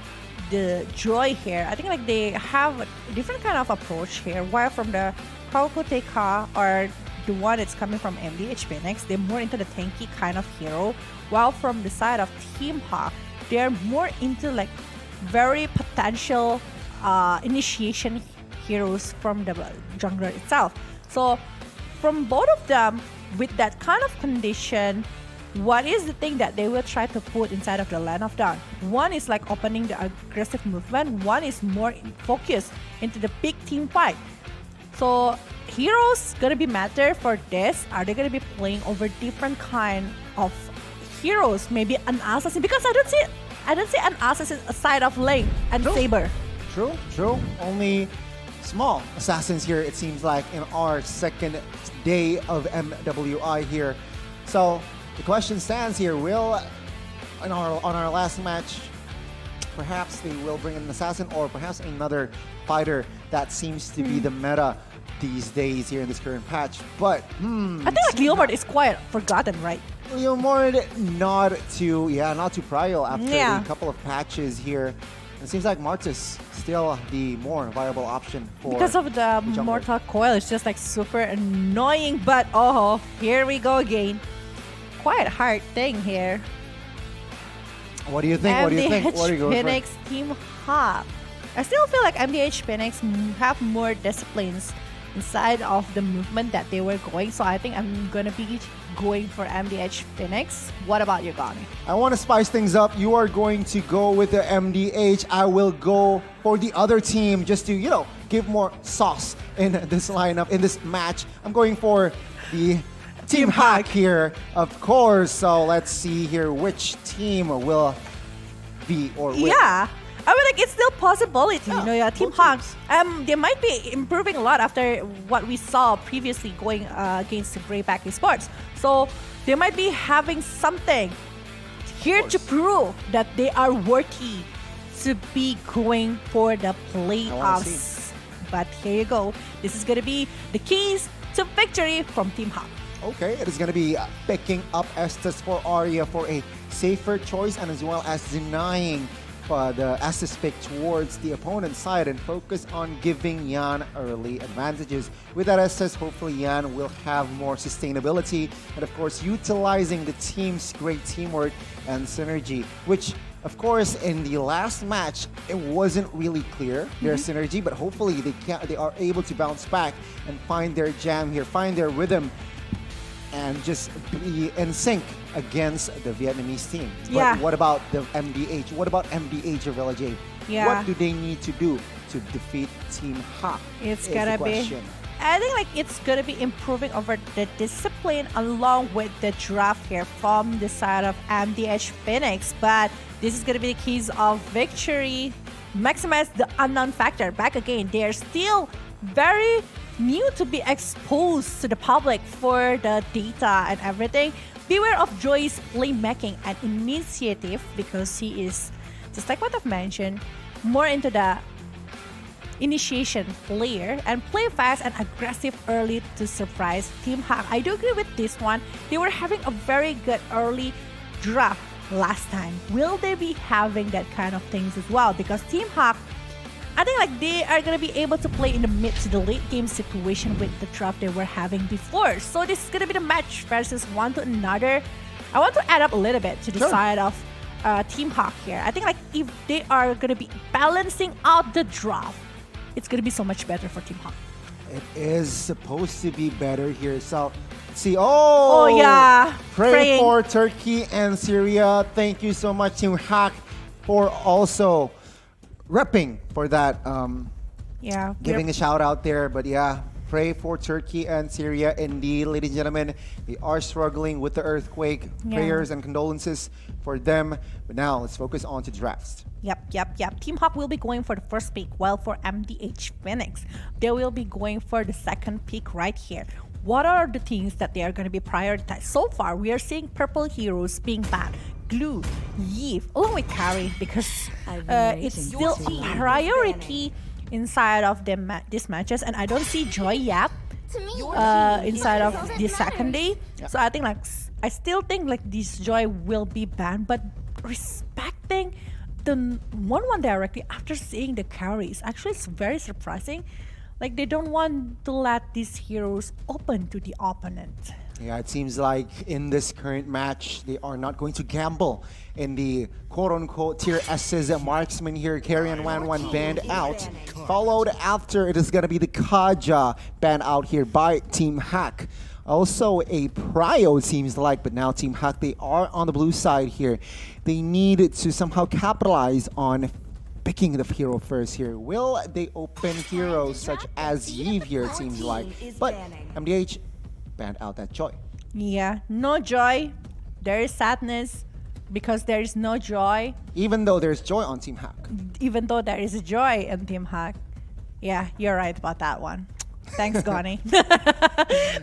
the Joy here, I think like they have a different kind of approach here, while from the Kaukuteka or the one that's coming from MDH Phoenix, they're more into the tanky kind of hero, while from the side of Team Hawk, they're more into like very potential initiation heroes from the jungler itself. So from both of them, with that kind of condition, what is the thing that they will try to put inside of the Land of Dawn? One is like opening the aggressive movement. One is more focused into the big team fight. So heroes gonna be matter for this. Are they gonna be playing over different kind of heroes? Maybe an assassin, because I don't see an assassin aside of Lane and Saber. True. Only small assassins here, it seems like, in our second day of MWI here. So the question stands here, on our last match, perhaps they will bring in an assassin or perhaps another fighter. That seems to be the meta these days here in this current patch. But I think like Leomord is quite forgotten, right? Leomord not too prio after a couple of patches here. It seems like Martis still the more viable option for because of the Mortal Coil. It's just like super annoying. But oh, here we go again. Quite hard thing here. What do you think? What do you think? What are you going Phoenix for? Team Hawk. I still feel like MDH Phoenix have more disciplines inside of the movement that they were going. So I think I'm going to be going for MDH Phoenix. What about you, Gani? I want to spice things up. You are going to go with the MDH. I will go for the other team just to, give more sauce in this lineup, in this match. I'm going for the Team Hawk here, of course. So let's see here which team will be or win. Yeah. I mean, like, it's still possibility, Team Hawks. They might be improving a lot after what we saw previously going against the Grayback Esports. So they might be having something here to prove that they are worthy to be going for the playoffs. But here you go. This is going to be the keys to victory from Team Hawk. Okay, it is going to be picking up Estes for Arya for a safer choice and as well as denying the assist pick towards the opponent's side and focus on giving Yan early advantages. With that assist, hopefully Yan will have more sustainability and of course utilizing the team's great teamwork and synergy, which of course in the last match it wasn't really clear their synergy, but hopefully they are able to bounce back and find their jam here, find their rhythm and just be in sync against the Vietnamese team. But what about the MDH? What about MDH or Villa J? Yeah. What do they need to do to defeat Team Hawk? It's gonna be. I think like it's gonna be improving over the discipline along with the draft here from the side of MDH Phoenix. But this is gonna be the keys of victory. Maximize the unknown factor. Back again, they are still very new to be exposed to the public for the data and everything. Beware of Joy's playmaking and initiative because he is, just like what I've mentioned, more into the initiation player and play fast and aggressive early to surprise Team Hawk. I do agree with this one. They were having a very good early draft last time. Will they be having that kind of things as well? Because Team Hawk, I think like they are going to be able to play in the mid to the late game situation with the draft they were having before. So this is going to be the match versus one to another. I want to add up a little bit to the side of Team Hawk here. I think like if they are going to be balancing out the draft, it's going to be so much better for Team Hawk. It is supposed to be better here. So see, praying for Turkey and Syria. Thank you so much, Team Hawk, for also repping for that, giving a shout out there. But yeah, pray for Turkey and Syria indeed, ladies and gentlemen. They are struggling with the earthquake. Prayers and condolences for them. But now let's focus on to drafts. Yep. Team Hawk will be going for the first pick, while for MDH Phoenix, they will be going for the second pick right here. What are the things that they are going to be prioritized? So far, we are seeing purple heroes being banned. Glue, Yves, along with Carry, because it's still a priority inside of these matches, and I don't see Joy yet inside of the second day. So I think I still think this Joy will be banned, but respecting the 1-1 directly after seeing the carries, actually it's very surprising. Like they don't want to let these heroes open to the opponent. Yeah, it seems like in this current match, they are not going to gamble in the quote-unquote tier S's marksman here. Carrion 1-1 banned out. Followed after, it is going to be the Kaja banned out here by Team Hack. Also a prio, it seems like, but now Team Hack, they are on the blue side here. They need to somehow capitalize on picking the hero first here. Will they open heroes such as Yves here, it seems like. But MDH banned out that Joy. Yeah, no Joy. There is sadness because there is no Joy. Even though there's Joy on Team Hack. Even though there is Joy on Team Hack. Yeah, you're right about that one. Thanks, Goni.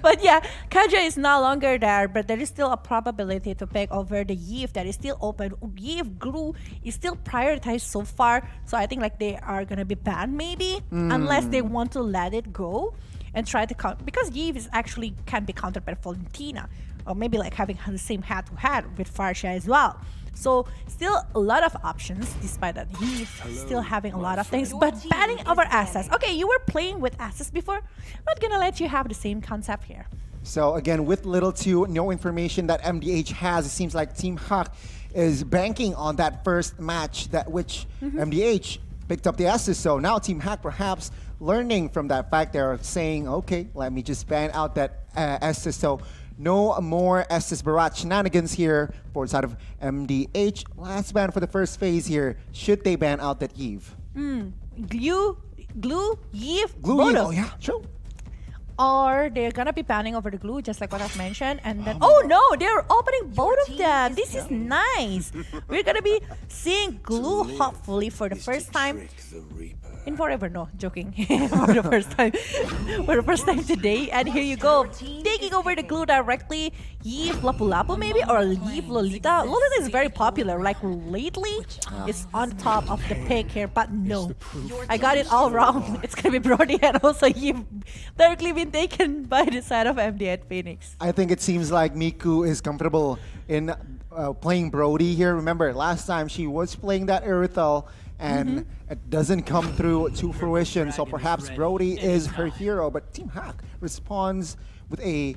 But yeah, Kaja is no longer there, but there is still a probability to pick over the Yves that is still open. Yves Glue is still prioritized so far, so I think like they are gonna be banned maybe, unless they want to let it go and try to count, because Yves is actually can be countered by Valentina, or maybe like having the same head-to-head with Farsha as well. So still a lot of options, despite that he's still having a lot of things, but banning over assets. Okay, you were playing with assets before. Not gonna let you have the same concept here. So again, with little to no information that MDH has, it seems like Team Hak is banking on that first match that which MDH picked up the Estes. So now Team Hak perhaps learning from that fact, they're saying, okay, let me just ban out that Estes. So no more Estes Barat shenanigans here for the side of MDH. Last ban for the first phase here. Should they ban out that Yves? Glue, Yves, Glue, Bodo. oh yeah, true. Or they're gonna be banning over the glue, just like what I've mentioned. And then, oh no, they're opening both of them. This is nice. We're gonna be seeing glue, hopefully, for the first time in forever. No, joking. For the first time. For the first time today. And here you go. Taking over the glue directly. Yves Lapu-Lapu maybe? Or Yves Lolita. Lolita is very popular. Like lately, it's on top of the pick here. But no, I got it all wrong. It's gonna be Brody and also Yves directly been taken by the side of MDH Phoenix. I think it seems like Miku is comfortable in playing Brody here. Remember, last time she was playing that Erythal and it doesn't come through to fruition. So perhaps Brody is her hero, but Team Hak responds with a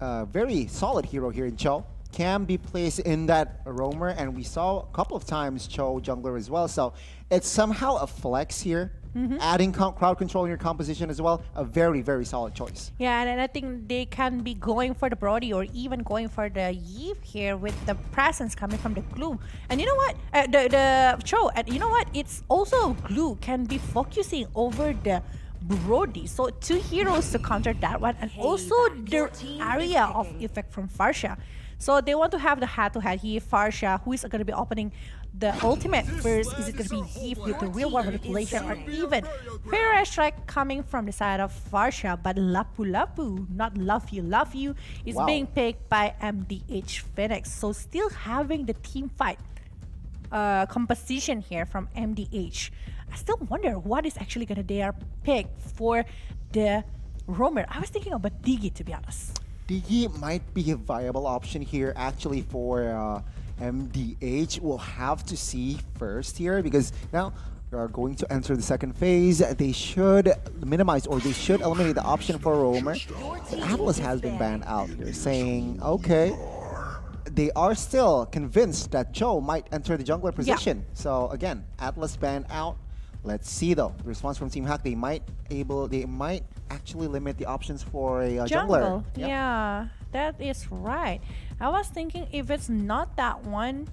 very solid hero here in Cho. Can be placed in that roamer, and we saw a couple of times Cho jungler as well. So it's somehow a flex here. Adding crowd control in your composition as well, a very, very solid choice. Yeah, and I think they can be going for the Brody or even going for the Yves here with the presence coming from the glue. And you know what? The Cho, and you know what? It's also glue can be focusing over the Brody. So two heroes to counter that one, and also the area of effect from Farsha. So they want to have the head-to-head here. Farsha, who is going to be opening the ultimate first? Is it going to be Yves with the real world manipulation, or even Fair Strike coming from the side of Farsha? But Lapu-Lapu, not Love You, is being picked by MDH Phoenix. So still having the team fight composition here from MDH. I still wonder what is actually going to their pick for the roamer. I was thinking about Digi, to be honest. Digi might be a viable option here actually for MDH. We'll have to see first here, because now we are going to enter the second phase. They should minimize, or they should eliminate the option for roamer. But Atlas has been banned out here, saying, okay, they are still convinced that Cho might enter the jungler position. So again, Atlas banned out. Let's see though. The response from Team Hak, they might actually limit the options for a jungler. Yeah, that is right. I was thinking if it's not that one,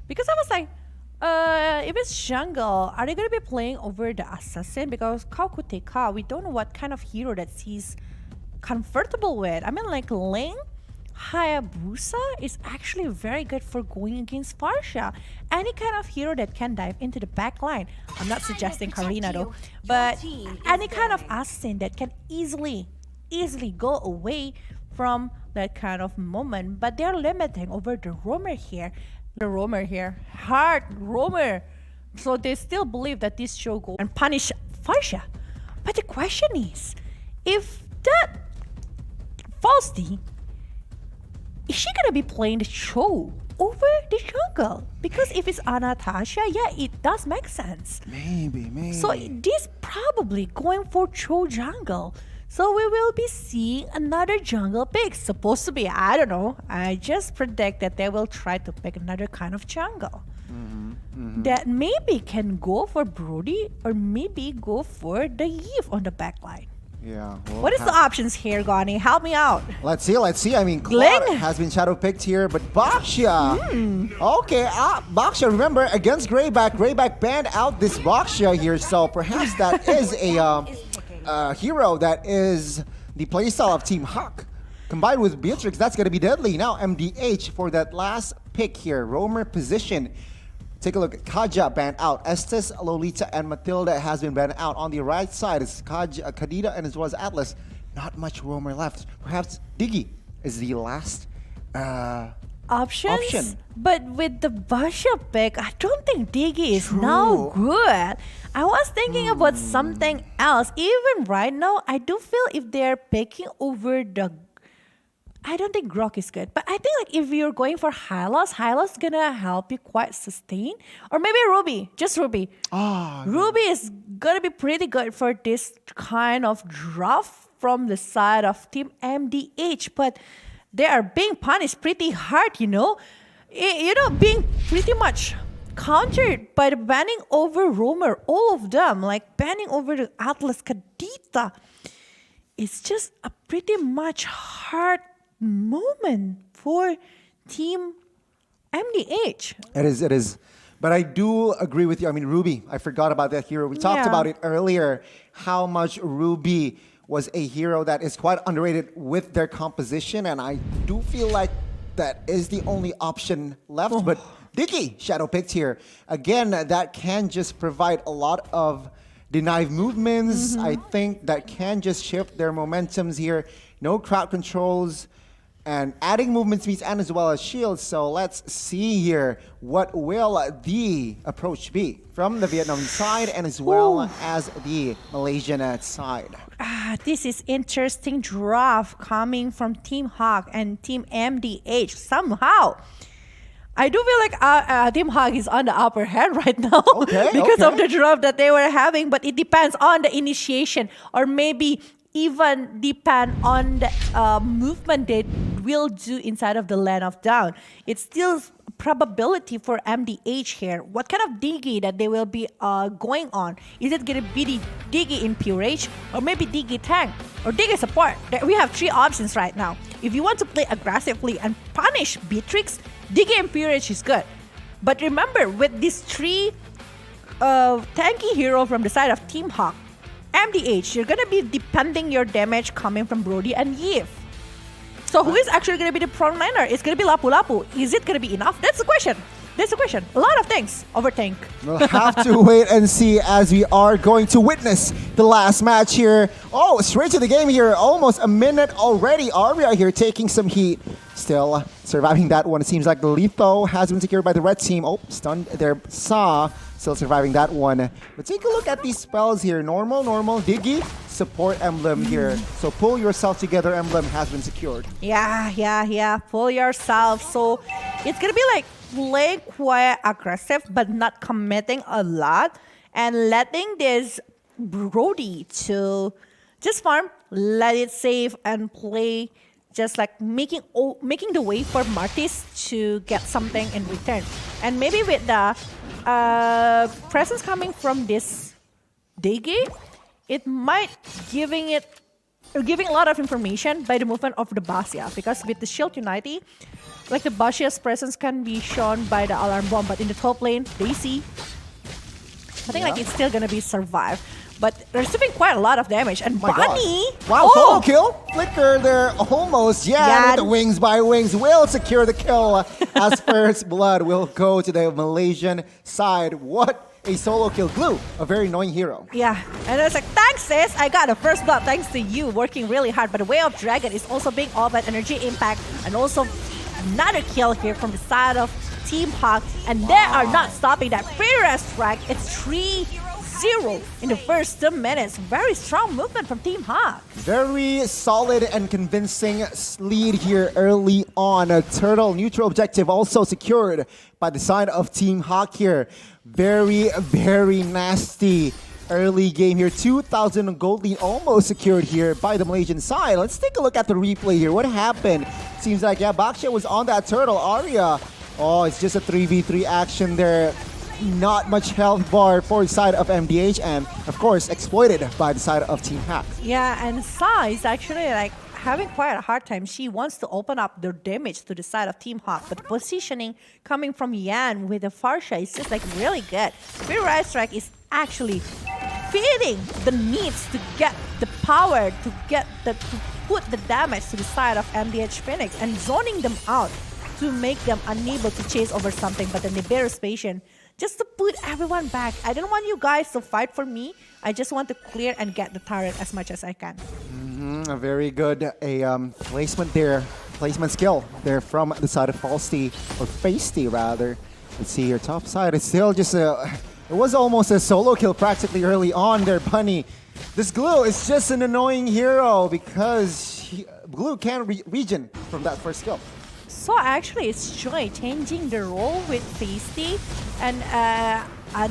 because I was like, if it's jungle, are they going to be playing over the assassin? Because Kaukuteka, we don't know what kind of hero that he's comfortable with. I mean, like Ling, Hayabusa is actually very good for going against Farsha. Any kind of hero that can dive into the back line. I'm not suggesting Karina though, but any kind of assassin that can easily go away from that kind of moment. But they're limiting over the roamer here. Hard roamer. So they still believe that this show go and punish Farsha. But the question is, if that Falsti, is she gonna be playing the show over the jungle? Because if it's Anastasia, yeah, it does make sense. Maybe. So this probably going for Cho jungle. So we will be seeing another jungle pick. Supposed to be, I don't know. I just predict that they will try to pick another kind of jungle. That maybe can go for Brody, or maybe go for the Yves on the back line. Yeah. What is the options here, Gani? Help me out. Let's see. I mean, Claude has been shadow picked here, but Baxia. Okay, Baxia, remember, against Grayback banned out this Baxia here, so perhaps that is a hero that is the playstyle of Team Hak. Combined with Beatrix, that's going to be deadly. Now, MDH for that last pick here, roamer position. take a look at Kaja banned out. Estes, Lolita, and Matilda has been banned out. On the right side is Kaja, Kadida, and as well as Atlas. Not much roamer left. Perhaps Diggy is the last option. But with the Basha pick, I don't think Diggy is now good. I was thinking about something else. Even right now, I do feel if they're picking over the... I don't think Grok is good. But I think like if you're going for Hylos, Hylos gonna help you quite sustain. Or maybe Ruby, just Ruby. Ruby is gonna be pretty good for this kind of draft from the side of Team MDH. But they are being punished pretty hard, you know. Being pretty much countered by the banning over roamer. All of them, like banning over the Atlas Kadita. It's just a pretty much hard moment for Team MDH. It is. But I do agree with you. I mean, Ruby, I forgot about that hero. We talked about it earlier, how much Ruby was a hero that is quite underrated with their composition. And I do feel like that is the only option left. But Diggy, shadow picked here. Again, that can just provide a lot of denied movements. I think that can just shift their momentums here. No crowd controls. And adding movement speeds and as well as shields. So let's see here. What will the approach be from the Vietnam side and as well as the Malaysian side? This is interesting draft coming from Team Hawk and Team MDH. Somehow, I do feel like Team Hawk is on the upper hand right now because of the draft that they were having. But it depends on the initiation or maybe even depend on the movement they will do inside of the land of down. It's still probability for MDH here. What kind of Diggy that they will be going on? Is it going to be the Diggy in Pure Rage or maybe Diggy tank or Diggy support? We have three options right now. If you want to play aggressively and punish Beatrix, Diggy in Pure Rage is good. But remember, with these three tanky hero from the side of Team Hawk, MDH, you're going to be depending your damage coming from Brody and Yiv. So who is actually going to be the frontliner? It's going to be Lapu Lapu. Is it going to be enough? That's the question. A lot of things over tank. We'll have to wait and see as we are going to witness the last match here. Oh, straight to the game here. Almost a minute already. Aria here taking some heat. Still surviving that one. It seems like the Letho has been secured by the red team. Oh, stunned there. Saw still surviving that one. But take a look at these spells here. Normal, Diggy, support emblem here. So pull yourself together emblem has been secured. Yeah. Pull yourself. So it's going to be like play quite aggressive but not committing a lot and letting this Brody to just farm, let it save and play, just like making the way for Martis to get something in return. And maybe with the presence coming from this Diggy, it might giving a lot of information by the movement of the Basya, because with the Shield Unity, like the Basya's presence can be shown by the alarm bomb, but in the top lane, they see. I think like it's still gonna be survive. But they're receiving quite a lot of damage. And Bunny! Wow, solo kill! Flicker there almost. Yeah, with the wings by wings will secure the kill as first blood will go to the Malaysian side. What a solo kill. Glue, a very annoying hero. Yeah, and it's like, thanks sis, I got the first blood thanks to you working really hard. But the Way of Dragon is also being all about energy impact and also another kill here from the side of Team Hawk. And they are not stopping that pre-rest track. It's 3-0 in the first 2 minutes. Very strong movement from Team Hawk. Very solid and convincing lead here early on. A turtle neutral objective also secured by the side of Team Hawk here. Very, very nasty early game here. 2,000 gold lead almost secured here by the Malaysian side. Let's take a look at the replay here. What happened? Seems like, yeah, Baksha was on that turtle. Arya, oh, it's just a 3v3 action there. Not much health bar for the side of MDH and, of course, exploited by the side of Team Hack. Yeah, and Sa is actually like having quite a hard time. She wants to open up the damage to the side of Team Hawk, but positioning coming from Yan with the Farsha is just like really good. Free Rise Strike is actually feeding the needs to get the power to put the damage to the side of MDH Phoenix and zoning them out to make them unable to chase over something. But then the Bear's Patient just to put everyone back. I don't want you guys to fight for me. I just want to clear and get the turret as much as I can. A very good placement there. Placement skill there from the side of Falsty, or Feisty rather. Let's see here, top side. It's still just it was almost a solo kill practically early on there, Bunny. This Glue is just an annoying hero because Glue can't regen from that first kill. So actually, it's Joy changing the role with Feisty and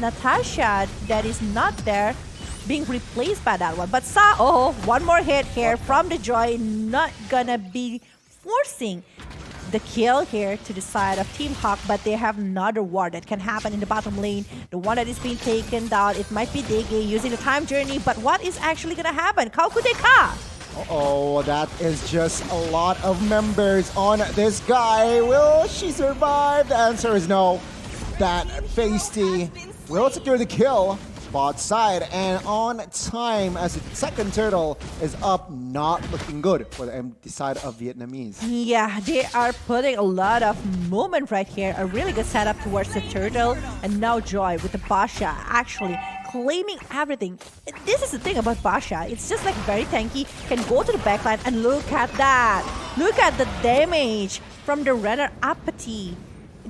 Natasha that is not there being replaced by that one. But one more hit here from the Joy, not gonna be forcing the kill here to the side of Team Hawk, but they have another war that can happen in the bottom lane. The one that is being taken down, it might be Dege using the time journey, but what is actually gonna happen? Kaukuteka! Uh-oh, that is just a lot of members on this guy. Will she survive? The answer is no. That Feisty will secure the kill. Bot side and on time as the second turtle is up, not looking good for the empty side of Vietnamese. Yeah, they are putting a lot of movement right here. A really good setup towards the turtle, and now Joy with the Basha actually claiming everything. This is the thing about Basha. It's just like very tanky, can go to the backline, and look at that. Look at the damage from the runner apathy.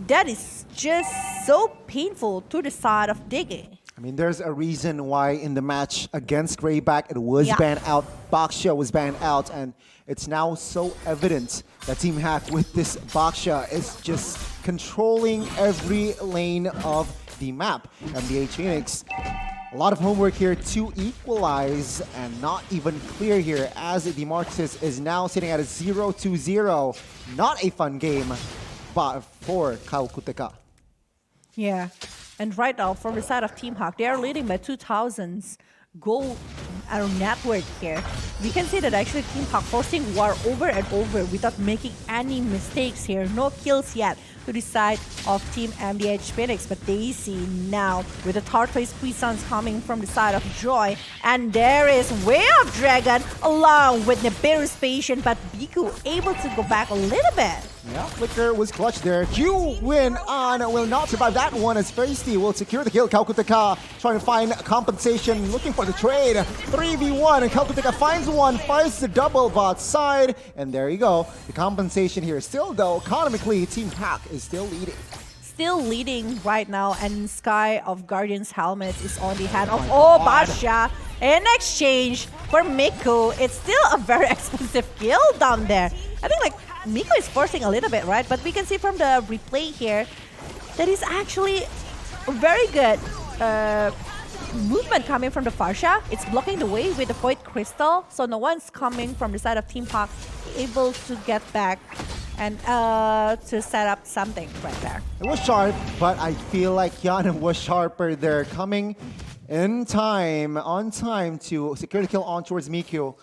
That is just so painful to the side of Dege. I mean, there's a reason why in the match against Grayback it was banned out, Baksha was banned out, and it's now so evident that Team Hack with this Baksha is just controlling every lane of the map. MDH Phoenix, a lot of homework here to equalize and not even clear here as the Marxist is now sitting at a 0-0. Not a fun game but for Kaukuteka. Yeah. And right now, from the side of Team Hawk, they are leading by 2,000 goal network here. We can see that actually Team Hawk forcing war over and over without making any mistakes here. No kills yet to the side of Team MDH Phoenix, but they see now with the Tortoise Puissance coming from the side of Joy, and there is Way of Dragon along with Nibiru's Patient, but Biku able to go back a little bit. Yeah, Flicker was clutch there. Q win on will not survive that one as Feisty will secure the kill. Kaukuteka trying to find compensation, looking for the trade. 3v1 and Kaukuteka finds one, finds the double bot side, and there you go. The compensation here still though, economically, Team Hack is still leading. Still leading right now, and Sky of Guardian's helmet is on the hand of Basha. In exchange for Miku, it's still a very expensive kill down there. I think like Miku is forcing a little bit, right? But we can see from the replay here that is actually a very good movement coming from the Farsha. It's blocking the way with the Void Crystal, so no one's coming from the side of Team Hawk able to get back and to set up something right there. It was sharp, but I feel like Yana was sharper there, coming in time, on time to secure the kill on towards Miku.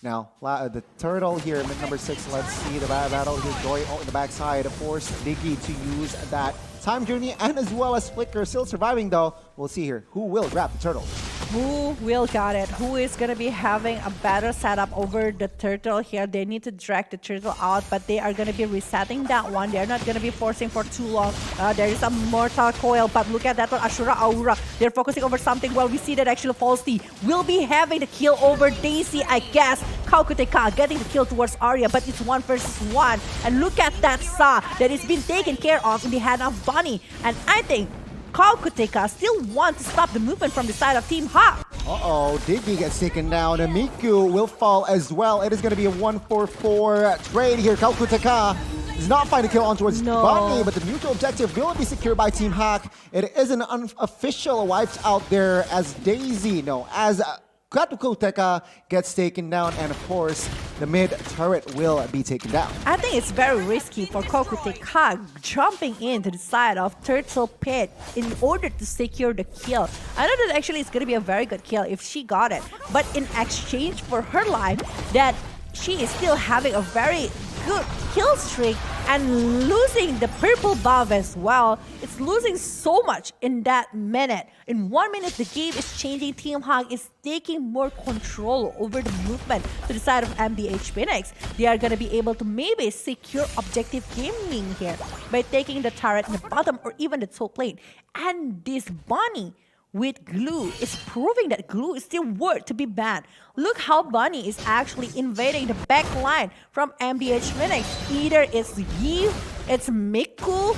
Now, the turtle here, mid number 6, let's see the battle here. Joy on the backside, force Diggy to use that time journey, and as well as Flicker still surviving though. We'll see here who will grab the turtle. Who will got it? Who is going to be having a better setup over the turtle here? They need to drag the turtle out, but they are going to be resetting that one. They're not going to be forcing for too long. There is a Mortal Coil, but look at that one, Ashura Aura. They're focusing over something. Well, we see that actually Falsty will be having the kill over Daisy, I guess. Kaukuteka getting the kill towards Arya, but it's 1 versus 1. And look at that Sa that is being taken care of in the hand of Bunny. And I think Kaukuteka still want to stop the movement from the side of Team Hawk. Uh-oh, Diggy gets taken down, and Miku will fall as well. It is going to be a 1-4-4 trade here. Kaukuteka does not find a kill on towards Bunny, but the mutual objective will be secured by Team Hawk. It is an unofficial wiped out there as Daisy, as Kaukuteka gets taken down, and of course, the mid turret will be taken down. I think it's very risky for Kaukuteka jumping into the side of Turtle Pit in order to secure the kill. I know that actually it's going to be a very good kill if she got it, but in exchange for her life, that she is still having a very good kill streak, and losing the purple buff as well. It's losing so much in that minute. In 1 minute, the game is changing. Team Hawk is taking more control over the movement to the side of MDH Phoenix. They are going to be able to maybe secure objective gaming here by taking the turret in the bottom or even the top lane. And this Bunny with Glue is proving that Glue is still worth to be banned. Look how Bunny is actually invading the back line from MDH Phoenix. Either it's Yi, it's Miku.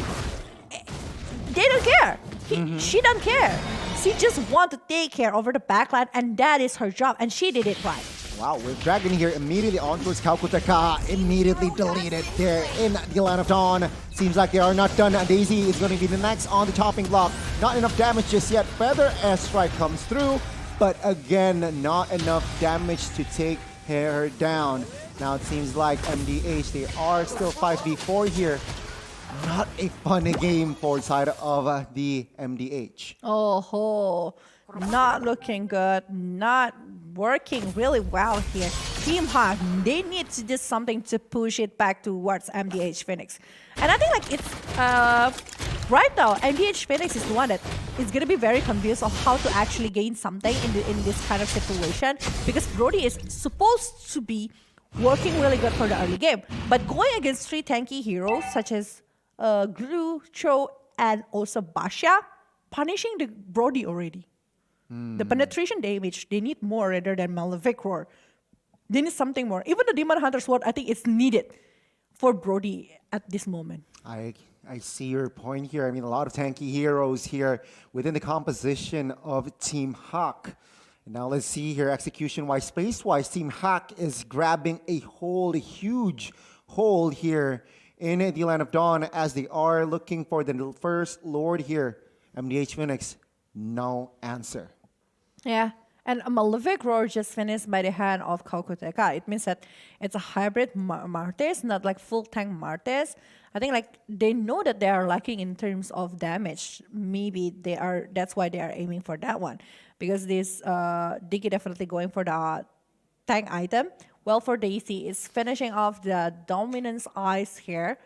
They don't care. She don't care. She just want to take care over the backline, and that is her job, and she did it right. Wow, with Dragon here immediately on towards Calcutta, immediately deleted there in the Land of Dawn. Seems like they are not done. Daisy is going to be the next on the chopping block. Not enough damage just yet. Feather Airstrike comes through, but again, not enough damage to take her down. Now it seems like MDH, they are still 5v4 here. Not a fun game for side of the MDH. Oh, not looking good. Not working really well here. Team Hawk, they need to do something to push it back towards MDH Phoenix. And I think like it's right now, MDH Phoenix is the one that is going to be very confused of how to actually gain something in this kind of situation, because Brody is supposed to be working really good for the early game. But going against 3 tanky heroes such as Glue, Cho, and also Basha, punishing the Brody already. The penetration damage, they need more rather than Mlbb Roar. They need something more. Even the Demon Hunter Sword, I think it's needed for Brody at this moment. I see your point here. I mean, a lot of tanky heroes here within the composition of Team Hawk. Now let's see here, execution-wise, space-wise, Team Hawk is grabbing a huge hold here in the Land of Dawn as they are looking for the first Lord here. MDH Phoenix, no answer. Yeah, and Mlbb Roar just finished by the hand of Kaukuteka. It means that it's a hybrid Martes, not like full tank Martes. I think like they know that they are lacking in terms of damage. Maybe that's why they are aiming for that one. Because this Diggy definitely going for the tank item. Well, for Daisy, is finishing off the Dominance Eyes here.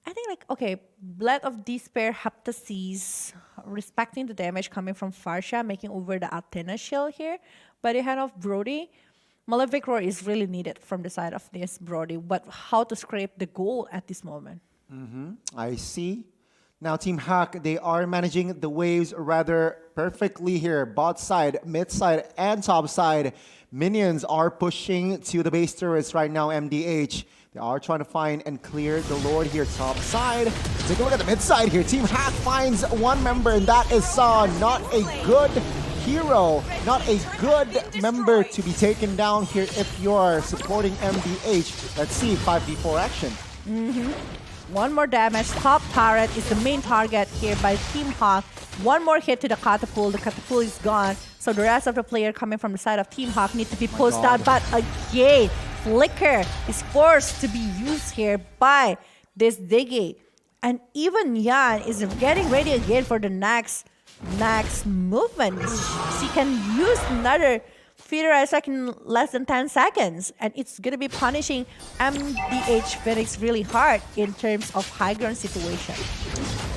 I think like, okay, Blood of Despair, Heptasis, respecting the damage coming from Farsha, making over the Athena shield here. By the hand of Brody, Mlbb Roar is really needed from the side of this Brody, but how to scrape the goal at this moment. I see. Now Team Hawk, they are managing the waves rather perfectly here. Bot side, mid side, and top side. Minions are pushing to the base turrets right now, MDH. They are trying to find and clear the Lord here top side. Take a look at the mid side here. Team Hawk finds one member, and that is not a good hero, not a good member to be taken down here if you're supporting MDH. Let's see 5v4 action. One more damage. Top turret is the main target here by Team Hawk. One more hit to the catapult. The catapult is gone. So the rest of the player coming from the side of Team Hawk need to be pushed out. But again, Flicker is forced to be used here by this Diggy. And even Yan is getting ready again for the next movement. She can use another Feeder Attack in less than 10 seconds. And it's going to be punishing MDH Phoenix really hard in terms of high ground situation.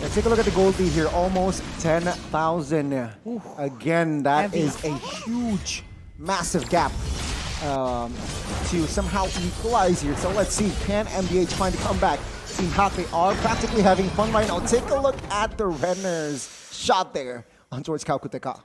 Let's take a look at the gold lead here. Almost 10,000. Again, that is a huge, massive gap to somehow equalize here. So let's see, can MDH find a comeback? Team Hawk, they are practically having fun right now. Take a look at the Renner's shot there on towards Calcutta.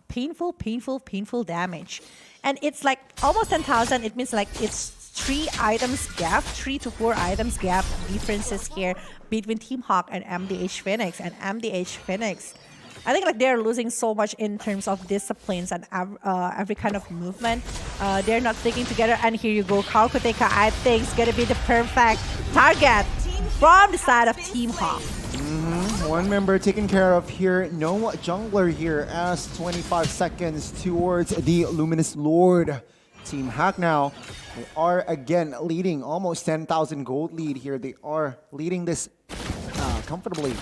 Painful damage. And it's like almost 10,000. It means like it's 3 to 4 items gap differences here between Team Hawk and MDH Phoenix. And MDH Phoenix, I think like they're losing so much in terms of disciplines and every kind of movement. They're not sticking together. And here you go, Kaukuteka, I think is gonna be the perfect target from the side of Team Hawk. One member taken care of here. No jungler here as 25 seconds towards the Luminous Lord. Team Hawk now, they are again leading almost 10,000 gold lead here. They are leading this comfortably.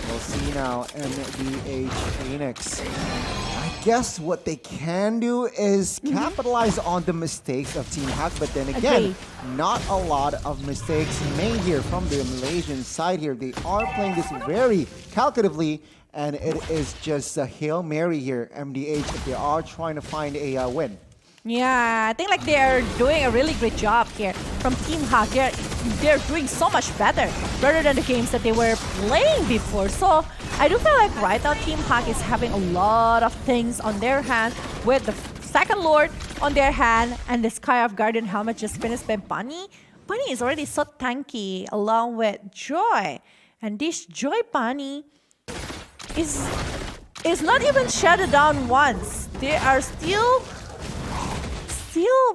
We'll see now MDH Phoenix. I guess what they can do is capitalize on the mistakes of Team Hack, but then again, not a lot of mistakes made here from the Malaysian side here. They are playing this very calculatively, and it is just a Hail Mary here, MDH, if they are trying to find a win. Yeah, I think like they're doing a really great job here from Team Hawk. They're doing so much better rather than the games that they were playing before. So I do feel like right now Team Hawk is having a lot of things on their hand with the second Lord on their hand and the Sky of Guardian helmet just finished by Bunny. Bunny is already so tanky along with Joy. And this Joy Bunny is not even shut down once. They are still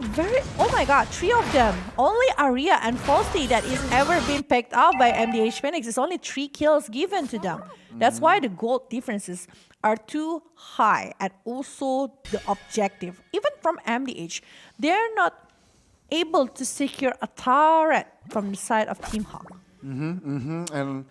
very, oh my god, 3 of them. Only Arya and Falsey that is ever been picked up by MDH Phoenix. It's only 3 kills given to them. That's why the gold differences are too high, and also the objective. Even from MDH, they're not able to secure a turret from the side of Team Hawk. And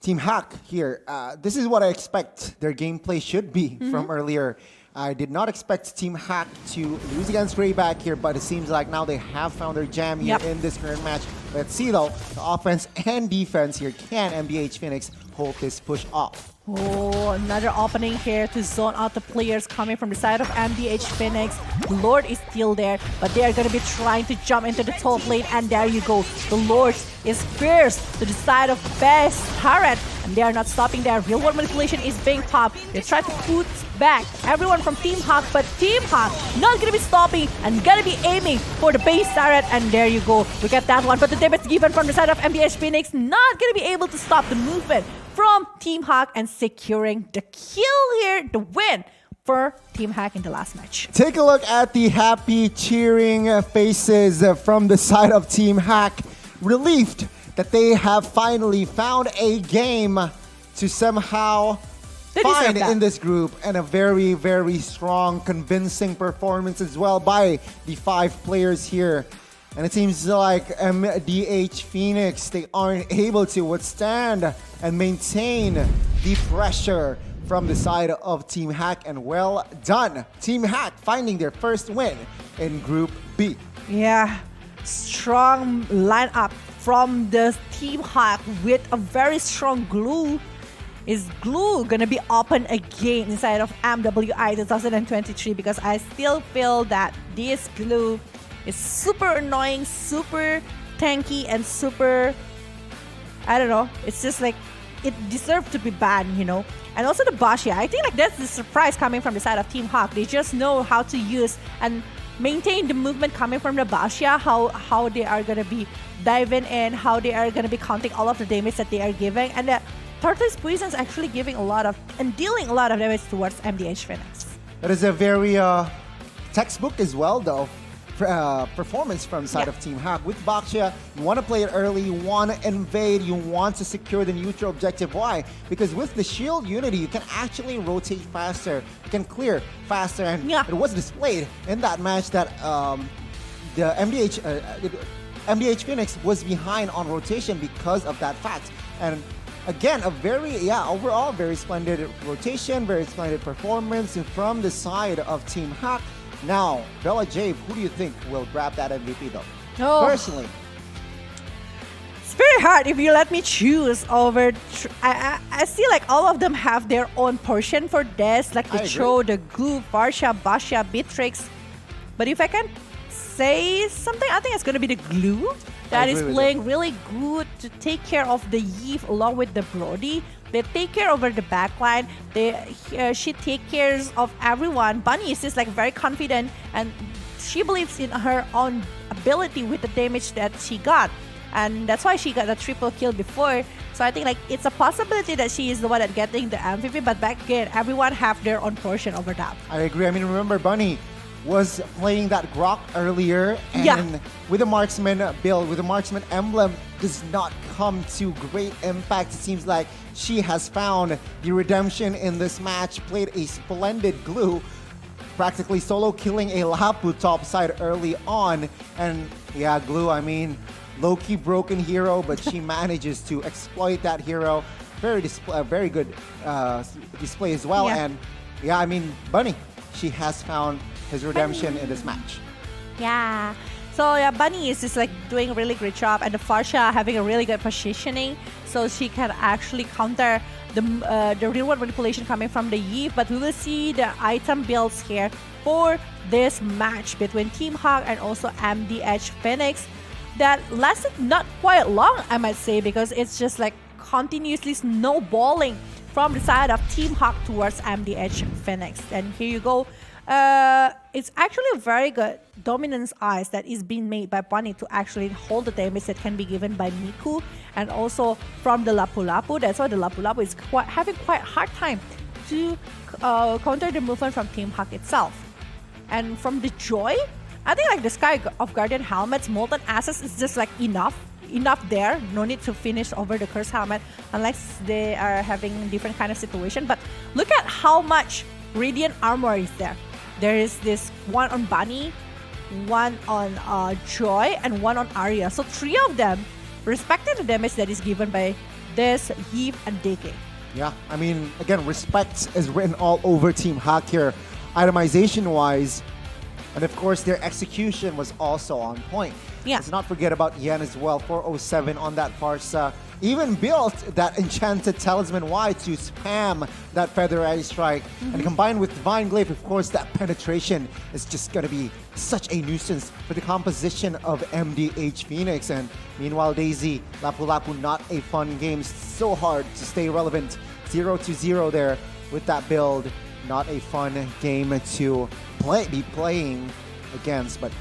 Team Hack here, this is what I expect their gameplay should be from earlier. I did not expect Team Hack to lose against Grayback here, but it seems like now they have found their jam here in this current match. Let's see though, the offense and defense here. Can MDH Phoenix hold this push off? Oh, another opening here to zone out the players coming from the side of MDH Phoenix. Lord is still there, but they are going to be trying to jump into the top lane, and there you go. The Lord is fierce to the side of Best Turret, and they are not stopping there. Real world manipulation is being popped. They try to put back everyone from Team Hawk, but Team Hawk not going to be stopping and going to be aiming for the base turret, and there you go. Look at that one, but the damage given from the side of MDH Phoenix not going to be able to stop the movement from Team Hawk and securing the kill here, the win for Team Hack in the last match. Take a look at the happy cheering faces from the side of Team Hack, relieved that they have finally found a game to somehow find in this group, and a very, very strong, convincing performance as well by the 5 players here. And it seems like MDH Phoenix, they aren't able to withstand and maintain the pressure from the side of Team Hack. And well done, Team Hack finding their first win in Group B. Yeah, strong lineup from the Team Hack with a very strong glue. Is glue gonna be open again inside of MWI 2023? Because I still feel that this glue is super annoying, super tanky, and super, I don't know, it's just like, it deserved to be banned, you know? And also the Bashia, I think like that's the surprise coming from the side of Team Hawk. They just know how to use and maintain the movement coming from the Bashia, how they are gonna be diving in, how they are gonna be counting all of the damage that they are giving, and the Turtle's Poison is actually giving a lot of, and dealing a lot of damage towards MDH Phoenix. That is a very textbook as well though. Performance from the side of Team Hack. With Baxia, you want to play it early, you want to invade, you want to secure the neutral objective. Why? Because with the shield unity, you can actually rotate faster, you can clear faster, and it was displayed in that match that the MDH Phoenix was behind on rotation because of that fact. And again, a very, overall very splendid rotation, very splendid performance from the side of Team Hack. Now, Bella Jabe, who do you think will grab that MVP though? Personally. It's very hard if you let me choose over... I see like all of them have their own portion for this, like the Cho, the Glue, Varsha, Basha, Beatrix. But if I can say something, I think it's going to be the Glue that is playing really good to take care of the Yves along with the Brody. They take care over the backline. She take care of everyone. Bunny is just like very confident, and she believes in her own ability with the damage that she got. And that's why she got a triple kill before. So I think like it's a possibility that she is the one that getting the MVP. But back again, everyone have their own portion over that. I agree. I mean, remember Bunny was playing that Grok earlier, and with the marksman build, with the marksman emblem, does not come to great impact. It seems like she has found the redemption in this match, played a splendid Glue, practically solo killing a Lapu top side early on. And yeah, Glue, I mean, low-key broken hero, but she manages to exploit that hero. Very good display as well. And yeah, I mean, Bunny, she has found his redemption in this match. Yeah. So yeah, Bunny is just like doing a really great job, and the Farsha having a really good positioning, so she can actually counter the real-world manipulation coming from the Eve. But we will see the item builds here for this match between Team Hawk and also MDH Phoenix that lasted not quite long, I might say, because it's just like continuously snowballing from the side of Team Hawk towards MDH Phoenix. And here you go. It's actually a very good dominance eyes that is being made by Bunny to actually hold the damage that can be given by Miku, and also from the Lapu Lapu. That's why the Lapu Lapu is having quite a hard time to counter the movement from Team Hawk itself. And from the Joy, I think like the Sky of Guardian helmets, Molten Access is just like enough there. No need to finish over the Curse helmet unless they are having different kind of situation. But look at how much Radiant armor is there. There is this one on Bunny, one on Joy, and one on Arya. So 3 of them respecting the damage that is given by this Eve and DK. Yeah, I mean, again, respect is written all over Team Hawk here, itemization-wise. And of course, their execution was also on point. Yeah. Let's not forget about Yen as well, 407 on that Farsa. Even built that Enchanted Talisman Y to spam that Feather Eye Strike. And combined with Divine Glaive, of course, that penetration is just going to be such a nuisance for the composition of MDH Phoenix. And meanwhile, Daisy, Lapu Lapu, not a fun game. So hard to stay relevant. 0-0 there with that build. Not a fun game to be playing against. But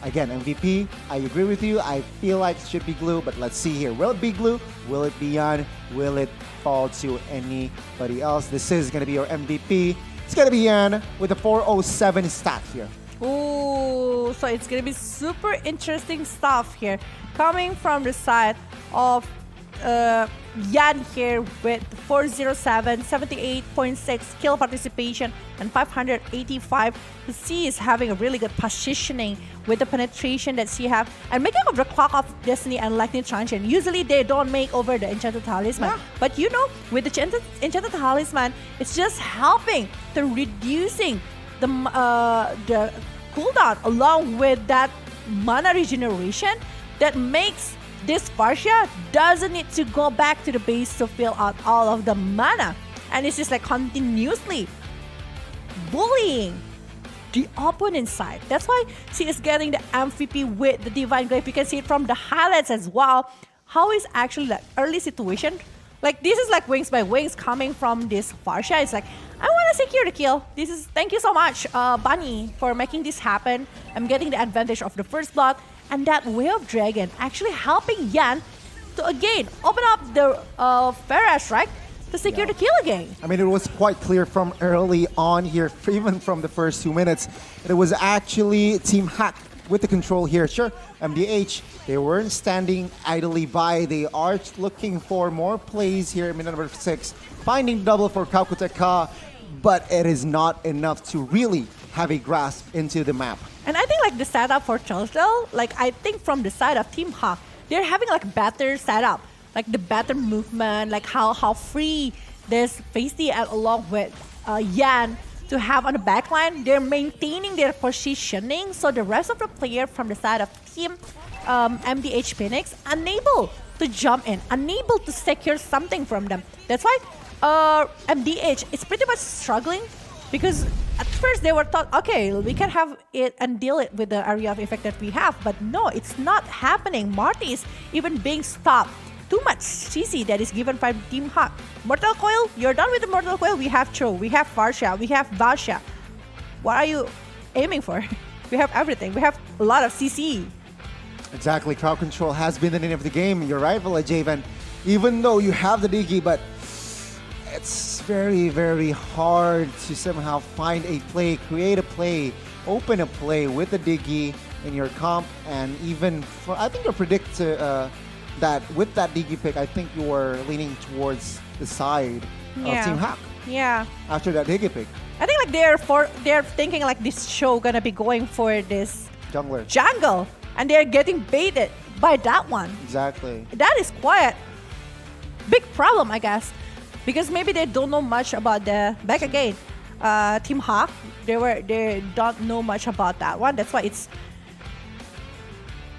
again, MVP, I agree with you. I feel like it should be Glue, but let's see here. Will it be Glue? Will it be Yan? Will it fall to anybody else? This is going to be your MVP. It's going to be Yan with a 407 stat here. Ooh, so it's going to be super interesting stuff here. Coming from the side of Yan here with 407, 78.6 kill participation, and 585. She is having a really good positioning with the penetration that she have. And making of the Clock of Destiny and Lightning Transient, usually they don't make over the Enchanted Talisman. Yeah. But you know, with the Enchanted Talisman, it's just helping to reducing the cooldown along with that mana regeneration that makes this Farsha doesn't need to go back to the base to fill out all of the mana. And it's just like continuously bullying the opponent side. That's why she is getting the MVP with the Divine Glaive. You can see it from the highlights as well. How is actually the early situation. Like this is like wings by wings coming from this Farsha. It's like, I want to secure the kill. Thank you so much, Bunny, for making this happen. I'm getting the advantage of the first blood. And that Way of Dragon actually helping Yan to again open up the Feather Strike to secure the kill again. I mean, it was quite clear from early on here, even from the first 2 minutes, that it was actually Team Hawk with the control here. Sure, MDH, they weren't standing idly by. They are looking for more plays here in minute number 6, finding double for Kaukuteka, but it is not enough to really have a grasp into the map. And I think like the setup for Chosdell, like I think from the side of Team Hawk, they're having like better setup, like the better movement, like how free this Feisty and along with Yan to have on the backline. They're maintaining their positioning, so the rest of the player from the side of Team MDH Phoenix unable to jump in, unable to secure something from them. That's why MDH is pretty much struggling. Because at first they were thought, okay, we can have it and deal it with the area of effect that we have. But no, it's not happening. Marty is even being stopped. Too much CC that is given by Team Hawk. Mortal Coil, you're done with the Mortal Coil. We have Cho, we have Farsha, we have Basha. What are you aiming for? We have everything. We have a lot of CC. Exactly. Crowd control has been the name of the game. You're right, Javen. Even though you have the Digi, but it's very, very hard to somehow find a play, create a play, open a play with the Digi in your comp. And even for, I think you predict that with that Digi pick, I think you were leaning towards the side of Team Hawk. Yeah. After that Digi pick. I think like they're thinking like this show gonna be going for this jungle, and they're getting baited by that one. Exactly. That is quite big problem, I guess. Because maybe they don't know much about the back again. Team Hawk. They don't know much about that one. That's why it's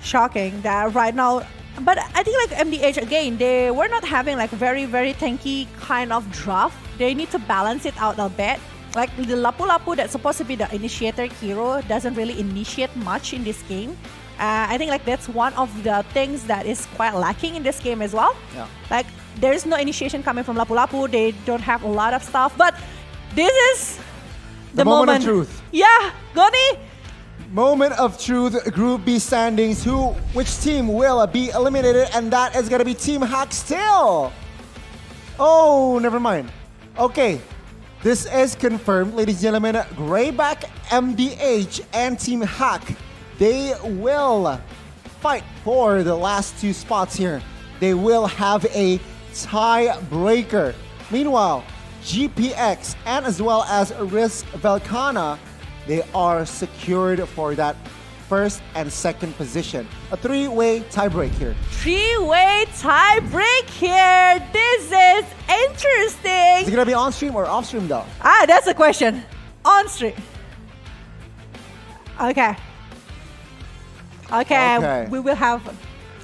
shocking that right now. But I think like MDH again, they were not having like very tanky kind of draft. They need to balance it out a bit. Like the Lapu-Lapu that's supposed to be the initiator hero doesn't really initiate much in this game. I think like that's one of the things that is quite lacking in this game as well. Yeah. Like there's no initiation coming from Lapu-Lapu. They don't have a lot of stuff. But this is the moment of truth. Yeah, Goni. Moment of truth, Group B standings. Which team will be eliminated? And that is going to be Team Hack still. Oh, never mind. Okay, this is confirmed, ladies and gentlemen. Grayback, MDH, and Team Hack, they will fight for the last 2 spots here. They will have a tiebreaker. Meanwhile, GPX and as well as Risk Velkhana, they are secured for that first and second position. A 3-way tiebreak here. 3-way tiebreak here. This is interesting. Is it gonna be on stream or off stream though? That's the question. On stream. Okay. We will have.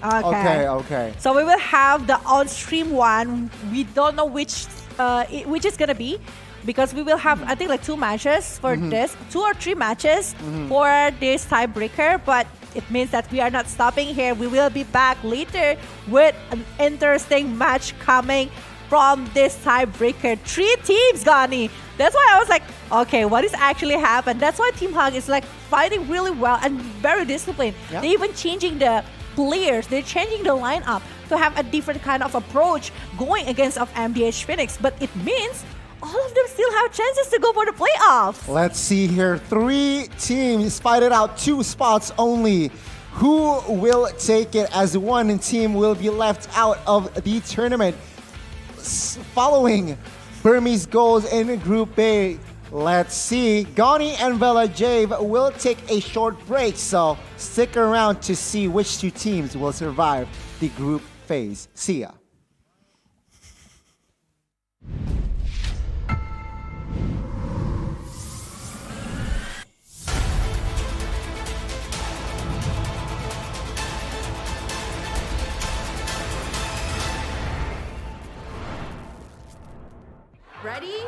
Okay. So we will have the on stream one. We don't know which is gonna be. Because we will have, I think, like 2 matches for this, 2 or 3 matches for this tiebreaker. But it means that we are not stopping here. We will be back later with an interesting match coming from this tiebreaker. 3 teams, Gani. That's why I was like, okay, what is actually happened? That's why Team Hug is like fighting really well and very disciplined. They're even changing the players. They're changing the lineup to have a different kind of approach going against of MDH Phoenix. But it means all of them still have chances to go for the playoffs. Let's see here. 3 teams fight it out, 2 spots only. Who will take it as one team will be left out of the tournament? Following Burmese goals in Group A. Let's see. Gani and Vela Jave will take a short break, so stick around to see which 2 teams will survive the group phase. See ya. Ready?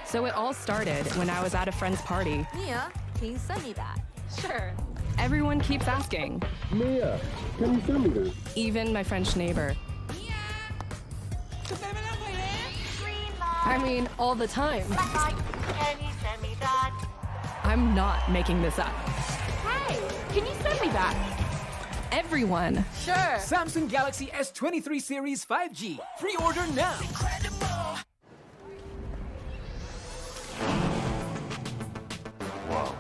So it all started when I was at a friend's party. Mia, can you send me that? Sure. Everyone keeps asking. Mia, can you send me that? Even my French neighbor. I mean, all the time. Can you send me that? I'm not making this up. Hey, can you send me that? Everyone. Sure. Samsung Galaxy S23 Series 5G. Pre-order now. Wow.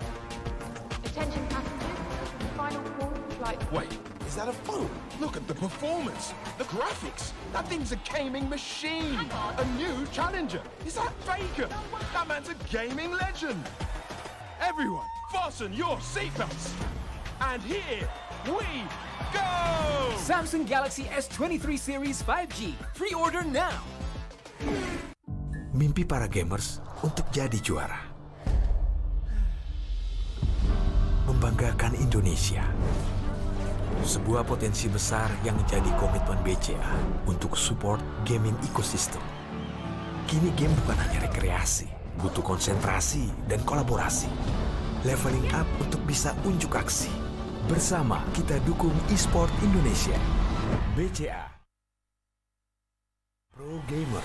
Attention passengers, final call flight. Wait, is that a phone? Look at the performance, the graphics. That thing's a gaming machine. A new challenger. Is that Faker? That man's a gaming legend. Everyone, fasten your seatbelts. And here we go! Samsung Galaxy S23 Series 5G. Pre-order now. Mimpi para gamers untuk jadi juara. Membanggakan Indonesia. Sebuah potensi besar yang menjadi komitmen BCA untuk support gaming ecosystem. Kini game bukan hanya rekreasi, butuh konsentrasi dan kolaborasi. Leveling up untuk bisa unjuk aksi. Bersama kita dukung e-sport Indonesia. BCA Pro Gamer.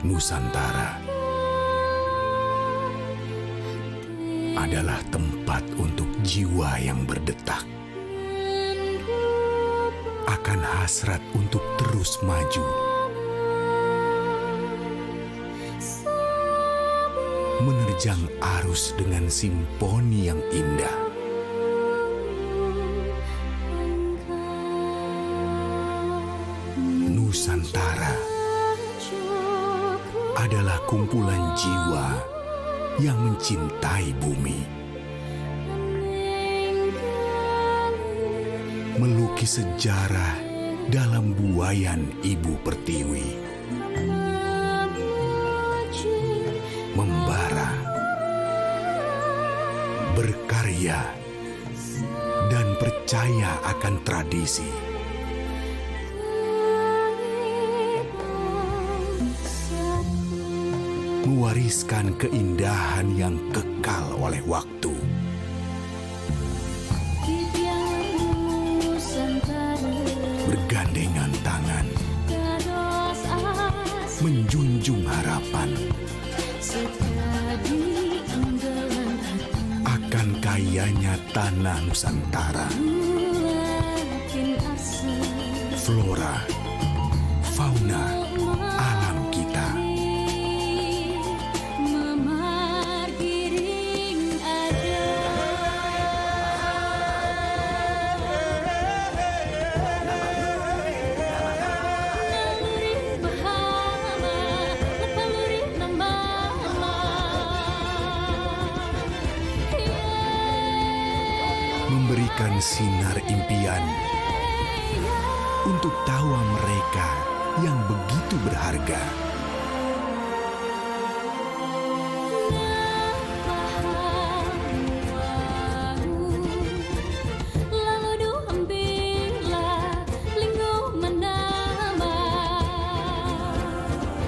Nusantara adalah tempat untuk jiwa yang berdetak, akan hasrat untuk terus maju, menerjang arus dengan simfoni yang indah. Nusantara adalah kumpulan jiwa yang mencintai bumi. melukis sejarah dalam buayan Ibu Pertiwi. Membara, berkarya, dan percaya akan tradisi. Mewariskan keindahan yang kekal oleh waktu. Bergandengan tangan, menjunjung harapan akan kayanya tanah Nusantara. Flora, fauna, alam kita. Memberikan sinar impian untuk tawa mereka yang begitu berharga.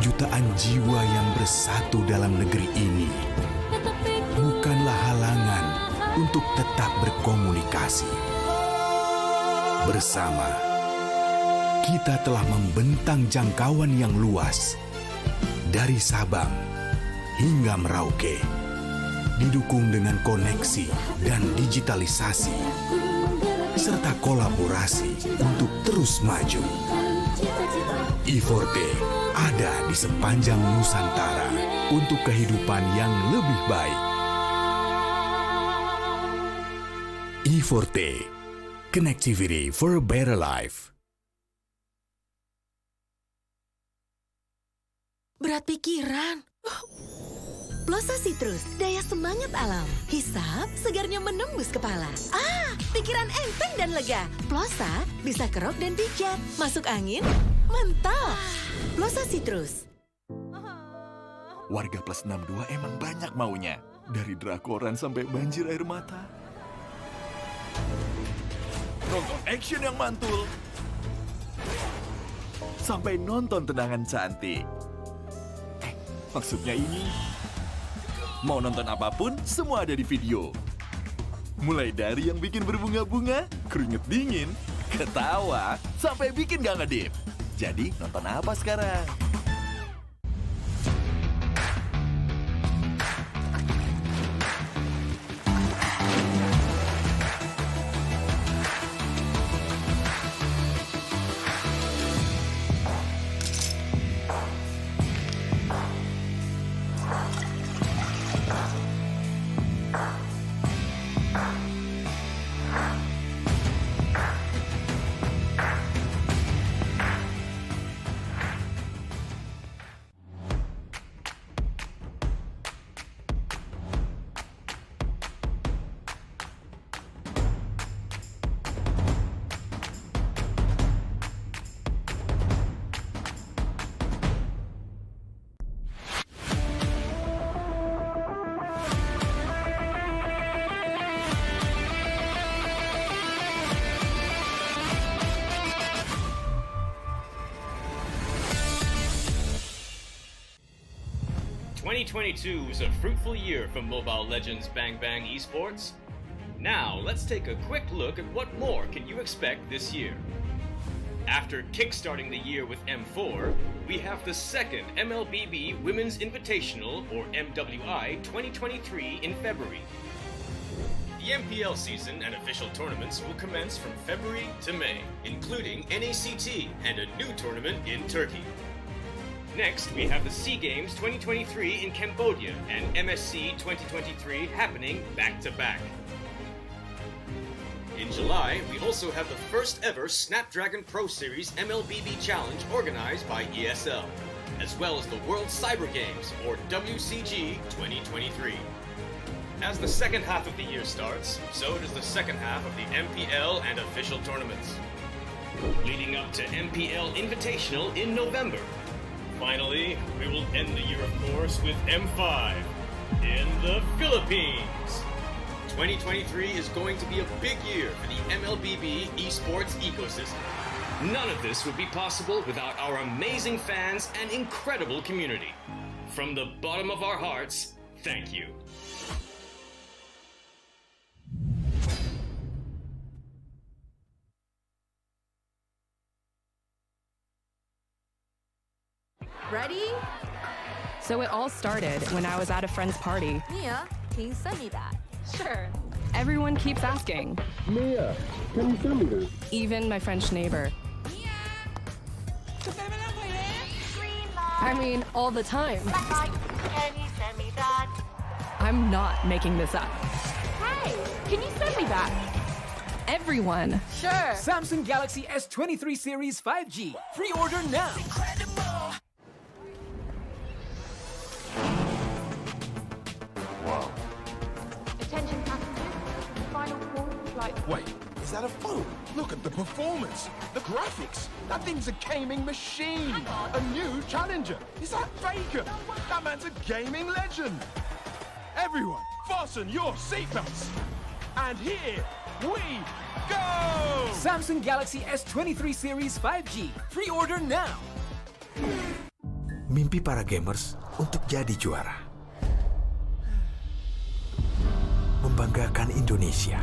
Jutaan jiwa yang bersatu dalam negeri ini bukanlah halangan untuk tetap berkomunikasi. Bersama, kita telah membentang jangkauan yang luas dari Sabang hingga Merauke, didukung dengan koneksi dan digitalisasi, serta kolaborasi untuk terus maju. I4T ada di sepanjang Nusantara untuk kehidupan yang lebih baik. I4T, connectivity for a better life. Berat pikiran. Plosa Citrus, daya semangat alam. Hisap, segarnya menembus kepala. Pikiran enteng dan lega. Plosa bisa kerok dan pijat. Masuk angin, mental. Plosa Citrus. Warga plus 62 emang banyak maunya. Dari drakoran sampai banjir air mata. Nonton action yang mantul. Sampai nonton tendangan cantik. Maksudnya ini, mau nonton apapun, semua ada di video. Mulai dari yang bikin berbunga-bunga, keringet dingin, ketawa, sampai bikin gak ngedip. Jadi nonton apa sekarang? ...2022 was a fruitful year for Mobile Legends Bang Bang Esports. Now, let's take a quick look at what more can you expect this year. After kickstarting the year with M4, we have the second Mlbb Women's Invitational, or MWI, 2023 in February. The MPL season and official tournaments will commence from February to May, including NACT and a new tournament in Turkey. Next, we have the SEA Games 2023 in Cambodia and MSC 2023 happening back-to-back. In July, we also have the first ever Snapdragon Pro Series Mlbb Challenge organized by ESL, as well as the World Cyber Games, or WCG 2023. As the second half of the year starts, so does the second half of the MPL and official tournaments. Leading up to MPL Invitational in November. Finally, we will end the year, of course, with M5 in the Philippines. 2023 is going to be a big year for the Mlbb esports ecosystem. None of this would be possible without our amazing fans and incredible community. From the bottom of our hearts, thank you. Ready? So it all started when I was at a friend's party. Mia, can you send me that? Sure. Everyone keeps asking, Mia, can you send me that? even my French neighbor. I mean, all the time. Black light, can you send me that? I'm not making this up. Hey, can you send me that? Everyone. Sure. Samsung Galaxy S23 series 5G. Pre-order now. Attention passengers. Final call for flight. Wait, is that a phone? Look at the performance, the graphics. That thing's a gaming machine. A new challenger. Is that Faker? That man's a gaming legend. Everyone, fasten your seatbelts. And here we go! Samsung Galaxy S23 series 5G. Pre-order now. Mimpi para gamers untuk jadi juara. Membanggakan Indonesia.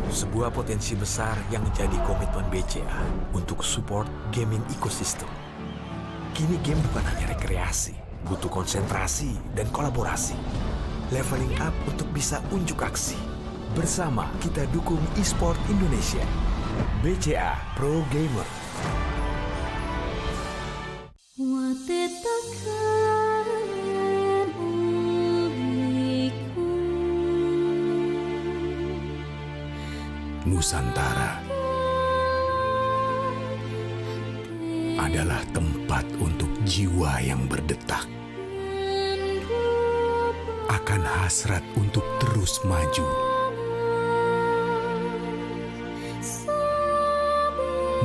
Sebuah potensi besar yang menjadi komitmen BCA untuk support gaming ecosystem. Kini game bukan hanya rekreasi, butuh konsentrasi dan kolaborasi. Leveling up untuk bisa unjuk aksi. Bersama kita dukung e-sport Indonesia. BCA Pro Gamer. Nusantara adalah tempat untuk jiwa yang berdetak, akan hasrat untuk terus maju,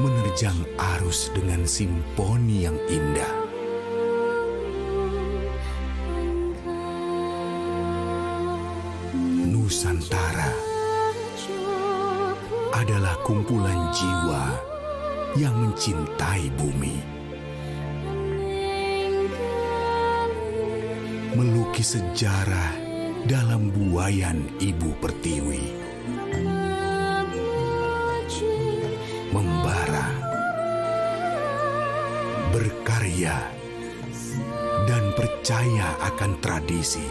menerjang arus dengan simfoni yang indah. Nusantara adalah kumpulan jiwa yang mencintai bumi. Melukis sejarah dalam buayan Ibu Pertiwi. Membara, berkarya, dan percaya akan tradisi.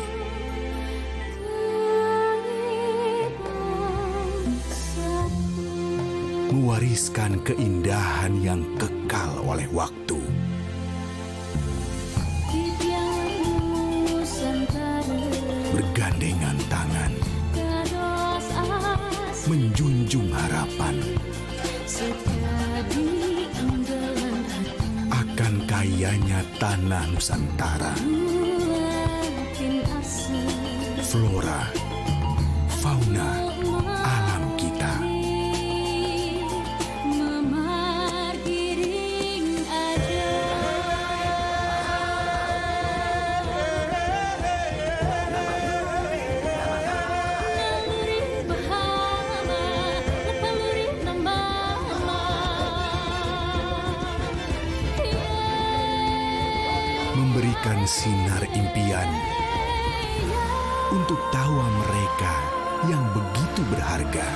Mewariskan keindahan yang kekal oleh waktu. Bergandengan tangan, menjunjung harapan akan kayanya tanah Nusantara. Flora, fauna, alam kita. Memberikan sinar impian untuk tawa mereka yang begitu berharga.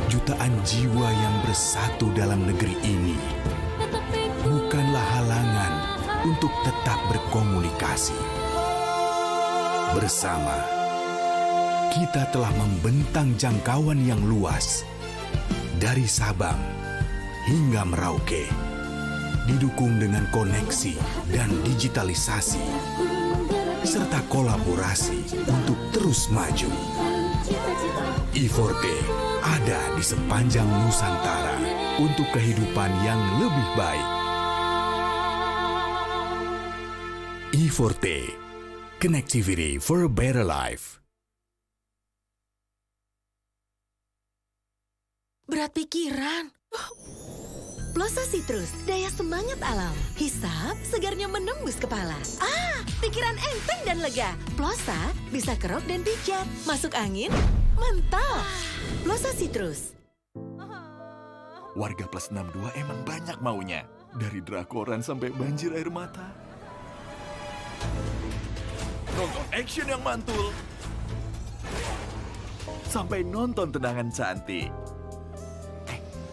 Jutaan jiwa yang bersatu dalam negeri ini bukanlah halangan untuk tetap berkomunikasi. Bersama, kita telah membentang jangkauan yang luas dari Sabang hingga Merauke, didukung dengan koneksi dan digitalisasi, serta kolaborasi untuk terus maju. E-Forte ada di sepanjang Nusantara untuk kehidupan yang lebih baik. E-Forte, connectivity for a better life. Berat pikiran. Plosa Citrus, daya semangat alam. Hisap, segarnya menembus kepala. Pikiran enteng dan lega. Plosa bisa kerok dan pijat. Masuk angin, mantap. Plosa Citrus. Warga plus 62 emang banyak maunya. Dari drakoran sampai banjir air mata. Nonton action yang mantul. Sampai nonton tendangan cantik.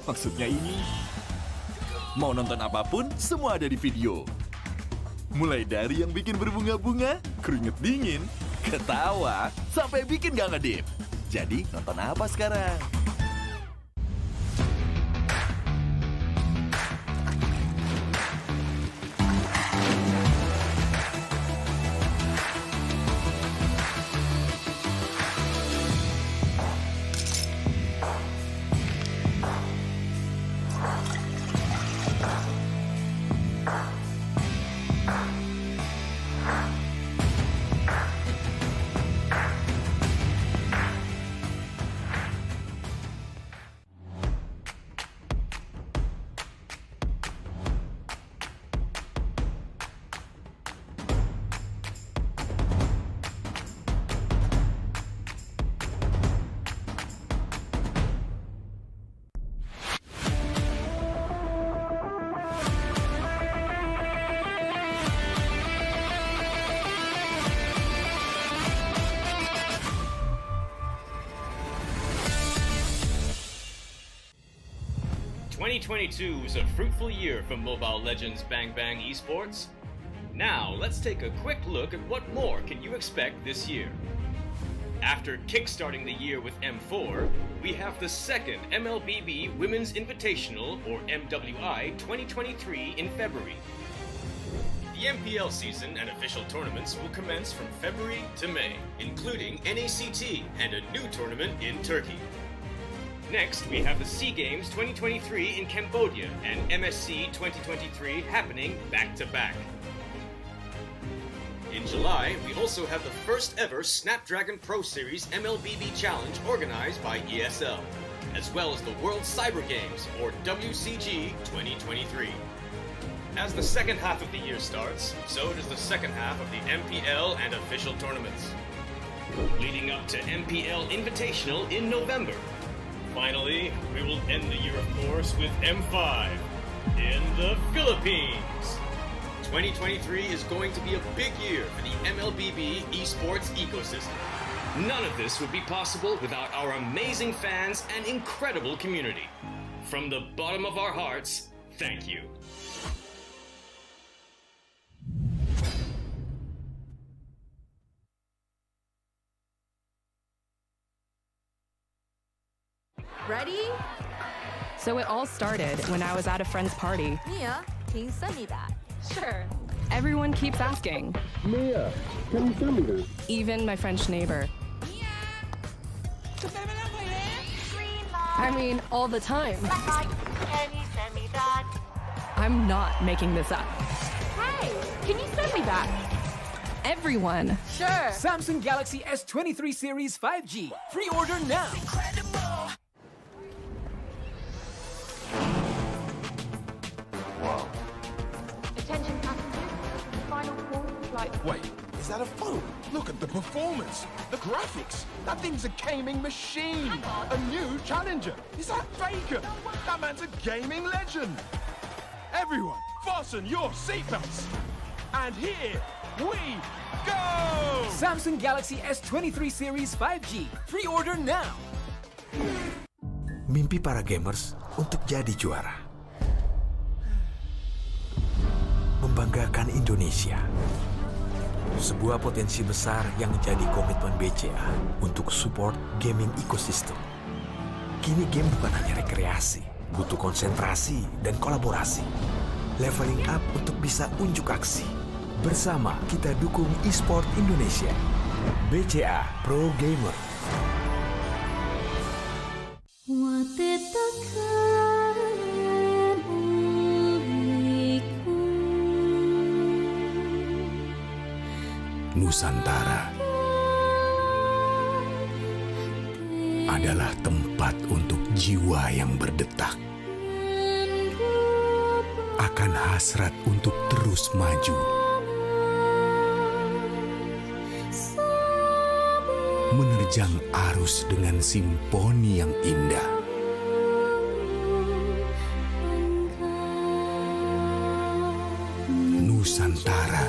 Maksudnya ini, mau nonton apapun, semua ada di video. Mulai dari yang bikin berbunga-bunga, keringet dingin, ketawa, sampai bikin gak ngedip. Jadi, nonton apa sekarang? ...2022 was a fruitful year for Mobile Legends Bang Bang Esports. Now, let's take a quick look at what more can you expect this year. After kickstarting the year with M4, we have the second Mlbb Women's Invitational, or MWI, 2023 in February. The MPL season and official tournaments will commence from February to May, including NACT and a new tournament in Turkey. Next, we have the SEA Games 2023 in Cambodia and MSC 2023 happening back-to-back. In July, we also have the first ever Snapdragon Pro Series MLBB Challenge organized by ESL, as well as the World Cyber Games, or WCG 2023. As the second half of the year starts, so does the second half of the MPL and official tournaments, leading up to MPL Invitational in November. Finally, we will end the year, of course, with M5 in the Philippines. 2023 is going to be a big year for the MLBB esports ecosystem. None of this would be possible without our amazing fans and incredible community. From the bottom of our hearts, thank you. Ready? So it all started when I was at a friend's party. Mia, can you send me that? Sure. Everyone keeps asking. Mia, can you send me that? Even my French neighbor. I mean, all the time. Can you send me that? I'm not making this up. Hey, can you send me that? Everyone. Sure. Samsung Galaxy S23 Series 5G. Pre-order now. Attention passengers. Final call for flight. Wait, is that a phone? Look at the performance, the graphics. That thing's a gaming machine. A new challenger. Is that Faker? That man's a gaming legend. Everyone, fasten your seatbelts. And here we go! Samsung Galaxy S23 Series 5G. Pre-order now. Mimpi para gamers untuk jadi juara. Membanggakan Indonesia. Sebuah potensi besar yang menjadi komitmen BCA untuk support gaming ecosystem. Kini game bukan hanya rekreasi, butuh konsentrasi dan kolaborasi. Leveling up untuk bisa unjuk aksi. Bersama kita dukung e-sport Indonesia. BCA Pro Gamer. Nusantara adalah tempat untuk jiwa yang berdetak, akan hasrat untuk terus maju, menerjang arus dengan simfoni yang indah. Nusantara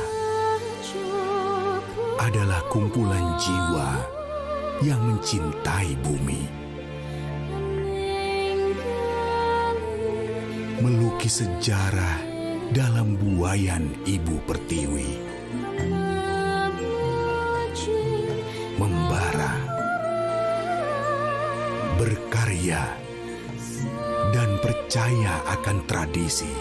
adalah kumpulan jiwa yang mencintai bumi, melukis sejarah dalam buayan Ibu Pertiwi, membara, berkarya, dan percaya akan tradisi.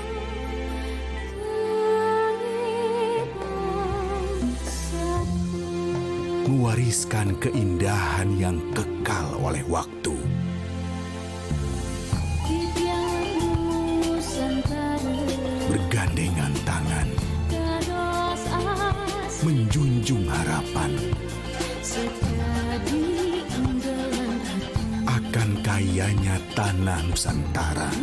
Mewariskan keindahan yang kekal oleh waktu. Bergandengan tangan, menjunjung harapan akan kayanya tanah Nusantara.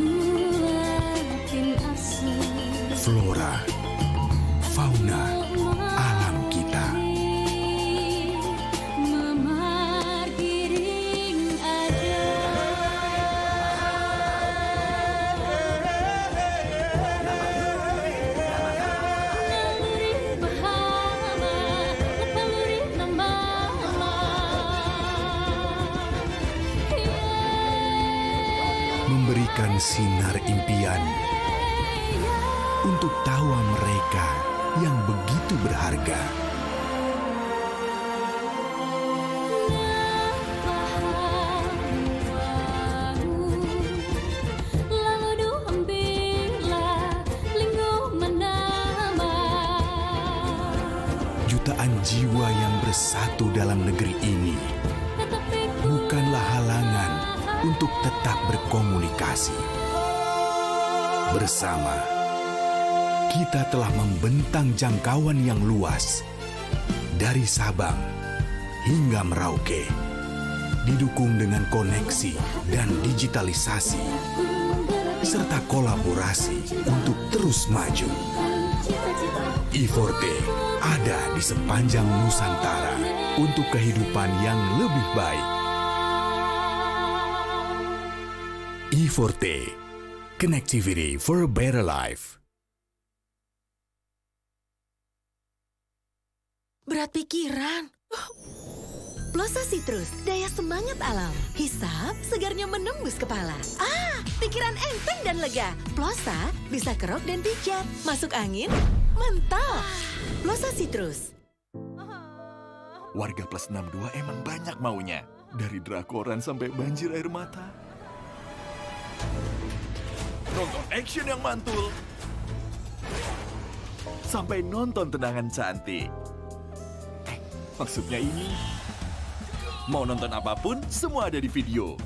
Flora, fauna, alam kita. Memberikan sinar impian untuk tawa mereka yang begitu berharga. Jutaan jiwa yang bersatu dalam negeri ini bukanlah halangan untuk tetap berkomunikasi. Bersama, kita telah membentang jangkauan yang luas dari Sabang hingga Merauke, didukung dengan koneksi dan digitalisasi, serta kolaborasi untuk terus maju. I4T ada di sepanjang Nusantara untuk kehidupan yang lebih baik. I4T, connectivity for a better life. Berat pikiran. Plosa Citrus, daya semangat alam. Hisap, segarnya menembus kepala. Pikiran enteng dan lega. Plosa bisa kerok dan pijat. Masuk angin, mantap. Plosa Citrus. Warga plus 62 emang banyak maunya. Dari drakoran sampai banjir air mata. Nonton action yang mantul. Sampai nonton tendangan cantik. Maksudnya ini, mau nonton apapun, semua ada di video.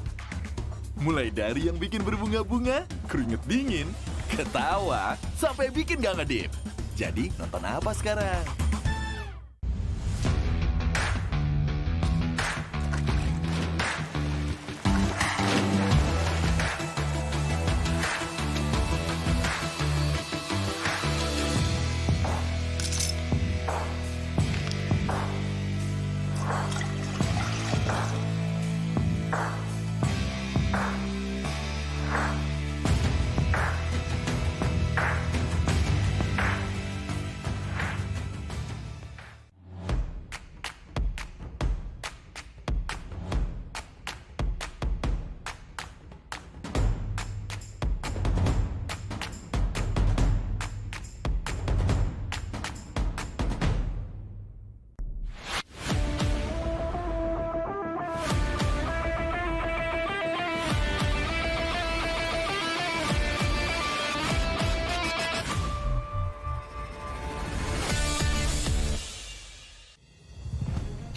Mulai dari yang bikin berbunga-bunga, keringet dingin, ketawa, sampai bikin gak ngedip. Jadi, nonton apa sekarang?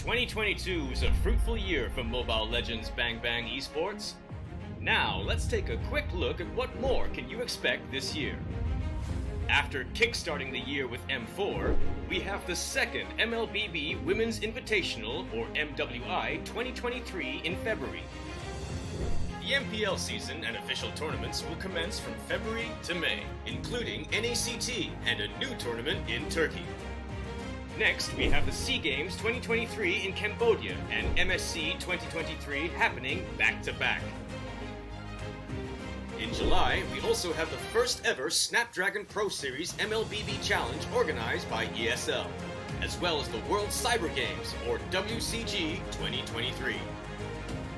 ...2022 was a fruitful year for Mobile Legends Bang Bang Esports. Now, let's take a quick look at what more can you expect this year. After kickstarting the year with M4, we have the second Mlbb Women's Invitational, or MWI, 2023 in February. The MPL season and official tournaments will commence from February to May, including NACT and a new tournament in Turkey. Next, we have the SEA Games 2023 in Cambodia and MSC 2023 happening back-to-back. In July, we also have the first ever Snapdragon Pro Series Mlbb Challenge organized by ESL, as well as the World Cyber Games, or WCG 2023.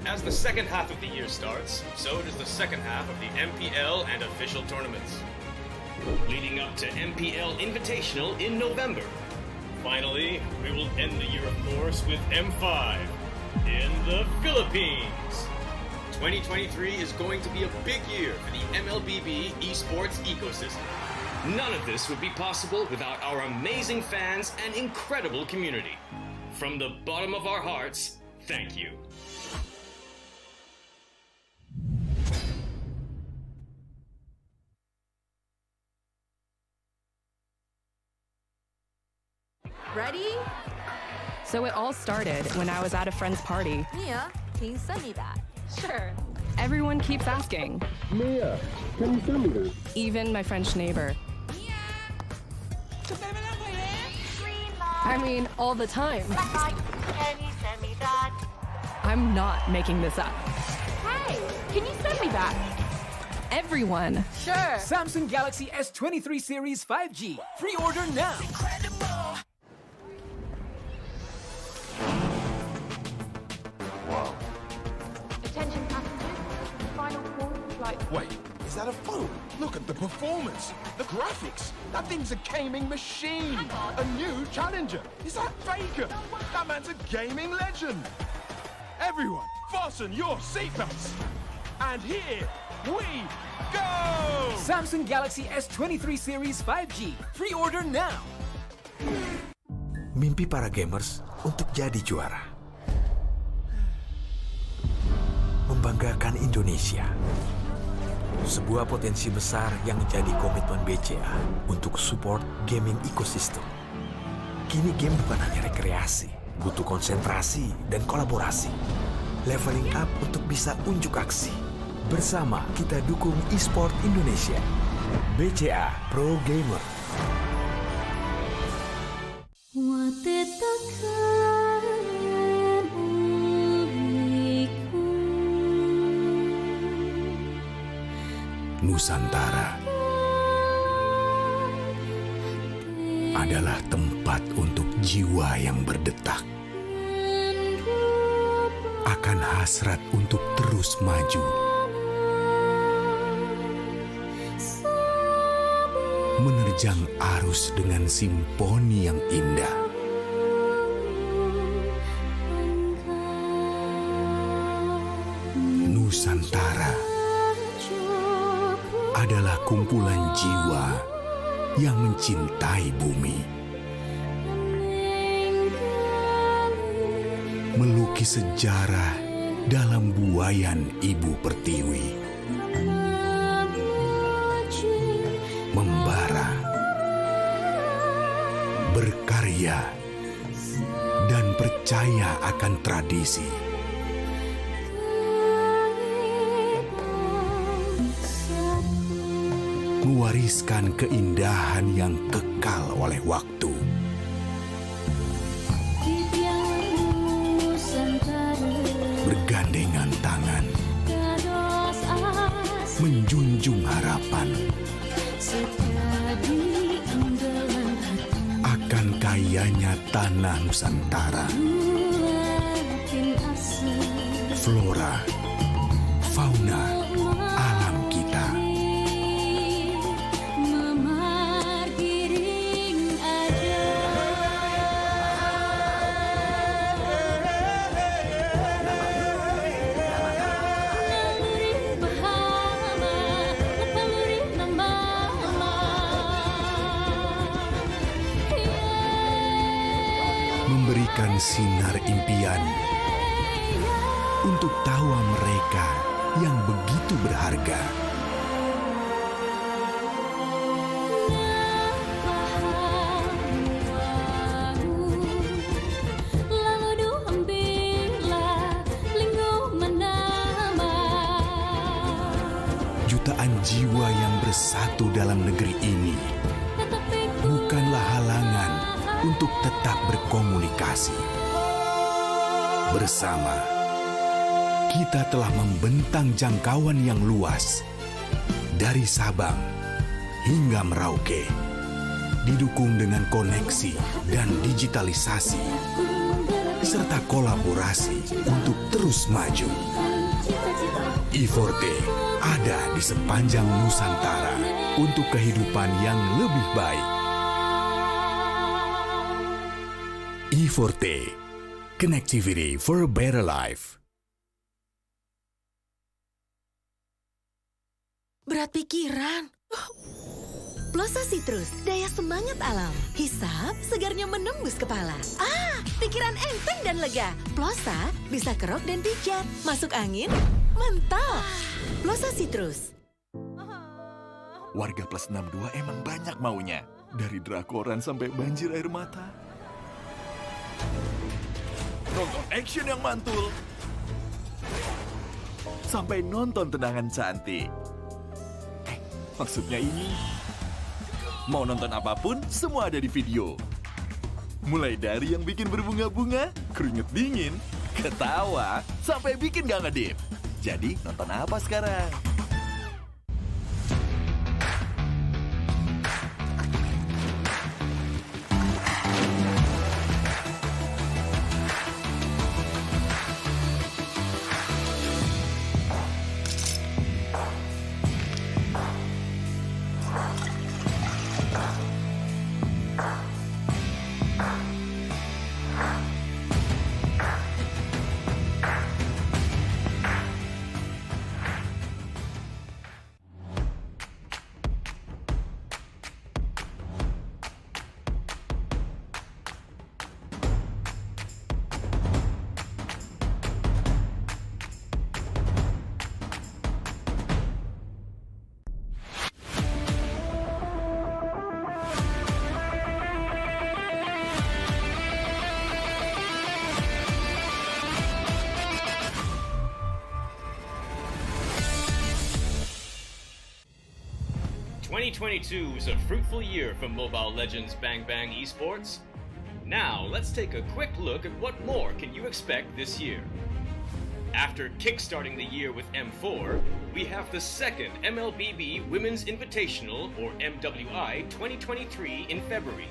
As the second half of the year starts, so does the second half of the MPL and official tournaments, leading up to MPL Invitational in November. Finally, we will end the year, of course, with M5 in the Philippines. 2023 is going to be a big year for the Mlbb esports ecosystem. None of this would be possible without our amazing fans and incredible community. From the bottom of our hearts, thank you. Ready? So it all started when I was at a friend's party. Mia, can you send me that? Sure. Everyone keeps asking. Mia, can you send me that? Even my French neighbor. I mean, all the time. Can you send me that? I'm not making this up. Hey, can you send me that? Everyone. Sure. Samsung Galaxy S23 Series 5G. Pre-order now. Attention passengers, final call for flight. Wait, is that a phone? Look at the performance, the graphics. That thing's a gaming machine. A new challenger. Is that Faker? That man's a gaming legend. Everyone, fasten your seatbelts. And here we go! Samsung Galaxy S23 Series 5G. Pre-order now. Mimpi para gamers untuk jadi juara. Membanggakan Indonesia. Sebuah potensi besar yang menjadi komitmen BCA untuk support gaming ecosystem. Kini game bukan hanya rekreasi, butuh konsentrasi dan kolaborasi. Leveling up untuk bisa unjuk aksi. Bersama kita dukung e-sport Indonesia. BCA Pro Gamer. Nusantara adalah tempat untuk jiwa yang berdetak, akan hasrat untuk terus maju, menerjang arus dengan simfoni yang indah. Nusantara adalah kumpulan jiwa yang mencintai bumi, melukis sejarah dalam buayan Ibu Pertiwi, membara, berkarya, dan percaya akan tradisi. Mewariskan keindahan yang kekal oleh waktu. Bergandengan tangan, menjunjung harapan akan kayanya tanah Nusantara. Flora, fauna, alam kita. Memberikan sinar impian untuk tawa mereka yang begitu berharga. bersatu dalam negeri ini bukanlah halangan untuk tetap berkomunikasi. Bersama, kita telah membentang jangkauan yang luas dari Sabang hingga Merauke, didukung dengan koneksi dan digitalisasi, serta kolaborasi untuk terus maju. I4T ada di sepanjang Nusantara untuk kehidupan yang lebih baik. I4T, Connectivity for a Better Life. Berat pikiran. Plosa Citrus, daya semangat alam. Hisap, segarnya menembus kepala. Pikiran enteng dan lega. Plosa bisa kerok dan pijat. Masuk angin, mantap. Plosa Citrus. Warga plus 62 emang banyak maunya. Dari drakoran sampai banjir air mata. Nonton action yang mantul. Sampai nonton tendangan cantik. Maksudnya ini, mau nonton apapun, semua ada di video. Mulai dari yang bikin berbunga-bunga, keringet dingin, ketawa, sampai bikin gak ngedip. Jadi, nonton apa sekarang? ...2022 was a fruitful year for Mobile Legends Bang Bang Esports. Now, let's take a quick look at what more can you expect this year. After kickstarting the year with M4, we have the second Mlbb Women's Invitational, or MWI, 2023 in February.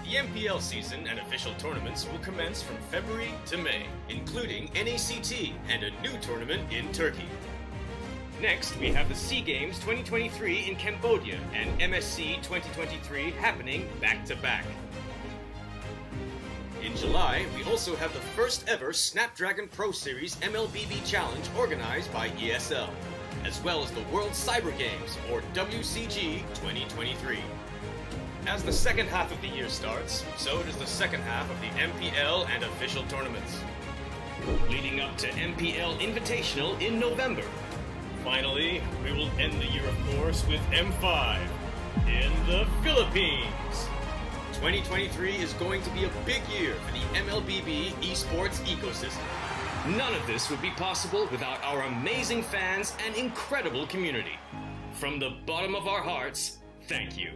The MPL season and official tournaments will commence from February to May, including NACT and a new tournament in Turkey. Next, we have the SEA Games 2023 in Cambodia and MSC 2023 happening back-to-back. In July, we also have the first ever Snapdragon Pro Series Mlbb Challenge organized by ESL, as well as the World Cyber Games, or WCG 2023. As the second half of the year starts, so does the second half of the MPL and official tournaments, leading up to MPL Invitational in November. Finally, we will end the year, of course, with M5 in the Philippines. 2023 is going to be a big year for the Mlbb esports ecosystem. None of this would be possible without our amazing fans and incredible community. From the bottom of our hearts, thank you.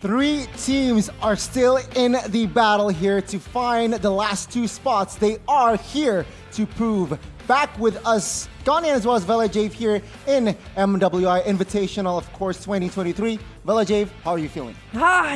3 teams are still in the battle here to find the last 2 spots. They are here to prove. Back with us, Ghanaian as well as Velkhana here in MWI Invitational, of course, 2023. Velkhana, how are you feeling?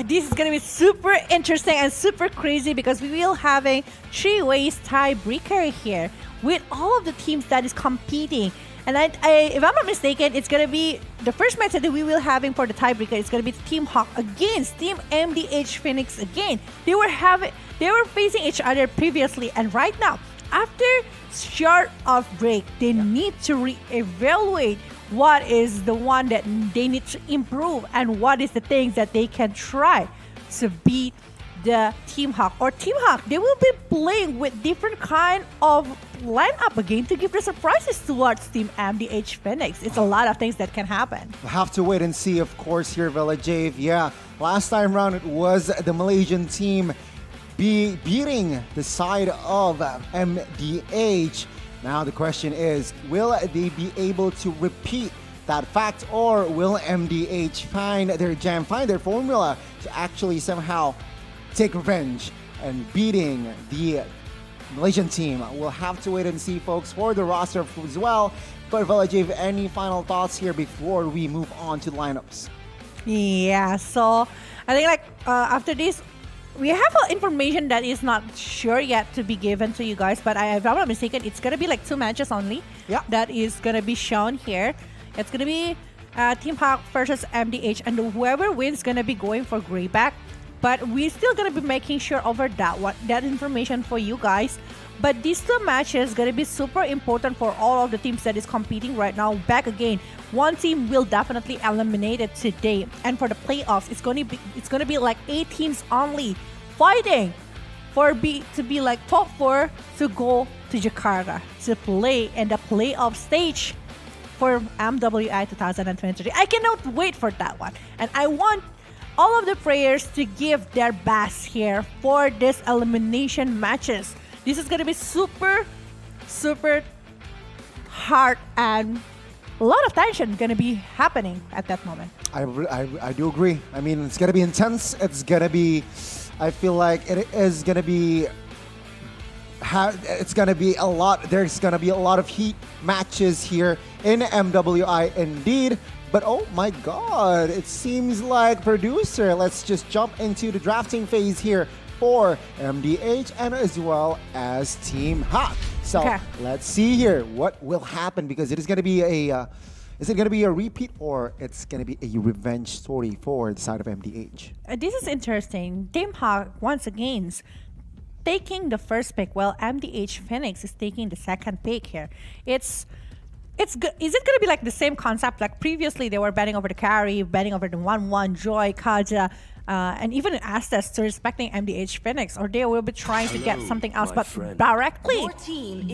This is going to be super interesting and super crazy because we will having 3 ways tiebreaker here with all of the teams that is competing. And if I'm not mistaken, it's going to be the first match that we will having for the tiebreaker. It's going to be Team Hawk against Team MDH Phoenix again. They were facing each other previously, and right now, after short of break, they need to reevaluate what is the one that they need to improve and what is the things that they can try to beat the Team Hawk or Team Hawk. They will be playing with different kind of lineup again to give the surprises towards Team MDH Phoenix. It's a lot of things that can happen. We'll have to wait and see, of course, here, Velkhana. Yeah, last time round it was the Malaysian team beating the side of MDH. Now the question is, will they be able to repeat that fact, or will MDH find their jam, find their formula to actually somehow take revenge and beating the Malaysian team? We'll have to wait and see, folks, for the roster as well. But Velkhana, any final thoughts here before we move on to lineups? Yeah, so I think after this, we have information that is not sure yet to be given to you guys, but if I'm not mistaken, it's going to be 2 matches only. Yeah. That is going to be shown here. It's going to be Team Hawk versus MDH, and whoever wins is going to be going for Grayback. But we're still going to be making sure over that information for you guys. But these 2 matches going to be super important for all of the teams that is competing right now. Back again, one team will definitely eliminate it today. And for the playoffs, it's going to be 8 teams only fighting to be top 4 to go to Jakarta to play in the playoff stage for MWI 2023. I cannot wait for that one. And I want all of the players to give their best here for this elimination matches. This is going to be super, super hard, and a lot of tension going to be happening at that moment. I do agree. I mean, it's going to be intense. It's going to be, I feel like it is going to be, it's going to be a lot. There's going to be a lot of heat matches here in MWI indeed. But oh my God, it seems like producer, let's just jump into the drafting phase here for MDH and as well as Team Hawk. So let's see here what will happen, because it is going to be is it going to be a repeat, or it's going to be a revenge story for the side of MDH? This is interesting. Team Hawk once again taking the first pick, while MDH Phoenix is taking the second pick here. Is it going to be the same concept like previously? They were betting over the carry, betting over the 1-1, Joy, Kaja, and even Astas to respecting MDH Phoenix, or they will be trying to get something else, but directly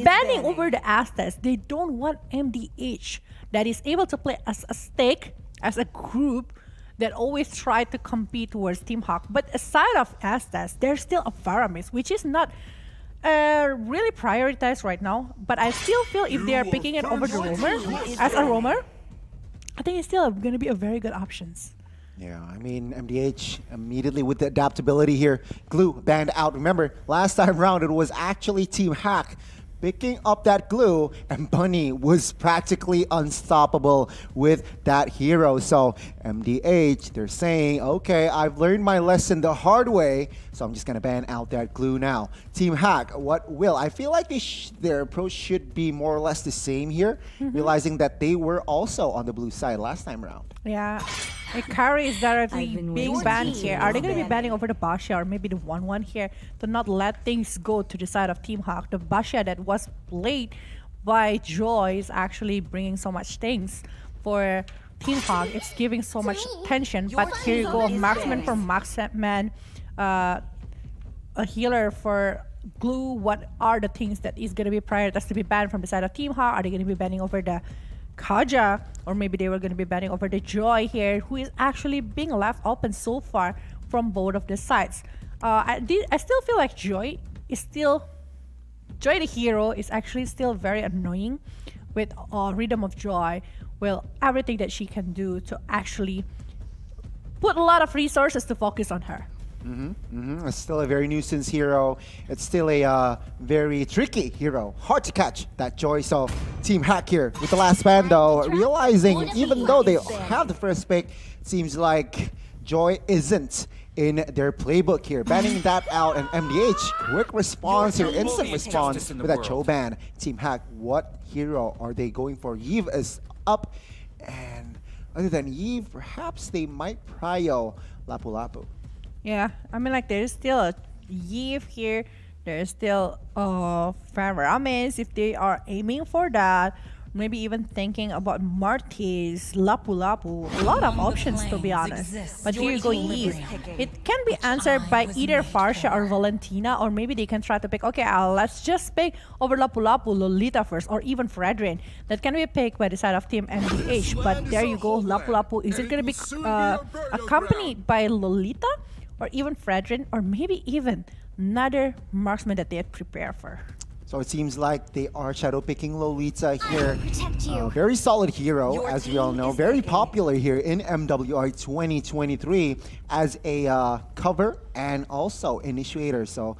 banning over the Astas. They don't want MDH that is able to play as a stake, as a group that always try to compete towards Team Hawk. But aside of Astas, there's still a Varamis, which is not really prioritized right now, but I still feel if they are picking it over the roamer as a roamer, I think it's still going to be a very good options. Yeah, I mean, MDH immediately with the adaptability here. Glue banned out. Remember, last time round it was actually Team Hack picking up that glue, and Bunny was practically unstoppable with that hero. So MDH, they're saying, okay, I've learned my lesson the hard way, so I'm just gonna ban out that glue now. Team Hack, what will? I feel like their approach should be more or less the same here, realizing that they were also on the blue side last time round. Yeah, Ikari is directly being banned here. Are they going to be banning over the Basha or maybe the 1-1 here to not let things go to the side of Team Hawk? The Basha that was played by Joy is actually bringing so much things for Team Hawk. It's giving so much tension. But here you go, marksman for marksman, a healer for glue. What are the things that is going to be prioritized to be banned from the side of Team Hawk? Are they going to be banning over the Kaja, or maybe they were going to be banning over the Joy here, who is actually being left open so far from both of the sides. I still feel like Joy the hero is actually still very annoying with Rhythm of Joy. Well, everything that she can do to actually put a lot of resources to focus on her. It's still a very nuisance hero. It's still a very tricky hero. Hard to catch that Joy. So Team Hack here with the last ban though, realizing even though they have the first pick, it seems like Joy isn't in their playbook here. Banning that out, and MDH, quick response here, instant response with that Cho ban. Team Hack, what hero are they going for? Yves is up, and other than Yves, perhaps they might prio Lapu Lapu. Yeah, I mean, like, there's still a Yves here. There's still Faramames if they are aiming for that. Maybe even thinking about Martis, Lapu Lapu. A lot of options, to be honest. But here you go, Yves. It can be answered by either Farsha or Valentina, or maybe they can try to pick, okay, let's just pick over Lapu Lapu, Lolita first, or even Fredrin. That can be picked by the side of Team MDH. But there you go, Lapu Lapu. Is it going to be accompanied by Lolita? Or even Fredrin, or maybe even another marksman that they had prepared for. So it seems like they are shadow picking Lolita here. Very solid hero, as we all know. Very popular here in MWR 2023 as a cover and also initiator. So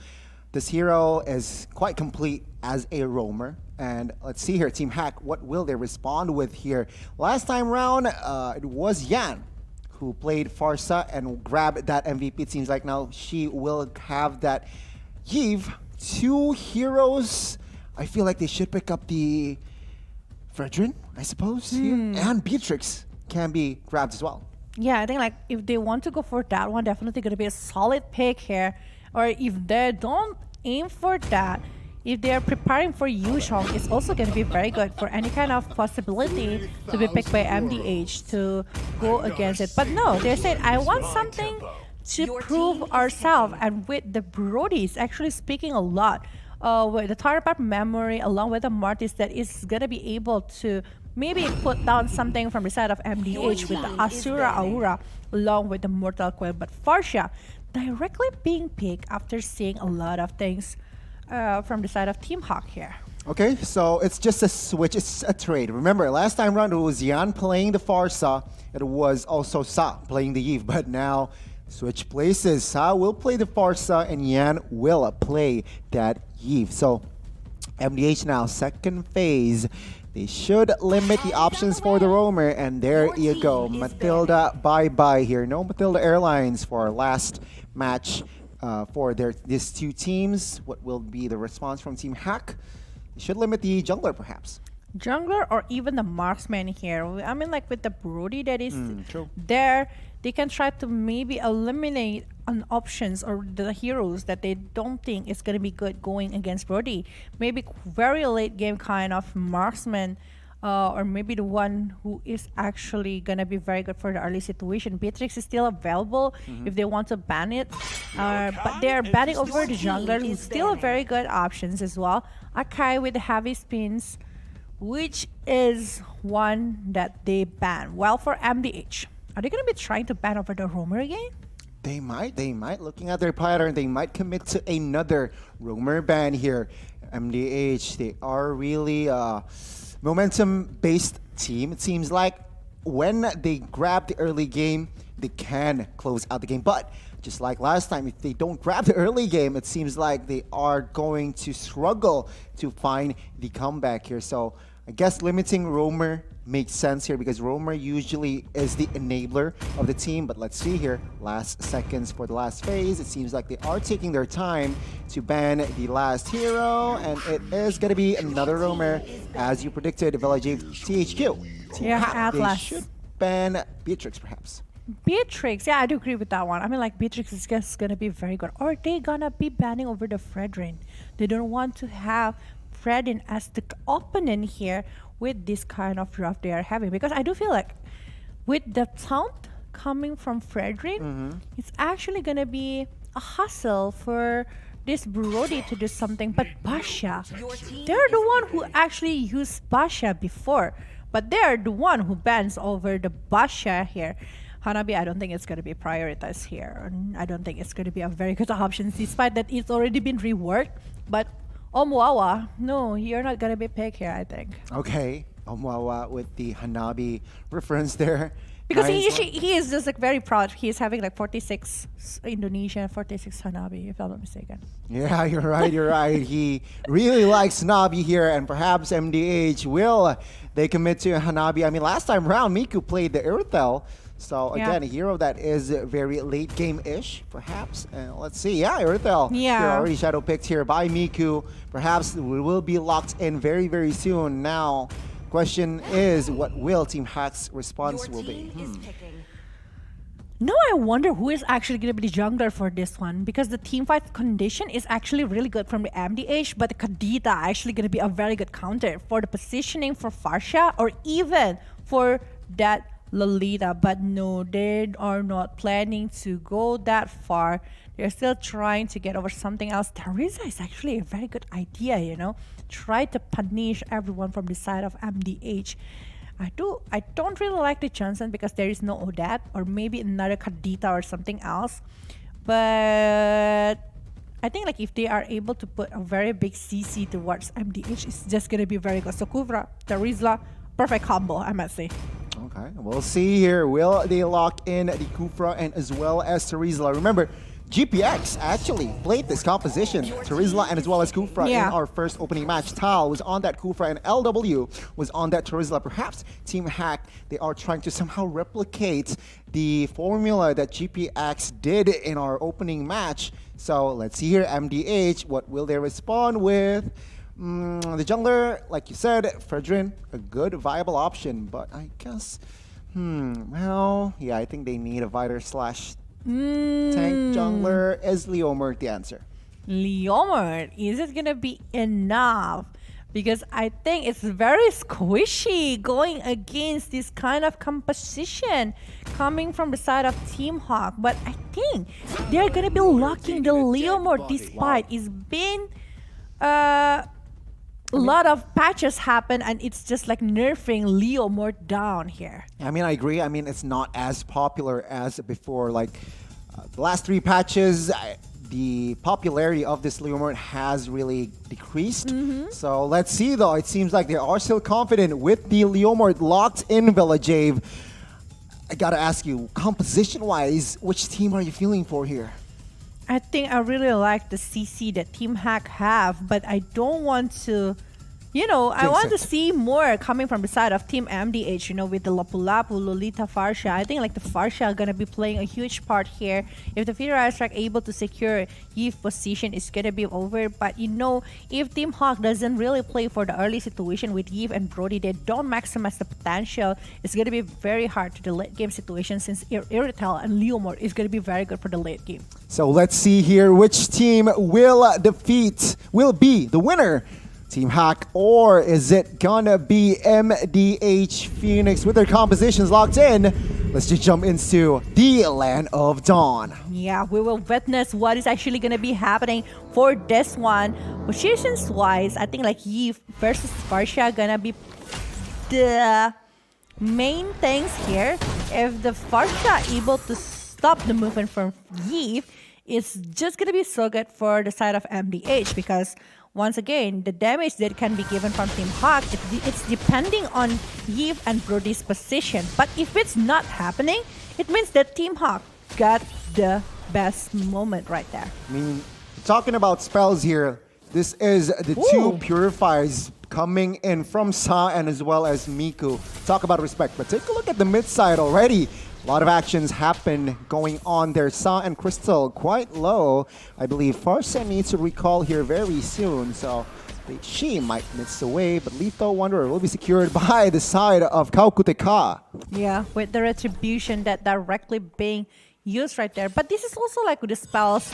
this hero is quite complete as a roamer. And let's see here, Team Hack, what will they respond with here? Last time round, it was Yan who played Farsa and grabbed that MVP. It seems like now she will have that. Yves, two heroes. I feel like they should pick up the Fredrin, I suppose, here. And Beatrix can be grabbed as well. Yeah, I think like if they want to go for that one, definitely going to be a solid pick here. Or if they don't aim for that, if they are preparing for Yushong, it's also going to be very good for any kind of possibility to be picked by MDH to go against it. But no, they said, I want something to prove ourselves. And with the Brody, it's actually speaking a lot. With the Tarapap memory, along with the Martis, that is going to be able to maybe put down something from the side of MDH with the Asura Aura, along with the Mortal Coil. But Farsha, directly being picked after seeing a lot of things from the side of Team Hawk here. Okay, so it's just a switch, it's a trade. Remember, last time round it was Yan playing the Farsa, it was also Sa playing the Yves, but now switch places. Sa will play the Farsa and Yan will play that Yves. So MDH now, second phase. They should limit the options for the roamer, and there you go. Matilda, bye-bye here. No Matilda Airlines for our last match. For these two teams, what will be the response from Team Hack? They should limit the jungler, perhaps. Jungler or even the marksman here. I mean, like with the Brody that is there, they can try to maybe eliminate an options or the heroes that they don't think is going to be good going against Brody. Maybe very late game kind of marksman. Or maybe the one who is actually going to be very good for the early situation. Beatrix is still available if they want to ban it. But they are banning over the jungler, who's still a very good options as well. Akai with the heavy spins, which is one that they ban. Well, for MDH, are they going to be trying to ban over the roamer again? They might. Looking at their pattern, they might commit to another roamer ban here. MDH, they are really momentum-based team. It seems like when they grab the early game, they can close out the game. But just like last time, if they don't grab the early game, it seems like they are going to struggle to find the comeback here. So I guess limiting roamer makes sense here because roamer usually is the enabler of the team. But let's see here, last seconds for the last phase. It seems like they are taking their time to ban the last hero, and it is going to be another roamer, as you predicted, Village THQ. Yeah, Atlas. They should ban Beatrix, perhaps. Beatrix, yeah, I do agree with that one. I mean, like, Beatrix is just going to be very good. Or they going to be banning over the Fredrin. They don't want to have Fredrin as the opponent here with this kind of draft they are having, because I do feel like with the taunt coming from Fredrin, it's actually gonna be a hustle for this Brody to do something. But Basha, they're the one who actually used Basha before, but they're the one who bans over the Basha here. Hanabi, I don't think it's gonna be prioritized here. I don't think it's gonna be a very good option, despite that it's already been reworked. But Omwawa, no, you're not gonna be picked here, I think. Okay, Omwawa with the Hanabi reference there. Because Nice. he is just like very proud. He is having like 46 Indonesia, 46 Hanabi, if I'm not mistaken. Yeah, you're right. You're right. He really likes Hanabi here, and perhaps MDH will they commit to Hanabi. I mean, last time round, Miku played the Irithel. So Yeah. again, a hero that is very late game-ish, perhaps. Let's see. Yeah, Irithel. Yeah. Here, already shadow picked here by Miku. Perhaps we will be locked in very, very soon. Now, question is, what will Team Hack's response will be? No, I wonder who is actually going to be the jungler for this one, because the team fight condition is actually really good from the MDH, but the Kadita actually going to be a very good counter for the positioning for Farsha or even for that Lolita. But no, they are not planning to go that far. They're still trying to get over something else. Teresa is actually a very good idea, you know. Try to punish everyone from the side of MDH. I don't really like the Johnson because there is no Odette or maybe another Kadita or something else. But I think like if they are able to put a very big CC towards MDH, it's just gonna be very good. So Kuvra, Teresa, perfect combo, I must say. Okay, we'll see here. Will they lock in the Kufra and as well as Terizla? Remember, GPX actually played this composition, Terizla and as well as Kufra in our first opening match. Tal was on that Kufra and LW was on that Terizla. Perhaps Team Hack, they are trying to somehow replicate the formula that GPX did in our opening match. So let's see here, MDH, what will they respond with? The jungler, like you said, Fredrin, a good viable option, but I guess, well, yeah, I think they need a Vider slash tank jungler. Is Leomert the answer? Leomert, is it gonna be enough? Because I think it's very squishy going against this kind of composition coming from the side of Team Hawk. But I think they're gonna be locking the Leomort despite it's been a lot of patches happen and it's just like nerfing Leomort down here. I mean, I agree. I mean, it's not as popular as before. Like the last 3 patches, the popularity of this Leomort has really decreased. So let's see though. It seems like they are still confident with the Leomort locked in Velkhana. I gotta ask you, composition-wise, which team are you feeling for here? I think I really like the CC that Team Hack have, but I don't want to, you know, I want to see more coming from the side of Team MDH, you know, with the Lapu-Lapu, Lolita, Farsha. I think like the Farsha are going to be playing a huge part here. If the Feeder Ice Strike able to secure Yves position, it's going to be over. But you know, if Team Hawk doesn't really play for the early situation with Yves and Brody, they don't maximize the potential. It's going to be very hard to the late game situation since Irithel and Leomort is going to be very good for the late game. So let's see here which team will be the winner. Team Hack, or is it gonna be MDH Phoenix with their compositions locked in? Let's just jump into the Land of Dawn. Yeah, we will witness what is actually gonna be happening for this one. Positions wise, I think like Yves versus Farsha gonna be the main things here. If the Farsha able to stop the movement from Yves, it's just gonna be so good for the side of MDH because once again, the damage that can be given from Team Hawk, it's depending on Yves and Brody's position. But if it's not happening, it means that Team Hawk got the best moment right there. I mean, talking about spells here, this is the 2 purifiers coming in from Sa and as well as Miku. Talk about respect, but take a look at the mid side already. A lot of actions happen going on there. Sa and Crystal quite low. I believe Farsha needs to recall here very soon, so she might miss away, but Lethal Wanderer will be secured by the side of Kaukuteka. Yeah, with the retribution that directly being used right there. But this is also like with the spells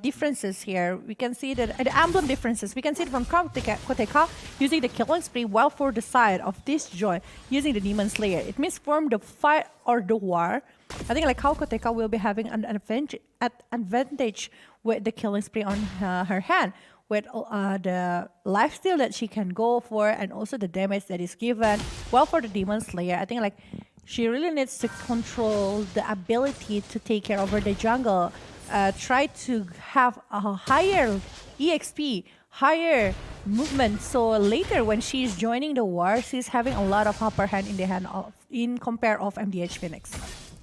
differences here. We can see that the emblem differences. We can see it from Kaukuteka using the killing spree, while for the side of this Joy using the Demon Slayer. It means from the fight or the war, I think like Kaukuteka will be having an advantage with the killing spree on her hand, with the lifesteal that she can go for and also the damage that is given. While for the Demon Slayer, I think like she really needs to control the ability to take care of the jungle. Try to have a higher EXP higher movement. So later when she's joining the war, she's having a lot of upper hand in compare of MDH Phoenix.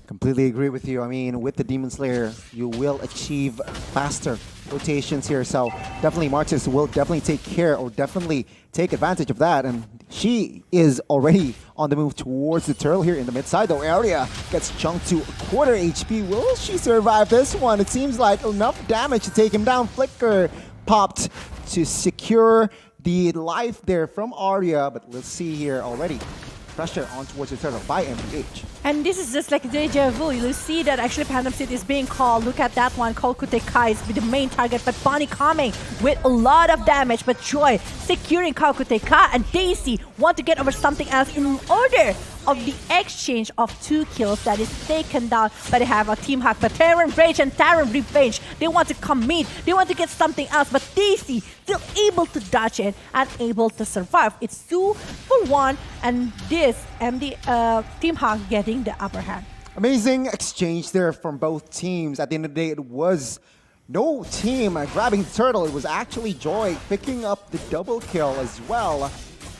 Completely agree with you. I mean, with the Demon Slayer, you will achieve faster rotations here. So definitely Martis will definitely take care or definitely take advantage of that. And she is already on the move towards the turtle here in the mid side, though. Area gets chunked to a quarter HP. Will she survive this one? It seems like enough damage to take him down. Flicker popped to secure the life there from Arya. But let's see here already. Pressure on towards the turtle by MDH. And this is just like deja vu. You see that actually Phantom City is being called. Look at that one. Kalkutekai is the main target, but Bonnie coming with a lot of damage. But Joy securing Kalkutekai, and Daisy want to get over something else in order of the exchange of 2 kills that is taken down. But they have a team hack. But Terran Rage and Terran Revenge, they want to commit. They want to get something else. But Daisy still able to dodge it and able to survive. It's 2 for 1, and this Team Hawk getting the upper hand. Amazing exchange there from both teams. At the end of the day, it was no team grabbing the turtle. It was actually Joy picking up the double kill as well.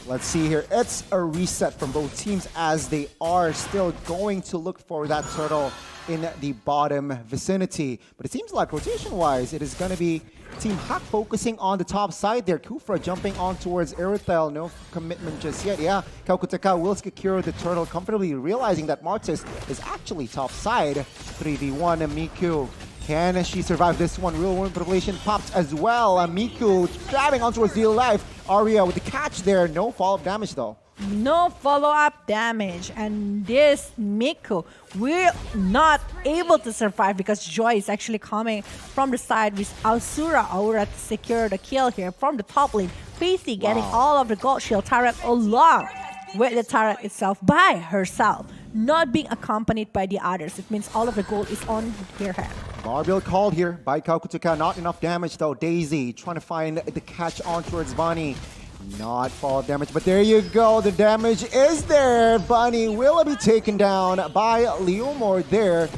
Let's see here. It's a reset from both teams as they are still going to look for that turtle in the bottom vicinity. But it seems like rotation-wise, it is going to be Team Hack focusing on the top side there. Kufra jumping on towards Irithel. No commitment just yet. Yeah, Kalkutaka will secure the turtle comfortably, realizing that Martis is actually top side. 3v1 and Miku. Can she survive this one? Real World Revelation popped as well. Miku grabbing on towards the life. Arya with the catch there. No follow-up damage though. No follow-up damage, and this Miku will not able to survive because Joy is actually coming from the side with Asura Aura to secure the kill here from the top lane. Facey getting all of the gold shield turret along with the turret itself by herself, not being accompanied by the others. It means all of the gold is on her head. Barbell called here by Kalkutuka. Not enough damage though. Daisy trying to find the catch on towards Bunny. Not fall damage, but there you go. The damage is there. Bunny will be taken down by Leomore there.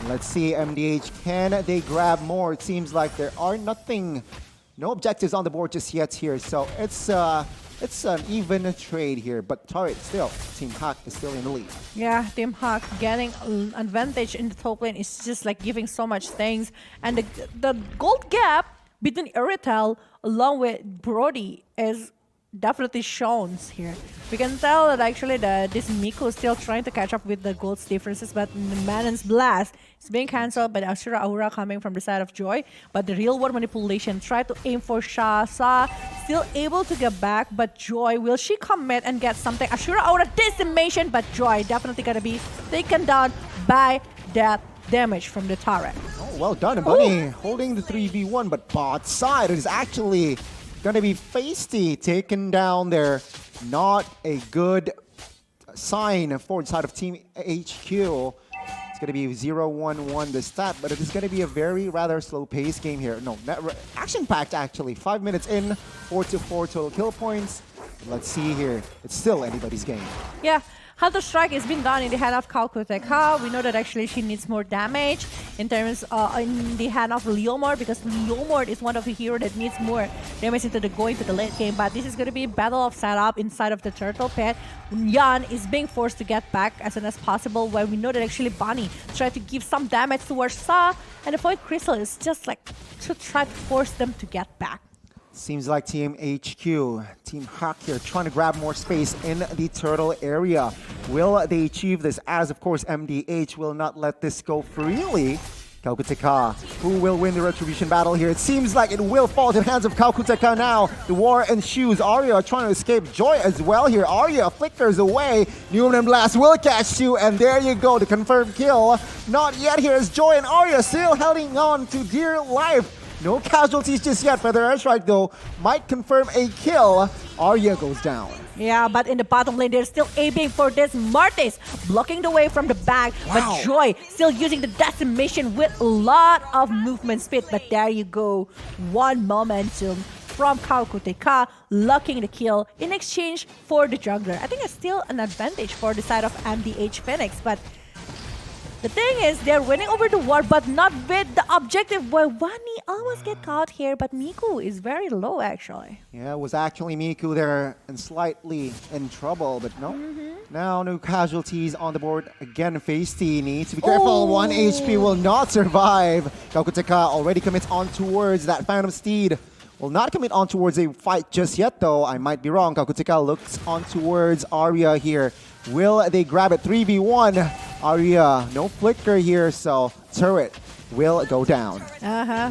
Let's see, MDH, can they grab more? It seems like there are no objectives on the board just yet here. So it's an even trade here, but Turret still, Team Hack is still in the lead. Yeah, Team Hack getting an advantage in the top lane is just like giving so much things. And the gold gap between Irithel along with Brody is definitely shown here. We can tell that actually this Miku is still trying to catch up with the gold's differences, but the Manon's Blast is being cancelled by the Asura Aura coming from the side of Joy. But the real world manipulation tried to aim for Shasa, still able to get back, but Joy, will she commit and get something? Asura Aura decimation, but Joy definitely gonna be taken down by that damage from the turret. Oh, well done, Bunny holding the 3v1, but bot side is actually going to be Feisty taken down there. Not a good sign for the side of Team HQ. It's going to be 0-1-1 the stat, but it is going to be a very rather slow-paced game here. No, action-packed actually. 5 minutes in, 4-4 total kill points. Let's see here. It's still anybody's game. Yeah. Hunter Strike has been done in the hand of Kalkuteka. We know that actually she needs more damage in terms in the hand of Leomord, because Leomord is one of the heroes that needs more damage into going to the late game. But this is going to be a battle of setup inside of the turtle pit. Yan is being forced to get back as soon as possible, where we know that actually Bunny tried to give some damage towards Sa, and the point Crystal is just like to try to force them to get back. Seems like Team HQ, Team Hack here, trying to grab more space in the turtle area. Will they achieve this? As, of course, MDH will not let this go freely. Kalkuteka, who will win the Retribution battle here? It seems like it will fall to the hands of Kalkuteka now. The war ensues. Arya trying to escape. Joy as well here. Arya flickers away. Newman Blast will catch you, and there you go, the confirmed kill. Not yet here as Joy and Arya still holding on to dear life. No casualties just yet. Feather Airstrike though might confirm a kill. Arya goes down. Yeah, but in the bottom lane, they're still aiming for this Martis, blocking the way from the back. Wow. But Joy still using the decimation with a lot of movement speed. But there you go, one momentum from Kalkuteka, locking the kill in exchange for the jungler. I think it's still an advantage for the side of MDH Phoenix, but The thing is, they're winning over the ward, but not with the objective. Well, Vani almost get caught here, but Miku is very low, actually. Yeah, it was actually Miku there and slightly in trouble, but no. Now, no casualties on the board. Again, Feisty needs to be careful. 1 HP will not survive. Kakuteka already commits on towards that Phantom Steed. Will not commit on towards a fight just yet, though. I might be wrong. Kakuteka looks on towards Arya here. Will they grab it? 3v1. Arya, no flicker here, so turret will go down.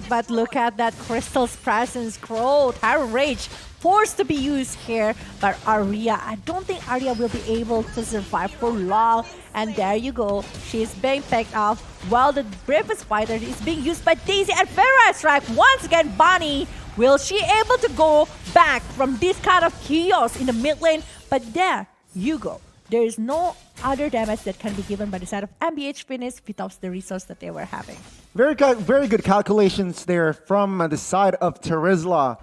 But look at that Crystal's presence. Crow, Tyrant Rage, forced to be used here. But Arya, I don't think Arya will be able to survive for long. And there you go. She's being picked off while the bravest fighter is being used by Daisy and Vera Strike. Once again, Bonnie, will she able to go back from this kind of chaos in the mid lane? But there you go. There is no other damage that can be given by the side of MDH Phoenix without the resource that they were having. Very good calculations there from the side of Terizla.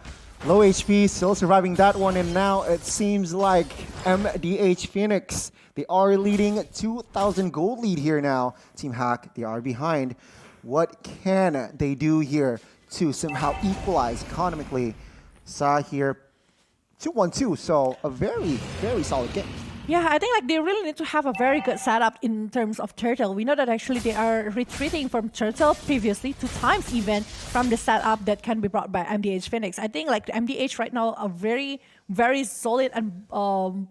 Low HP, still surviving that one, and now it seems like MDH Phoenix, they are leading 2,000 gold lead here now. Team Hack, they are behind. What can they do here to somehow equalize economically? Saw here 2-1-2, so a very solid game. Yeah, I think like they really need to have a very good setup in terms of Turtle. We know that actually they are retreating from Turtle previously, 2 times even, from the setup that can be brought by MDH Phoenix. I think like MDH right now are very solid and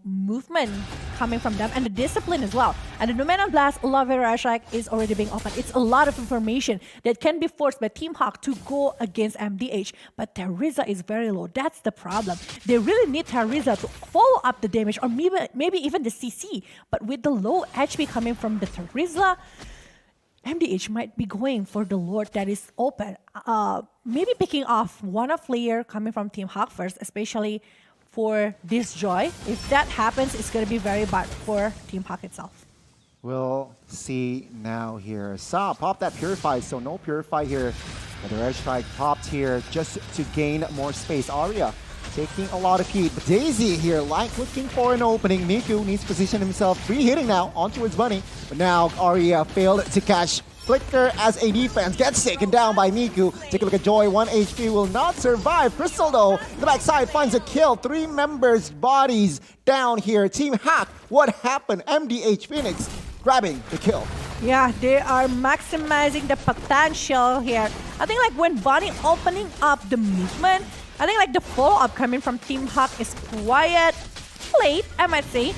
movement coming from them, and the discipline as well. And the Numenon Blast, Love Rashak is already being opened. It's a lot of information that can be forced by Team Hawk to go against MDH, but Terizla is very low. That's the problem. They really need Terizla to follow up the damage, or maybe even the CC. But with the low HP coming from the Terizla, MDH might be going for the Lord that is open. Maybe picking off one of player coming from Team Hawk first, especially for this Joy. If that happens, it's going to be very bad for Team Hawk itself. We'll see now here. Sa pop that Purify, so no Purify here. But the Red Strike popped here just to gain more space. Arya taking a lot of heat. But Daisy here, like looking for an opening. Miku needs to position himself. Free hitting now on towards Bunny. But now Arya failed to catch Flicker as a defense. Gets taken down by Miku. Take a look at Joy. 1 HP will not survive. Crystal though, in the backside finds a kill. 3 members' bodies down here. Team Hack, what happened? MDH Phoenix grabbing the kill. Yeah, they are maximizing the potential here. I think like when Bunny opening up the movement, I think like the follow-up coming from Team Hawk is quiet, late, I might say.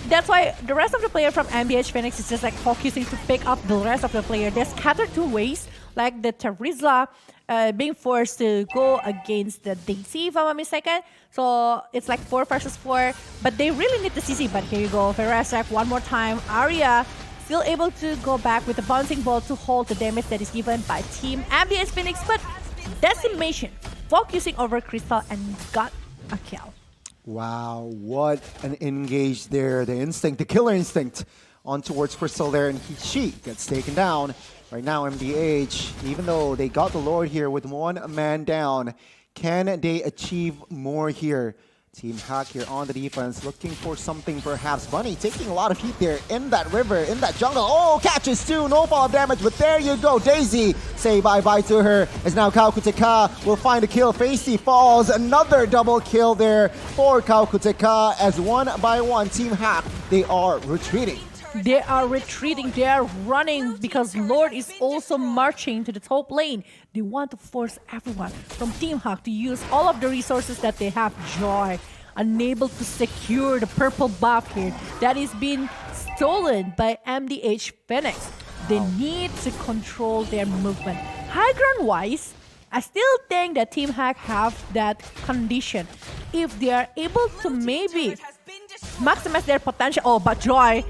That's why the rest of the player from MDH Phoenix is just like focusing to pick up the rest of the player. They're scattered 2 ways, like the Terizla being forced to go against the Daisy, if I'm not mistaken. So it's like 4 versus 4, but they really need the CC. But here you go, Ferrasek one more time. Arya still able to go back with the bouncing ball to hold the damage that is given by Team MDH Phoenix, but Decimation focusing over Crystal and got a kill. Wow, what an engage there. The instinct, the killer instinct on towards Crystal there, and she gets taken down. Right now, MDH, even though they got the Lord here with 1 man down, can they achieve more here? Team Hack here on the defense, looking for something perhaps. Bunny taking a lot of heat there in that river, in that jungle. Oh, catches 2, no fall damage, but there you go. Daisy, say bye-bye to her, as now Kaukuteka will find a kill. Facey falls, another double kill there for Kaukuteka, as 1 by 1, Team Hack, they are retreating. They are retreating, they are running because Lord is also marching to the top lane. They want to force everyone from Team Hawk to use all of the resources that they have. Joy, unable to secure the purple buff here that is being stolen by MDH Phoenix. They need to control their movement. High ground wise, I still think that Team Hack have that condition. If they are able to maybe maximize their potential. Oh, but Joy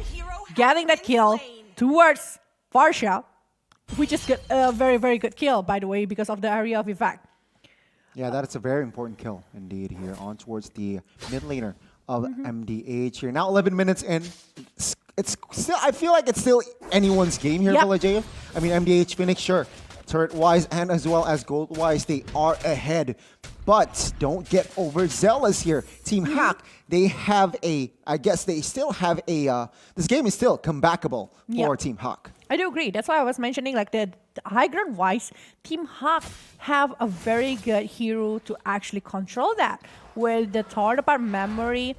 getting that kill towards Farsha, which is a very good kill, by the way, because of the area of effect. Yeah, that is a very important kill indeed here on towards the mid laner of MDH here. Now 11 minutes in. It's still, I feel like it's still anyone's game here, Village. I mean, MDH Phoenix, sure, turret-wise and as well as gold-wise, they are ahead. But don't get overzealous here. Team Hack, they have a, I guess they still have a, this game is still comebackable for Team Hack. I do agree. That's why I was mentioning like the high ground wise, Team Hawk have a very good hero to actually control that with the third apart memory,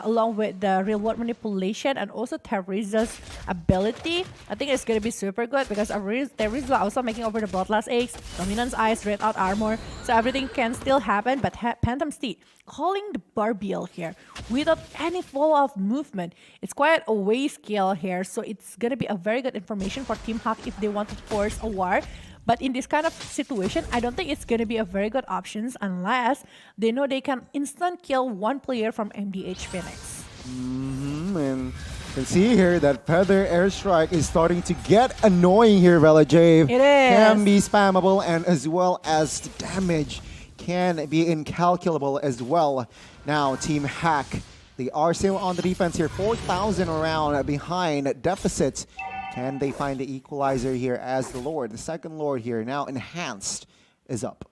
along with the real world manipulation and also Teresa's ability. I think it's going to be super good because Teresa also making over the Bloodlust Eggs, Dominance Eyes, Red Out Armor. So everything can still happen, but Phantom Steed calling the Barbiel here without any follow-up movement. It's quite a way scale here, so it's going to be a very good information for Team Hawk if they want to force a war. But in this kind of situation, I don't think it's going to be a very good option unless they know they can instant kill one player from MDH Phoenix. And you can see here that Feather Airstrike is starting to get annoying here, Velkhana. It is. Can be spammable, and as well as the damage can be incalculable as well. Now, Team Hack, they are still on the defense here. 4,000 around behind deficit. Can they find the equalizer here as the Lord? The second Lord here, now Enhanced, is up.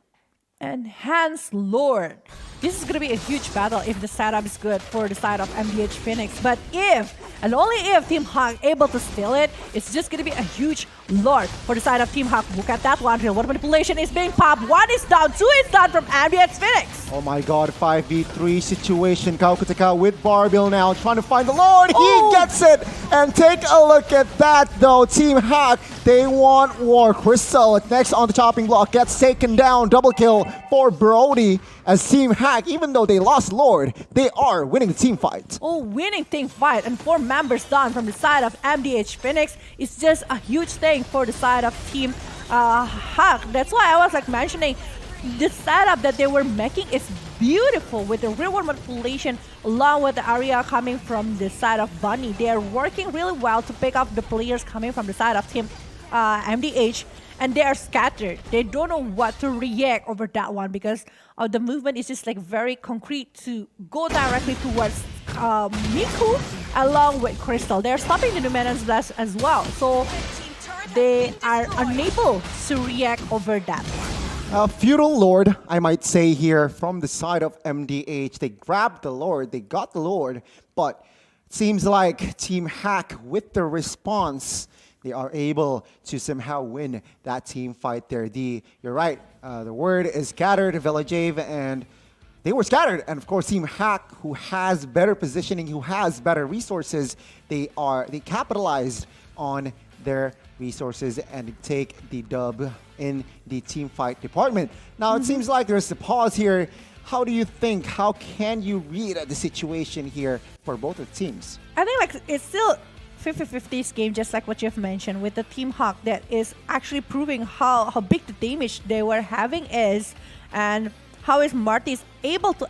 Enhanced Lord. This is going to be a huge battle if the setup is good for the side of MDH Phoenix. But if, and only if Team Hawk able to steal it, it's just going to be a huge Lord for the side of Team Hawk. Look at that one. Real world manipulation is being popped. One is down, two is down from MDH Phoenix. Oh my god, 5v3 situation. Kaukutaka with Barbiel now trying to find the Lord. Oh. He gets it. And take a look at that though. Team Hack, they want war. Crystal next on the chopping block gets taken down. Double kill for Brody as Team Hack, even though they lost Lord, they are winning the team fight. Oh, winning team fight and 4 members down from the side of MDH Phoenix is just a huge thing for the side of Team Hack. That's why I was like mentioning the setup that they were making is beautiful with the real world manipulation along with the area coming from the side of Bunny. They are working really well to pick up the players coming from the side of Team MDH, and they are scattered. They don't know what to react over that one because the movement is just like very concrete to go directly towards Miku along with Crystal. They're stopping the Numenon's Blast as well, so they are unable to react over that one. Feudal Lord, I might say here, from the side of MDH. They grabbed the Lord, they got the Lord, but it seems like Team Hack, with the response, they are able to somehow win that team fight there. You're right, the word is scattered, Velkhana, and they were scattered. And of course, Team Hack, who has better positioning, who has better resources, they capitalized on their resources and take the dub in the team fight department. Now, it seems like there's a pause here. How do you think, how can you read the situation here for both of the teams? I think like it's still 50-50 game, just like what you've mentioned, with the Team Hawk that is actually proving how big the damage they were having is, and how is Martis able to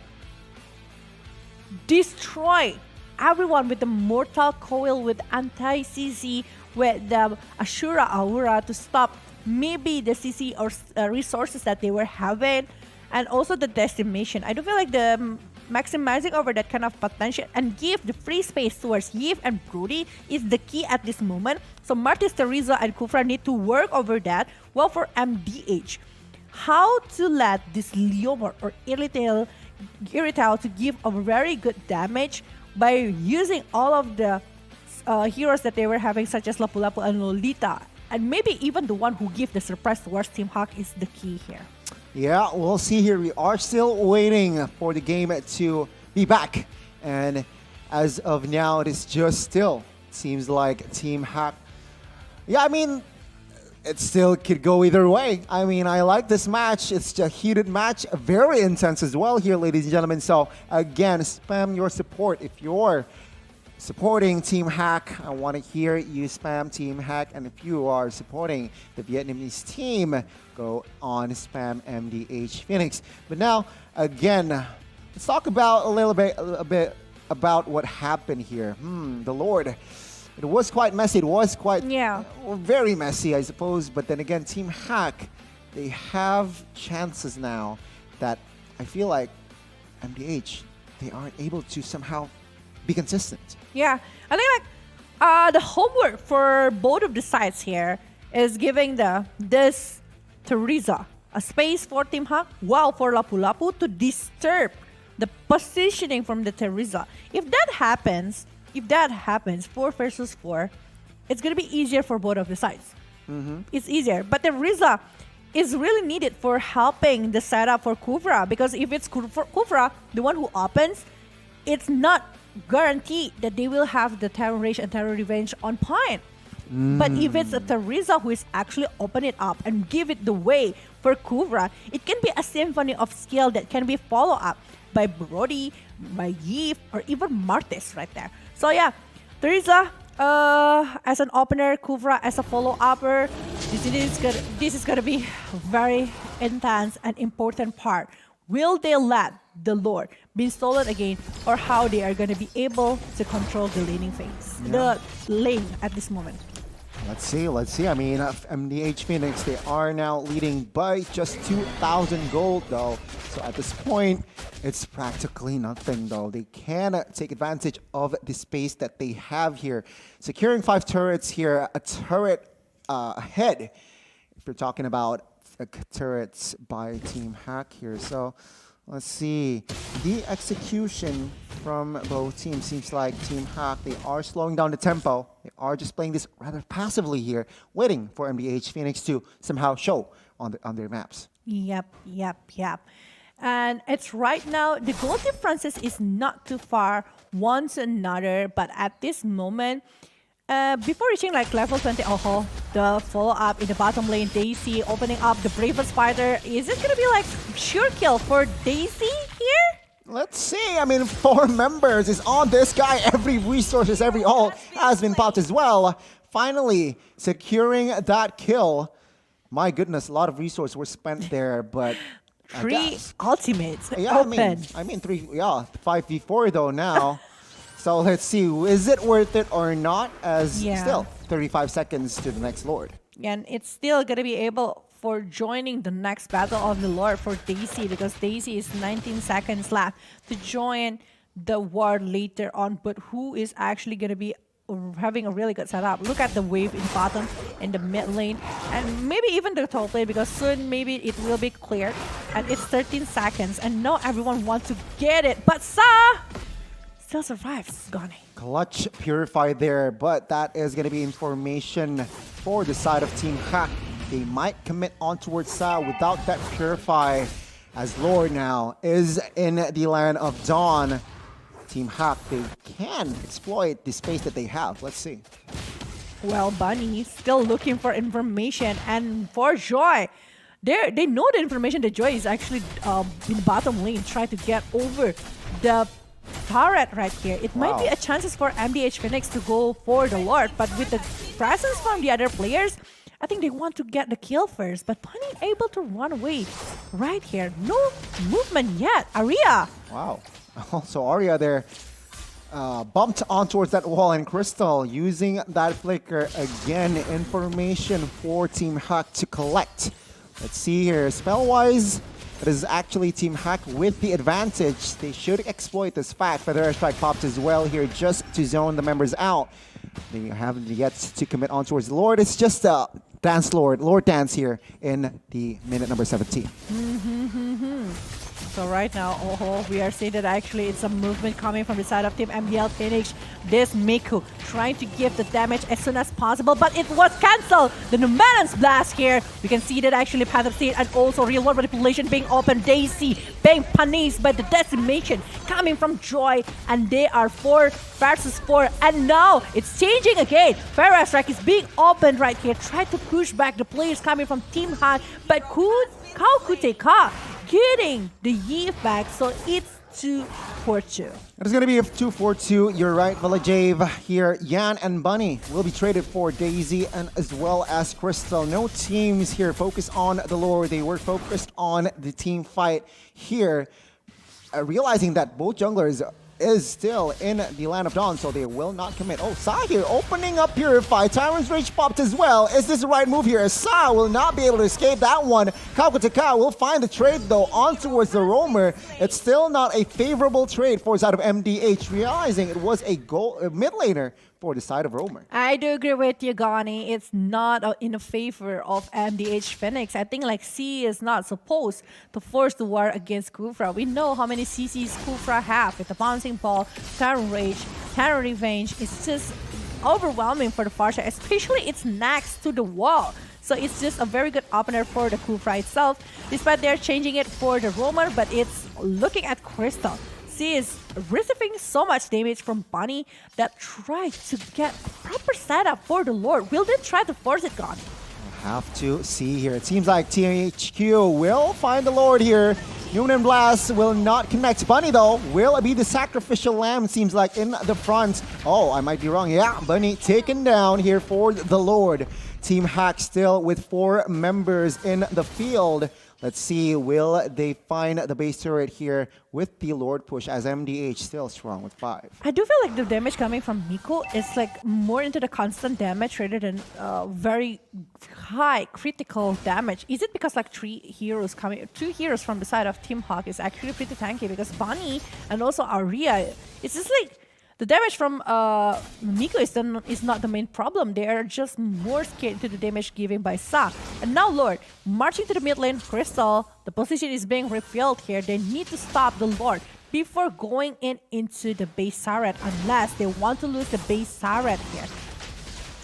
destroy everyone with the Mortal Coil, with anti-CC, with the Ashura Aura to stop maybe the CC or resources that they were having, and also the decimation. I do feel like the maximizing over that kind of potential and give the free space towards Yves and Brody is the key at this moment. So Martis, Teresa, and Kufra need to work over that. Well, for MDH, how to let this Leomor or Irrital to give a very good damage by using all of the heroes that they were having, such as Lapu Lapu and Lolita, and maybe even the one who gave the surprise towards Team Hawk is the key here. Yeah, we'll see here. We are still waiting for the game to be back. And as of now, it is just still seems like Team Hack. Yeah, I mean, it still could go either way. I mean, I like this match. It's a heated match, very intense as well here, ladies and gentlemen. So again, spam your support. If you're supporting Team Hack, I want to hear you spam Team Hack. And if you are supporting the Vietnamese team, go on spam MDH Phoenix. But now, again, let's talk about a bit about what happened here. The Lord, it was quite messy. It was quite very messy, I suppose. But then again, Team Hack, they have chances now that I feel like MDH, they aren't able to somehow be consistent. Yeah, I think like the homework for both of the sides here is giving this Teresa a space for Team Hawk, while for Lapu Lapu to disturb the positioning from the Teresa. If that happens, 4 versus 4, it's going to be easier for both of the sides. It's easier. But the Riza is really needed for helping the setup for Kufra, because if it's Kufra, the one who opens, it's not guaranteed that they will have the Terror Rage and Terror Revenge on point. But if it's a Teresa who is actually open it up and give it the way for Kufra, it can be a symphony of skill that can be followed up by Brody, by Yves, or even Martes right there. So yeah, Teresa as an opener, Kufra as a follow-upper, this is gonna be very intense and important part. Will they let the Lord be stolen again, or how they are going to be able to control the laning phase, the lane at this moment? Let's see. I mean, MDH Phoenix, they are now leading by just 2,000 gold, though. So at this point, it's practically nothing, though. They can take advantage of the space that they have here. Securing 5 turrets here, a turret ahead, if you're talking about turrets by Team Hack here. So let's see. The execution from both teams seems like Team Hack, they are slowing down the tempo. They are just playing this rather passively here, waiting for MDH Phoenix to somehow show on their maps. Yep. And it's right now, the goal differences is not too far one to another, but at this moment, before reaching like level 20, the follow-up in the bottom lane, Daisy opening up the bravest fighter. Is it going to be like sure kill for Daisy here? Let's see. I mean, 4 members is on this guy. Every resources, every ult has been popped as well. Finally, securing that kill. My goodness, a lot of resources were spent there, but 3 ultimates yeah, open. I mean 5v4 though now. So let's see, is it worth it or not, as still 35 seconds to the next Lord. And it's still going to be able for joining the next Battle of the Lord for Daisy, because Daisy is 19 seconds left to join the war later on. But who is actually going to be having a really good setup? Look at the wave in bottom, in the mid lane, and maybe even the top lane, because soon maybe it will be cleared. And it's 13 seconds, and now everyone wants to get it. But Sa still survives, Gani. Clutch Purify there, but that is going to be information for the side of Team Hack. They might commit on towards Sa without that Purify, as Lord now is in the land of Dawn. Team Hack, they can exploit the space that they have. Let's see. Well, Bunny still looking for information, and for Joy, they know the information that Joy is actually in bottom lane, trying to get over the turret right here. It might be a chances for MDH Phoenix to go for the Lord, but with the presence from the other players, I think they want to get the kill first. But Bunny able to run away right here. No movement yet. Arya. Wow. Also Arya there bumped on towards that wall, and Crystal using that flicker again. Information for Team Hack to collect. Let's see here. Spell-wise, it is actually Team Hack with the advantage. They should exploit this fact. Feather Strike popped as well here just to zone the members out. They haven't yet to commit on towards the Lord. It's just a Dance Lord Dance here in the minute number 17. So right now, we are seeing that actually it's a movement coming from the side of Team MDL Phoenix. This Miku trying to give the damage as soon as possible, but it was cancelled. The Numenon's Blast here. We can see that actually Path of Seed and also Real World Manipulation being open. Daisy being punished by the decimation coming from Joy, and they are 4 versus 4. And now it's changing again. Feather Strike is being opened right here. Try to push back the players coming from Team Han, but Kao Kuteka getting the Yi back, so it's 2-4-2. It's going to be a 2-4-2. You're right, Velkhana here. Yan and Bunny will be traded for Daisy and as well as Crystal. No teams here focused on the lore. They were focused on the team fight here, realizing that both junglers is still in the land of Dawn, so they will not commit. Oh, Sa here opening up Purify. Tyrant's Rage popped as well. Is this the right move here? Sa will not be able to escape that one. Kakutaka will find the trade though on towards the Roamer. It's still not a favorable trade for the side of MDH, realizing it was a mid laner for the side of Roamer. I do agree with you, Gani. It's not in the favor of MDH Phoenix. I think like C is not supposed to force the war against Kufra. We know how many CCs Kufra have with the bouncing ball, Terror Rage, Terror Revenge. It's just overwhelming for the far side, especially it's next to the wall. So it's just a very good opener for the Kufra itself, despite they're changing it for the Roamer, but it's looking at Crystal. She is receiving so much damage from Bunny that tried to get a proper setup for the Lord. Will they try to force it, God? Have to see here. It seems like THQ will find the Lord here. Human Blast will not connect. Bunny, though, will be the sacrificial lamb, seems like, in the front. Oh, I might be wrong. Yeah, Bunny taken down here for the Lord. Team Hack still with 4 members in the field. Let's see, will they find the base turret here with the Lord push, as MDH still strong with 5. I do feel like the damage coming from Miko is like more into the constant damage rather than very high critical damage. Is it because like 2 heroes from the side of Team Hawk is actually pretty tanky, because Bunny and also Aria, it's just like the damage from Miko is not the main problem. They are just more scared to the damage given by Sa. And now Lord, marching to the mid lane, Crystal, the position is being refilled here. They need to stop the Lord before going into the base turret, unless they want to lose the base turret here.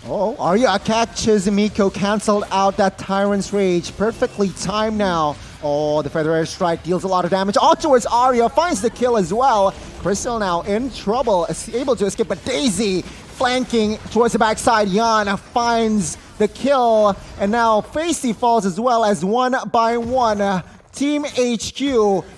Oh, Arya catches Miko, cancelled out that Tyrant's Rage. Perfectly timed now. Oh, the Feather Strike deals a lot of damage. On towards Arya, finds the kill as well. Crystal now in trouble, is able to escape, but Daisy flanking towards the backside. Yan finds the kill, and now Facey falls as well, as 1 by 1. Team HQ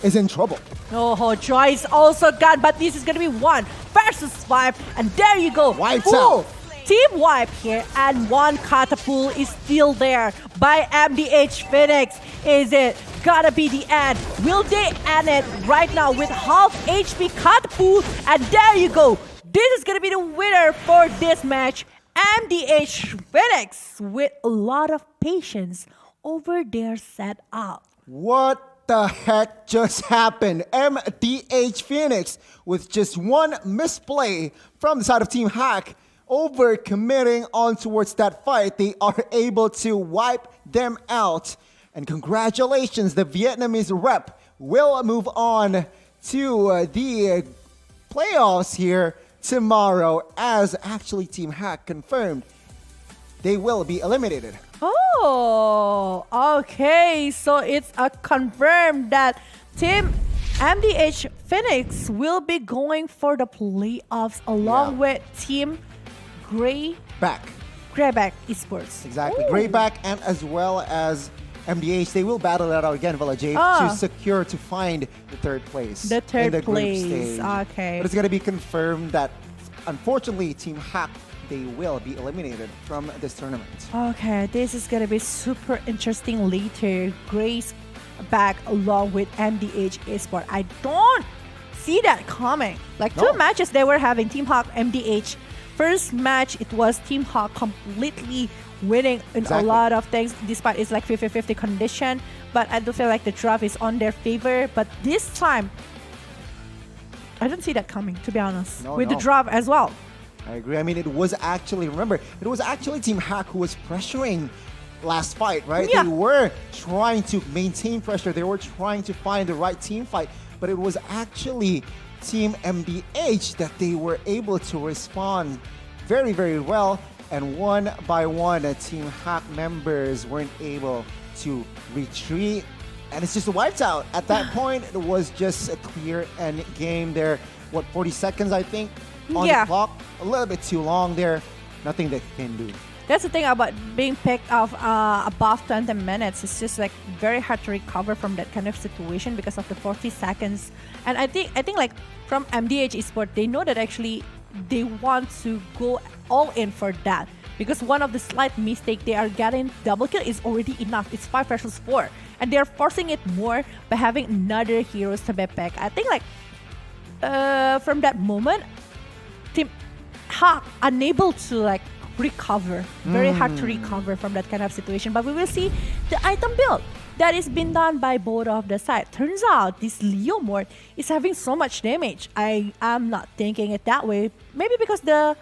is in trouble. Oh, Joy is also gone, but this is going to be 1 versus 5, and there you go. Wipes out. Team wipe here, and 1 catapult is still there by MDH Phoenix. Is it gotta be the end? Will they end it right now with half HP catapult? And there you go. This is gonna be the winner for this match. MDH Phoenix with a lot of patience over their setup. What the heck just happened? MDH Phoenix with just 1 misplay from the side of Team Hack, over committing on towards that fight. They are able to wipe them out. And congratulations, the Vietnamese rep will move on to the playoffs here tomorrow, as actually Team Hack confirmed they will be eliminated. Oh, okay. So it's a confirmed that Team MDH Phoenix will be going for the playoffs along with Team Grayback Esports. Exactly. Ooh. Grayback, and as well as MDH, they will battle it out again, Velkhana, to secure, to find the 3rd place. The 3rd in the place. group stage. Okay. But it's going to be confirmed that, unfortunately, Team Hack, they will be eliminated from this tournament. Okay, this is going to be super interesting later. Gray's back along with MDH Esports. I don't see that coming. Like 2 matches they were having, Team Hawk, MDH. First match, it was Team Hawk completely winning in a lot of things, despite it's like 50-50 condition. But I do feel like the draft is on their favor. But this time, I don't see that coming, to be honest, with the draft as well. I agree. I mean, it was actually, remember, it was actually Team Hack who was pressuring last fight, right? Yeah. They were trying to maintain pressure. They were trying to find the right team fight. But it was actually Team MDH that they were able to respond very, very well. And 1 by 1, Team Hack members weren't able to retreat. And it's just wiped out. At that point, it was just a clear end game there. What, 40 seconds, I think, on the clock? A little bit too long there. Nothing they can do. That's the thing about being picked off above 20 minutes. It's just like very hard to recover from that kind of situation because of the 40 seconds. And I think like from MDH Esports, they know that actually they want to go all in for that, because one of the slight mistake they are getting double kill is already enough. It's 5 versus 4, and they're forcing it more by having another heroes to be back. I think like from that moment, Team Hawk unable to like recover, very hard to recover from that kind of situation. But we will see the item build that is being done by both of the sides. Turns out this Leo Mort is having so much damage. I am not thinking it that way. Maybe because the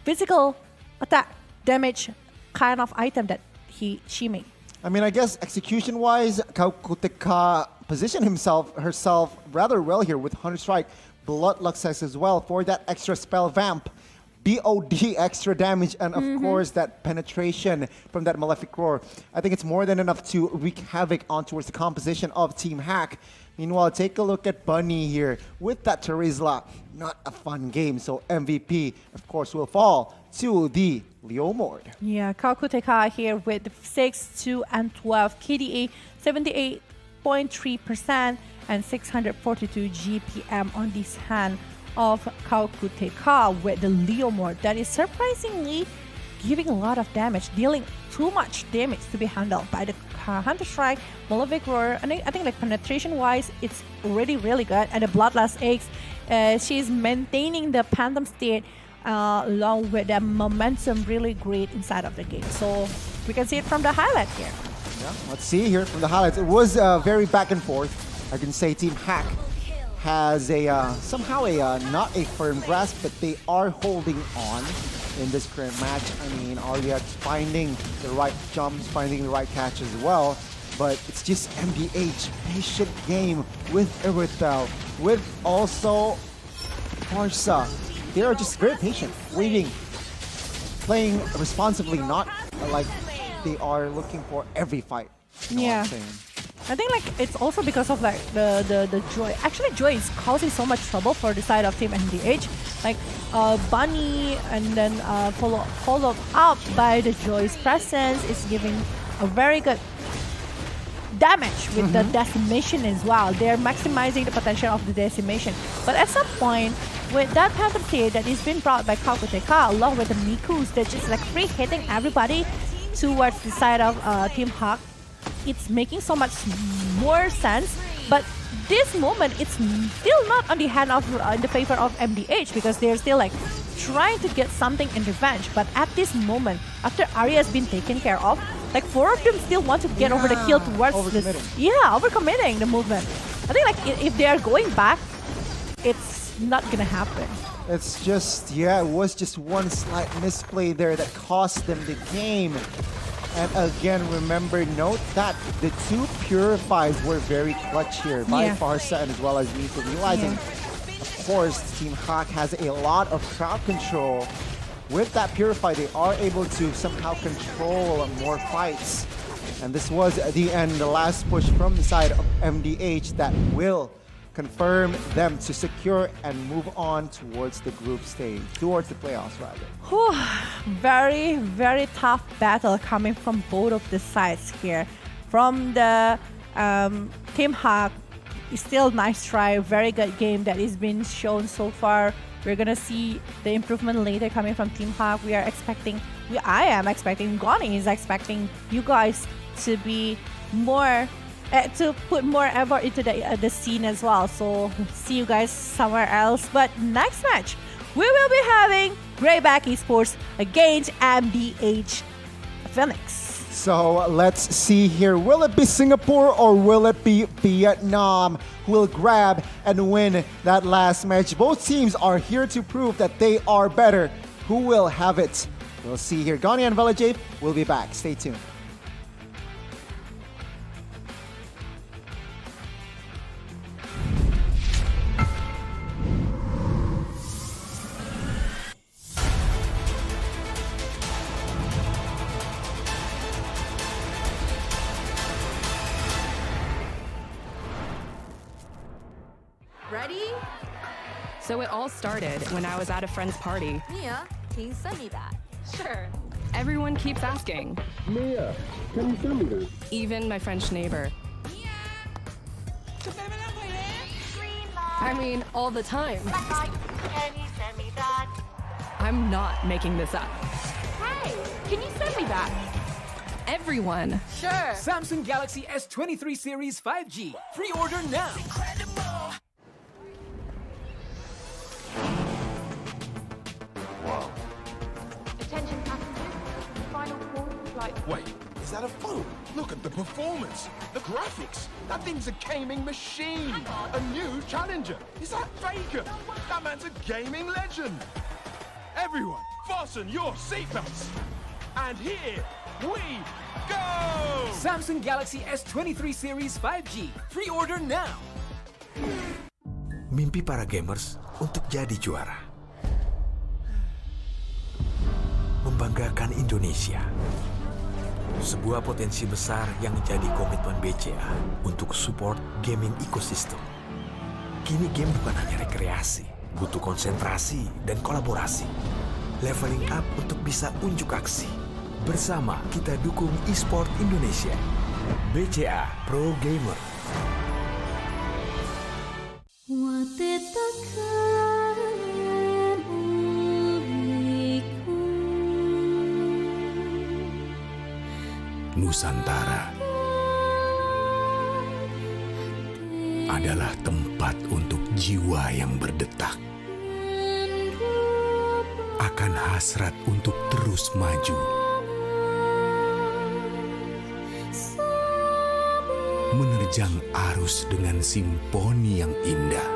physical attack damage kind of item that she made. I mean, I guess execution-wise, Kaukuteka positioned herself rather well here with 100 Strike, Bloodlust as well for that extra spell vamp. BOD extra damage, and of course that penetration from that Malefic Roar. I think it's more than enough to wreak havoc on towards the composition of Team Hack. Meanwhile, take a look at Bunny here with that Terizla. Not a fun game, so MVP, of course, will fall to the Leomord. Yeah, Kalkuteka here with 6, 2, and 12. KDA 78.3% and 642 GPM on this hand of Kalkuteka with the Leomord. That is surprisingly giving a lot of damage, dealing too much damage to be handled by the Hunter Strike, Malefic Roar, and I think like penetration-wise, it's already really good. And the Bloodlust Eggs, she's maintaining the Phantom state along with the momentum really great inside of the game. So we can see it from the highlight here. Yeah, let's see here from the highlights. It was very back and forth. I can say Team Hack has a somehow not a firm grasp, but they are holding on in this current match. I mean, Arya finding the right jumps, finding the right catch as well, but it's just MDH patient game with Irithel, with also Barca. They are just very patient, waiting, playing responsibly, not like they are looking for every fight. You know what I'm saying? I think like it's also because of like the Joy. Actually, Joy is causing so much trouble for the side of Team MDH. Like Bunny and then followed up by the Joy's presence is giving a very good damage with the decimation as well. They're maximizing the potential of the decimation. But at some point, with that Phantom Tail that is being brought by Kalkuteka along with the Mikus, they're just like free hitting everybody towards the side of Team Hack. It's making so much more sense, but this moment it's still not on the hand of in the favor of MDH because they're still like trying to get something in revenge. But at this moment, after Arya has been taken care of, like 4 of them still want to get over the kill towards this. Overcommitting the movement. I think like if they are going back, it's not gonna happen. It's just, it was just one slight misplay there that cost them the game. And again, remember, note that the 2 Purifies were very clutch here by Farsa and as well as Miko, realizing, of course, Team Hack has a lot of crowd control. With that Purify, they are able to somehow control more fights. And this was the end, the last push from the side of MDH that will confirm them to secure and move on towards the group stage, towards the playoffs rather. Very, very tough battle coming from both of the sides here. From the Team Hack, still nice try, very good game that is being shown so far. We're gonna see the improvement later coming from Team Hack. We are expecting, I am expecting, Goni is expecting you guys to be more to put more effort into the scene as well. So see you guys somewhere else. But next match, we will be having Grayback Esports against MDH Phoenix. So let's see here. Will it be Singapore or will it be Vietnam who will grab and win that last match? Both teams are here to prove that they are better. Who will have it? We'll see here. Gani and Mlbb will be back. Stay tuned. Ready? So it all started when I was at a friend's party. Mia, can you send me that? Sure. Everyone keeps asking. Mia, can you send me that? Even my French neighbor. I mean, all the time. Can you send me that? I'm not making this up. Hey, can you send me that? Everyone. Sure. Samsung Galaxy S23 Series 5G. Pre-order now. Attention passengers. Final call for flight. Wait, is that a phone? Look at the performance, the graphics. That thing's a gaming machine. A new challenger. Is that Faker? That man's a gaming legend. Everyone, fasten your seatbelts. And here we go! Samsung Galaxy S23 Series 5G. Pre-order now. Mimpi para gamers untuk jadi juara. membanggakan Indonesia. Sebuah potensi besar yang jadi komitmen BCA untuk support gaming ecosystem. Kini game bukan hanya rekreasi, butuh konsentrasi dan kolaborasi. Leveling up untuk bisa unjuk aksi. Bersama kita dukung e-sport Indonesia. BCA Pro Gamer. Nusantara adalah tempat untuk jiwa yang berdetak, akan hasrat untuk terus maju, menerjang arus dengan simfoni yang indah.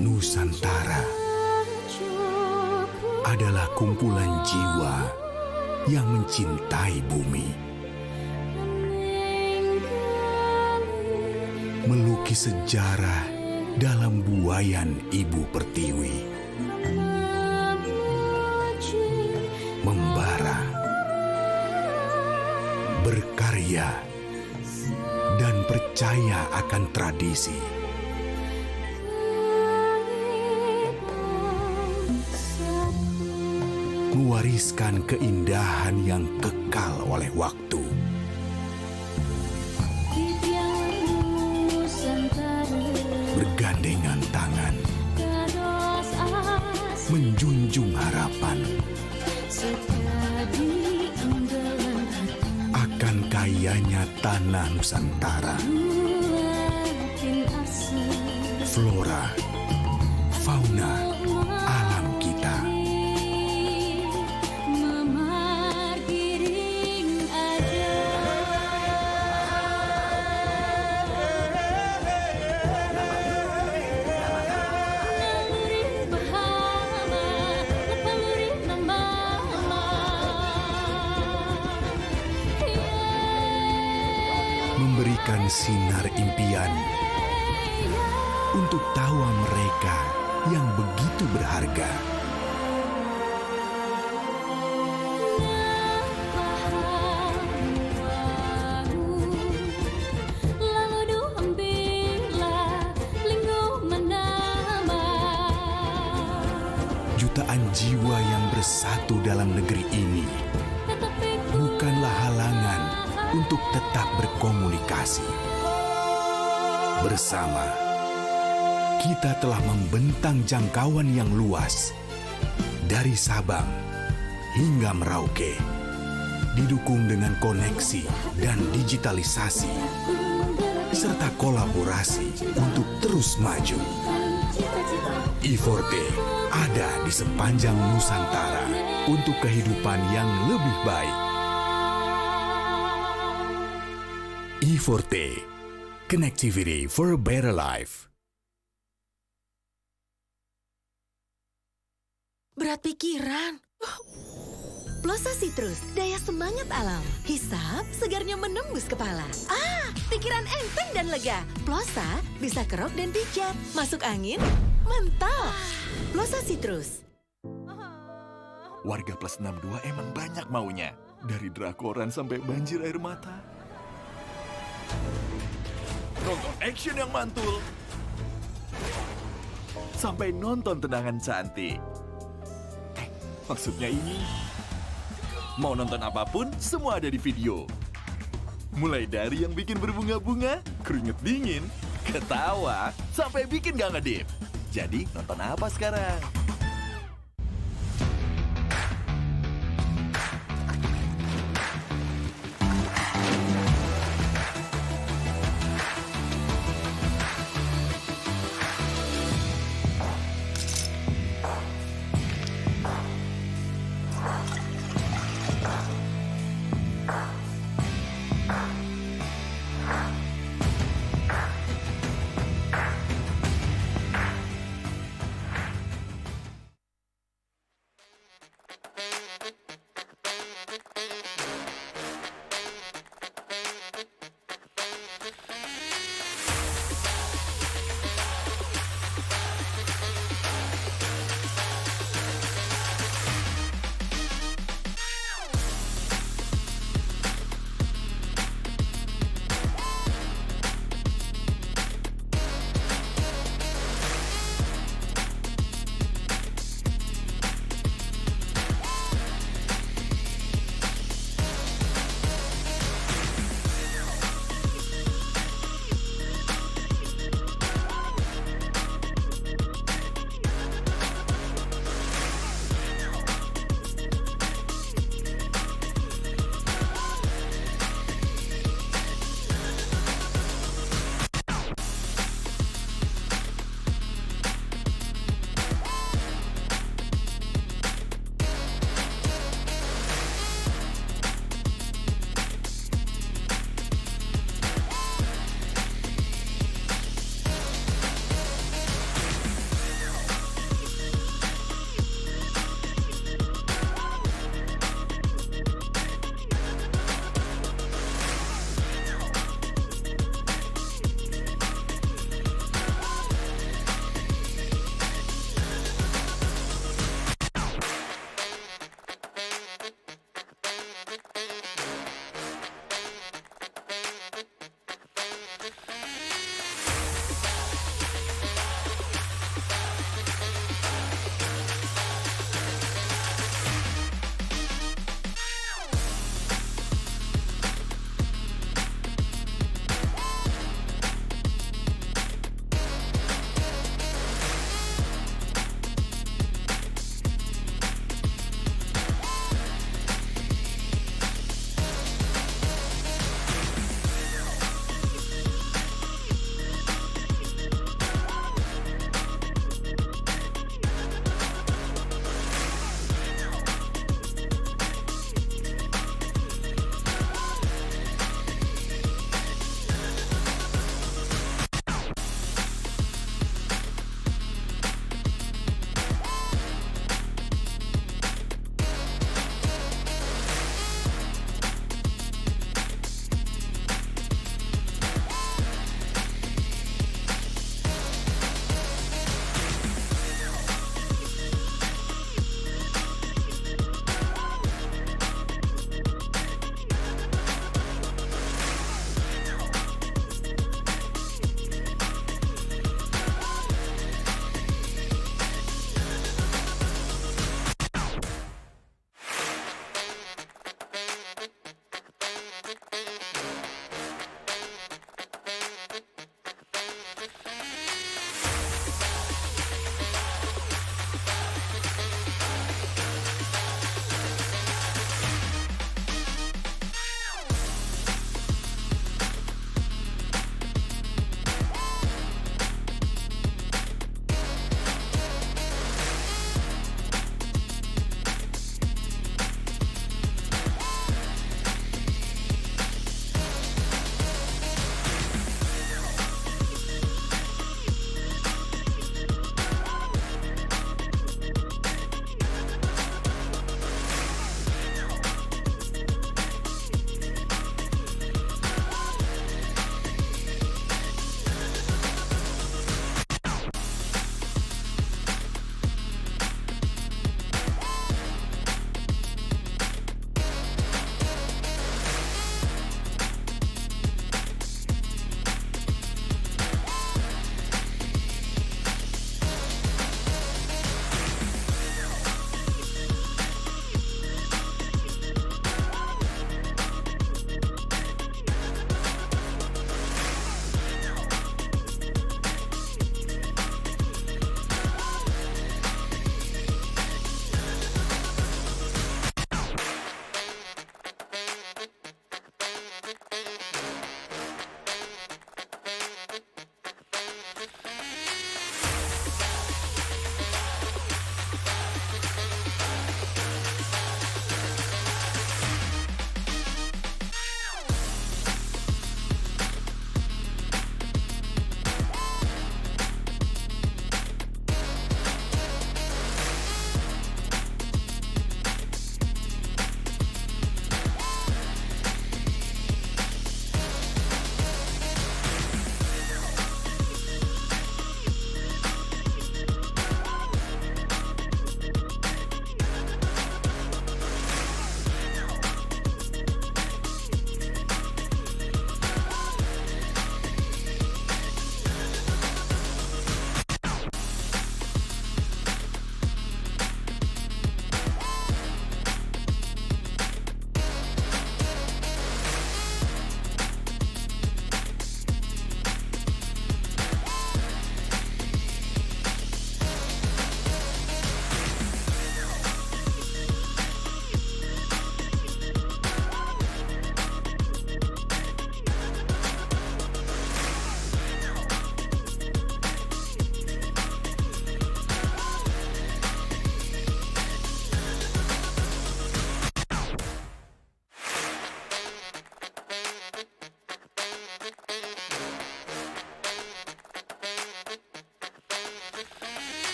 Nusantara adalah kumpulan jiwa yang mencintai bumi, melukis sejarah dalam buayan Ibu Pertiwi, membara, berkarya, dan percaya akan tradisi. Mewariskan keindahan yang kekal oleh waktu. Bergandengan tangan, menjunjung harapan akan kayanya tanah Nusantara. Flora, fauna, alam kita. Memberikan sinar impian untuk tawa mereka yang begitu berharga. Jutaan jiwa yang bersatu dalam negeri ini bukanlah halangan untuk tetap berkomunikasi. Bersama, kita telah membentang jangkauan yang luas dari Sabang hingga Merauke, didukung dengan koneksi dan digitalisasi, serta kolaborasi untuk terus maju. E-Forte ada di sepanjang Nusantara untuk kehidupan yang lebih baik. E-Forte, connectivity for a better life. Berat pikiran. Plosa Citrus, daya semangat alam. Hisap, segarnya menembus kepala. Pikiran enteng dan lega. Plosa bisa kerok dan pijat. Masuk angin, mantap. Plosa Citrus. Warga plus 62 emang banyak maunya. Dari drakoran sampai banjir air mata. Nonton action yang mantul. Sampai nonton tendangan cantik. Maksudnya ini. Mau nonton apapun, semua ada di video. Mulai dari yang bikin berbunga-bunga, keringet dingin, ketawa, sampai bikin gak ngedip. Jadi nonton apa sekarang?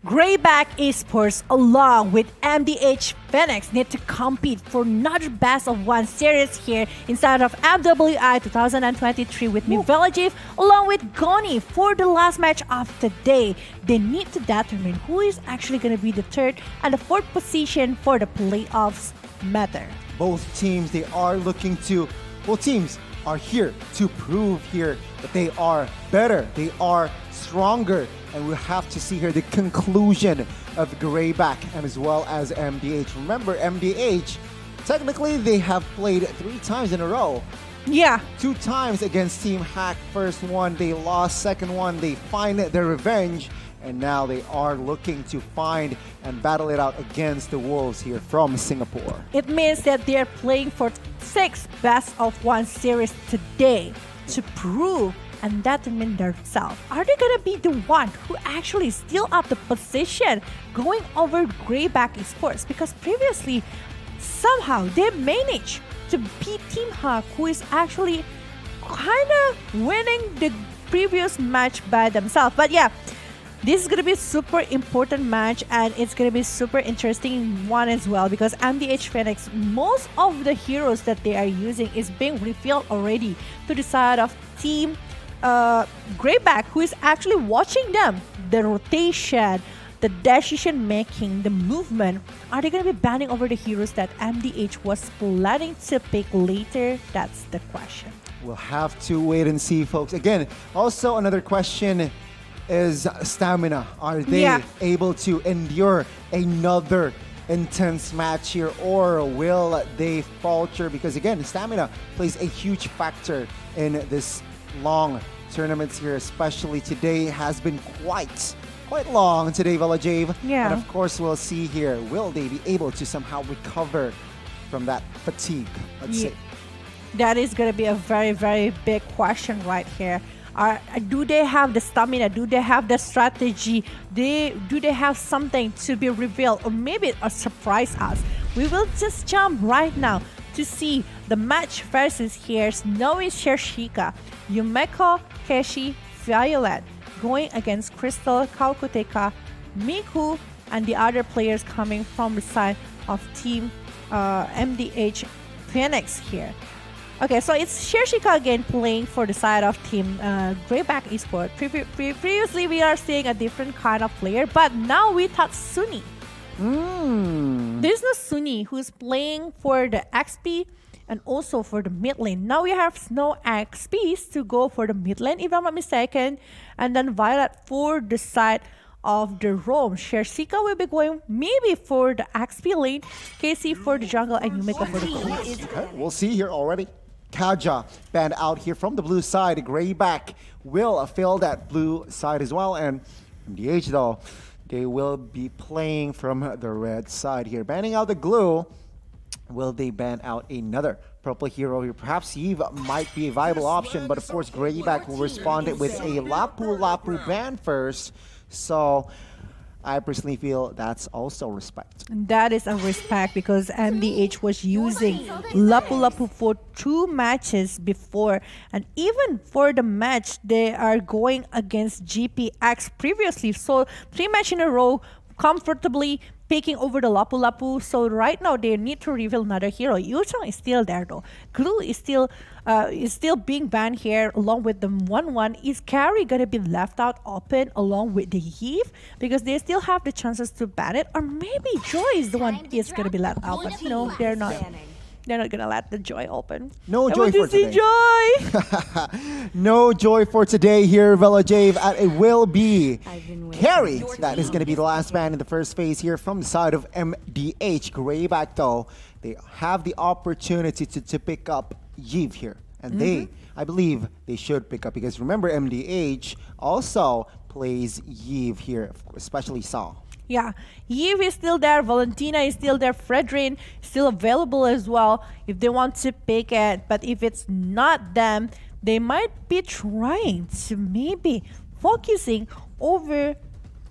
Grayback Esports along with MDH Phoenix need to compete for another best of one series here inside of MWI 2023 with me, Mlbb, along with Goni for the last match of the day. They need to determine who is actually going to be the third and the fourth position for the playoffs matter. Both teams, they are looking to, both teams are here to prove here that they are better, they are stronger, and we'll have to see here the conclusion of Grayback and as well as MDH. Remember, MDH, technically they have played 3 times in a row. Yeah. 2 times against Team Hack. First one, they lost. Second one, they find their revenge. And now they are looking to find and battle it out against the Wolves here from Singapore. It means that they're playing for 6 best of one series today to prove and determine themselves. Are they gonna be the one who actually steal up the position going over Grayback Esports? Because previously, somehow they managed to beat Team Hack, who is actually kind of winning the previous match by themselves. But yeah, this is going to be a super important match and it's going to be super interesting one as well because MDH Phoenix, most of the heroes that they are using is being revealed already to the side of Team Grayback, who is actually watching them. The rotation, the decision making, the movement. Are they going to be banning over the heroes that MDH was planning to pick later? That's the question. We'll have to wait and see, folks. Again, also another question is stamina. Are they able to endure another intense match here, or will they falter? Because again, stamina plays a huge factor in this long tournaments here, especially today has been quite long today, Velkhana. Yeah. And of course, we'll see here, will they be able to somehow recover from that fatigue, let's say? That is going to be a very, very big question right here. Do they have the stamina? Do they have the strategy? Do they have something to be revealed, or maybe surprise us? We will just jump right now to see the match versus here Snowy Shershika, Yumeko, Keshi, Violet going against Crystal, Kaukuteka, Miku, and the other players coming from the side of Team MDH Phoenix here. Okay, so it's Shershika again playing for the side of Team Grayback Esports. Previously, we are seeing a different kind of player, but now we thought Sunny. There's no Sunny who's playing for the XP and also for the mid lane. Now we have no XPs to go for the mid lane, if I'm not mistaken, and then Violet for the side of the roam. Shershika will be going maybe for the XP lane, KC for the jungle, and Yumeko for the gold. Okay, we'll see here already. Kaja banned out here from the blue side. Grayback will fill that blue side as well. And MDH though, they will be playing from the red side here. Banning out the glue. Will they ban out another purple hero here? Perhaps Eve might be a viable option, but of course Grayback will respond with a Lapu Lapu ban first. So I personally feel that's also respect. That is a respect because MDH was using Lapu Lapu for 2 matches before, and even for the match they are going against GPX previously. So 3 matches in a row comfortably picking over the Lapu Lapu. So right now they need to reveal another hero. Yusong is still there though. Glue is still being banned here along with the 1-1. Is Carry gonna be left out open along with the Eve? Because they still have the chances to ban it. Or maybe Joy is the one is gonna be let out. But no, they're not. They're not gonna let the Joy open. No Joy for today. Joy! No Joy for today here, Velkhana, and it will be Carry. That is going to be the last man in the first phase here from the side of MDH. Grayback though, they have the opportunity to pick up Yves here. And I believe they should pick up, because remember MDH also plays Yves here, especially Saw. Yeah, Eve is still there, Valentina is still there, Fredrin is still available as well if they want to pick it. But if it's not them, they might be trying to maybe focusing over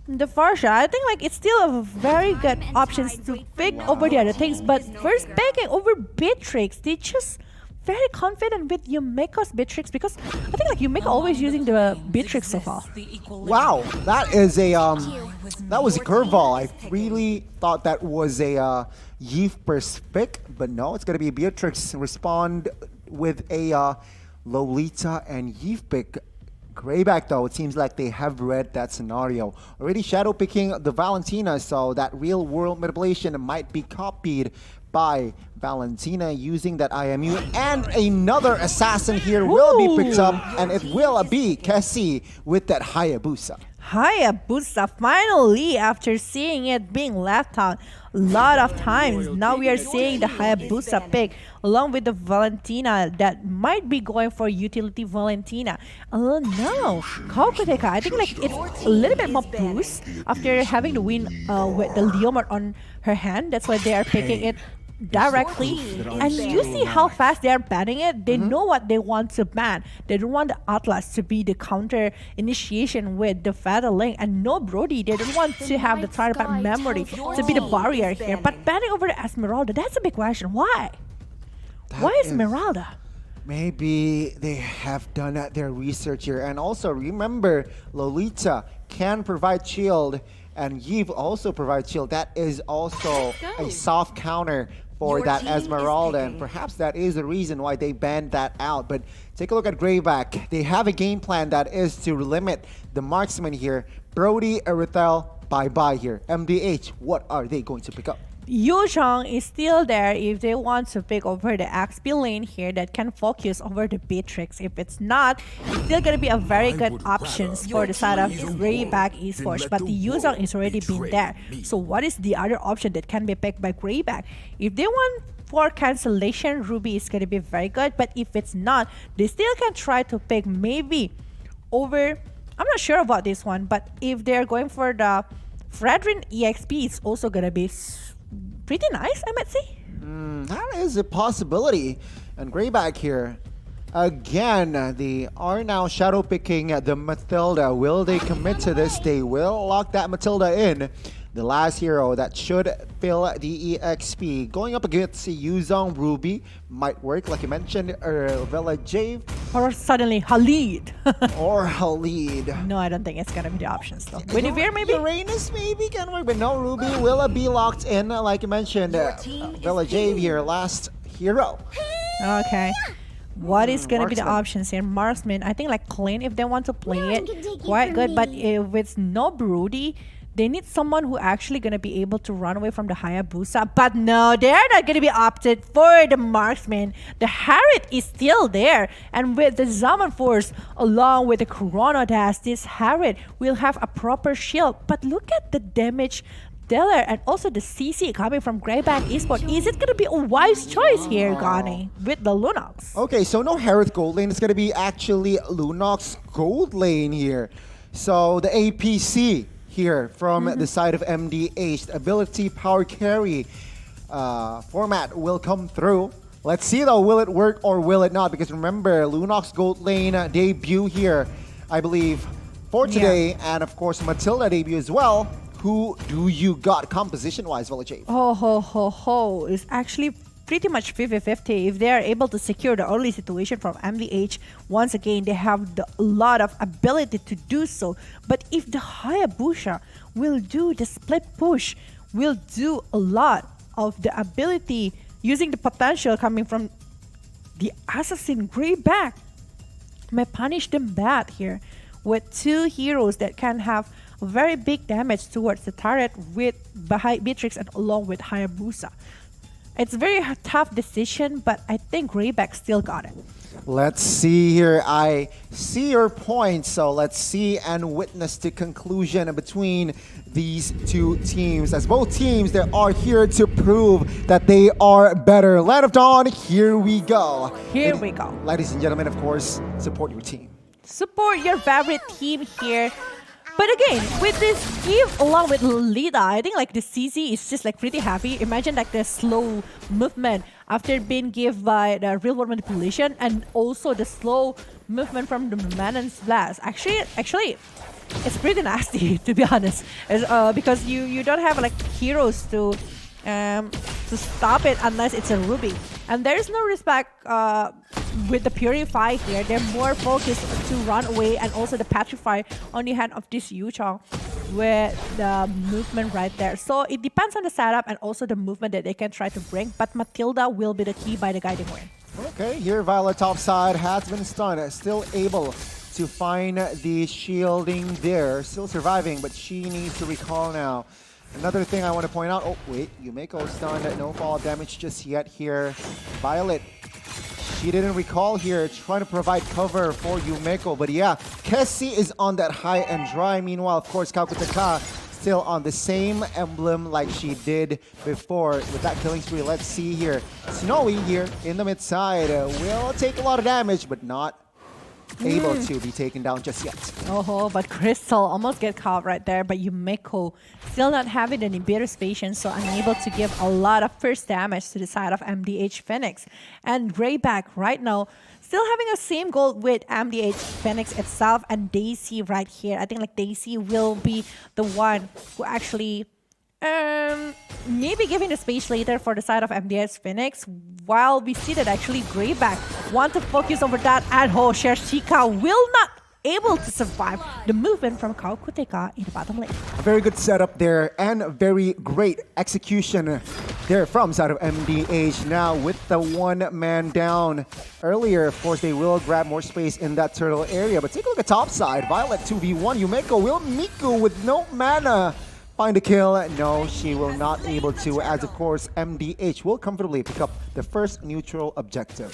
the Farsha. I think like it's still a very good options to pick over the other things. But first picking over Beatrix, they just very confident with Yumeko's Beatrix, because I think like Yumeko always using the Beatrix so far. Wow, that is a That was a curveball. I really thought that was a Yves pick, but no, it's going to be Beatrix respond with a Lolita and Yves pick. Grayback, though, it seems like they have read that scenario. Already shadow picking the Valentina, so that real world manipulation might be copied by Valentina using that IMU. And another assassin here will be picked up, and it will be Cassie with that Hayabusa. Hayabusa, finally, after seeing it being left out a lot of times, now we are seeing the Hayabusa pick along with the Valentina that might be going for utility Valentina. Oh no, Kokoteka, I think like it's a little bit more boost after having the win with the Leomord on her hand. That's why they are picking it directly, and you see how fast they are banning it. They know what they want to ban. They don't want the Atlas to be the counter initiation with the Fatal Link, and no Brody, they don't want to have the Triad memory to be the barrier here. But banning over the Esmeralda, that's a big question. Why Esmeralda? Maybe they have done their research here, and also remember Lolita can provide shield and Yves also provides shield. That is also a soft counter for that Esmeralda, and perhaps that is the reason why they banned that out. But take a look at Grayback. They have a game plan that is to limit the marksman here. Brody, Arithel, bye-bye here. MDH, what are they going to pick up? Yuchong is still there if they want to pick over the XP lane here that can focus over the Beatrix. If it's not, it's still going to be a very good options for the side of Grayback Esports. But the Yuchong is already been there. So what is the other option that can be picked by Grayback? If they want for cancellation, Ruby is going to be very good. But if it's not, they still can try to pick maybe over... I'm not sure about this one. But if they're going for the Fredrin EXP, it's also going to be pretty nice, I might say. That is a possibility. And Grayback here, again, they are now shadow picking the Matilda. Will they commit to this? They will lock that Matilda in. The last hero that should fill the EXP. Going up against Yuzong Ruby might work, like you mentioned, Vela Jave. Or suddenly Khalid. Or Khalid. No, I don't think it's gonna be the options though. Guinevere maybe? Uranus maybe can work, but no, Ruby will be locked in, like you mentioned. Vela Jave here, last hero. Okay. What is gonna be the options here? Marksman, I think like Clean if they want to play it, quite good. But if it's no Broody, they need someone who actually gonna be able to run away from the Hayabusa. But no, they're not gonna be opted for the Marksman. The Harriet is still there. And with the Zaman Force along with the Chrono Dash, this Harriet will have a proper shield. But look at the damage dealer and also the CC coming from Grayback Esports. Is it gonna be a wise choice here, Gani, with the Lunox? Okay, so no Harriet gold lane. It's gonna be actually Lunox gold lane here. So the APC here from the side of MDH, the ability power carry format will come through. Let's see though, will it work or will it not? Because remember, Lunox gold lane debut here, I believe, for today, and of course Matilda debut as well. Who do you got composition-wise, Velkhana? Oh, it's actually pretty much 50-50 if they are able to secure the early situation from MDH. Once again, they have a lot of ability to do so. But if the Hayabusa will do the split push, will do a lot of the ability using the potential coming from the assassin Grayback, may punish them bad here with two heroes that can have very big damage towards the turret with Beatrix and along with Hayabusa. It's a very tough decision, but I think Grayback still got it. Let's see here. I see your point. So let's see and witness the conclusion between these two teams. As both teams, they are here to prove that they are better. Land of Dawn, here we go. Here we go. Ladies and gentlemen, of course, support your team. Support your favorite team here. But again, with this give along with Lolita, I think like the CC is just like pretty happy. Imagine like the slow movement after being given by the real world manipulation, and also the slow movement from the Manon's Blast. Actually, it's pretty nasty to be honest. Because you don't have like heroes to stop it unless it's a Ruby. And there's no respect with the Purify here. They're more focused to run away, and also the Petrify on the hand of this Yuchong. with the movement right there. So it depends on the setup and also the movement that they can try to bring, but Matilda will be the key by the guiding win. Okay, here Violet top side has been stunned, still able to find the shielding there, still surviving, but she needs to recall now. Another thing I want to point out, oh wait, Yumeko stunned, no fall damage just yet here. Violet, she didn't recall here, trying to provide cover for Yumeko, but yeah, Kessie is on that high and dry. Meanwhile, of course, Kakutaka still on the same emblem like she did before with that killing spree. Let's see here. Snowy here in the mid side will take a lot of damage, but not able to be taken down just yet. Oh, but Crystal almost get caught right there, but Yumeko still not having any Inhibitor's Patience, so unable to give a lot of first damage to the side of MDH Phoenix. And Grayback right now still having the same goal with MDH Phoenix itself and Daisy right here. I think like Daisy will be the one who actually maybe giving the space later for the side of MDH Phoenix, while we see that actually Grayback want to focus over that at home. Shershika will not able to survive the movement from Kakutaka in the bottom lane. A very good setup there and very great execution there from side of MDH. Now with the one man down earlier, of course they will grab more space in that turtle area, but take a look at top side. Violet 2v1, Yumeko will Miku with no mana find a kill. No, she will not able to, as of course MDH will comfortably pick up the first neutral objective.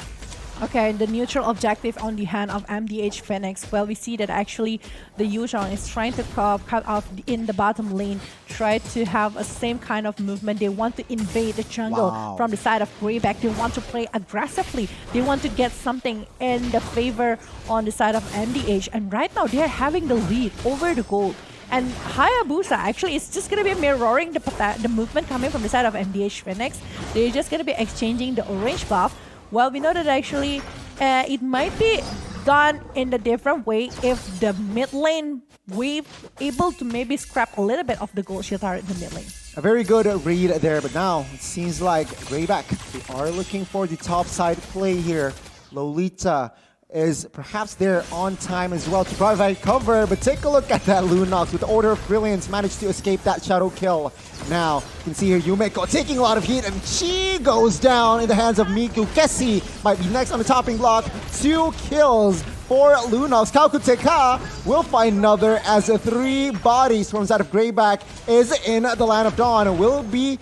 Okay, the neutral objective on the hand of MDH Phoenix. Well, we see that actually the Yuzhong is trying to cut off in the bottom lane, try to have a same kind of movement. They want to invade the jungle from the side of Grayback. They want to play aggressively. They want to get something in the favor on the side of MDH. And right now, they're having the lead over the gold. And Hayabusa actually is just going to be mirroring the movement coming from the side of MDH Phoenix. They're just going to be exchanging the orange buff. Well, we know that actually it might be done in a different way if the mid lane wave able to maybe scrap a little bit of the gold shield turret in the mid lane. A very good read there, but now it seems like Grayback, they are looking for the top side play here. Lolita is perhaps there on time as well to provide cover, but take a look at that Lunox with the Order of Brilliance managed to escape that shadow kill. Now you can see here Yumeko taking a lot of heat and she goes down in the hands of Miku. Kessie might be next on the topping block. 2 kills for Lunox. Kakutaka will find another as 3 bodies from side of Grayback is in the Land of Dawn. Will be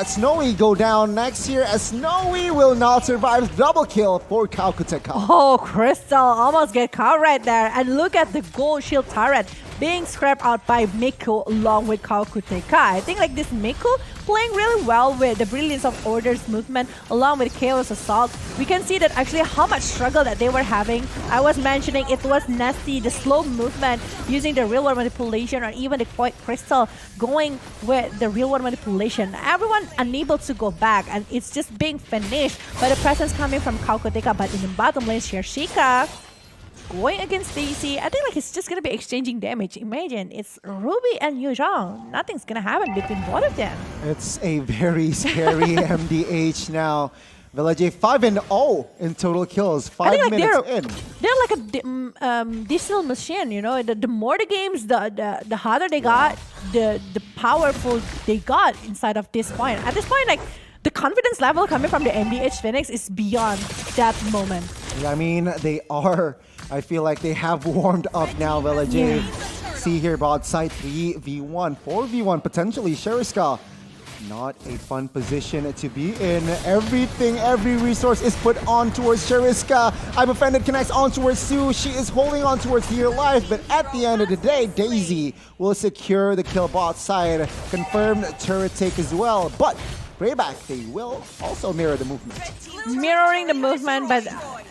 Snowy go down next here as Snowy will not survive. Double kill for Kakutaka. Oh, Crystal almost get caught right there. And look at the gold shield turret being scrapped out by Miku along with Kakutaka. I think like this Miku playing really well with the Brilliance of Orders movement along with Chaos Assault. We can see that actually how much struggle that they were having. I was mentioning it was nasty, the slow movement using the real world manipulation, or even the Crystal going with the real world manipulation. Everyone unable to go back and it's just being finished by the presence coming from Kakutaka. But in the bottom lane, Shershika going against Daisy. I think like it's just gonna be exchanging damage. Imagine it's Ruby and Yuzhong. Nothing's gonna happen between both of them. It's a very scary MDH now. Velkhana 5-0 in total kills. 5 minutes in. They're like a digital machine, you know. The more the games, the harder they got, the powerful they got inside of this point. At this point, like the confidence level coming from the MDH Phoenix is beyond that moment. Yeah, I mean, they are. I feel like they have warmed up now, Velkhana. See here, bot side 3v1, 4v1 potentially. Shershika, not a fun position to be in. Every resource is put on towards Shershika. I'm offended connects on towards Sue. She is holding on towards her life, but at the end of the day, Daisy will secure the kill bot side. Confirmed turret take as well, but Grayback, they will also mirror the movement. Mirroring the movement, but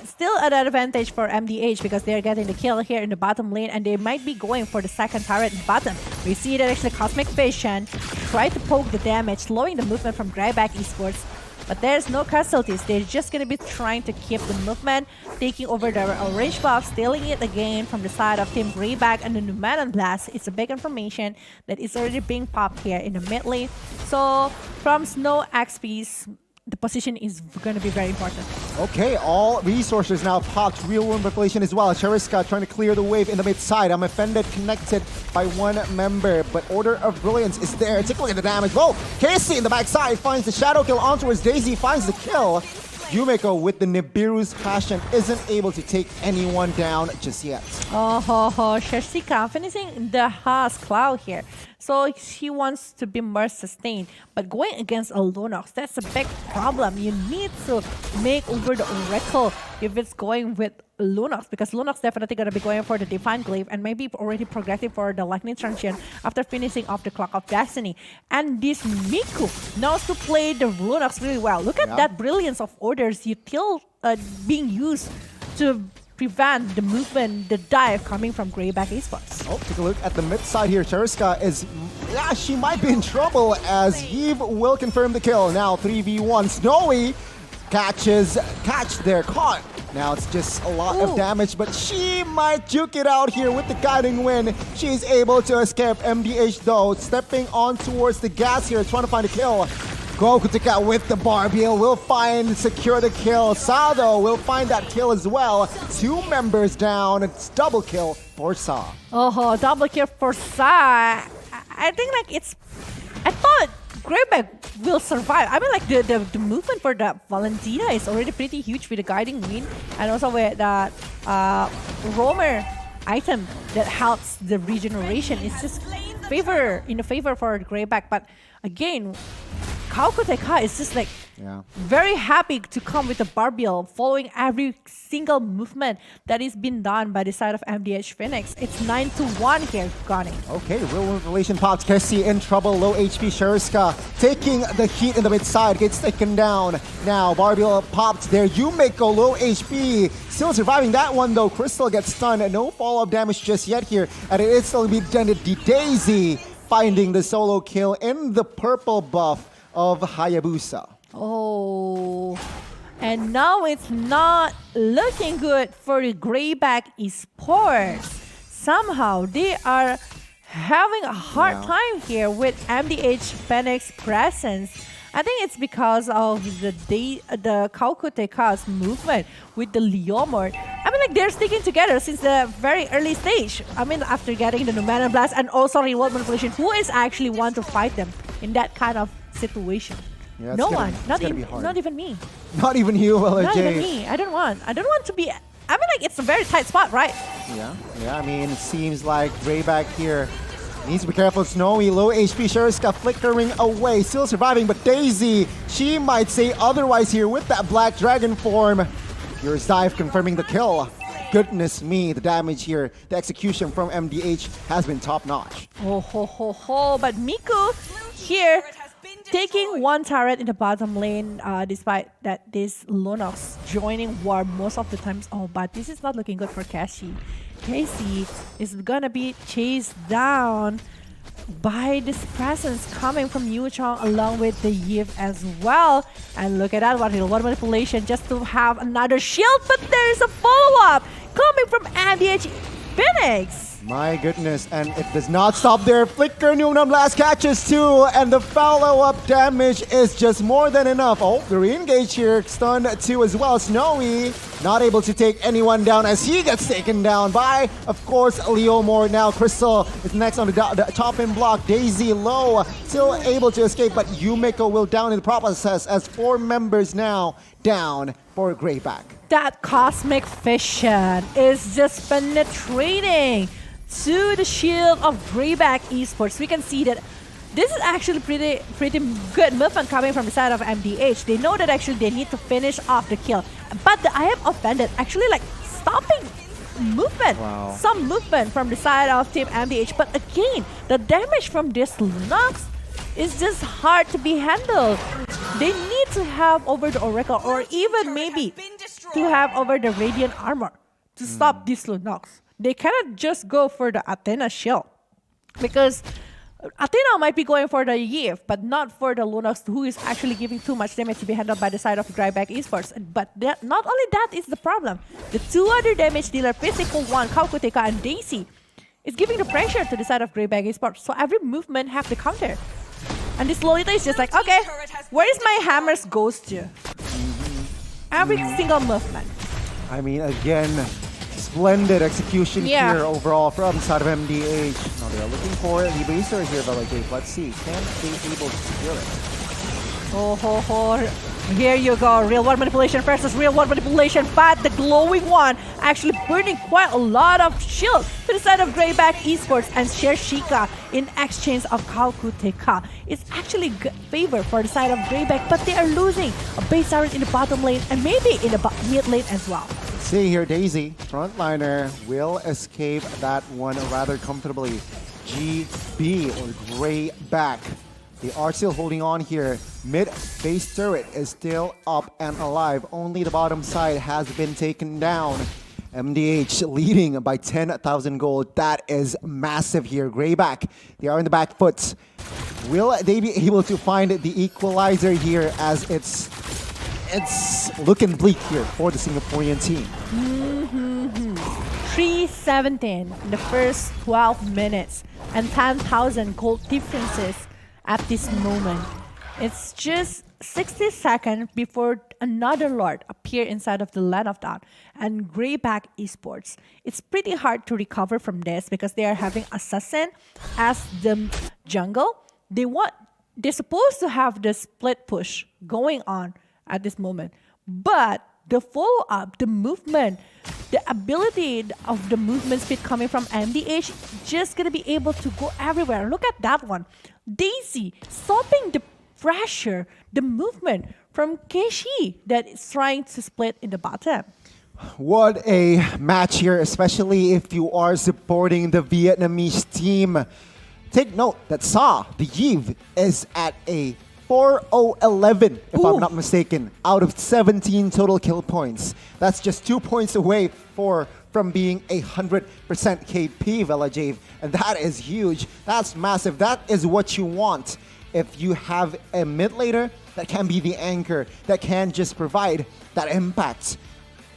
still an advantage for MDH because they're getting the kill here in the bottom lane and they might be going for the second turret in bottom. We see that actually Cosmic Vision try to poke the damage, slowing the movement from Grayback esports. But there's no casualties. They're just going to be trying to keep the movement, taking over the orange buff, stealing it again from the side of Team Grayback and the Numeran Blast. It's a big information that is already being popped here in the mid lane. So from Snow XP's, the position is going to be very important. Okay, all resources now popped. Real world manipulation as well. Cheriska trying to clear the wave in the mid side. I'm offended, connected by one member, but Order of Brilliance is there. Take a look at the damage. Whoa, Casey in the backside finds the shadow kill on towards Daisy, finds the kill. Yumeko with the Nibiru's passion isn't able to take anyone down just yet. Cheriska finishing the Haas Cloud here. So he wants to be more sustained. But going against a Lunox, that's a big problem. You need to make over the Oracle if it's going with Lunox, because Lunox definitely going to be going for the Divine Glaive and maybe already progressing for the Lightning Transient after finishing off the Clock of Destiny. And this Miku knows to play the Lunox really well. Look at that brilliance of orders util being used to prevent the movement, the dive coming from Grayback Esports. Oh, take a look at the mid side here. Cheriska is, she might be in trouble as Eve will confirm the kill. Now 3v1. Snowy catch their caught. Now it's just a lot of damage, but she might juke it out here with the guiding wind. She's able to escape. MDH though, stepping on towards the gas here, trying to find a kill. Gokutika with the Barbiel will secure the kill. Sado will find that kill as well. 2 members down. It's double kill for Sa. Double kill for Sa. I think like I thought Grayback will survive. I mean, like the movement for the Valentina is already pretty huge with the guiding wind, and also with that roamer item that helps the regeneration. It's just in the favor for Grayback. But again, Kaukoteka is just like very happy to come with the Barbiel, following every single movement that is being done by the side of MDH Phoenix. It's 9-1 here, Gani. Okay, real world relation popped. Kessie in trouble. Low HP Cheriska taking the heat in the mid side, gets taken down. Now Barbiel popped there. Yumeko low HP, still surviving that one though. Crystal gets stunned. No follow-up damage just yet here, and it is still being done. Daisy finding the solo kill in the purple buff of Hayabusa. And now it's not looking good for the Grayback Esports. Somehow they are having a hard time here with MDH Phoenix presence. I think it's because of the Kaukoteka's movement with the Leomord. I mean, like, they're sticking together since the very early stage. I mean, after getting the Numeran Blast and also Reward Manipulation, who is actually want to fight them in that kind of situation? Yeah, no one. Not even me. Not even you, Not even me. I don't want to be. I mean, like, it's a very tight spot, right? Yeah. I mean, it seems like Grayback here needs to be careful. Snowy, low HP Cheriska flickering away, still surviving, but Daisy, she might say otherwise here with that Black Dragon form. Here's Dive confirming the kill. Goodness me, the damage here, the execution from MDH has been top-notch. But Miku here taking one turret in the bottom lane, despite that this Lunox joining war most of the times. But this is not looking good for Casey. Casey is gonna be chased down by this presence coming from Yuchong along with the Yip as well. And look at that, what manipulation just to have another shield, but there's a follow-up coming from MDH Phoenix. My goodness, and it does not stop there. Flicker Nunam Blast catches too, and the follow-up damage is just more than enough. The re-engage here, stunned too as well. Snowy not able to take anyone down as he gets taken down by, of course, Leomord. Now Crystal is next on the top end block. Daisy low, still able to escape, but Yumeko will down in the process as 4 members now down for Grayback. That Cosmic Fission is just penetrating to the shield of Grayback Esports. We can see that this is actually pretty good movement coming from the side of MDH. They know that actually they need to finish off the kill. But the I am offended actually like stopping movement. Some movement from the side of Team MDH. But again, the damage from this Lunox is just hard to be handled. They need to have over the Oracle or even maybe to have over the Radiant Armor to stop this Lunox. They cannot just go for the Athena shield because Athena might be going for the Yip, but not for the Lunox, who is actually giving too much damage to be handled by the side of Grayback Esports. But not only that is the problem. The 2 other damage dealer, Physical One, Kaukoteka, and Daisy, is giving the pressure to the side of Grayback Esports. So every movement have to counter. And this Lolita is just like, okay, where is my hammers goes to? Every single movement. I mean, again, splendid execution here overall from side of MDH. Now they're looking for the baser here, Velkhana. Let's see, can they be able to secure it? Oh, ho, ho. Here you go. Real world manipulation versus real world manipulation. But the glowing one actually burning quite a lot of shield to the side of Grayback Esports and Shika in exchange of Kalkuteka. It's actually good favor for the side of Grayback, but they are losing a base turret in the bottom lane and maybe in the mid lane as well. See here, Daisy, frontliner, will escape that one rather comfortably. GB or Grayback. They are still holding on here. Mid base turret is still up and alive. Only the bottom side has been taken down. MDH leading by 10,000 gold. That is massive here. Grayback, they are in the back foot. Will they be able to find the equalizer here, as it's looking bleak here for the Singaporean team? 317 in the first 12 minutes and 10,000 gold differences at this moment. It's just 60 seconds before another Lord appear inside of the land of Dawn and Grayback Esports. It's pretty hard to recover from this because they are having Assassin as the jungle. They're supposed to have the split push going on at this moment, but the follow-up, the movement, the ability of the movement speed coming from MDH, just gonna be able to go everywhere. Look at that one. Daisy stopping the pressure, the movement from Keshi that is trying to split in the bottom. What a match here, especially if you are supporting the Vietnamese team. Take note that Sa, the Yiv, is at a 4-0-11, if I'm not mistaken, out of 17 total kill points. That's just 2 points away from being 100% KP, Velkhana, and that is huge. That's massive. That is what you want if you have a mid laner that can be the anchor, that can just provide that impact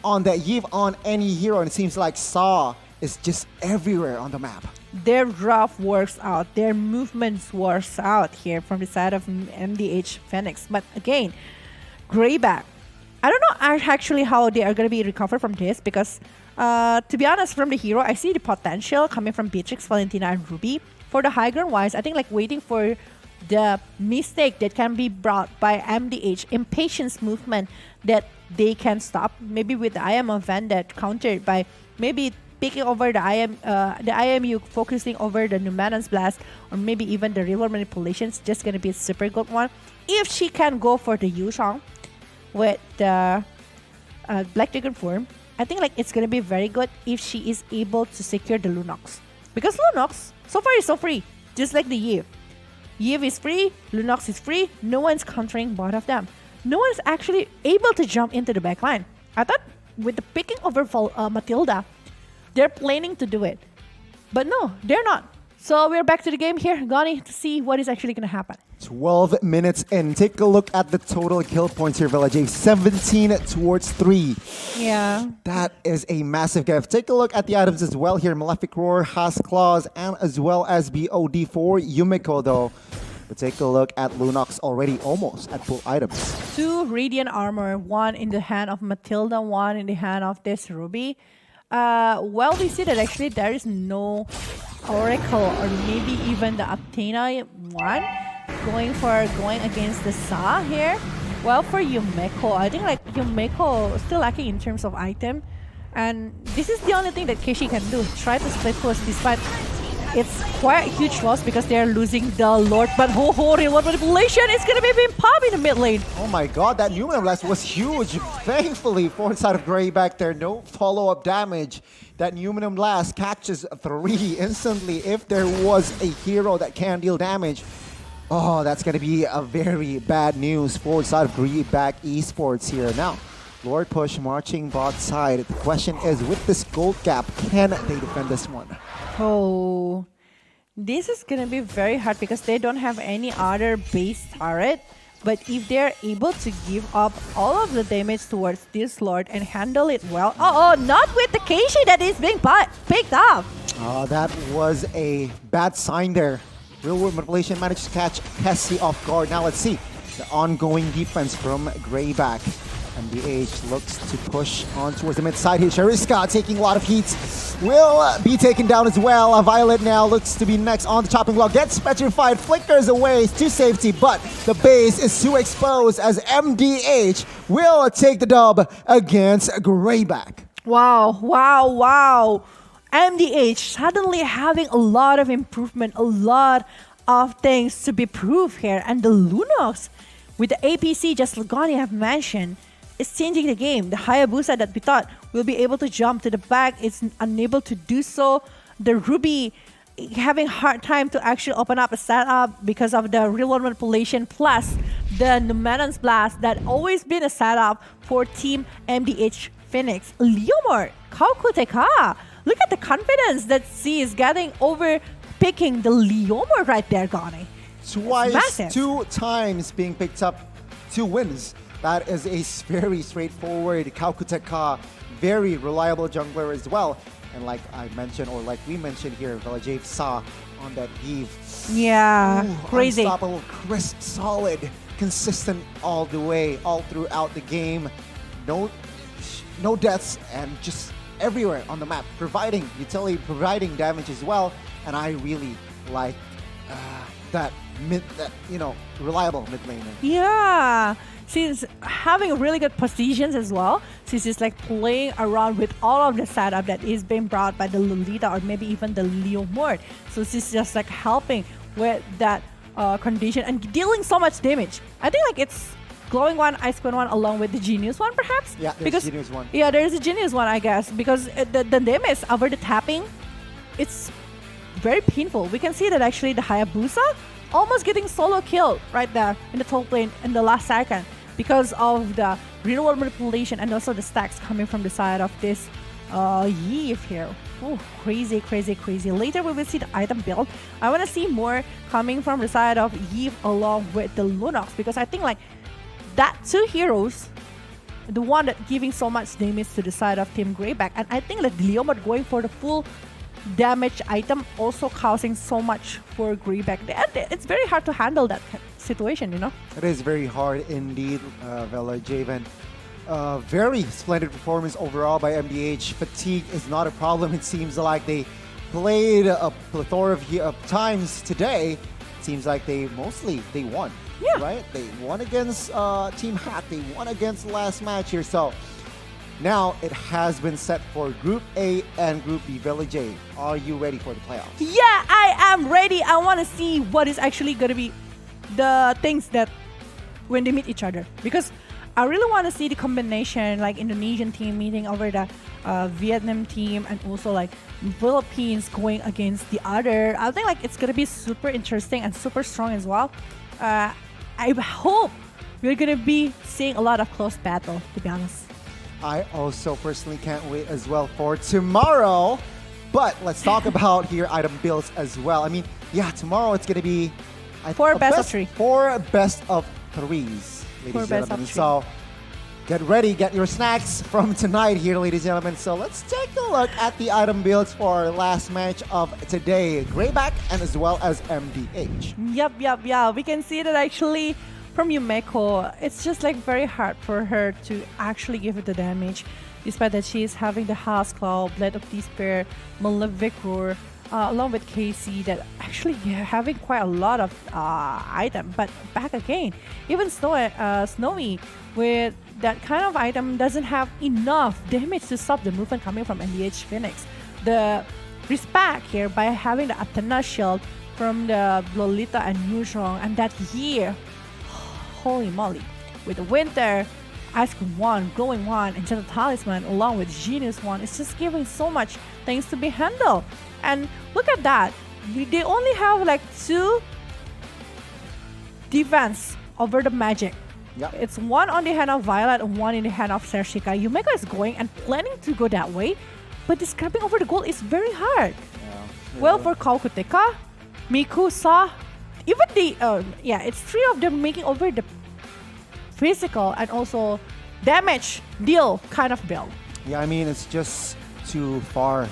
on that Yiv, on any hero. And it seems like Sa is just everywhere on the map. Their rough works out, their movements works out here from the side of MDH Phoenix. But again, Grayback, I don't know actually how they are going to be recovered from this, because to be honest, from the hero, I see the potential coming from Beatrix, Valentina, and Ruby. For the high ground wise, I think like waiting for the mistake that can be brought by MDH, impatience movement that they can stop, maybe with the IM event that countered by maybe picking over the IMU, focusing over the Numanon's Blast, or maybe even the real world manipulations, just gonna be a super good one. If she can go for the Yuzhong with the Black Dragon form, I think like it's gonna be very good if she is able to secure the Lunox. Because Lunox, so far is so free, just like the Yiv. Yiv is free, Lunox is free, no one's countering both of them. No one's actually able to jump into the backline. I thought with the picking over Matilda, they're planning to do it. But no, they're not. So we're back to the game here, Gani, to see what is actually going to happen. 12 minutes in. Take a look at the total kill points here, Velkhana. 17 towards 3. Yeah. That is a massive gap. Take a look at the items as well here. Malefic Roar, Has Claws, and as well as BOD for Yumiko, though. But take a look at Lunox, already almost at full items. 2 Radiant Armor, 1 in the hand of Matilda, 1 in the hand of this Ruby. Well, we see that actually there is no Oracle or maybe even the Athena one going against the Sa here. Well, for Yumeko, I think like Yumeko still lacking in terms of item, and this is the only thing that Keshi can do, try to split push, despite it's quite a huge loss because they are losing the Lord. But real world manipulation is gonna be being popped in the mid lane. Oh my god, that Human Blast was huge. Thankfully, for inside of Grayback there, no follow-up damage. That Human Blast catches 3 instantly. If there was a hero that can deal damage, oh, that's gonna be a very bad news for inside of Grayback Esports here. Now, Lord push marching bot side. The question is, with this gold gap, can they defend this one? Oh, this is gonna be very hard because they don't have any other base turret. But if they're able to give up all of the damage towards this Lord and handle it well, not with the Keishi that is being picked up. That was a bad sign there Real World Manipulation managed to catch Hesse off guard. Now let's see the ongoing defense from Grayback. MDH looks to push on towards the mid side here. Shariska taking a lot of heat. Will be taken down as well. Violet now looks to be next on the chopping block. Gets petrified, flickers away to safety, but the base is too exposed as MDH will take the dub against Grayback. Wow, wow, wow. MDH suddenly having a lot of improvement, a lot of things to be proved here. And the Lunox with the APC, just Lagani have mentioned, is changing the game. The Hayabusa that we thought will be able to jump to the back is unable to do so. The Ruby having hard time to actually open up a setup because of the real world manipulation plus the Numenon's Blast that always been a setup for Team MDH Phoenix. Leomord, Kaukuteka. Look at the confidence that C is getting over picking the Leomord right there, Gani. Twice, 2 times being picked up, 2 wins. That is a very straightforward Kaukuteka, very reliable jungler as well. And like I mentioned, or like we mentioned here, Velkhana saw on that Eve. Yeah, crazy. Unstoppable, crisp, solid, consistent all the way, all throughout the game. No deaths, and just everywhere on the map, providing utility, providing damage as well. And I really like that reliable mid laner. Yeah. She's having really good positions as well. She's just like playing around with all of the setup that is being brought by the Lolita or maybe even the Leomord. So she's just like helping with that condition and dealing so much damage. I think like it's Glowing One, Ice Queen One along with the Genius One perhaps? Yeah, there's Genius One. Yeah, there's a Genius One I guess because the damage over the tapping, it's very painful. We can see that actually the Hayabusa almost getting solo killed right there in the top lane in the last second because of the real world manipulation and also the stacks coming from the side of this Eve here. Oh, crazy, crazy, crazy. Later we will see the item build. I want to see more coming from the side of Eve along with the Lunox because I think like that 2 heroes, the one that giving so much damage to the side of Team Grayback, and I think like Leomord going for the full damage item also causing so much for Grayback. And it's very hard to handle that situation, you know? It is very hard indeed, Velkhana. Very splendid performance overall by MDH. Fatigue is not a problem. It seems like they played a plethora of times today. Seems like they won. Yeah. Right? They won against Team Hack. They won against the last match here. So now it has been set for Group A and Group B. Velkhana, are you ready for the playoffs? Yeah, I am ready. I want to see what is actually going to be the things that when they meet each other. Because I really want to see the combination like Indonesian team meeting over the Vietnam team and also like Philippines going against the other. I think like it's going to be super interesting and super strong as well. I hope we're going to be seeing a lot of close battle, to be honest. I also personally can't wait as well for tomorrow. But let's talk about here item builds as well. I mean, yeah, tomorrow it's going to be 4 best of 3. 4 best of 3s, ladies and gentlemen. So get ready, get your snacks from tonight here, ladies and gentlemen. So let's take a look at the item builds for our last match of today. Grayback and as well as MDH. Yep. We can see that actually from Yumeko, it's just like very hard for her to actually give it the damage, despite that she is having the House Claw, Blade of Despair, Malefic Roar, along with Casey that actually having quite a lot of item. But back again, even Snowy with that kind of item doesn't have enough damage to stop the movement coming from MDH Phoenix. The respect here by having the Athena shield from the Lolita and Neutron, and that here, holy moly, with the Winter, Ice Cream 1, Glowing 1, and Gentle Talisman along with Genius 1, it's just giving so much things to be handled. And look at that, they only have like 2 defense over the Magic. Yep. It's 1 on the hand of Violet and 1 in the hand of Sershika. Yumeko is going and planning to go that way, but the scrapping over the gold is very hard. Yeah, well, for Kaukuteka, Miku, Sa, even the, it's 3 of them making over the physical and also damage deal kind of build. Yeah, I mean, it's just too far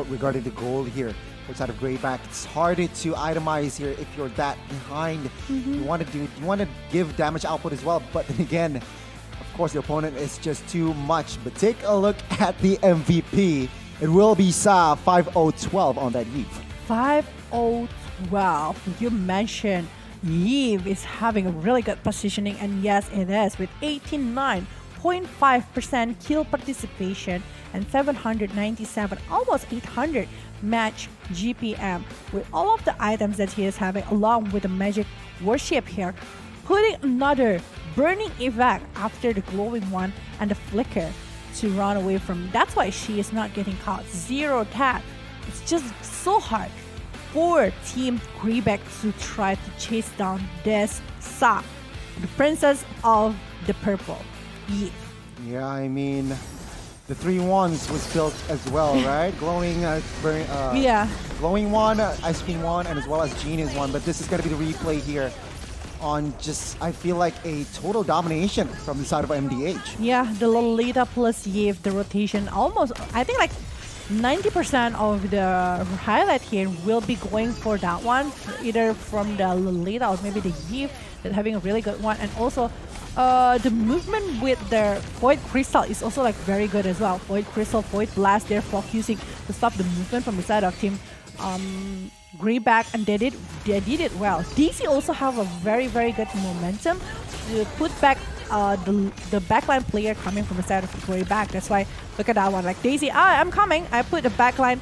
regarding the gold here. for the side of Grayback. It's harder to itemize here if you're that behind. You want to give damage output as well, but then again, of course, the opponent is just too much. But take a look at the MVP. It will be Sa 5-0-12 on that Eve. 5-0-12. You mentioned Eve is having a really good positioning, and yes, it is, with 89.5% kill participation and 797, almost 800 match GPM. With all of the items that he is having, along with the magic worship here, putting another burning evac after the glowing one and the flicker to run away from. That's why she is not getting caught. 0 tag. It's just so hard for Team Grayback to try to chase down this Sa, the princess of the purple. Eve. Yeah, I mean, the 3-1s was built as well, right? Glowing, glowing one, ice cream one, and as well as genius one. But this is going to be the replay here on just, I feel like, a total domination from the side of MDH. Yeah, the Lolita plus Eve, the rotation, almost, I think like 90% of the highlight here will be going for that one, either from the Lolita or maybe the Eve, that having a really good one. And also, the movement with the Void Crystal is also like very good as well. Void Crystal, Void Blast, they're focusing to stop the movement from the side of Team Grayback, and they did it well. DC also have a very good momentum to put back the backline player coming from the side of Grayback. That's why, look at that one, like Daisy, I'm coming. I put the backline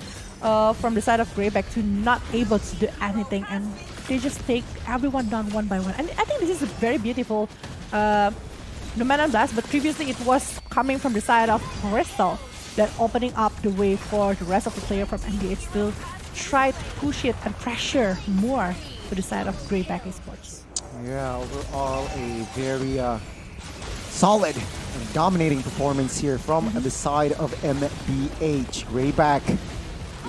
from the side of Grayback to not able to do anything, and they just take everyone down one by one. And I think this is a very beautiful Nomadan Blast, but previously it was coming from the side of Crystal, that opening up the way for the rest of the player from MDH to try to push it and pressure more to the side of Grayback Esports. Yeah, overall a very solid and dominating performance here from the side of MDH. Grayback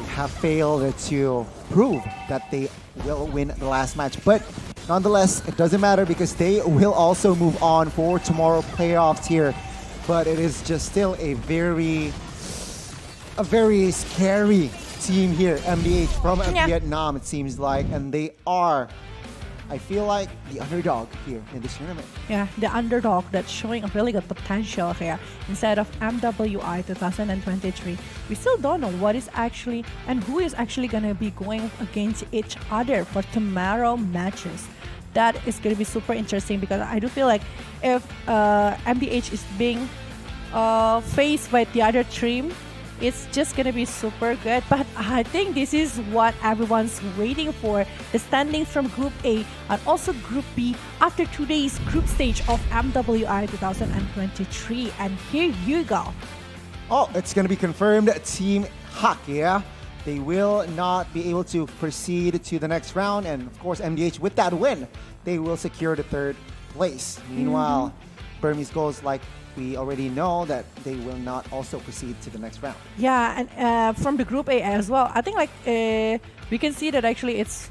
have failed to prove that they will win the last match, but nonetheless, it doesn't matter because they will also move on for tomorrow playoffs here. But it is just still a very scary team here, MDH from Vietnam, it seems like, and they are, I feel like, the underdog here in this tournament. Yeah, the underdog that's showing a really good potential here instead of MWI 2023. We still don't know what is actually and who is actually going to be going against each other for tomorrow matches. That is going to be super interesting because I do feel like if MDH is being faced by the other team, it's just going to be super good. But I think this is what everyone's waiting for. The standings from Group A and also Group B after today's group stage of MWI 2023. And here you go. Oh, it's going to be confirmed. Team Hak, yeah? They will not be able to proceed to the next round. And of course, MDH, with that win, they will secure the 3rd place. Meanwhile, Burmese Goals, like we already know, that they will not also proceed to the next round. Yeah, and from the Group A as well, I think like we can see that actually it's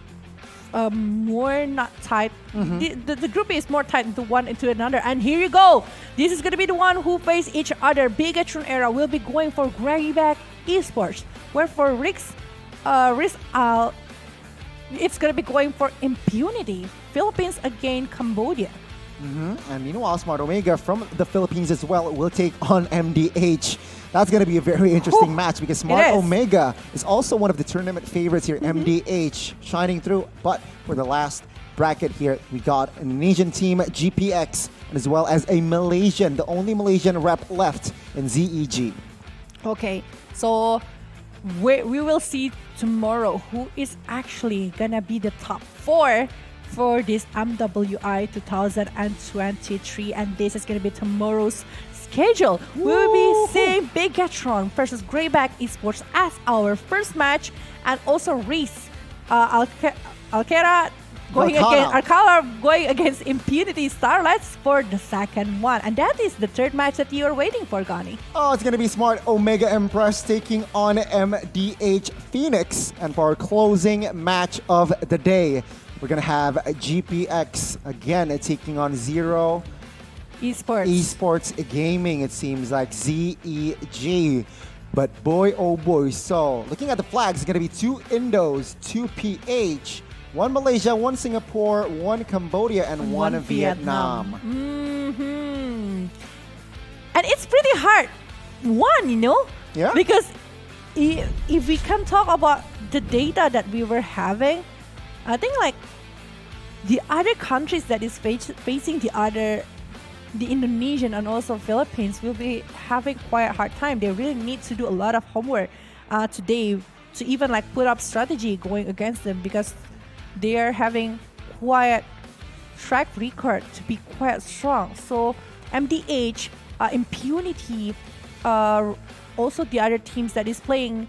more not tight. The Group A is more tight into one into another. And here you go. This is going to be the one who face each other. Bigatron Era will be going for Grayback Esports, where for Risk, it's going to be going for Impunity. Philippines against Cambodia. And meanwhile, Smart Omega from the Philippines as well will take on MDH. That's going to be a very interesting match because Smart Omega is also one of the tournament favorites here. MDH shining through. But for the last bracket here, we got an Indonesian team, GPX, as well as a Malaysian, the only Malaysian rep left in ZEG. Okay, so we will see tomorrow who is actually going to be the top 4 for this MWI 2023, and this is going to be tomorrow's schedule. We will be seeing Bigatron versus Grayback Esports as our first match, and also Reese Alcera going against Impunity Starlights for the second one. And that is the 3rd match that you are waiting for, Gani. Oh, it's going to be Smart Omega Empress taking on MDH Phoenix. And for our closing match of the day, we're going to have GPX again taking on Zero Esports Gaming, it seems like ZEG. But boy, oh boy, so looking at the flags, it's going to be 2 Indos, 2 PH, 1 Malaysia, 1 Singapore, 1 Cambodia, and 1 Vietnam. And it's pretty hard. Yeah. Because if we can talk about the data that we were having, I think like the other countries that is facing the Indonesian and also Philippines will be having quite a hard time. They really need to do a lot of homework today to even like put up strategy going against them, because they are having quite track record to be quite strong. So MDH, Impunity, also the other teams that is playing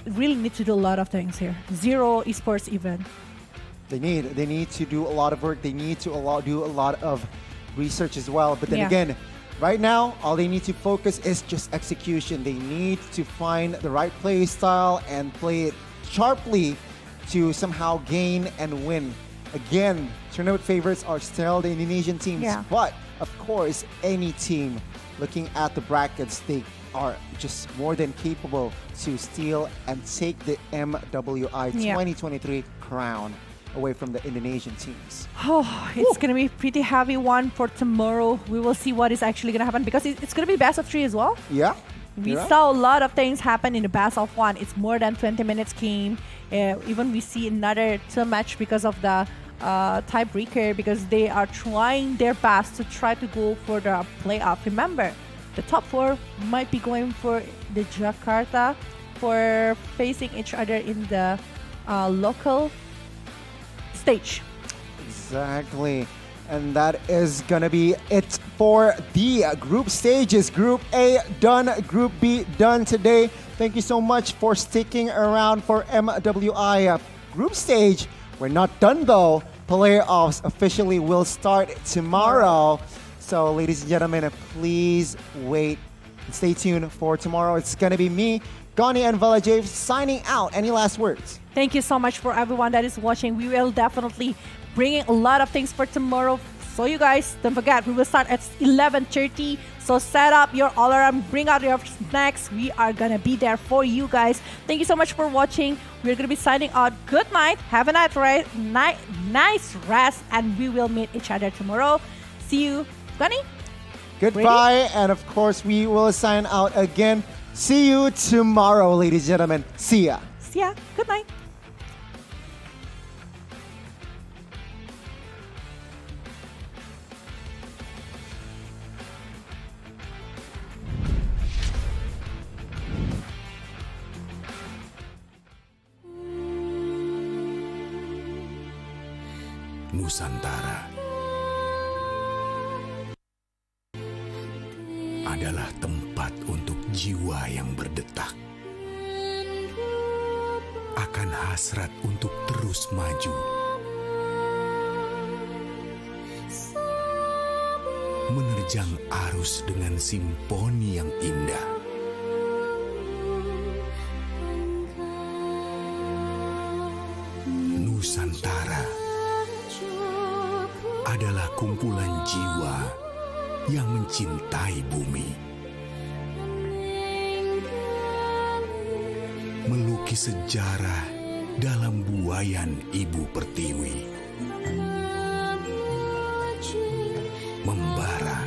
really need to do a lot of things here. Zero esports even. They need to do a lot of work. They need to do a lot of research as well. But then again, right now, all they need to focus is just execution. They need to find the right play style and play it sharply to somehow gain and win. Again, tournament favorites are still the Indonesian teams. But, of course, any team looking at the brackets, they are just more than capable to steal and take the MWI 2023 crown away from the Indonesian teams. It's going to be pretty heavy one for tomorrow. We will see what is actually going to happen, because it's going to be best of 3 as well. We saw a lot of things happen in the best of 1. It's more than 20 minutes game. Even we see another 2 match because of the tiebreaker, because they are trying their best to try to go for the playoff. Remember, the top 4 might be going for the Jakarta for facing each other in the local stage. Exactly. And that is going to be it for the group stages. Group A done, Group B done today. Thank you so much for sticking around for MWI group stage. We're not done though. Playoffs officially will start tomorrow. So ladies and gentlemen, please wait and stay tuned for tomorrow. It's going to be me, Gani and Velkhana signing out. Any last words? Thank you so much for everyone that is watching. We will definitely bringing a lot of things for tomorrow. So you guys, don't forget, we will start at 11:30. So set up your alarm, bring out your snacks. We are going to be there for you guys. Thank you so much for watching. We're going to be signing out. Good night. Have a nice rest. And we will meet each other tomorrow. See you. Gani? Goodbye. Ready? And of course, we will sign out again. See you tomorrow, ladies and gentlemen. See ya. See ya. Good night. Nusantara adalah tempat untuk jiwa yang berdetak, akan hasrat untuk terus maju, menerjang arus dengan simfoni yang indah. Nusantara adalah kumpulan jiwa yang mencintai bumi, melukis sejarah dalam buayan Ibu Pertiwi, membara,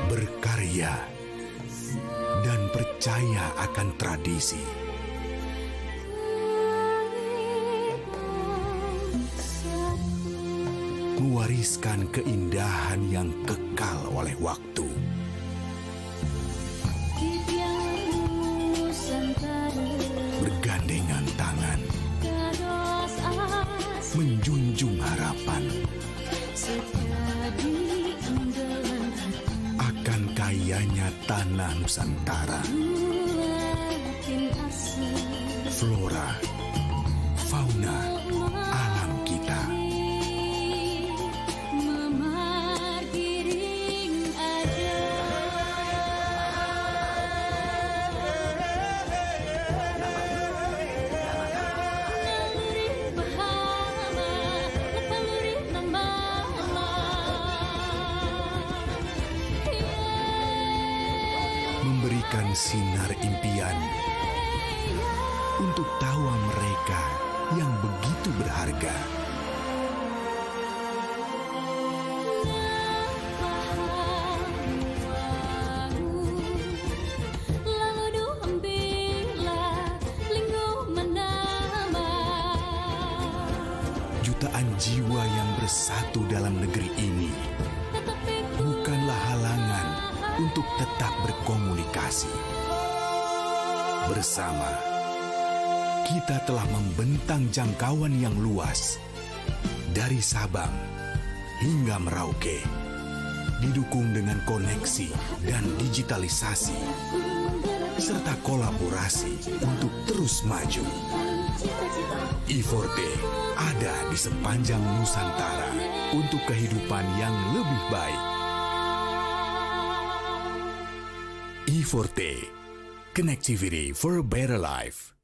berkarya, dan percaya akan tradisi. Mewariskan keindahan yang kekal oleh waktu. Bergandengan tangan, menjunjung harapan akan kayanya tanah Nusantara. Flora, fauna, alam kita. memancarkan sinar impian untuk tawa mereka yang begitu berharga. Jutaan jiwa yang bersatu dalam negeri ini bukanlah halangan untuk tetap berkomunikasi. Bersama, kita telah membentang jangkauan yang luas dari Sabang hingga Merauke, didukung dengan koneksi dan digitalisasi, serta kolaborasi untuk terus maju. I4T ada di sepanjang Nusantara untuk kehidupan yang lebih baik. I4T, connectivity for a better life.